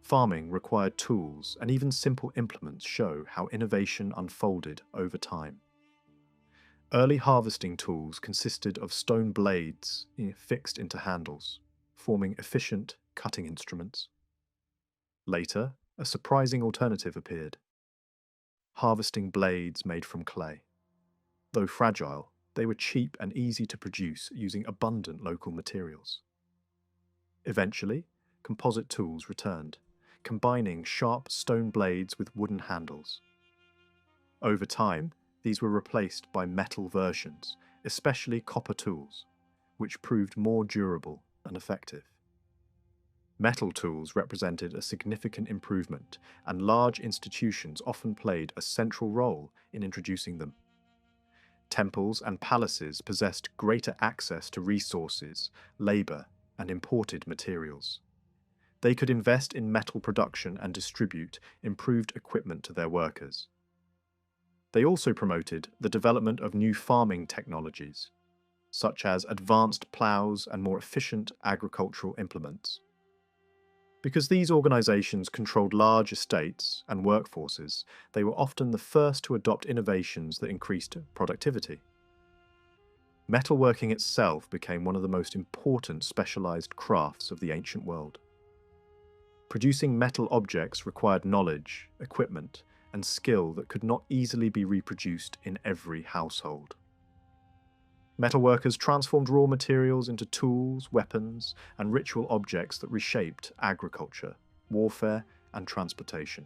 Farming required tools, and even simple implements show how innovation unfolded over time. Early harvesting tools consisted of stone blades fixed into handles, forming efficient cutting instruments. Later, a surprising alternative appeared: harvesting blades made from clay. Though fragile, they were cheap and easy to produce using abundant local materials. Eventually, composite tools returned, combining sharp stone blades with wooden handles. Over time, these were replaced by metal versions, especially copper tools, which proved more durable and effective. Metal tools represented a significant improvement, and large institutions often played a central role in introducing them. Temples and palaces possessed greater access to resources, labor, and imported materials. They could invest in metal production and distribute improved equipment to their workers. They also promoted the development of new farming technologies, such as advanced plows and more efficient agricultural implements. Because these organizations controlled large estates and workforces, they were often the first to adopt innovations that increased productivity. Metalworking itself became one of the most important specialized crafts of the ancient world. Producing metal objects required knowledge, equipment, and skill that could not easily be reproduced in every household. Metalworkers transformed raw materials into tools, weapons, and ritual objects that reshaped agriculture, warfare, and transportation.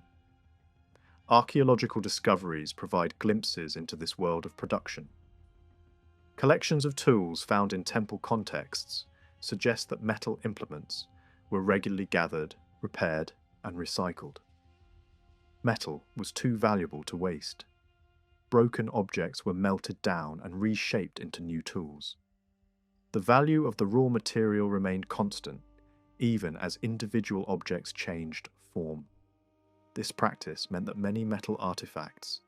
Archaeological discoveries provide glimpses into this world of production. Collections of tools found in temple contexts suggest that metal implements were regularly gathered, repaired, and recycled. Metal was too valuable to waste. Broken objects were melted down and reshaped into new tools. The value of the raw material remained constant, even as individual objects changed form. This practice meant that many metal artifacts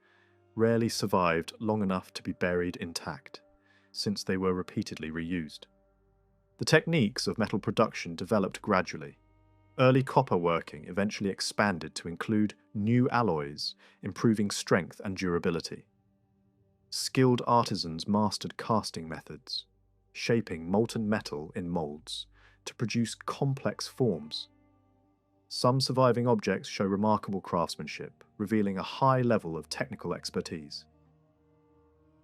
rarely survived long enough to be buried intact, since they were repeatedly reused. The techniques of metal production developed gradually. Early copper working eventually expanded to include new alloys, improving strength and durability. Skilled artisans mastered casting methods, shaping molten metal in molds to produce complex forms. Some surviving objects show remarkable craftsmanship, revealing a high level of technical expertise.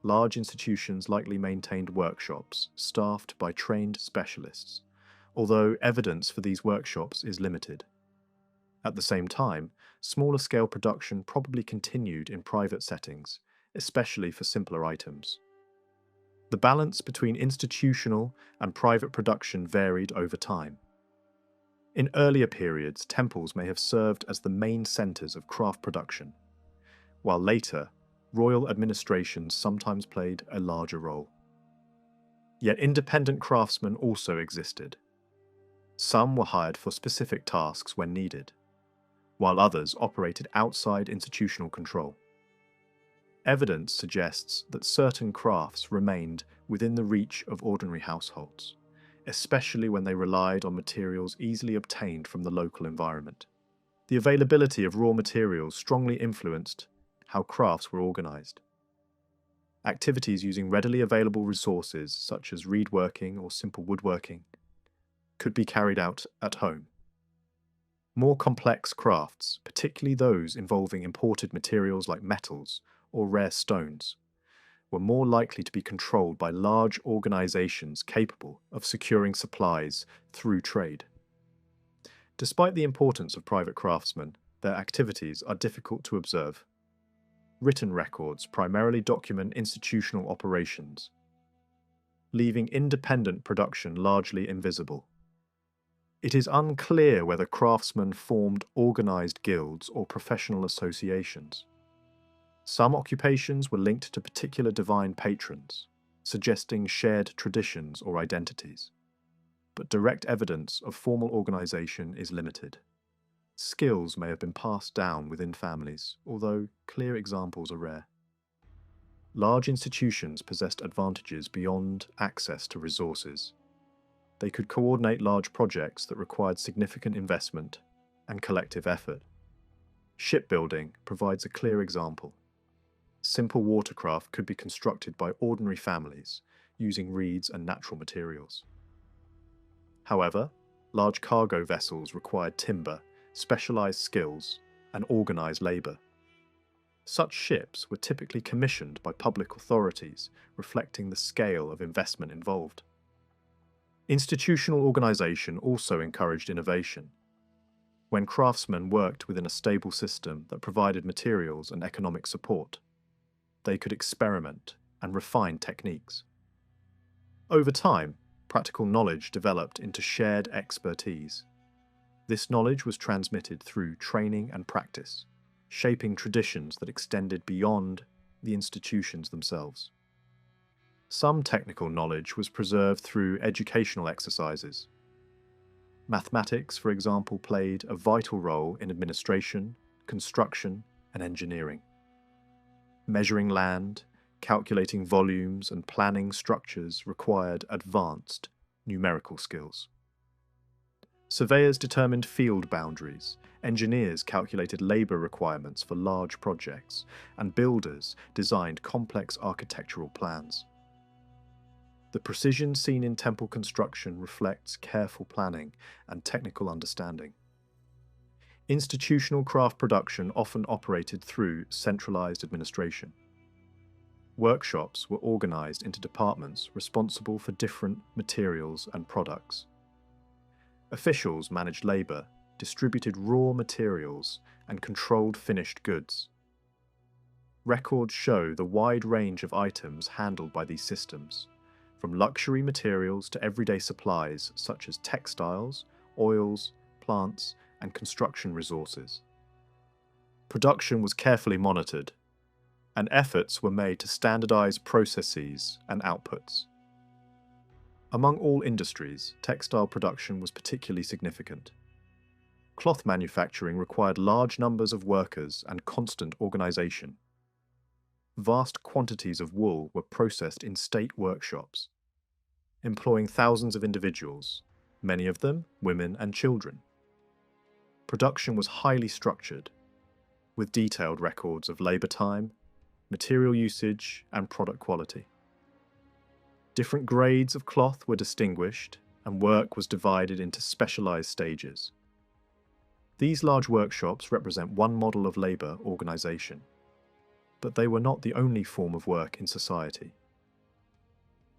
Large institutions likely maintained workshops staffed by trained specialists, although evidence for these workshops is limited. At the same time, smaller-scale production probably continued in private settings, especially for simpler items. The balance between institutional and private production varied over time. In earlier periods, temples may have served as the main centers of craft production, while later, royal administrations sometimes played a larger role. Yet independent craftsmen also existed. Some were hired for specific tasks when needed, while others operated outside institutional control. Evidence suggests that certain crafts remained within the reach of ordinary households, especially when they relied on materials easily obtained from the local environment. The availability of raw materials strongly influenced how crafts were organized. Activities using readily available resources, such as reed working or simple woodworking, could be carried out at home. More complex crafts, particularly those involving imported materials like metals or rare stones, were more likely to be controlled by large organizations capable of securing supplies through trade. Despite the importance of private craftsmen, their activities are difficult to observe. Written records primarily document institutional operations, leaving independent production largely invisible. It is unclear whether craftsmen formed organized guilds or professional associations. Some occupations were linked to particular divine patrons, suggesting shared traditions or identities. But direct evidence of formal organization is limited. Skills may have been passed down within families, although clear examples are rare. Large institutions possessed advantages beyond access to resources. They could coordinate large projects that required significant investment and collective effort. Shipbuilding provides a clear example. Simple watercraft could be constructed by ordinary families using reeds and natural materials. However, large cargo vessels required timber, specialized skills, and organized labor. Such ships were typically commissioned by public authorities, reflecting the scale of investment involved. Institutional organization also encouraged innovation. When craftsmen worked within a stable system that provided materials and economic support, they could experiment and refine techniques. Over time, practical knowledge developed into shared expertise. This knowledge was transmitted through training and practice, shaping traditions that extended beyond the institutions themselves. Some technical knowledge was preserved through educational exercises. Mathematics, for example, played a vital role in administration, construction, and engineering. Measuring land, calculating volumes, and planning structures required advanced numerical skills. Surveyors determined field boundaries, engineers calculated labor requirements for large projects, and builders designed complex architectural plans. The precision seen in temple construction reflects careful planning and technical understanding. Institutional craft production often operated through centralized administration. Workshops were organized into departments responsible for different materials and products. Officials managed labor, distributed raw materials, and controlled finished goods. Records show the wide range of items handled by these systems, from luxury materials to everyday supplies such as textiles, oils, plants, and construction resources. Production was carefully monitored, and efforts were made to standardize processes and outputs. Among all industries, textile production was particularly significant. Cloth manufacturing required large numbers of workers and constant organization. Vast quantities of wool were processed in state workshops, employing thousands of individuals, many of them women and children. Production was highly structured, with detailed records of labor time, material usage, and product quality. Different grades of cloth were distinguished, and work was divided into specialized stages. These large workshops represent one model of labor organization, but they were not the only form of work in society.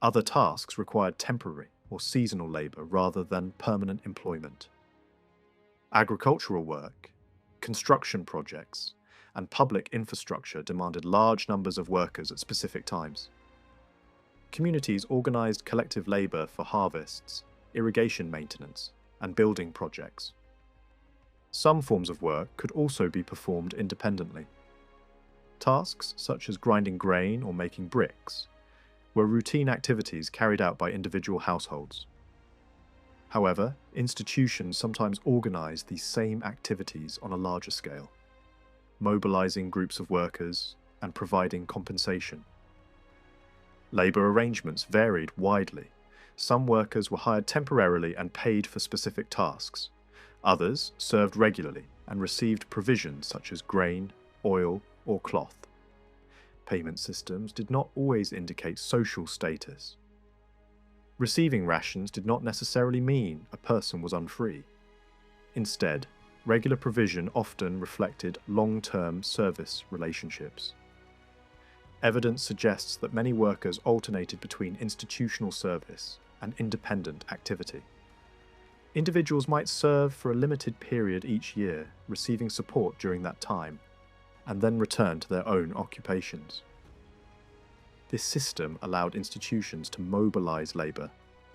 Other tasks required temporary or seasonal labor rather than permanent employment. Agricultural work, construction projects, and public infrastructure demanded large numbers of workers at specific times. Communities organized collective labor for harvests, irrigation maintenance, and building projects. Some forms of work could also be performed independently. Tasks such as grinding grain or making bricks were routine activities carried out by individual households. However, institutions sometimes organized these same activities on a larger scale, mobilizing groups of workers and providing compensation. Labor arrangements varied widely. Some workers were hired temporarily and paid for specific tasks. Others served regularly and received provisions such as grain, oil, or cloth. Payment systems did not always indicate social status. Receiving rations did not necessarily mean a person was unfree. Instead, regular provision often reflected long-term service relationships. Evidence suggests that many workers alternated between institutional service and independent activity. Individuals might serve for a limited period each year, receiving support during that time, and then return to their own occupations. This system allowed institutions to mobilize labour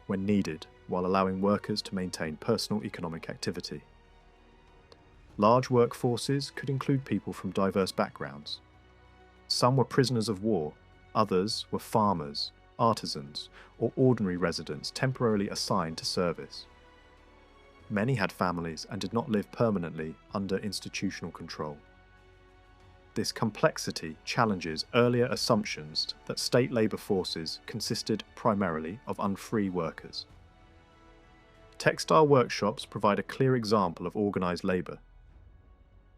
when needed, while allowing workers to maintain personal economic activity. Large workforces could include people from diverse backgrounds. Some were prisoners of war, others were farmers, artisans, or ordinary residents temporarily assigned to service. Many had families and did not live permanently under institutional control. This complexity challenges earlier assumptions that state labour forces consisted primarily of unfree workers. Textile workshops provide a clear example of organised labour.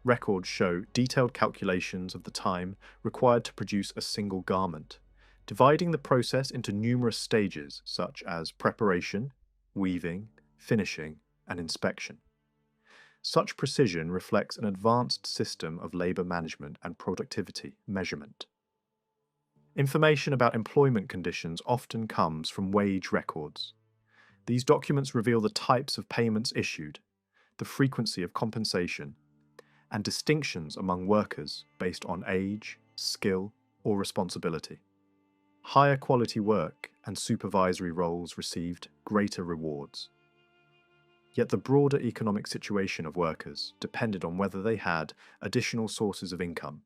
Records show detailed calculations of the time required to produce a single garment, dividing the process into numerous stages such as preparation, weaving, finishing, and inspection. Such precision reflects an advanced system of labour management and productivity measurement. Information about employment conditions often comes from wage records. These documents reveal the types of payments issued, the frequency of compensation, and distinctions among workers based on age, skill, or responsibility. Higher quality work and supervisory roles received greater rewards. Yet the broader economic situation of workers depended on whether they had additional sources of income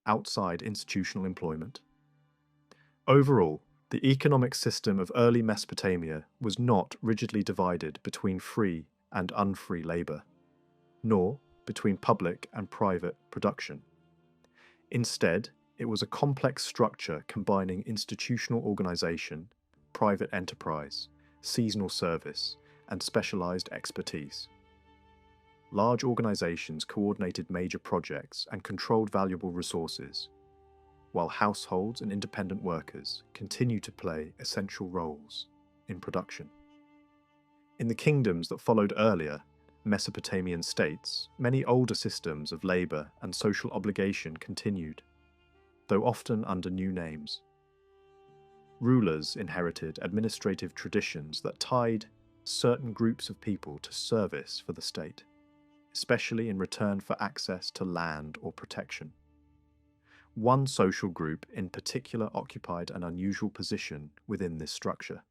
outside institutional employment. Overall, the economic system of early Mesopotamia was not rigidly divided between free and unfree labour, nor between public and private production. Instead, it was a complex structure combining institutional organisation, private enterprise, seasonal service, and specialised expertise. Large organisations coordinated major projects and controlled valuable resources, while households and independent workers continued to play essential roles in production. In the kingdoms that followed earlier Mesopotamian states, many older systems of labour and social obligation continued, though often under new names. Rulers inherited administrative traditions that tied certain groups of people to service for the state, especially in return for access to land or protection. One social group in particular occupied an unusual position within this structure.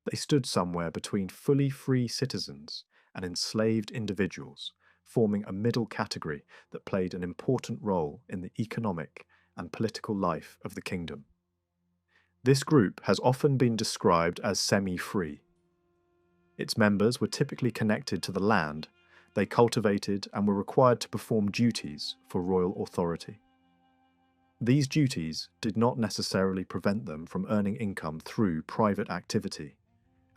They stood somewhere between fully free citizens and enslaved individuals, forming a middle category that played an important role in the economic and political life of the kingdom. This group has often been described as semi-free. Its members were typically connected to the land they cultivated and were required to perform duties for royal authority. These duties did not necessarily prevent them from earning income through private activity,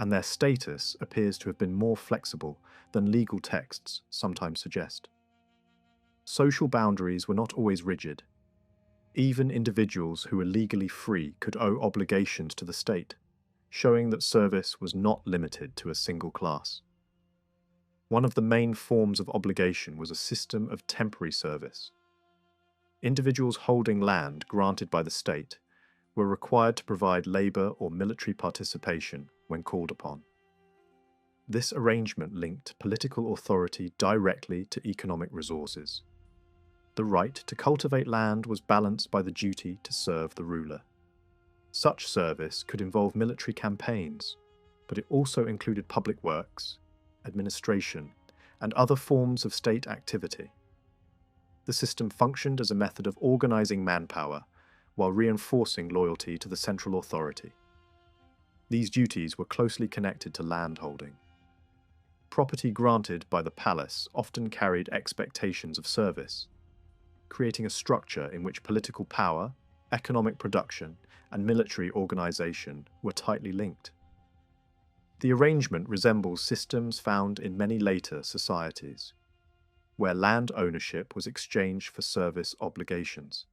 and their status appears to have been more flexible than legal texts sometimes suggest. Social boundaries were not always rigid. Even individuals who were legally free could owe obligations to the state, showing that service was not limited to a single class. One of the main forms of obligation was a system of temporary service. Individuals holding land granted by the state were required to provide labour or military participation when called upon. This arrangement linked political authority directly to economic resources. The right to cultivate land was balanced by the duty to serve the ruler. Such service could involve military campaigns, but it also included public works, administration, and other forms of state activity. The system functioned as a method of organising manpower while reinforcing loyalty to the central authority. These duties were closely connected to landholding. Property granted by the palace often carried expectations of service, creating a structure in which political power, economic production, and military organisation were tightly linked. The arrangement resembles systems found in many later societies, where land ownership was exchanged for service obligations.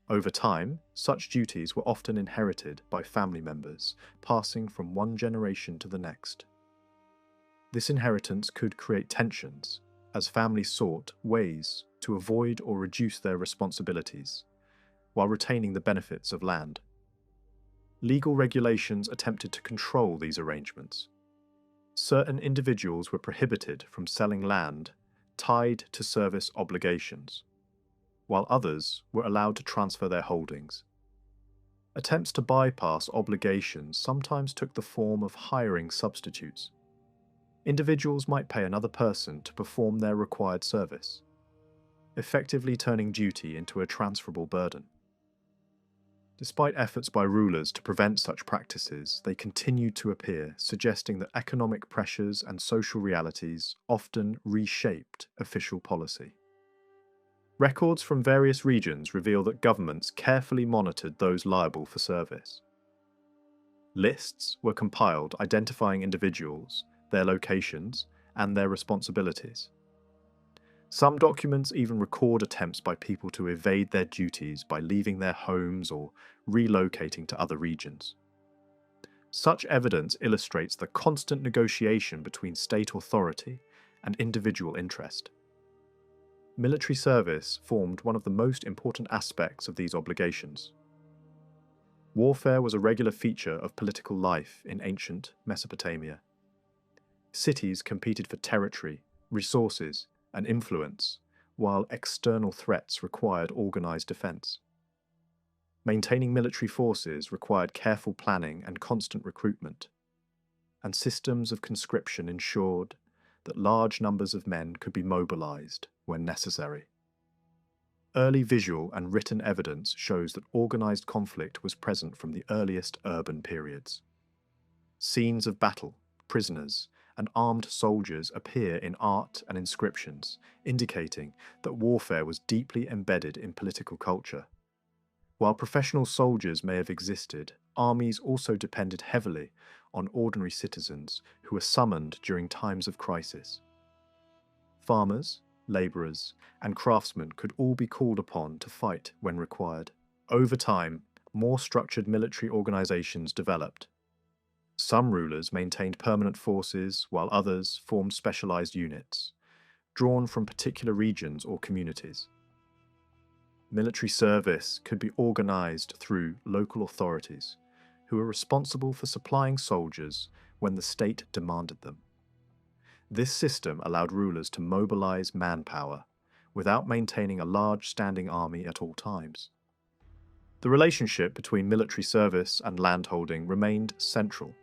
Over time, such duties were often inherited by family members, passing from one generation to the next. This inheritance could create tensions, as families sought ways to avoid or reduce their responsibilities, while retaining the benefits of land. Legal regulations attempted to control these arrangements. Certain individuals were prohibited from selling land tied to service obligations, while others were allowed to transfer their holdings. Attempts to bypass obligations sometimes took the form of hiring substitutes. Individuals might pay another person to perform their required service, effectively turning duty into a transferable burden. Despite efforts by rulers to prevent such practices, they continued to appear, suggesting that economic pressures and social realities often reshaped official policy. Records from various regions reveal that governments carefully monitored those liable for service. Lists were compiled identifying individuals, their locations, and their responsibilities. Some documents even record attempts by people to evade their duties by leaving their homes or relocating to other regions. Such evidence illustrates the constant negotiation between state authority and individual interest. Military service formed one of the most important aspects of these obligations. Warfare was a regular feature of political life in ancient Mesopotamia. Cities competed for territory, resources, and influence, while external threats required organized defense. Maintaining military forces required careful planning and constant recruitment, and systems of conscription ensured that large numbers of men could be mobilized when necessary. Early visual and written evidence shows that organized conflict was present from the earliest urban periods. Scenes of battle, prisoners, and armed soldiers appear in art and inscriptions, indicating that warfare was deeply embedded in political culture. While professional soldiers may have existed, armies also depended heavily on ordinary citizens who were summoned during times of crisis. Farmers, labourers, and craftsmen could all be called upon to fight when required. Over time, more structured military organisations developed. Some rulers maintained permanent forces, while others formed specialised units, drawn from particular regions or communities. Military service could be organised through local authorities, who were responsible for supplying soldiers when the state demanded them. This system allowed rulers to mobilise manpower without maintaining a large standing army at all times. The relationship between military service and landholding remained central.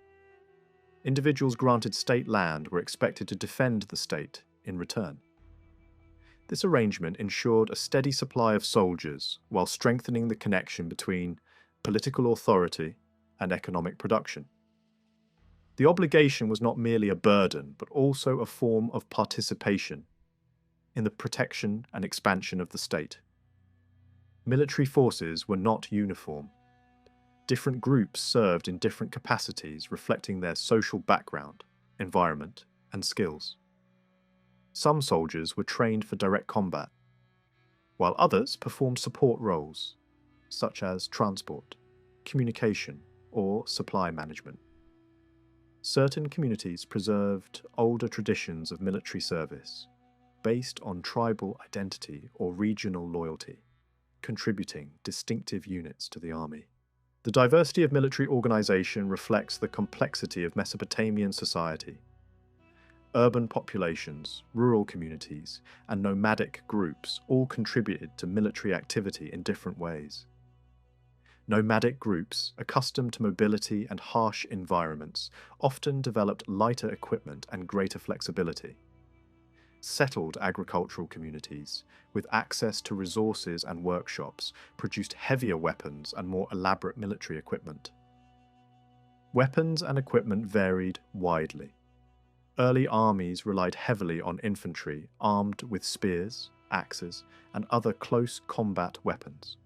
Individuals granted state land were expected to defend the state in return. This arrangement ensured a steady supply of soldiers while strengthening the connection between political authority and economic production. The obligation was not merely a burden, but also a form of participation in the protection and expansion of the state. Military forces were not uniform. Different groups served in different capacities, reflecting their social background, environment, and skills. Some soldiers were trained for direct combat, while others performed support roles, such as transport, communication, or supply management. Certain communities preserved older traditions of military service, based on tribal identity or regional loyalty, contributing distinctive units to the army. The diversity of military organisation reflects the complexity of Mesopotamian society. Urban populations, rural communities, and nomadic groups all contributed to military activity in different ways. Nomadic groups, accustomed to mobility and harsh environments, often developed lighter equipment and greater flexibility. Settled agricultural communities, with access to resources and workshops, produced heavier weapons and more elaborate military equipment. Weapons and equipment varied widely. Early armies relied heavily on infantry armed with spears, axes, and other close combat weapons.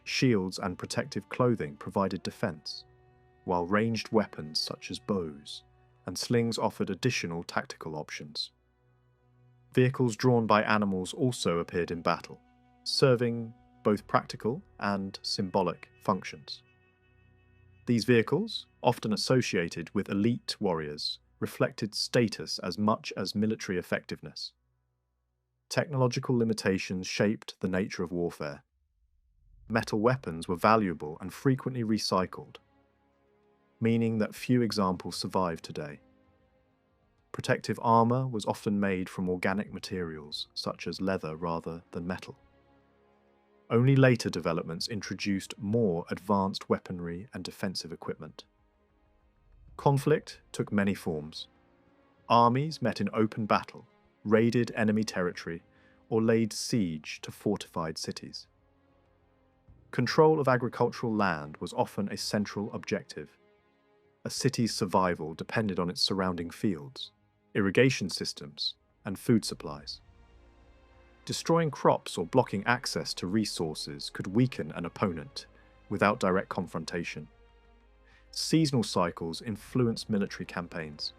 Shields and protective clothing provided defense, while ranged weapons such as bows and slings offered additional tactical options. Vehicles drawn by animals also appeared in battle, serving both practical and symbolic functions. These vehicles, often associated with elite warriors, reflected status as much as military effectiveness. Technological limitations shaped the nature of warfare. Metal weapons were valuable and frequently recycled, meaning that few examples survive today. Protective armor was often made from organic materials, such as leather rather than metal. Only later developments introduced more advanced weaponry and defensive equipment. Conflict took many forms. Armies met in open battle, raided enemy territory, or laid siege to fortified cities. Control of agricultural land was often a central objective. A city's survival depended on its surrounding fields, irrigation systems, and food supplies. Destroying crops or blocking access to resources could weaken an opponent without direct confrontation. Seasonal cycles influenced military campaigns.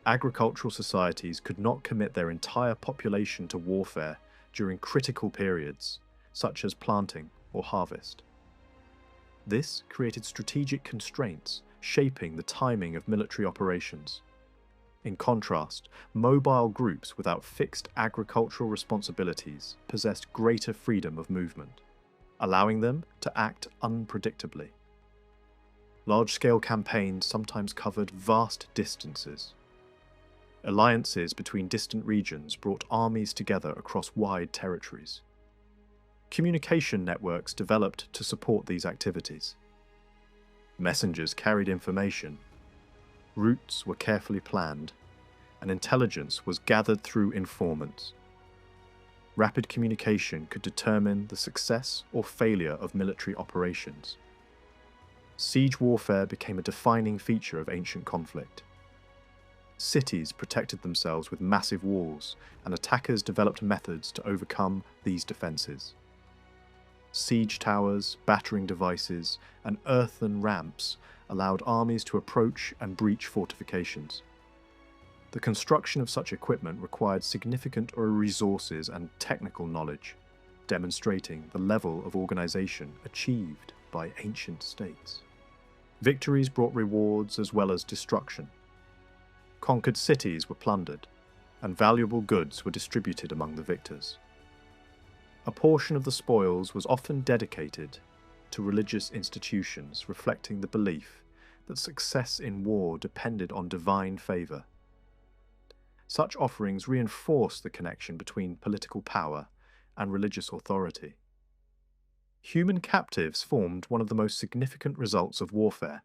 Agricultural societies could not commit their entire population to warfare during critical periods, such as planting or harvest. This created strategic constraints, shaping the timing of military operations. In contrast, mobile groups without fixed agricultural responsibilities possessed greater freedom of movement, allowing them to act unpredictably. Large-scale campaigns sometimes covered vast distances. Alliances between distant regions brought armies together across wide territories. Communication networks developed to support these activities. Messengers carried information. Routes were carefully planned, and intelligence was gathered through informants. Rapid communication could determine the success or failure of military operations. Siege warfare became a defining feature of ancient conflict. Cities protected themselves with massive walls, and attackers developed methods to overcome these defenses. Siege towers, battering devices, and earthen ramps allowed armies to approach and breach fortifications. The construction of such equipment required significant resources and technical knowledge, demonstrating the level of organization achieved by ancient states. Victories brought rewards as well as destruction. Conquered cities were plundered, and valuable goods were distributed among the victors. A portion of the spoils was often dedicated to religious institutions, reflecting the belief that success in war depended on divine favor. Such offerings reinforced the connection between political power and religious authority. Human captives formed one of the most significant results of warfare.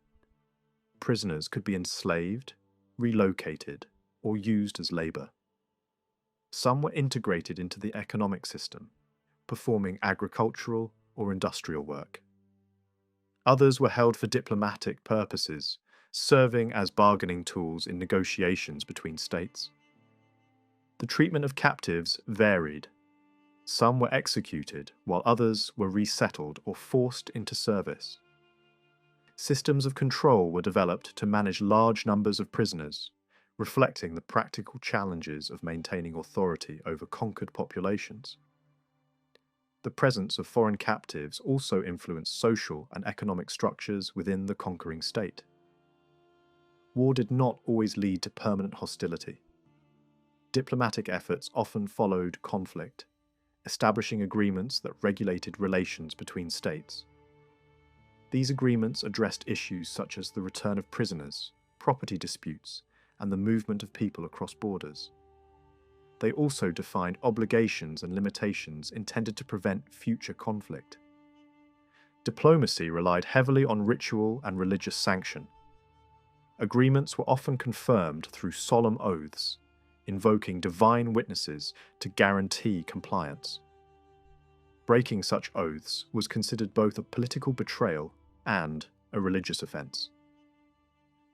Prisoners could be enslaved, relocated, or used as labor. Some were integrated into the economic system, performing agricultural or industrial work. Others were held for diplomatic purposes, serving as bargaining tools in negotiations between states. The treatment of captives varied. Some were executed, while others were resettled or forced into service. Systems of control were developed to manage large numbers of prisoners, reflecting the practical challenges of maintaining authority over conquered populations. The presence of foreign captives also influenced social and economic structures within the conquering state. War did not always lead to permanent hostility. Diplomatic efforts often followed conflict, establishing agreements that regulated relations between states. These agreements addressed issues such as the return of prisoners, property disputes, and the movement of people across borders. They also defined obligations and limitations intended to prevent future conflict. Diplomacy relied heavily on ritual and religious sanction. Agreements were often confirmed through solemn oaths, invoking divine witnesses to guarantee compliance. Breaking such oaths was considered both a political betrayal and a religious offense.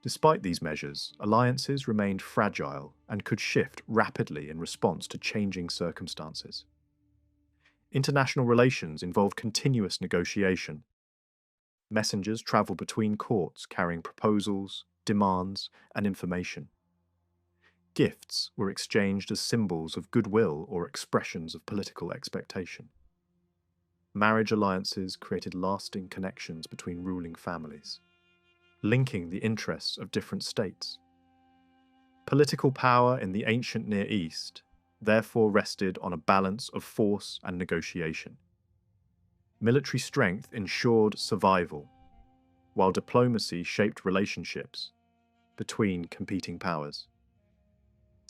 Despite these measures, alliances remained fragile and could shift rapidly in response to changing circumstances. International relations involved continuous negotiation. Messengers traveled between courts carrying proposals, demands, and information. Gifts were exchanged as symbols of goodwill or expressions of political expectation. Marriage alliances created lasting connections between ruling families, linking the interests of different states. Political power in the ancient Near East therefore rested on a balance of force and negotiation. Military strength ensured survival, while diplomacy shaped relationships between competing powers.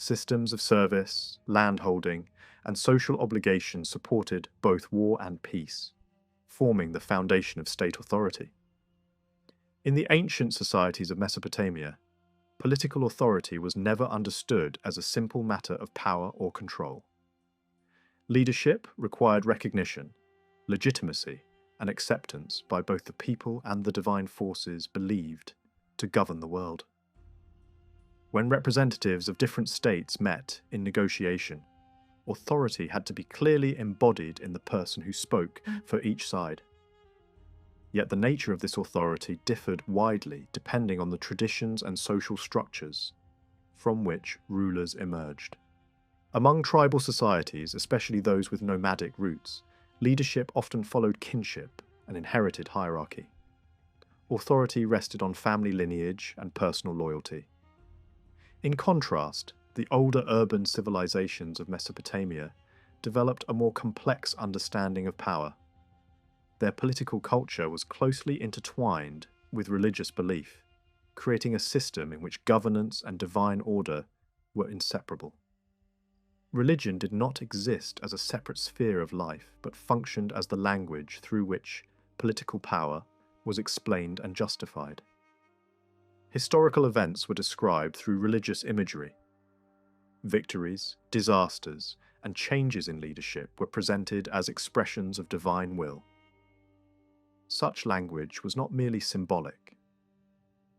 Systems of service, landholding, and social obligations supported both war and peace, forming the foundation of state authority. In the ancient societies of Mesopotamia, political authority was never understood as a simple matter of power or control. Leadership required recognition, legitimacy, and acceptance by both the people and the divine forces believed to govern the world. When representatives of different states met in negotiation, authority had to be clearly embodied in the person who spoke for each side. Yet the nature of this authority differed widely depending on the traditions and social structures from which rulers emerged. Among tribal societies, especially those with nomadic roots, leadership often followed kinship and inherited hierarchy. Authority rested on family lineage and personal loyalty. In contrast, the older urban civilizations of Mesopotamia developed a more complex understanding of power. Their political culture was closely intertwined with religious belief, creating a system in which governance and divine order were inseparable. Religion did not exist as a separate sphere of life, but functioned as the language through which political power was explained and justified. Historical events were described through religious imagery. Victories, disasters, and changes in leadership were presented as expressions of divine will. Such language was not merely symbolic.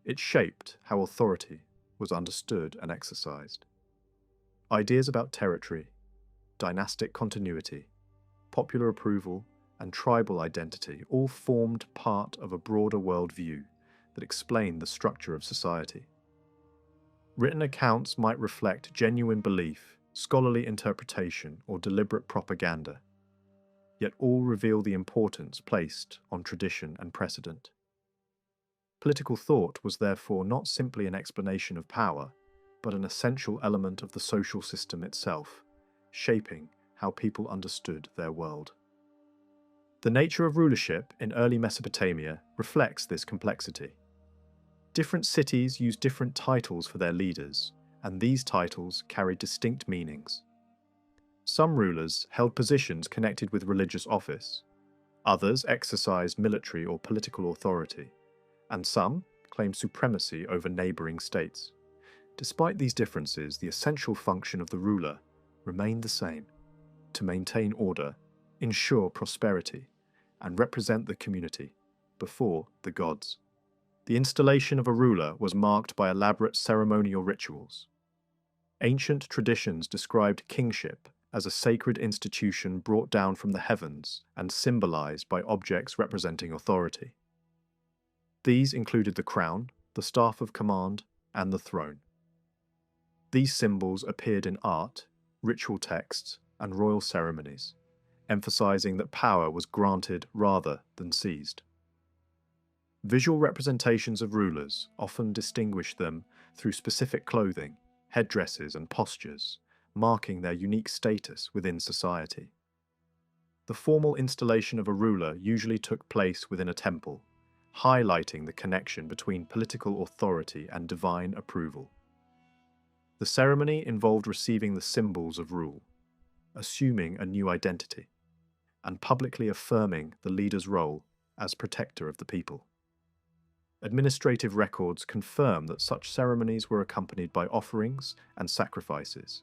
It shaped how authority was understood and exercised. Ideas about territory, dynastic continuity, popular approval, and tribal identity all formed part of a broader worldview that explained the structure of society. Written accounts might reflect genuine belief, scholarly interpretation, or deliberate propaganda, yet all reveal the importance placed on tradition and precedent. Political thought was therefore not simply an explanation of power, but an essential element of the social system itself, shaping how people understood their world. The nature of rulership in early Mesopotamia reflects this complexity. Different cities used different titles for their leaders, and these titles carried distinct meanings. Some rulers held positions connected with religious office, others exercised military or political authority, and some claimed supremacy over neighbouring states. Despite these differences, the essential function of the ruler remained the same: to maintain order, ensure prosperity, and represent the community before the gods. The installation of a ruler was marked by elaborate ceremonial rituals. Ancient traditions described kingship as a sacred institution brought down from the heavens and symbolized by objects representing authority. These included the crown, the staff of command, and the throne. These symbols appeared in art, ritual texts, and royal ceremonies, emphasizing that power was granted rather than seized. Visual representations of rulers often distinguished them through specific clothing, headdresses, and postures, marking their unique status within society. The formal installation of a ruler usually took place within a temple, highlighting the connection between political authority and divine approval. The ceremony involved receiving the symbols of rule, assuming a new identity, and publicly affirming the leader's role as protector of the people. Administrative records confirm that such ceremonies were accompanied by offerings and sacrifices,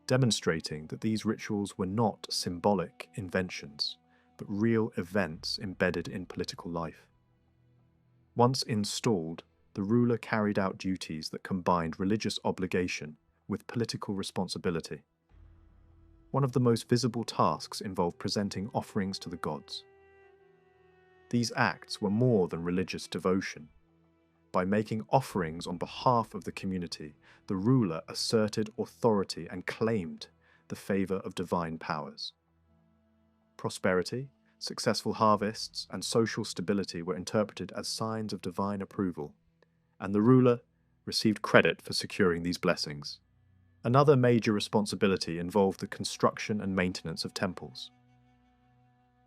demonstrating that these rituals were not symbolic inventions, but real events embedded in political life. Once installed, the ruler carried out duties that combined religious obligation with political responsibility. One of the most visible tasks involved presenting offerings to the gods. These acts were more than religious devotion. By making offerings on behalf of the community, the ruler asserted authority and claimed the favor of divine powers. Prosperity, successful harvests, and social stability were interpreted as signs of divine approval, and the ruler received credit for securing these blessings. Another major responsibility involved the construction and maintenance of temples.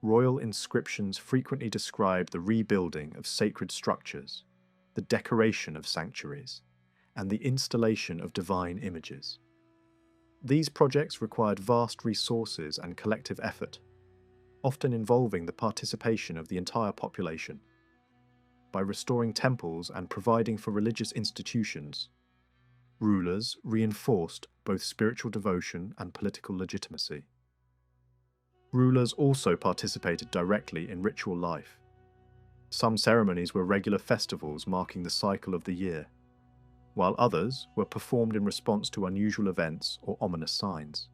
Royal inscriptions frequently describe the rebuilding of sacred structures, the decoration of sanctuaries, and the installation of divine images. These projects required vast resources and collective effort, often involving the participation of the entire population. By restoring temples and providing for religious institutions, rulers reinforced both spiritual devotion and political legitimacy. Rulers also participated directly in ritual life. Some ceremonies were regular festivals marking the cycle of the year, while others were performed in response to unusual events or ominous signs.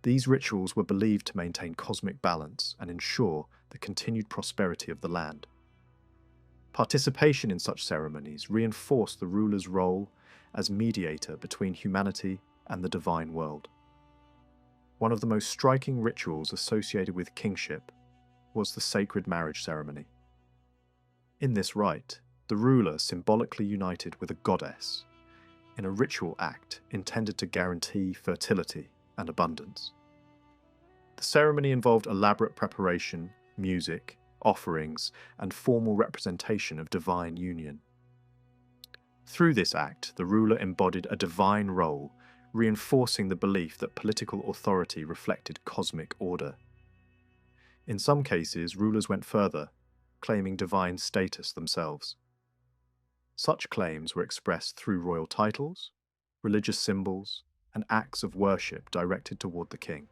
These rituals were believed to maintain cosmic balance and ensure the continued prosperity of the land. Participation in such ceremonies reinforced the ruler's role as mediator between humanity and the divine world. One of the most striking rituals associated with kingship was the sacred marriage ceremony. In this rite, the ruler symbolically united with a goddess in a ritual act intended to guarantee fertility and abundance. The ceremony involved elaborate preparation, music, offerings, and formal representation of divine union. Through this act, the ruler embodied a divine role, reinforcing the belief that political authority reflected cosmic order. In some cases, rulers went further, claiming divine status themselves. Such claims were expressed through royal titles, religious symbols, and acts of worship directed toward the king.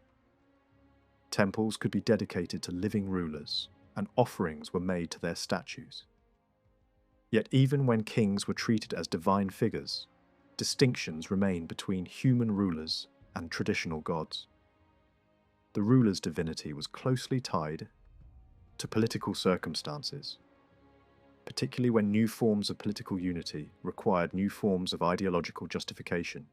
Temples could be dedicated to living rulers, and offerings were made to their statues. Yet even when kings were treated as divine figures, distinctions remained between human rulers and traditional gods. The ruler's divinity was closely tied to political circumstances, particularly when new forms of political unity required new forms of ideological justification.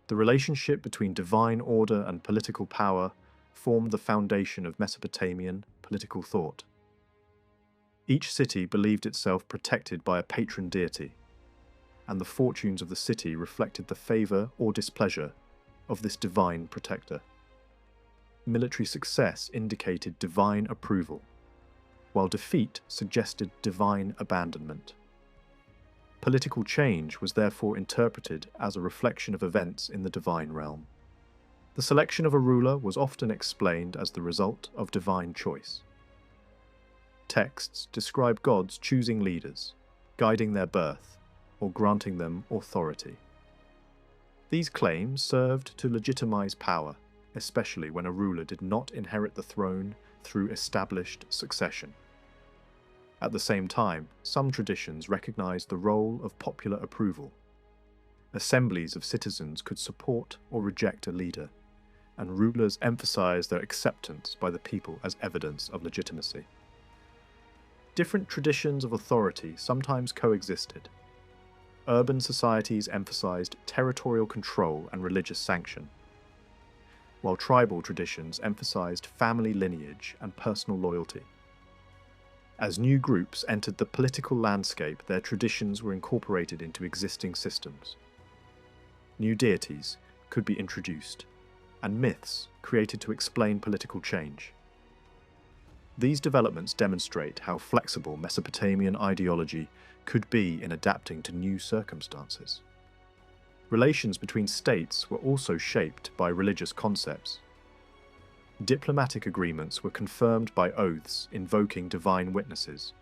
The relationship between divine order and political power formed the foundation of Mesopotamian political thought. Each city believed itself protected by a patron deity, and the fortunes of the city reflected the favour or displeasure of this divine protector. Military success indicated divine approval, while defeat suggested divine abandonment. Political change was therefore interpreted as a reflection of events in the divine realm. The selection of a ruler was often explained as the result of divine choice. Texts describe gods choosing leaders, guiding their birth, or granting them authority. These claims served to legitimize power, especially when a ruler did not inherit the throne through established succession. At the same time, some traditions recognized the role of popular approval. Assemblies of citizens could support or reject a leader, and rulers emphasized their acceptance by the people as evidence of legitimacy. Different traditions of authority sometimes coexisted. Urban societies emphasized territorial control and religious sanction, while tribal traditions emphasized family lineage and personal loyalty. As new groups entered the political landscape, their traditions were incorporated into existing systems. New deities could be introduced, and myths created to explain political change. These developments demonstrate how flexible Mesopotamian ideology could be in adapting to new circumstances. Relations between states were also shaped by religious concepts. Diplomatic agreements were confirmed by oaths invoking divine witnesses.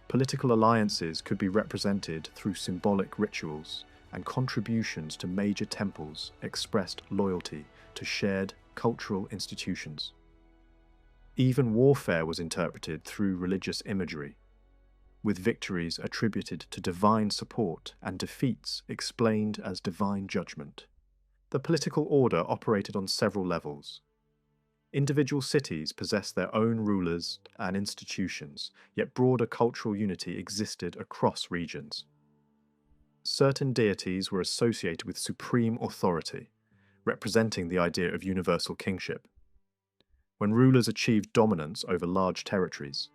Political alliances could be represented through symbolic rituals, and contributions to major temples expressed loyalty to shared cultural institutions. Even warfare was interpreted through religious imagery, with victories attributed to divine support and defeats explained as divine judgment. The political order operated on several levels. Individual cities possessed their own rulers and institutions, yet broader cultural unity existed across regions. Certain deities were associated with supreme authority, representing the idea of universal kingship. When rulers achieved dominance over large territories,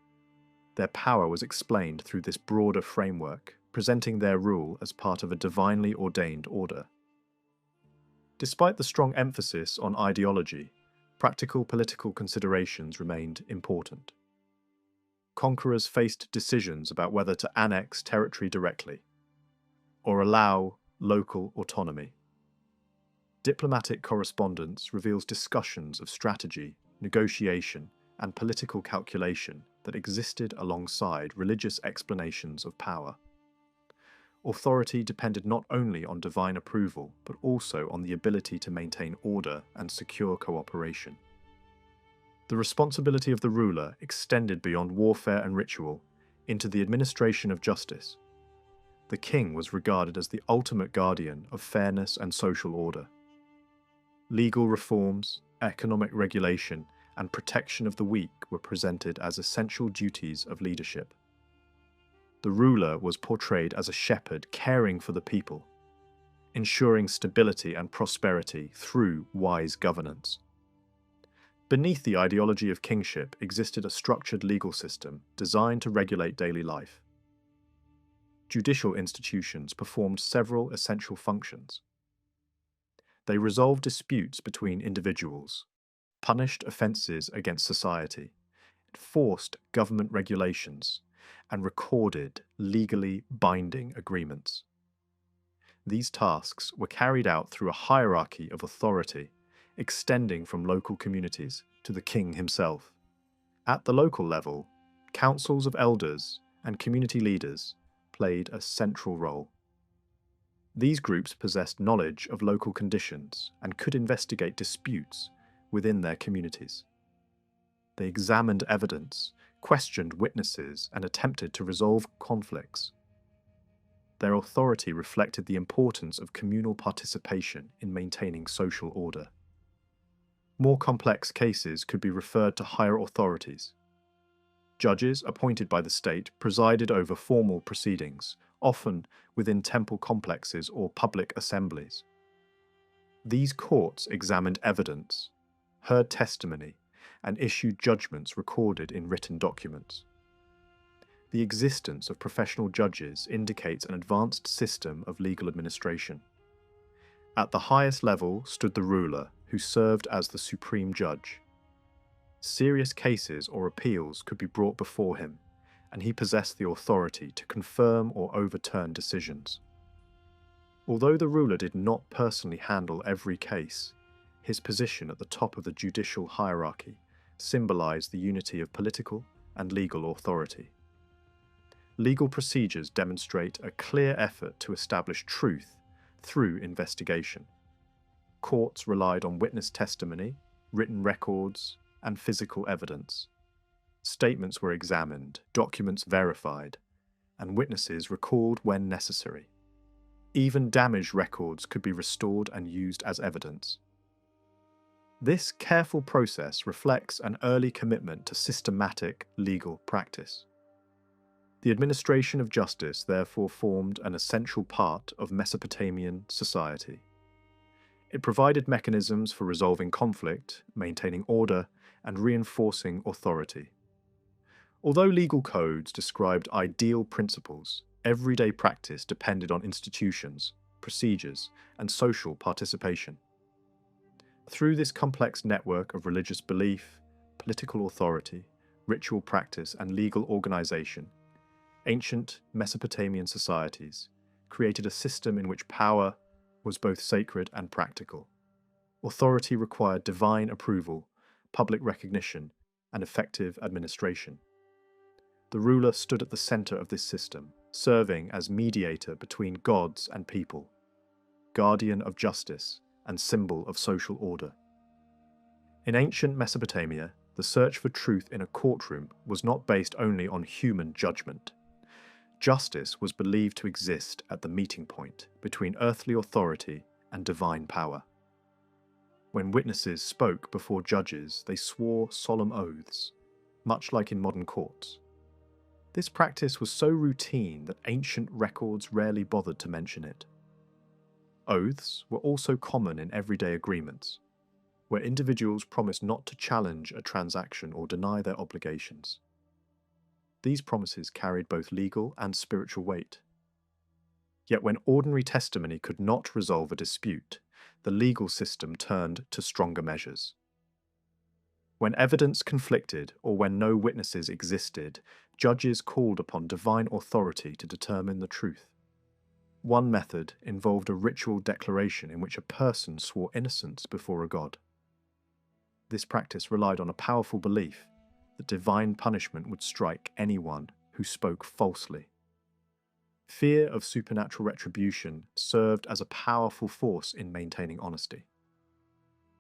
their power was explained through this broader framework, presenting their rule as part of a divinely ordained order. Despite the strong emphasis on ideology, practical political considerations remained important. Conquerors faced decisions about whether to annex territory directly, or allow local autonomy. Diplomatic correspondence reveals discussions of strategy, negotiation, and political calculation that existed alongside religious explanations of power. Authority depended not only on divine approval, but also on the ability to maintain order and secure cooperation. The responsibility of the ruler extended beyond warfare and ritual into the administration of justice. The king was regarded as the ultimate guardian of fairness and social order. Legal reforms, economic regulation, and protection of the weak were presented as essential duties of leadership. The ruler was portrayed as a shepherd caring for the people, ensuring stability and prosperity through wise governance. Beneath the ideology of kingship existed a structured legal system designed to regulate daily life. Judicial institutions performed several essential functions. They resolved disputes between individuals, punished offences against society, enforced government regulations, and recorded legally binding agreements. These tasks were carried out through a hierarchy of authority, extending from local communities to the king himself. At the local level, councils of elders and community leaders played a central role. These groups possessed knowledge of local conditions and could investigate disputes within their communities. They examined evidence, questioned witnesses, and attempted to resolve conflicts. Their authority reflected the importance of communal participation in maintaining social order. More complex cases could be referred to higher authorities. Judges appointed by the state presided over formal proceedings, often within temple complexes or public assemblies. These courts examined evidence, heard testimony, and issued judgments recorded in written documents. The existence of professional judges indicates an advanced system of legal administration. At the highest level stood the ruler, who served as the supreme judge. Serious cases or appeals could be brought before him, and he possessed the authority to confirm or overturn decisions. Although the ruler did not personally handle every case, his position at the top of the judicial hierarchy symbolized the unity of political and legal authority. Legal procedures demonstrate a clear effort to establish truth through investigation. Courts relied on witness testimony, written records, and physical evidence. Statements were examined, documents verified, and witnesses recalled when necessary. Even damaged records could be restored and used as evidence. This careful process reflects an early commitment to systematic legal practice. The administration of justice therefore formed an essential part of Mesopotamian society. It provided mechanisms for resolving conflict, maintaining order, and reinforcing authority. Although legal codes described ideal principles, everyday practice depended on institutions, procedures, and social participation. Through this complex network of religious belief, political authority, ritual practice, and legal organization, ancient Mesopotamian societies created a system in which power was both sacred and practical. Authority required divine approval, public recognition, and effective administration. The ruler stood at the center of this system, serving as mediator between gods and people, guardian of justice, and symbol of social order. In ancient Mesopotamia, the search for truth in a courtroom was not based only on human judgment. Justice was believed to exist at the meeting point between earthly authority and divine power. When witnesses spoke before judges, they swore solemn oaths, much like in modern courts. This practice was so routine that ancient records rarely bothered to mention it. Oaths were also common in everyday agreements, where individuals promised not to challenge a transaction or deny their obligations. These promises carried both legal and spiritual weight. Yet when ordinary testimony could not resolve a dispute, the legal system turned to stronger measures. When evidence conflicted or when no witnesses existed, judges called upon divine authority to determine the truth. One method involved a ritual declaration in which a person swore innocence before a god. This practice relied on a powerful belief that divine punishment would strike anyone who spoke falsely. Fear of supernatural retribution served as a powerful force in maintaining honesty.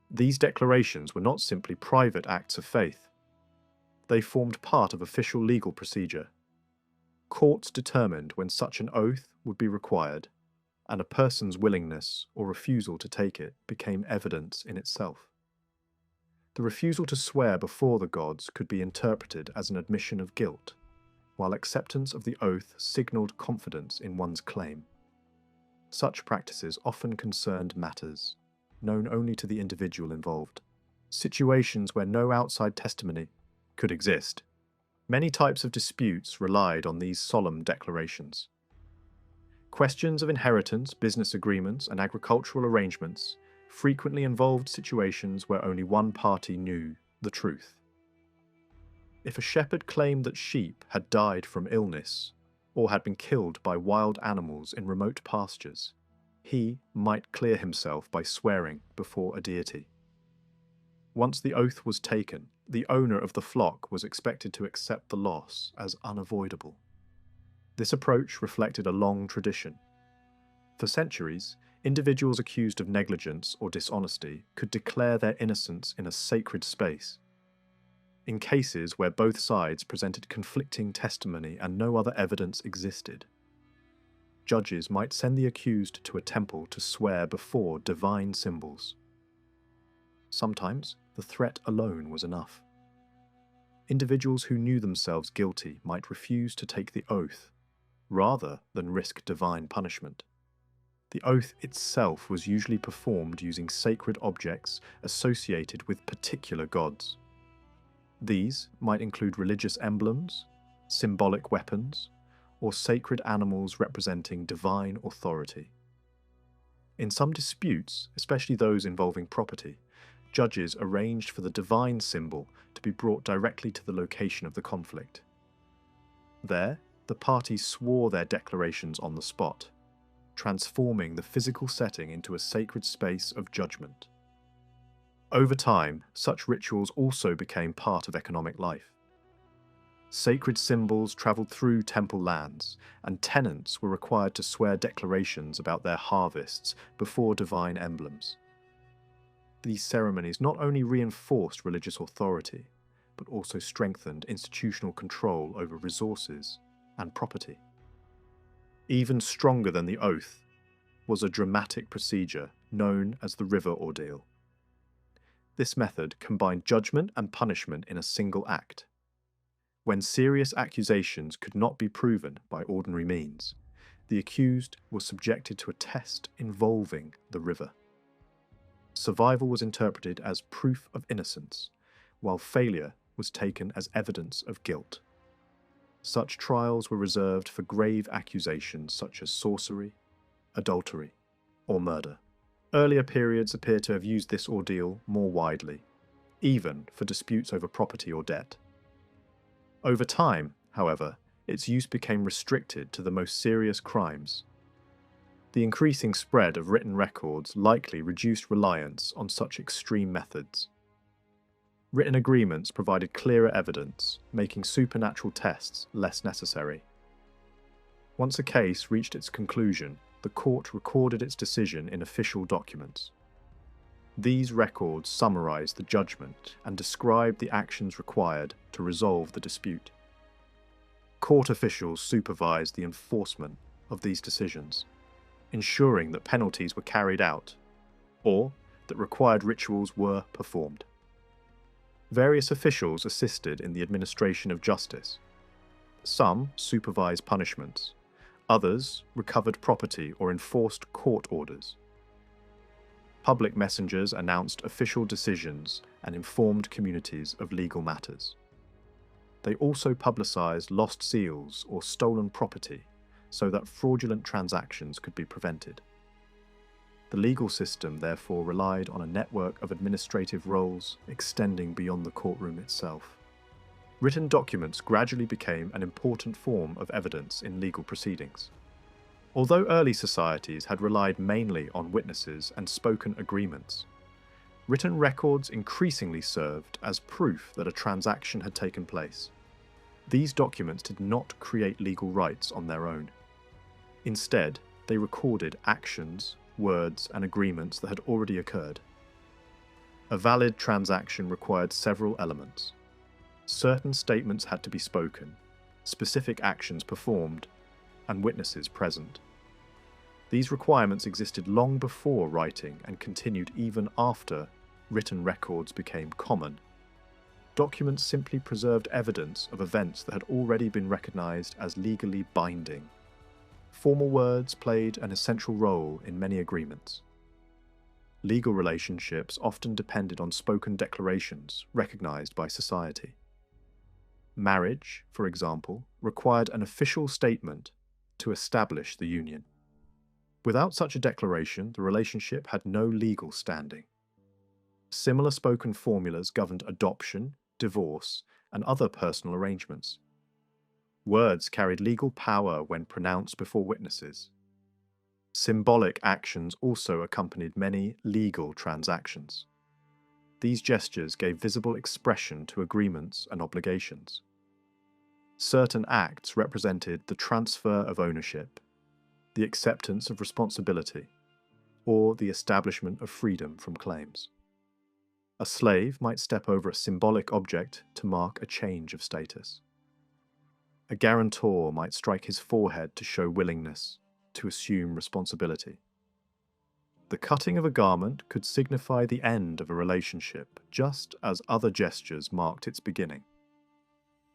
These declarations were not simply private acts of faith. They formed part of official legal procedure. Courts determined when such an oath would be required, and a person's willingness or refusal to take it became evidence in itself. The refusal to swear before the gods could be interpreted as an admission of guilt, while acceptance of the oath signaled confidence in one's claim. Such practices often concerned matters known only to the individual involved, situations where no outside testimony could exist. Many types of disputes relied on these solemn declarations. Questions of inheritance, business agreements, and agricultural arrangements frequently involved situations where only one party knew the truth. If a shepherd claimed that sheep had died from illness or had been killed by wild animals in remote pastures, he might clear himself by swearing before a deity. Once the oath was taken, the owner of the flock was expected to accept the loss as unavoidable. This approach reflected a long tradition. For centuries, individuals accused of negligence or dishonesty could declare their innocence in a sacred space. In cases where both sides presented conflicting testimony and no other evidence existed, judges might send the accused to a temple to swear before divine symbols. Sometimes the threat alone was enough. Individuals who knew themselves guilty might refuse to take the oath, rather than risk divine punishment. The oath itself was usually performed using sacred objects associated with particular gods. These might include religious emblems, symbolic weapons, or sacred animals representing divine authority. In some disputes, especially those involving property, judges arranged for the divine symbol to be brought directly to the location of the conflict. There, the parties swore their declarations on the spot, transforming the physical setting into a sacred space of judgment. Over time, such rituals also became part of economic life. Sacred symbols travelled through temple lands, and tenants were required to swear declarations about their harvests before divine emblems. These ceremonies not only reinforced religious authority, but also strengthened institutional control over resources and property. Even stronger than the oath was a dramatic procedure known as the river ordeal. This method combined judgment and punishment in a single act. When serious accusations could not be proven by ordinary means, the accused was subjected to a test involving the river. Survival was interpreted as proof of innocence, while failure was taken as evidence of guilt. Such trials were reserved for grave accusations such as sorcery, adultery, or murder. Earlier periods appear to have used this ordeal more widely, even for disputes over property or debt. Over time, however, its use became restricted to the most serious crimes. The increasing spread of written records likely reduced reliance on such extreme methods. Written agreements provided clearer evidence, making supernatural tests less necessary. Once a case reached its conclusion, the court recorded its decision in official documents. These records summarized the judgment and described the actions required to resolve the dispute. Court officials supervised the enforcement of these decisions, ensuring that penalties were carried out, or that required rituals were performed. Various officials assisted in the administration of justice. Some supervised punishments, others recovered property or enforced court orders. Public messengers announced official decisions and informed communities of legal matters. They also publicized lost seals or stolen property so that fraudulent transactions could be prevented. The legal system therefore relied on a network of administrative roles extending beyond the courtroom itself. Written documents gradually became an important form of evidence in legal proceedings. Although early societies had relied mainly on witnesses and spoken agreements, written records increasingly served as proof that a transaction had taken place. These documents did not create legal rights on their own. Instead, they recorded actions, words, and agreements that had already occurred. A valid transaction required several elements. Certain statements had to be spoken, specific actions performed, and witnesses present. These requirements existed long before writing and continued even after written records became common. Documents simply preserved evidence of events that had already been recognized as legally binding. Formal words played an essential role in many agreements. Legal relationships often depended on spoken declarations recognized by society. Marriage, for example, required an official statement to establish the union. Without such a declaration, the relationship had no legal standing. Similar spoken formulas governed adoption, divorce, and other personal arrangements. Words carried legal power when pronounced before witnesses. Symbolic actions also accompanied many legal transactions. These gestures gave visible expression to agreements and obligations. Certain acts represented the transfer of ownership, the acceptance of responsibility, or the establishment of freedom from claims. A slave might step over a symbolic object to mark a change of status. A guarantor might strike his forehead to show willingness to assume responsibility. The cutting of a garment could signify the end of a relationship, just as other gestures marked its beginning.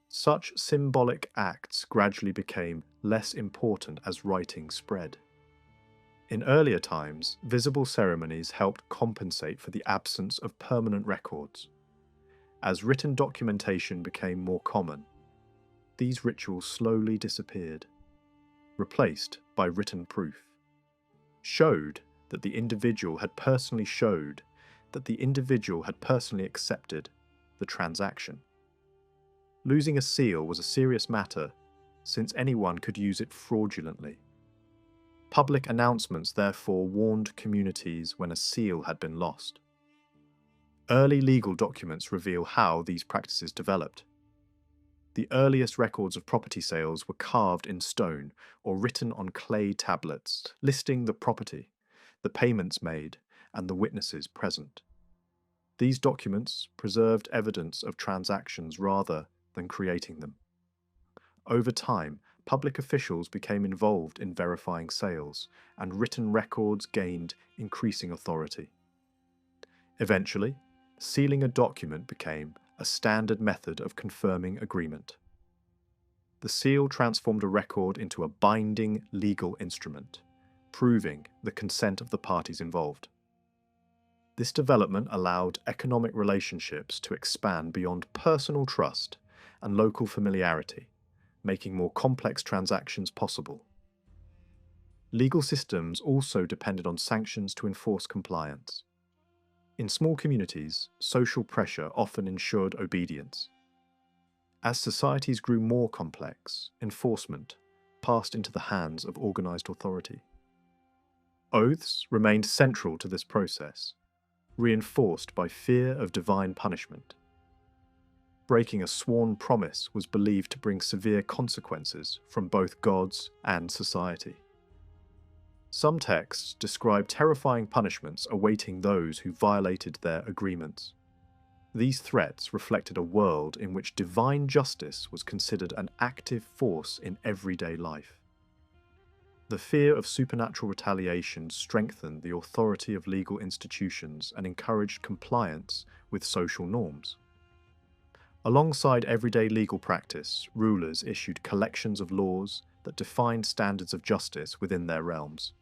Such symbolic acts gradually became less important as writing spread. In earlier times, visible ceremonies helped compensate for the absence of permanent records. As written documentation became more common, these rituals slowly disappeared, replaced by written proof. Showed that the individual had personally accepted the transaction. Losing a seal was a serious matter, since anyone could use it fraudulently. Public announcements therefore warned communities when a seal had been lost. Early legal documents reveal how these practices developed. The earliest records of property sales were carved in stone or written on clay tablets, listing the property, the payments made, and the witnesses present. These documents preserved evidence of transactions rather than creating them. Over time, public officials became involved in verifying sales, and written records gained increasing authority. Eventually, sealing a document became a standard method of confirming agreement. The seal transformed a record into a binding legal instrument, proving the consent of the parties involved. This development allowed economic relationships to expand beyond personal trust and local familiarity, making more complex transactions possible. Legal systems also depended on sanctions to enforce compliance. In small communities, social pressure often ensured obedience. As societies grew more complex, enforcement passed into the hands of organized authority. Oaths remained central to this process, reinforced by fear of divine punishment. Breaking a sworn promise was believed to bring severe consequences from both gods and society. Some texts describe terrifying punishments awaiting those who violated their agreements. These threats reflected a world in which divine justice was considered an active force in everyday life. The fear of supernatural retaliation strengthened the authority of legal institutions and encouraged compliance with social norms. Alongside everyday legal practice, rulers issued collections of laws that defined standards of justice within their realms.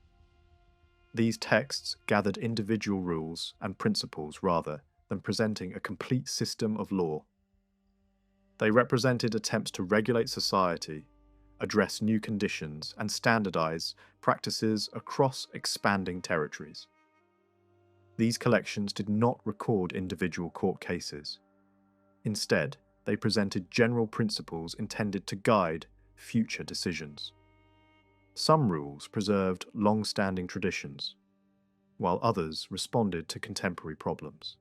These texts gathered individual rules and principles rather than presenting a complete system of law. They represented attempts to regulate society, address new conditions, and standardize practices across expanding territories. These collections did not record individual court cases. Instead, they presented general principles intended to guide future decisions. Some rules preserved long-standing traditions, while others responded to contemporary problems.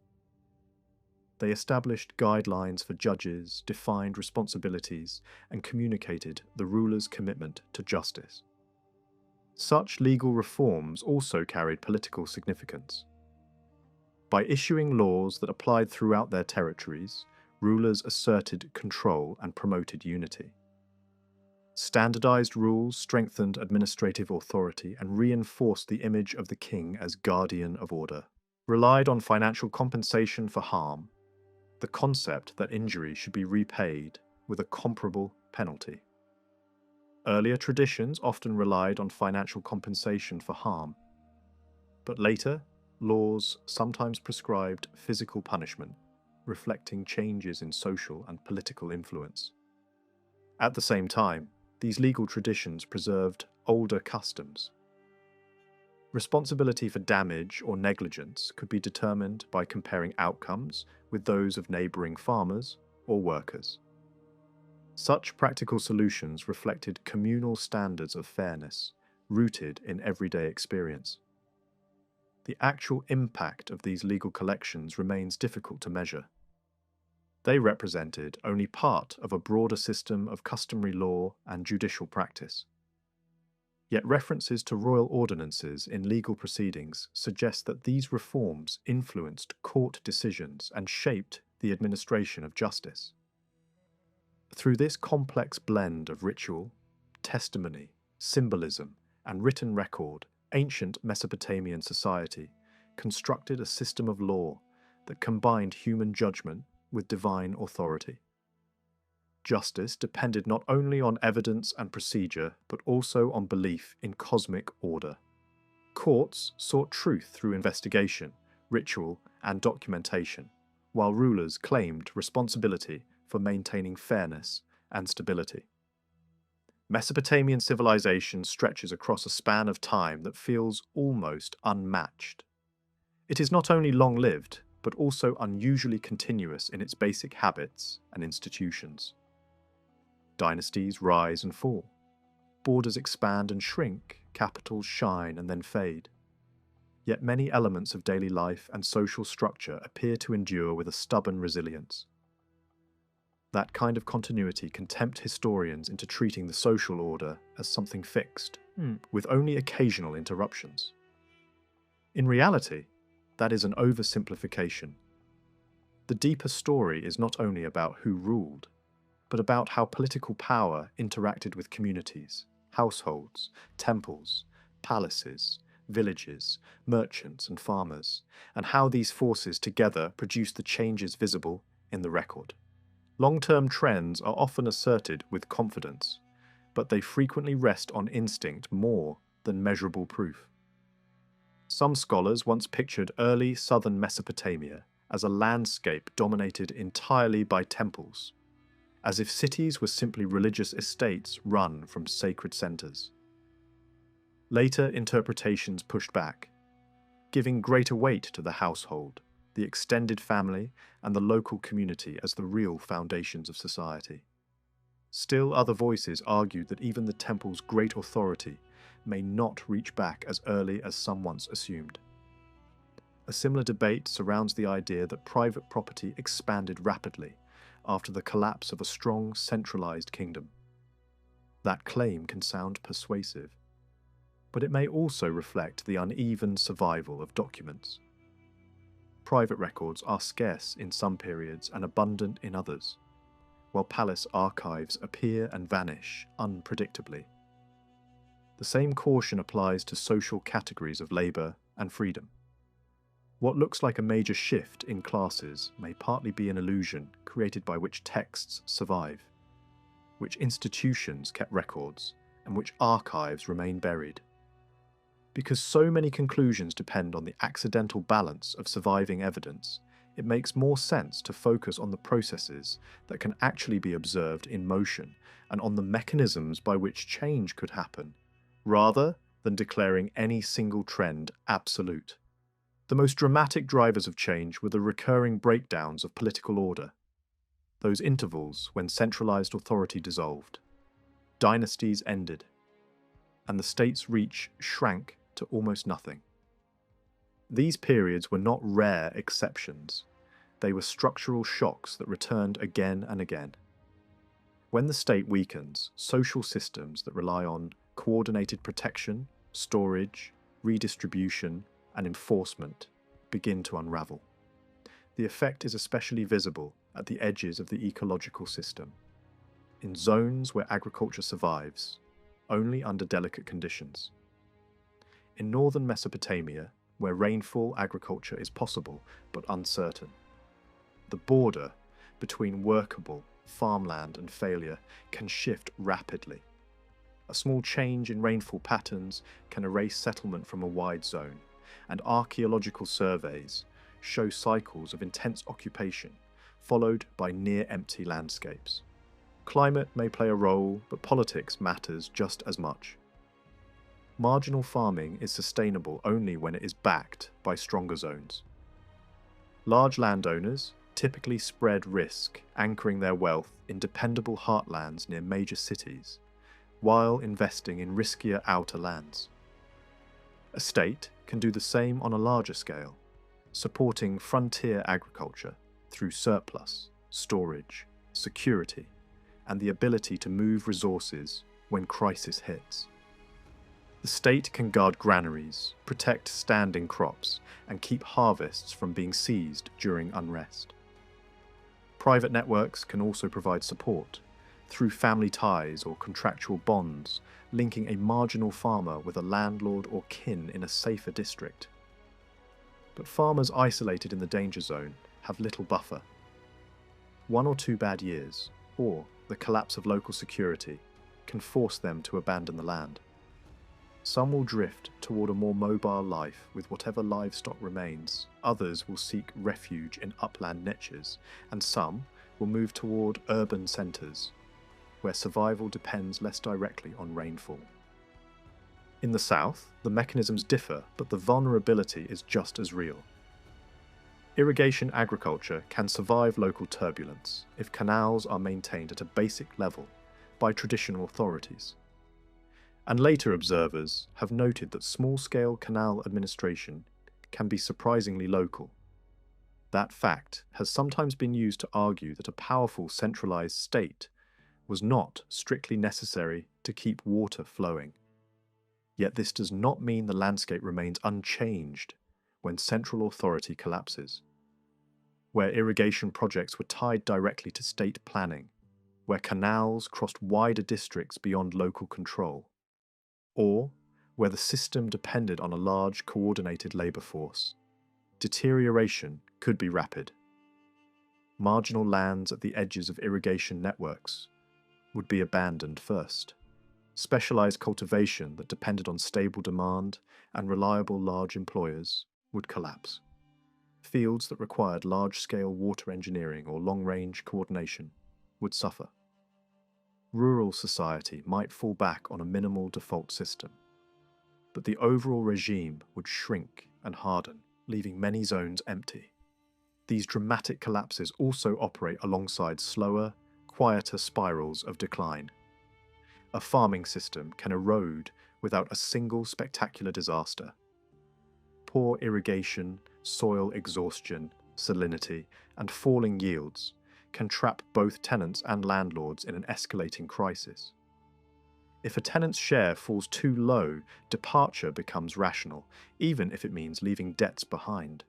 They established guidelines for judges, defined responsibilities, and communicated the ruler's commitment to justice. Such legal reforms also carried political significance. By issuing laws that applied throughout their territories, rulers asserted control and promoted unity. Standardized rules strengthened administrative authority and reinforced the image of the king as guardian of order. Relied on financial compensation for harm, the concept that injury should be repaid with a comparable penalty. Earlier traditions often relied on financial compensation for harm, but later, laws sometimes prescribed physical punishment, reflecting changes in social and political influence. At the same time, these legal traditions preserved older customs. Responsibility for damage or negligence could be determined by comparing outcomes with those of neighbouring farmers or workers. Such practical solutions reflected communal standards of fairness, rooted in everyday experience. The actual impact of these legal collections remains difficult to measure. They represented only part of a broader system of customary law and judicial practice. Yet references to royal ordinances in legal proceedings suggest that these reforms influenced court decisions and shaped the administration of justice. Through this complex blend of ritual, testimony, symbolism, and written record, ancient Mesopotamian society constructed a system of law that combined human judgment with divine authority. Justice depended not only on evidence and procedure, but also on belief in cosmic order. Courts sought truth through investigation, ritual, and documentation, while rulers claimed responsibility for maintaining fairness and stability. Mesopotamian civilization stretches across a span of time that feels almost unmatched. It is not only long-lived, but also unusually continuous in its basic habits and institutions. Dynasties rise and fall. Borders expand and shrink, capitals shine and then fade. Yet many elements of daily life and social structure appear to endure with a stubborn resilience. That kind of continuity can tempt historians into treating the social order as something fixed, with only occasional interruptions. In reality, that is an oversimplification. The deeper story is not only about who ruled, but about how political power interacted with communities, households, temples, palaces, villages, merchants and farmers, and how these forces together produced the changes visible in the record. Long-term trends are often asserted with confidence, but they frequently rest on instinct more than measurable proof. Some scholars once pictured early southern Mesopotamia as a landscape dominated entirely by temples, as if cities were simply religious estates run from sacred centers. Later interpretations pushed back, giving greater weight to the household, the extended family, and the local community as the real foundations of society. Still, other voices argued that even the temple's great authority may not reach back as early as some once assumed. A similar debate surrounds the idea that private property expanded rapidly after the collapse of a strong, centralized kingdom. That claim can sound persuasive, but it may also reflect the uneven survival of documents. Private records are scarce in some periods and abundant in others, while palace archives appear and vanish unpredictably. The same caution applies to social categories of labor and freedom. What looks like a major shift in classes may partly be an illusion created by which texts survive, which institutions kept records, and which archives remain buried. Because so many conclusions depend on the accidental balance of surviving evidence, it makes more sense to focus on the processes that can actually be observed in motion and on the mechanisms by which change could happen, rather than declaring any single trend absolute. The most dramatic drivers of change were the recurring breakdowns of political order, those intervals when centralized authority dissolved, dynasties ended, and the state's reach shrank to almost nothing. These periods were not rare exceptions. They were structural shocks that returned again and again. When the state weakens, social systems that rely on coordinated protection, storage, redistribution, and enforcement begin to unravel. The effect is especially visible at the edges of the ecological system, in zones where agriculture survives, only under delicate conditions. In northern Mesopotamia, where rainfall agriculture is possible but uncertain, the border between workable farmland and failure can shift rapidly. A small change in rainfall patterns can erase settlement from a wide zone, and archaeological surveys show cycles of intense occupation, followed by near-empty landscapes. Climate may play a role, but politics matters just as much. Marginal farming is sustainable only when it is backed by stronger zones. Large landowners typically spread risk, anchoring their wealth in dependable heartlands near major cities, while investing in riskier outer lands. A state can do the same on a larger scale, supporting frontier agriculture through surplus, storage, security, and the ability to move resources when crisis hits. The state can guard granaries, protect standing crops, and keep harvests from being seized during unrest. Private networks can also provide support, through family ties or contractual bonds, linking a marginal farmer with a landlord or kin in a safer district. But farmers isolated in the danger zone have little buffer. 1 or 2 bad years, or the collapse of local security, can force them to abandon the land. Some will drift toward a more mobile life with whatever livestock remains, others will seek refuge in upland niches, and some will move toward urban centres, where survival depends less directly on rainfall. In the south, the mechanisms differ, but the vulnerability is just as real. Irrigation agriculture can survive local turbulence if canals are maintained at a basic level by traditional authorities. And later observers have noted that small-scale canal administration can be surprisingly local. That fact has sometimes been used to argue that a powerful centralized state was not strictly necessary to keep water flowing. Yet this does not mean the landscape remains unchanged when central authority collapses. Where irrigation projects were tied directly to state planning, where canals crossed wider districts beyond local control, or where the system depended on a large coordinated labour force, deterioration could be rapid. Marginal lands at the edges of irrigation networks would be abandoned first. Specialised cultivation that depended on stable demand and reliable large employers would collapse. Fields that required large-scale water engineering or long-range coordination would suffer. Rural society might fall back on a minimal default system, but the overall regime would shrink and harden, leaving many zones empty. These dramatic collapses also operate alongside slower, quieter spirals of decline. A farming system can erode without a single spectacular disaster. Poor irrigation, soil exhaustion, salinity, and falling yields can trap both tenants and landlords in an escalating crisis. If a tenant's share falls too low, departure becomes rational, even if it means leaving debts behind.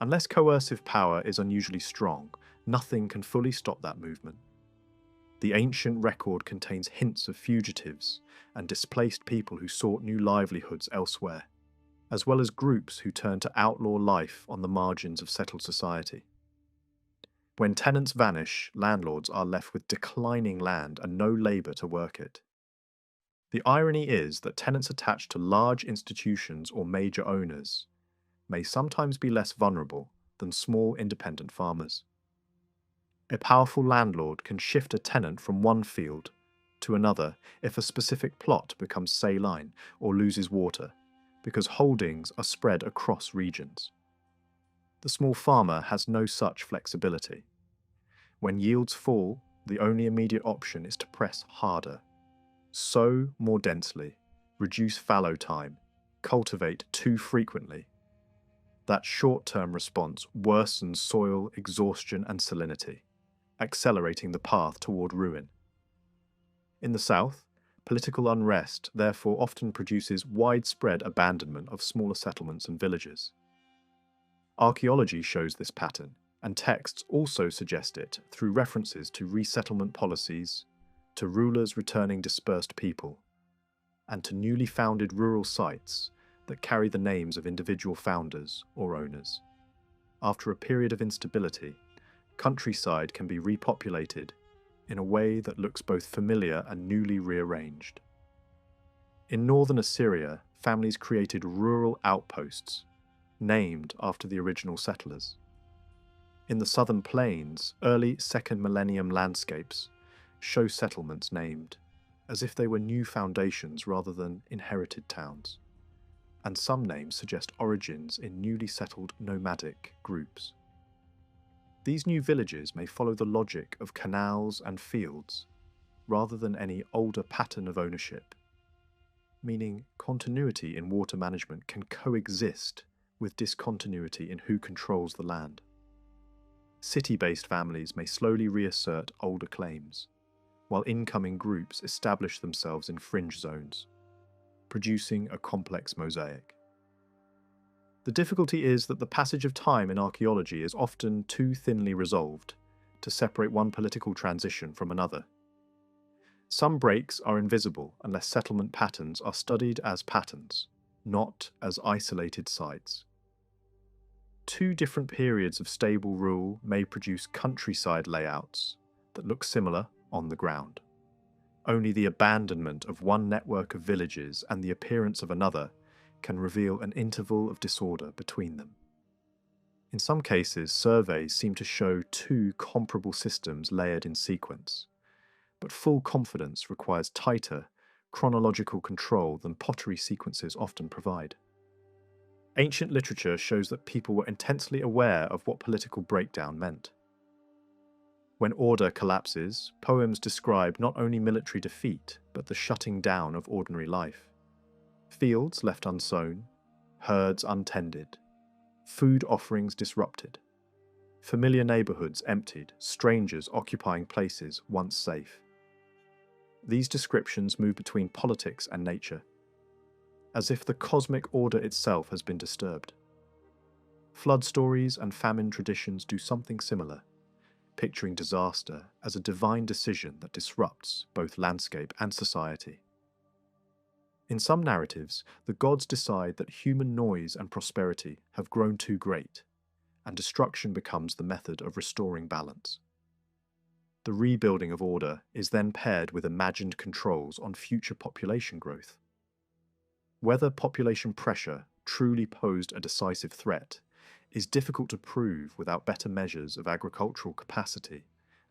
Unless coercive power is unusually strong, nothing can fully stop that movement. The ancient record contains hints of fugitives and displaced people who sought new livelihoods elsewhere, as well as groups who turned to outlaw life on the margins of settled society. When tenants vanish, landlords are left with declining land and no labour to work it. The irony is that tenants attached to large institutions or major owners may sometimes be less vulnerable than small independent farmers. A powerful landlord can shift a tenant from one field to another if a specific plot becomes saline or loses water, because holdings are spread across regions. The small farmer has no such flexibility. When yields fall, the only immediate option is to press harder, sow more densely, reduce fallow time, cultivate too frequently. That short-term response worsens soil exhaustion and salinity, accelerating the path toward ruin. In the south, political unrest therefore often produces widespread abandonment of smaller settlements and villages. Archaeology shows this pattern, and texts also suggest it through references to resettlement policies, to rulers returning dispersed people, and to newly founded rural sites that carry the names of individual founders or owners. After a period of instability, countryside can be repopulated in a way that looks both familiar and newly rearranged. In northern Assyria, families created rural outposts, named after the original settlers. In the southern plains, early second millennium landscapes show settlements named, as if they were new foundations rather than inherited towns. And some names suggest origins in newly settled nomadic groups. These new villages may follow the logic of canals and fields, rather than any older pattern of ownership, meaning continuity in water management can coexist with discontinuity in who controls the land. City-based families may slowly reassert older claims, while incoming groups establish themselves in fringe zones, producing a complex mosaic. The difficulty is that the passage of time in archaeology is often too thinly resolved to separate one political transition from another. Some breaks are invisible unless settlement patterns are studied as patterns, not as isolated sites. Two different periods of stable rule may produce countryside layouts that look similar on the ground. Only the abandonment of one network of villages and the appearance of another can reveal an interval of disorder between them. In some cases, surveys seem to show two comparable systems layered in sequence, but full confidence requires tighter, chronological control than pottery sequences often provide. Ancient literature shows that people were intensely aware of what political breakdown meant. When order collapses, poems describe not only military defeat, but the shutting down of ordinary life. Fields left unsown, herds untended, food offerings disrupted, familiar neighborhoods emptied, strangers occupying places once safe. These descriptions move between politics and nature, as if the cosmic order itself has been disturbed. Flood stories and famine traditions do something similar, picturing disaster as a divine decision that disrupts both landscape and society. In some narratives, the gods decide that human noise and prosperity have grown too great, and destruction becomes the method of restoring balance. The rebuilding of order is then paired with imagined controls on future population growth. Whether population pressure truly posed a decisive threat is difficult to prove without better measures of agricultural capacity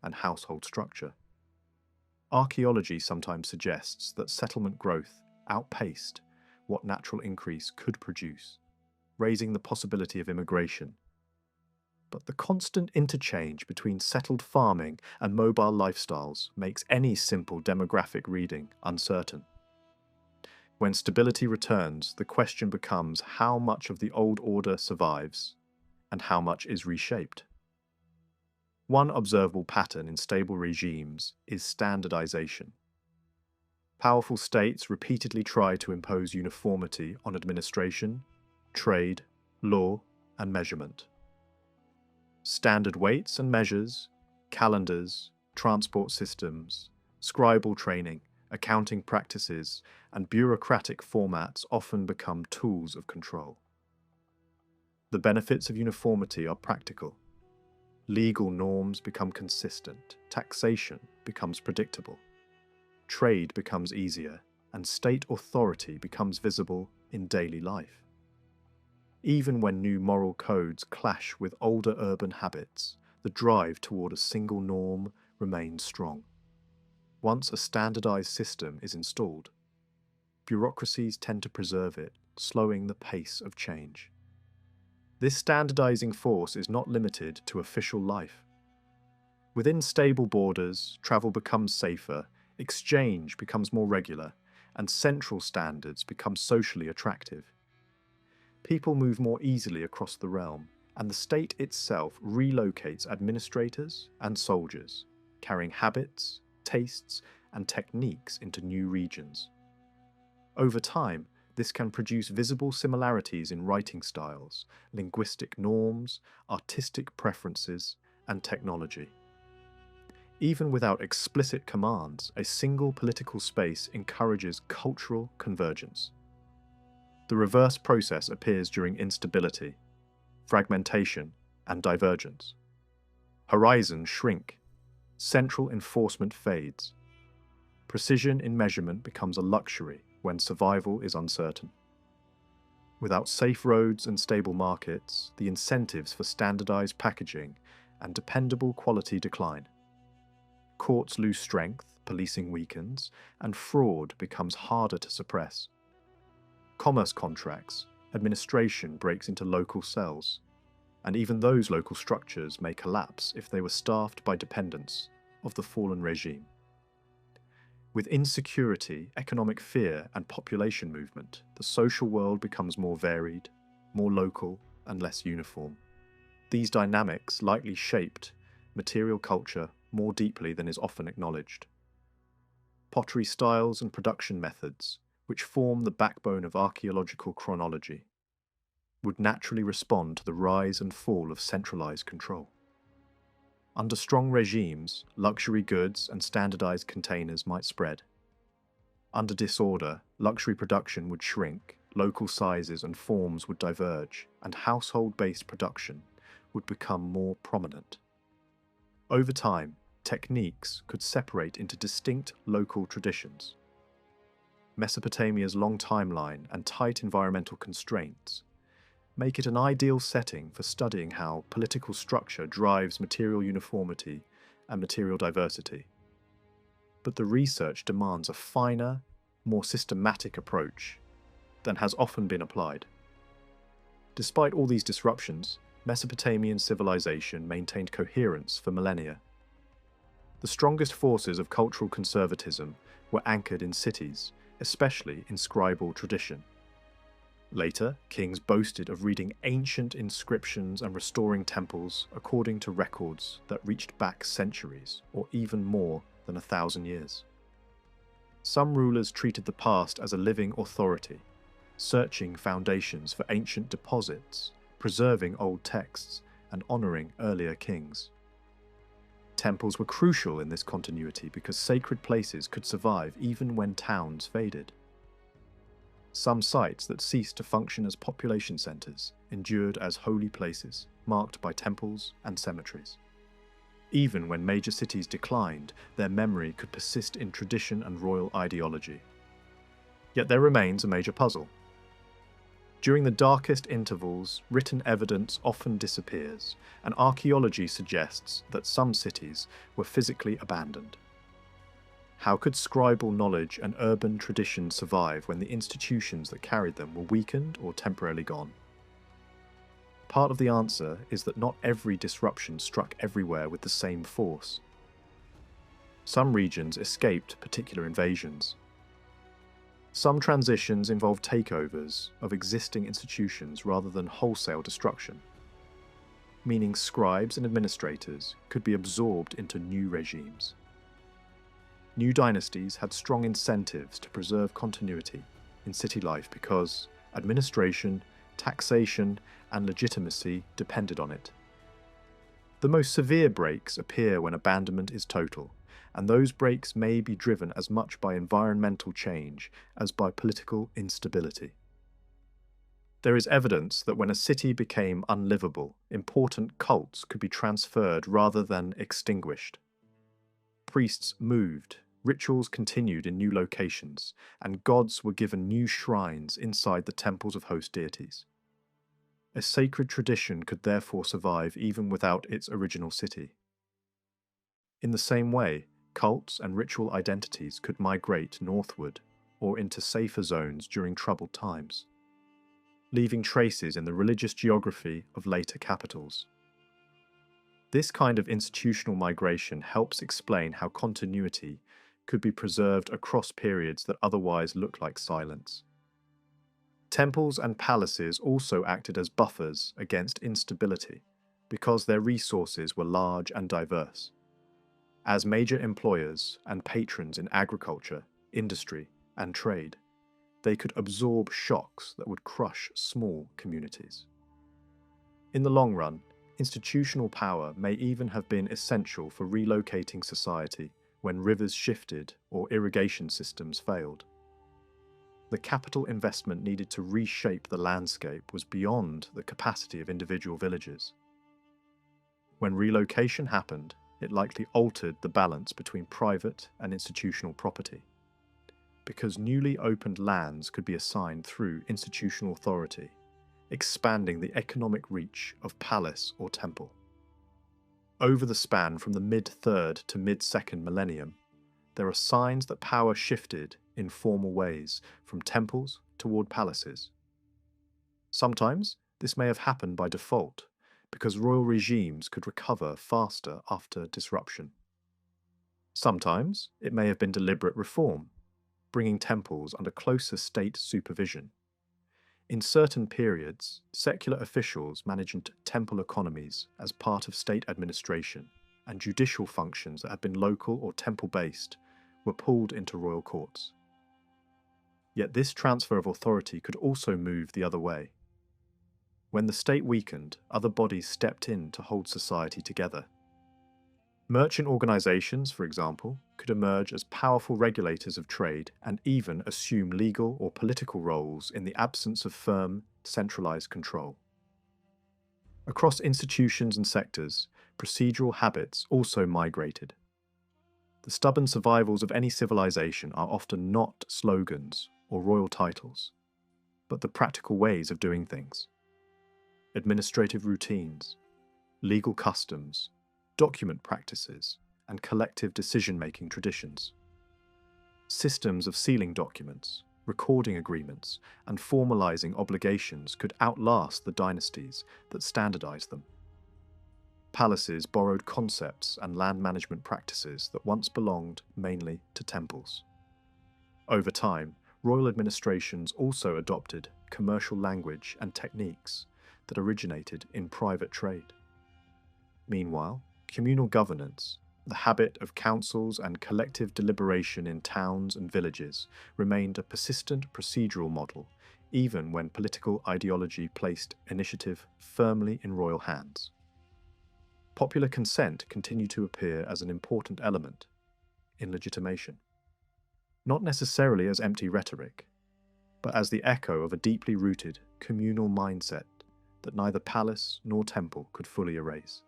and household structure. Archaeology sometimes suggests that settlement growth outpaced what natural increase could produce, raising the possibility of immigration. But the constant interchange between settled farming and mobile lifestyles makes any simple demographic reading uncertain. When stability returns, the question becomes how much of the old order survives and how much is reshaped. One observable pattern in stable regimes is standardization. Powerful states repeatedly try to impose uniformity on administration, trade, law, and measurement. Standard weights and measures, calendars, transport systems, scribal training, accounting practices, and bureaucratic formats often become tools of control. The benefits of uniformity are practical. Legal norms become consistent, taxation becomes predictable. Trade becomes easier, and state authority becomes visible in daily life. Even when new moral codes clash with older urban habits, the drive toward a single norm remains strong. Once a standardized system is installed, bureaucracies tend to preserve it, slowing the pace of change. This standardizing force is not limited to official life. Within stable borders, travel becomes safer, exchange becomes more regular, and central standards become socially attractive. People move more easily across the realm, and the state itself relocates administrators and soldiers, carrying habits, tastes, and techniques into new regions. Over time, this can produce visible similarities in writing styles, linguistic norms, artistic preferences, and technology. Even without explicit commands, a single political space encourages cultural convergence. The reverse process appears during instability, fragmentation, and divergence. Horizons shrink, central enforcement fades. Precision in measurement becomes a luxury when survival is uncertain. Without safe roads and stable markets, the incentives for standardized packaging and dependable quality decline. Courts lose strength, policing weakens, and fraud becomes harder to suppress. Commerce contracts, administration breaks into local cells, and even those local structures may collapse if they were staffed by dependents of the fallen regime. With insecurity, economic fear, and population movement, the social world becomes more varied, more local, and less uniform. These dynamics likely shaped material culture more deeply than is often acknowledged. Pottery styles and production methods, which form the backbone of archaeological chronology, would naturally respond to the rise and fall of centralized control. Under strong regimes, luxury goods and standardized containers might spread. Under disorder, luxury production would shrink, local sizes and forms would diverge, and household-based production would become more prominent. Over time, techniques could separate into distinct local traditions. Mesopotamia's long timeline and tight environmental constraints make it an ideal setting for studying how political structure drives material uniformity and material diversity. But the research demands a finer, more systematic approach than has often been applied. Despite all these disruptions, Mesopotamian civilization maintained coherence for millennia. The strongest forces of cultural conservatism were anchored in cities, especially in scribal tradition. Later, kings boasted of reading ancient inscriptions and restoring temples according to records that reached back centuries, or even more than 1,000 years. Some rulers treated the past as a living authority, searching foundations for ancient deposits, preserving old texts, and honoring earlier kings. Temples were crucial in this continuity because sacred places could survive even when towns faded. Some sites that ceased to function as population centres endured as holy places, marked by temples and cemeteries. Even when major cities declined, their memory could persist in tradition and royal ideology. Yet there remains a major puzzle. During the darkest intervals, written evidence often disappears, and archaeology suggests that some cities were physically abandoned. How could scribal knowledge and urban tradition survive when the institutions that carried them were weakened or temporarily gone? Part of the answer is that not every disruption struck everywhere with the same force. Some regions escaped particular invasions. Some transitions involved takeovers of existing institutions rather than wholesale destruction, meaning scribes and administrators could be absorbed into new regimes. New dynasties had strong incentives to preserve continuity in city life because administration, taxation, and legitimacy depended on it. The most severe breaks appear when abandonment is total, and those breaks may be driven as much by environmental change as by political instability. There is evidence that when a city became unlivable, important cults could be transferred rather than extinguished. Priests moved, rituals continued in new locations, and gods were given new shrines inside the temples of host deities. A sacred tradition could therefore survive even without its original city. In the same way, cults and ritual identities could migrate northward or into safer zones during troubled times, leaving traces in the religious geography of later capitals. This kind of institutional migration helps explain how continuity could be preserved across periods that otherwise look like silence. Temples and palaces also acted as buffers against instability because their resources were large and diverse. As major employers and patrons in agriculture, industry, and trade, they could absorb shocks that would crush small communities. In the long run, institutional power may even have been essential for relocating society when rivers shifted or irrigation systems failed. The capital investment needed to reshape the landscape was beyond the capacity of individual villages. When relocation happened, it likely altered the balance between private and institutional property, because newly opened lands could be assigned through institutional authority, expanding the economic reach of palace or temple. Over the span from the mid-3rd to mid-2nd millennium, there are signs that power shifted in formal ways from temples toward palaces. Sometimes this may have happened by default, because royal regimes could recover faster after disruption. Sometimes it may have been deliberate reform, bringing temples under closer state supervision. In certain periods, secular officials managed temple economies as part of state administration, and judicial functions that had been local or temple-based were pulled into royal courts. Yet this transfer of authority could also move the other way. When the state weakened, other bodies stepped in to hold society together. Merchant organizations, for example, could emerge as powerful regulators of trade and even assume legal or political roles in the absence of firm, centralized control. Across institutions and sectors, procedural habits also migrated. The stubborn survivals of any civilization are often not slogans or royal titles, but the practical ways of doing things. Administrative routines, legal customs, document practices, and collective decision-making traditions. Systems of sealing documents, recording agreements, and formalizing obligations could outlast the dynasties that standardized them. Palaces borrowed concepts and land management practices that once belonged mainly to temples. Over time, royal administrations also adopted commercial language and techniques that originated in private trade. Meanwhile, communal governance, the habit of councils and collective deliberation in towns and villages, remained a persistent procedural model, even when political ideology placed initiative firmly in royal hands. Popular consent continued to appear as an important element in legitimation, not necessarily as empty rhetoric, but as the echo of a deeply rooted communal mindset that neither palace nor temple could fully erase.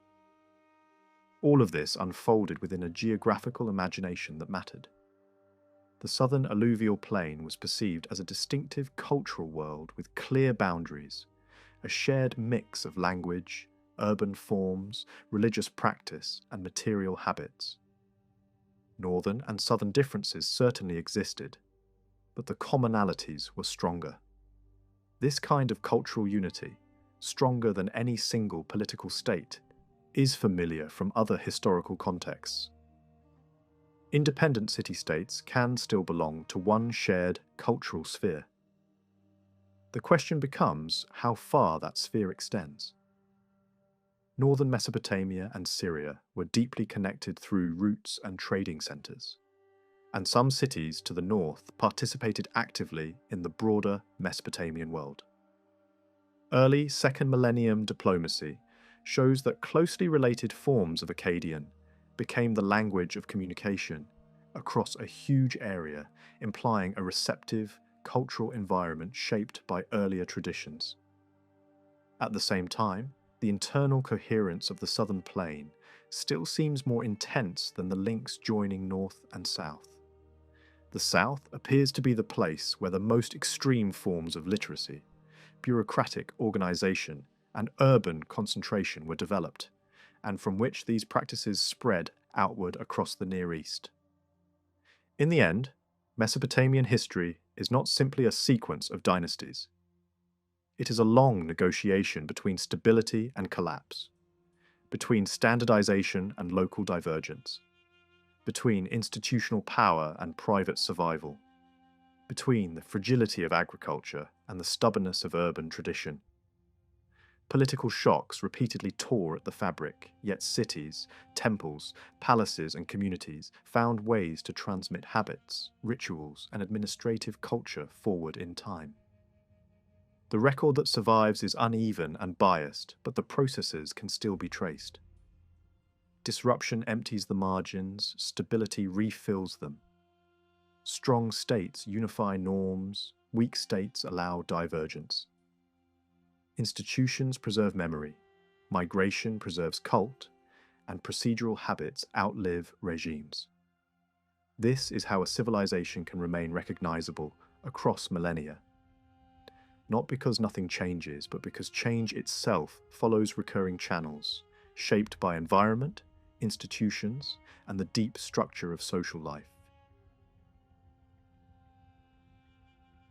All of this unfolded within a geographical imagination that mattered. The southern alluvial plain was perceived as a distinctive cultural world with clear boundaries, a shared mix of language, urban forms, religious practice, and material habits. Northern and southern differences certainly existed, but the commonalities were stronger. This kind of cultural unity, stronger than any single political state, is familiar from other historical contexts. Independent city-states can still belong to one shared cultural sphere. The question becomes how far that sphere extends. Northern Mesopotamia and Syria were deeply connected through routes and trading centers, and some cities to the north participated actively in the broader Mesopotamian world. Early 2nd millennium diplomacy shows that closely related forms of Akkadian became the language of communication across a huge area, implying a receptive, cultural environment shaped by earlier traditions. At the same time, the internal coherence of the southern plain still seems more intense than the links joining north and south. The south appears to be the place where the most extreme forms of literacy, bureaucratic organization, and urban concentration were developed, and from which these practices spread outward across the Near East. In the end, Mesopotamian history is not simply a sequence of dynasties. It is a long negotiation between stability and collapse, between standardization and local divergence. between institutional power and private survival, between the fragility of agriculture and the stubbornness of urban tradition. Political shocks repeatedly tore at the fabric, yet cities, temples, palaces and communities found ways to transmit habits, rituals and administrative culture forward in time. The record that survives is uneven and biased, but the processes can still be traced. Disruption empties the margins, stability refills them. Strong states unify norms, weak states allow divergence. Institutions preserve memory, migration preserves cult, and procedural habits outlive regimes. This is how a civilization can remain recognizable across millennia. Not because nothing changes, but because change itself follows recurring channels, shaped by environment, institutions, and the deep structure of social life.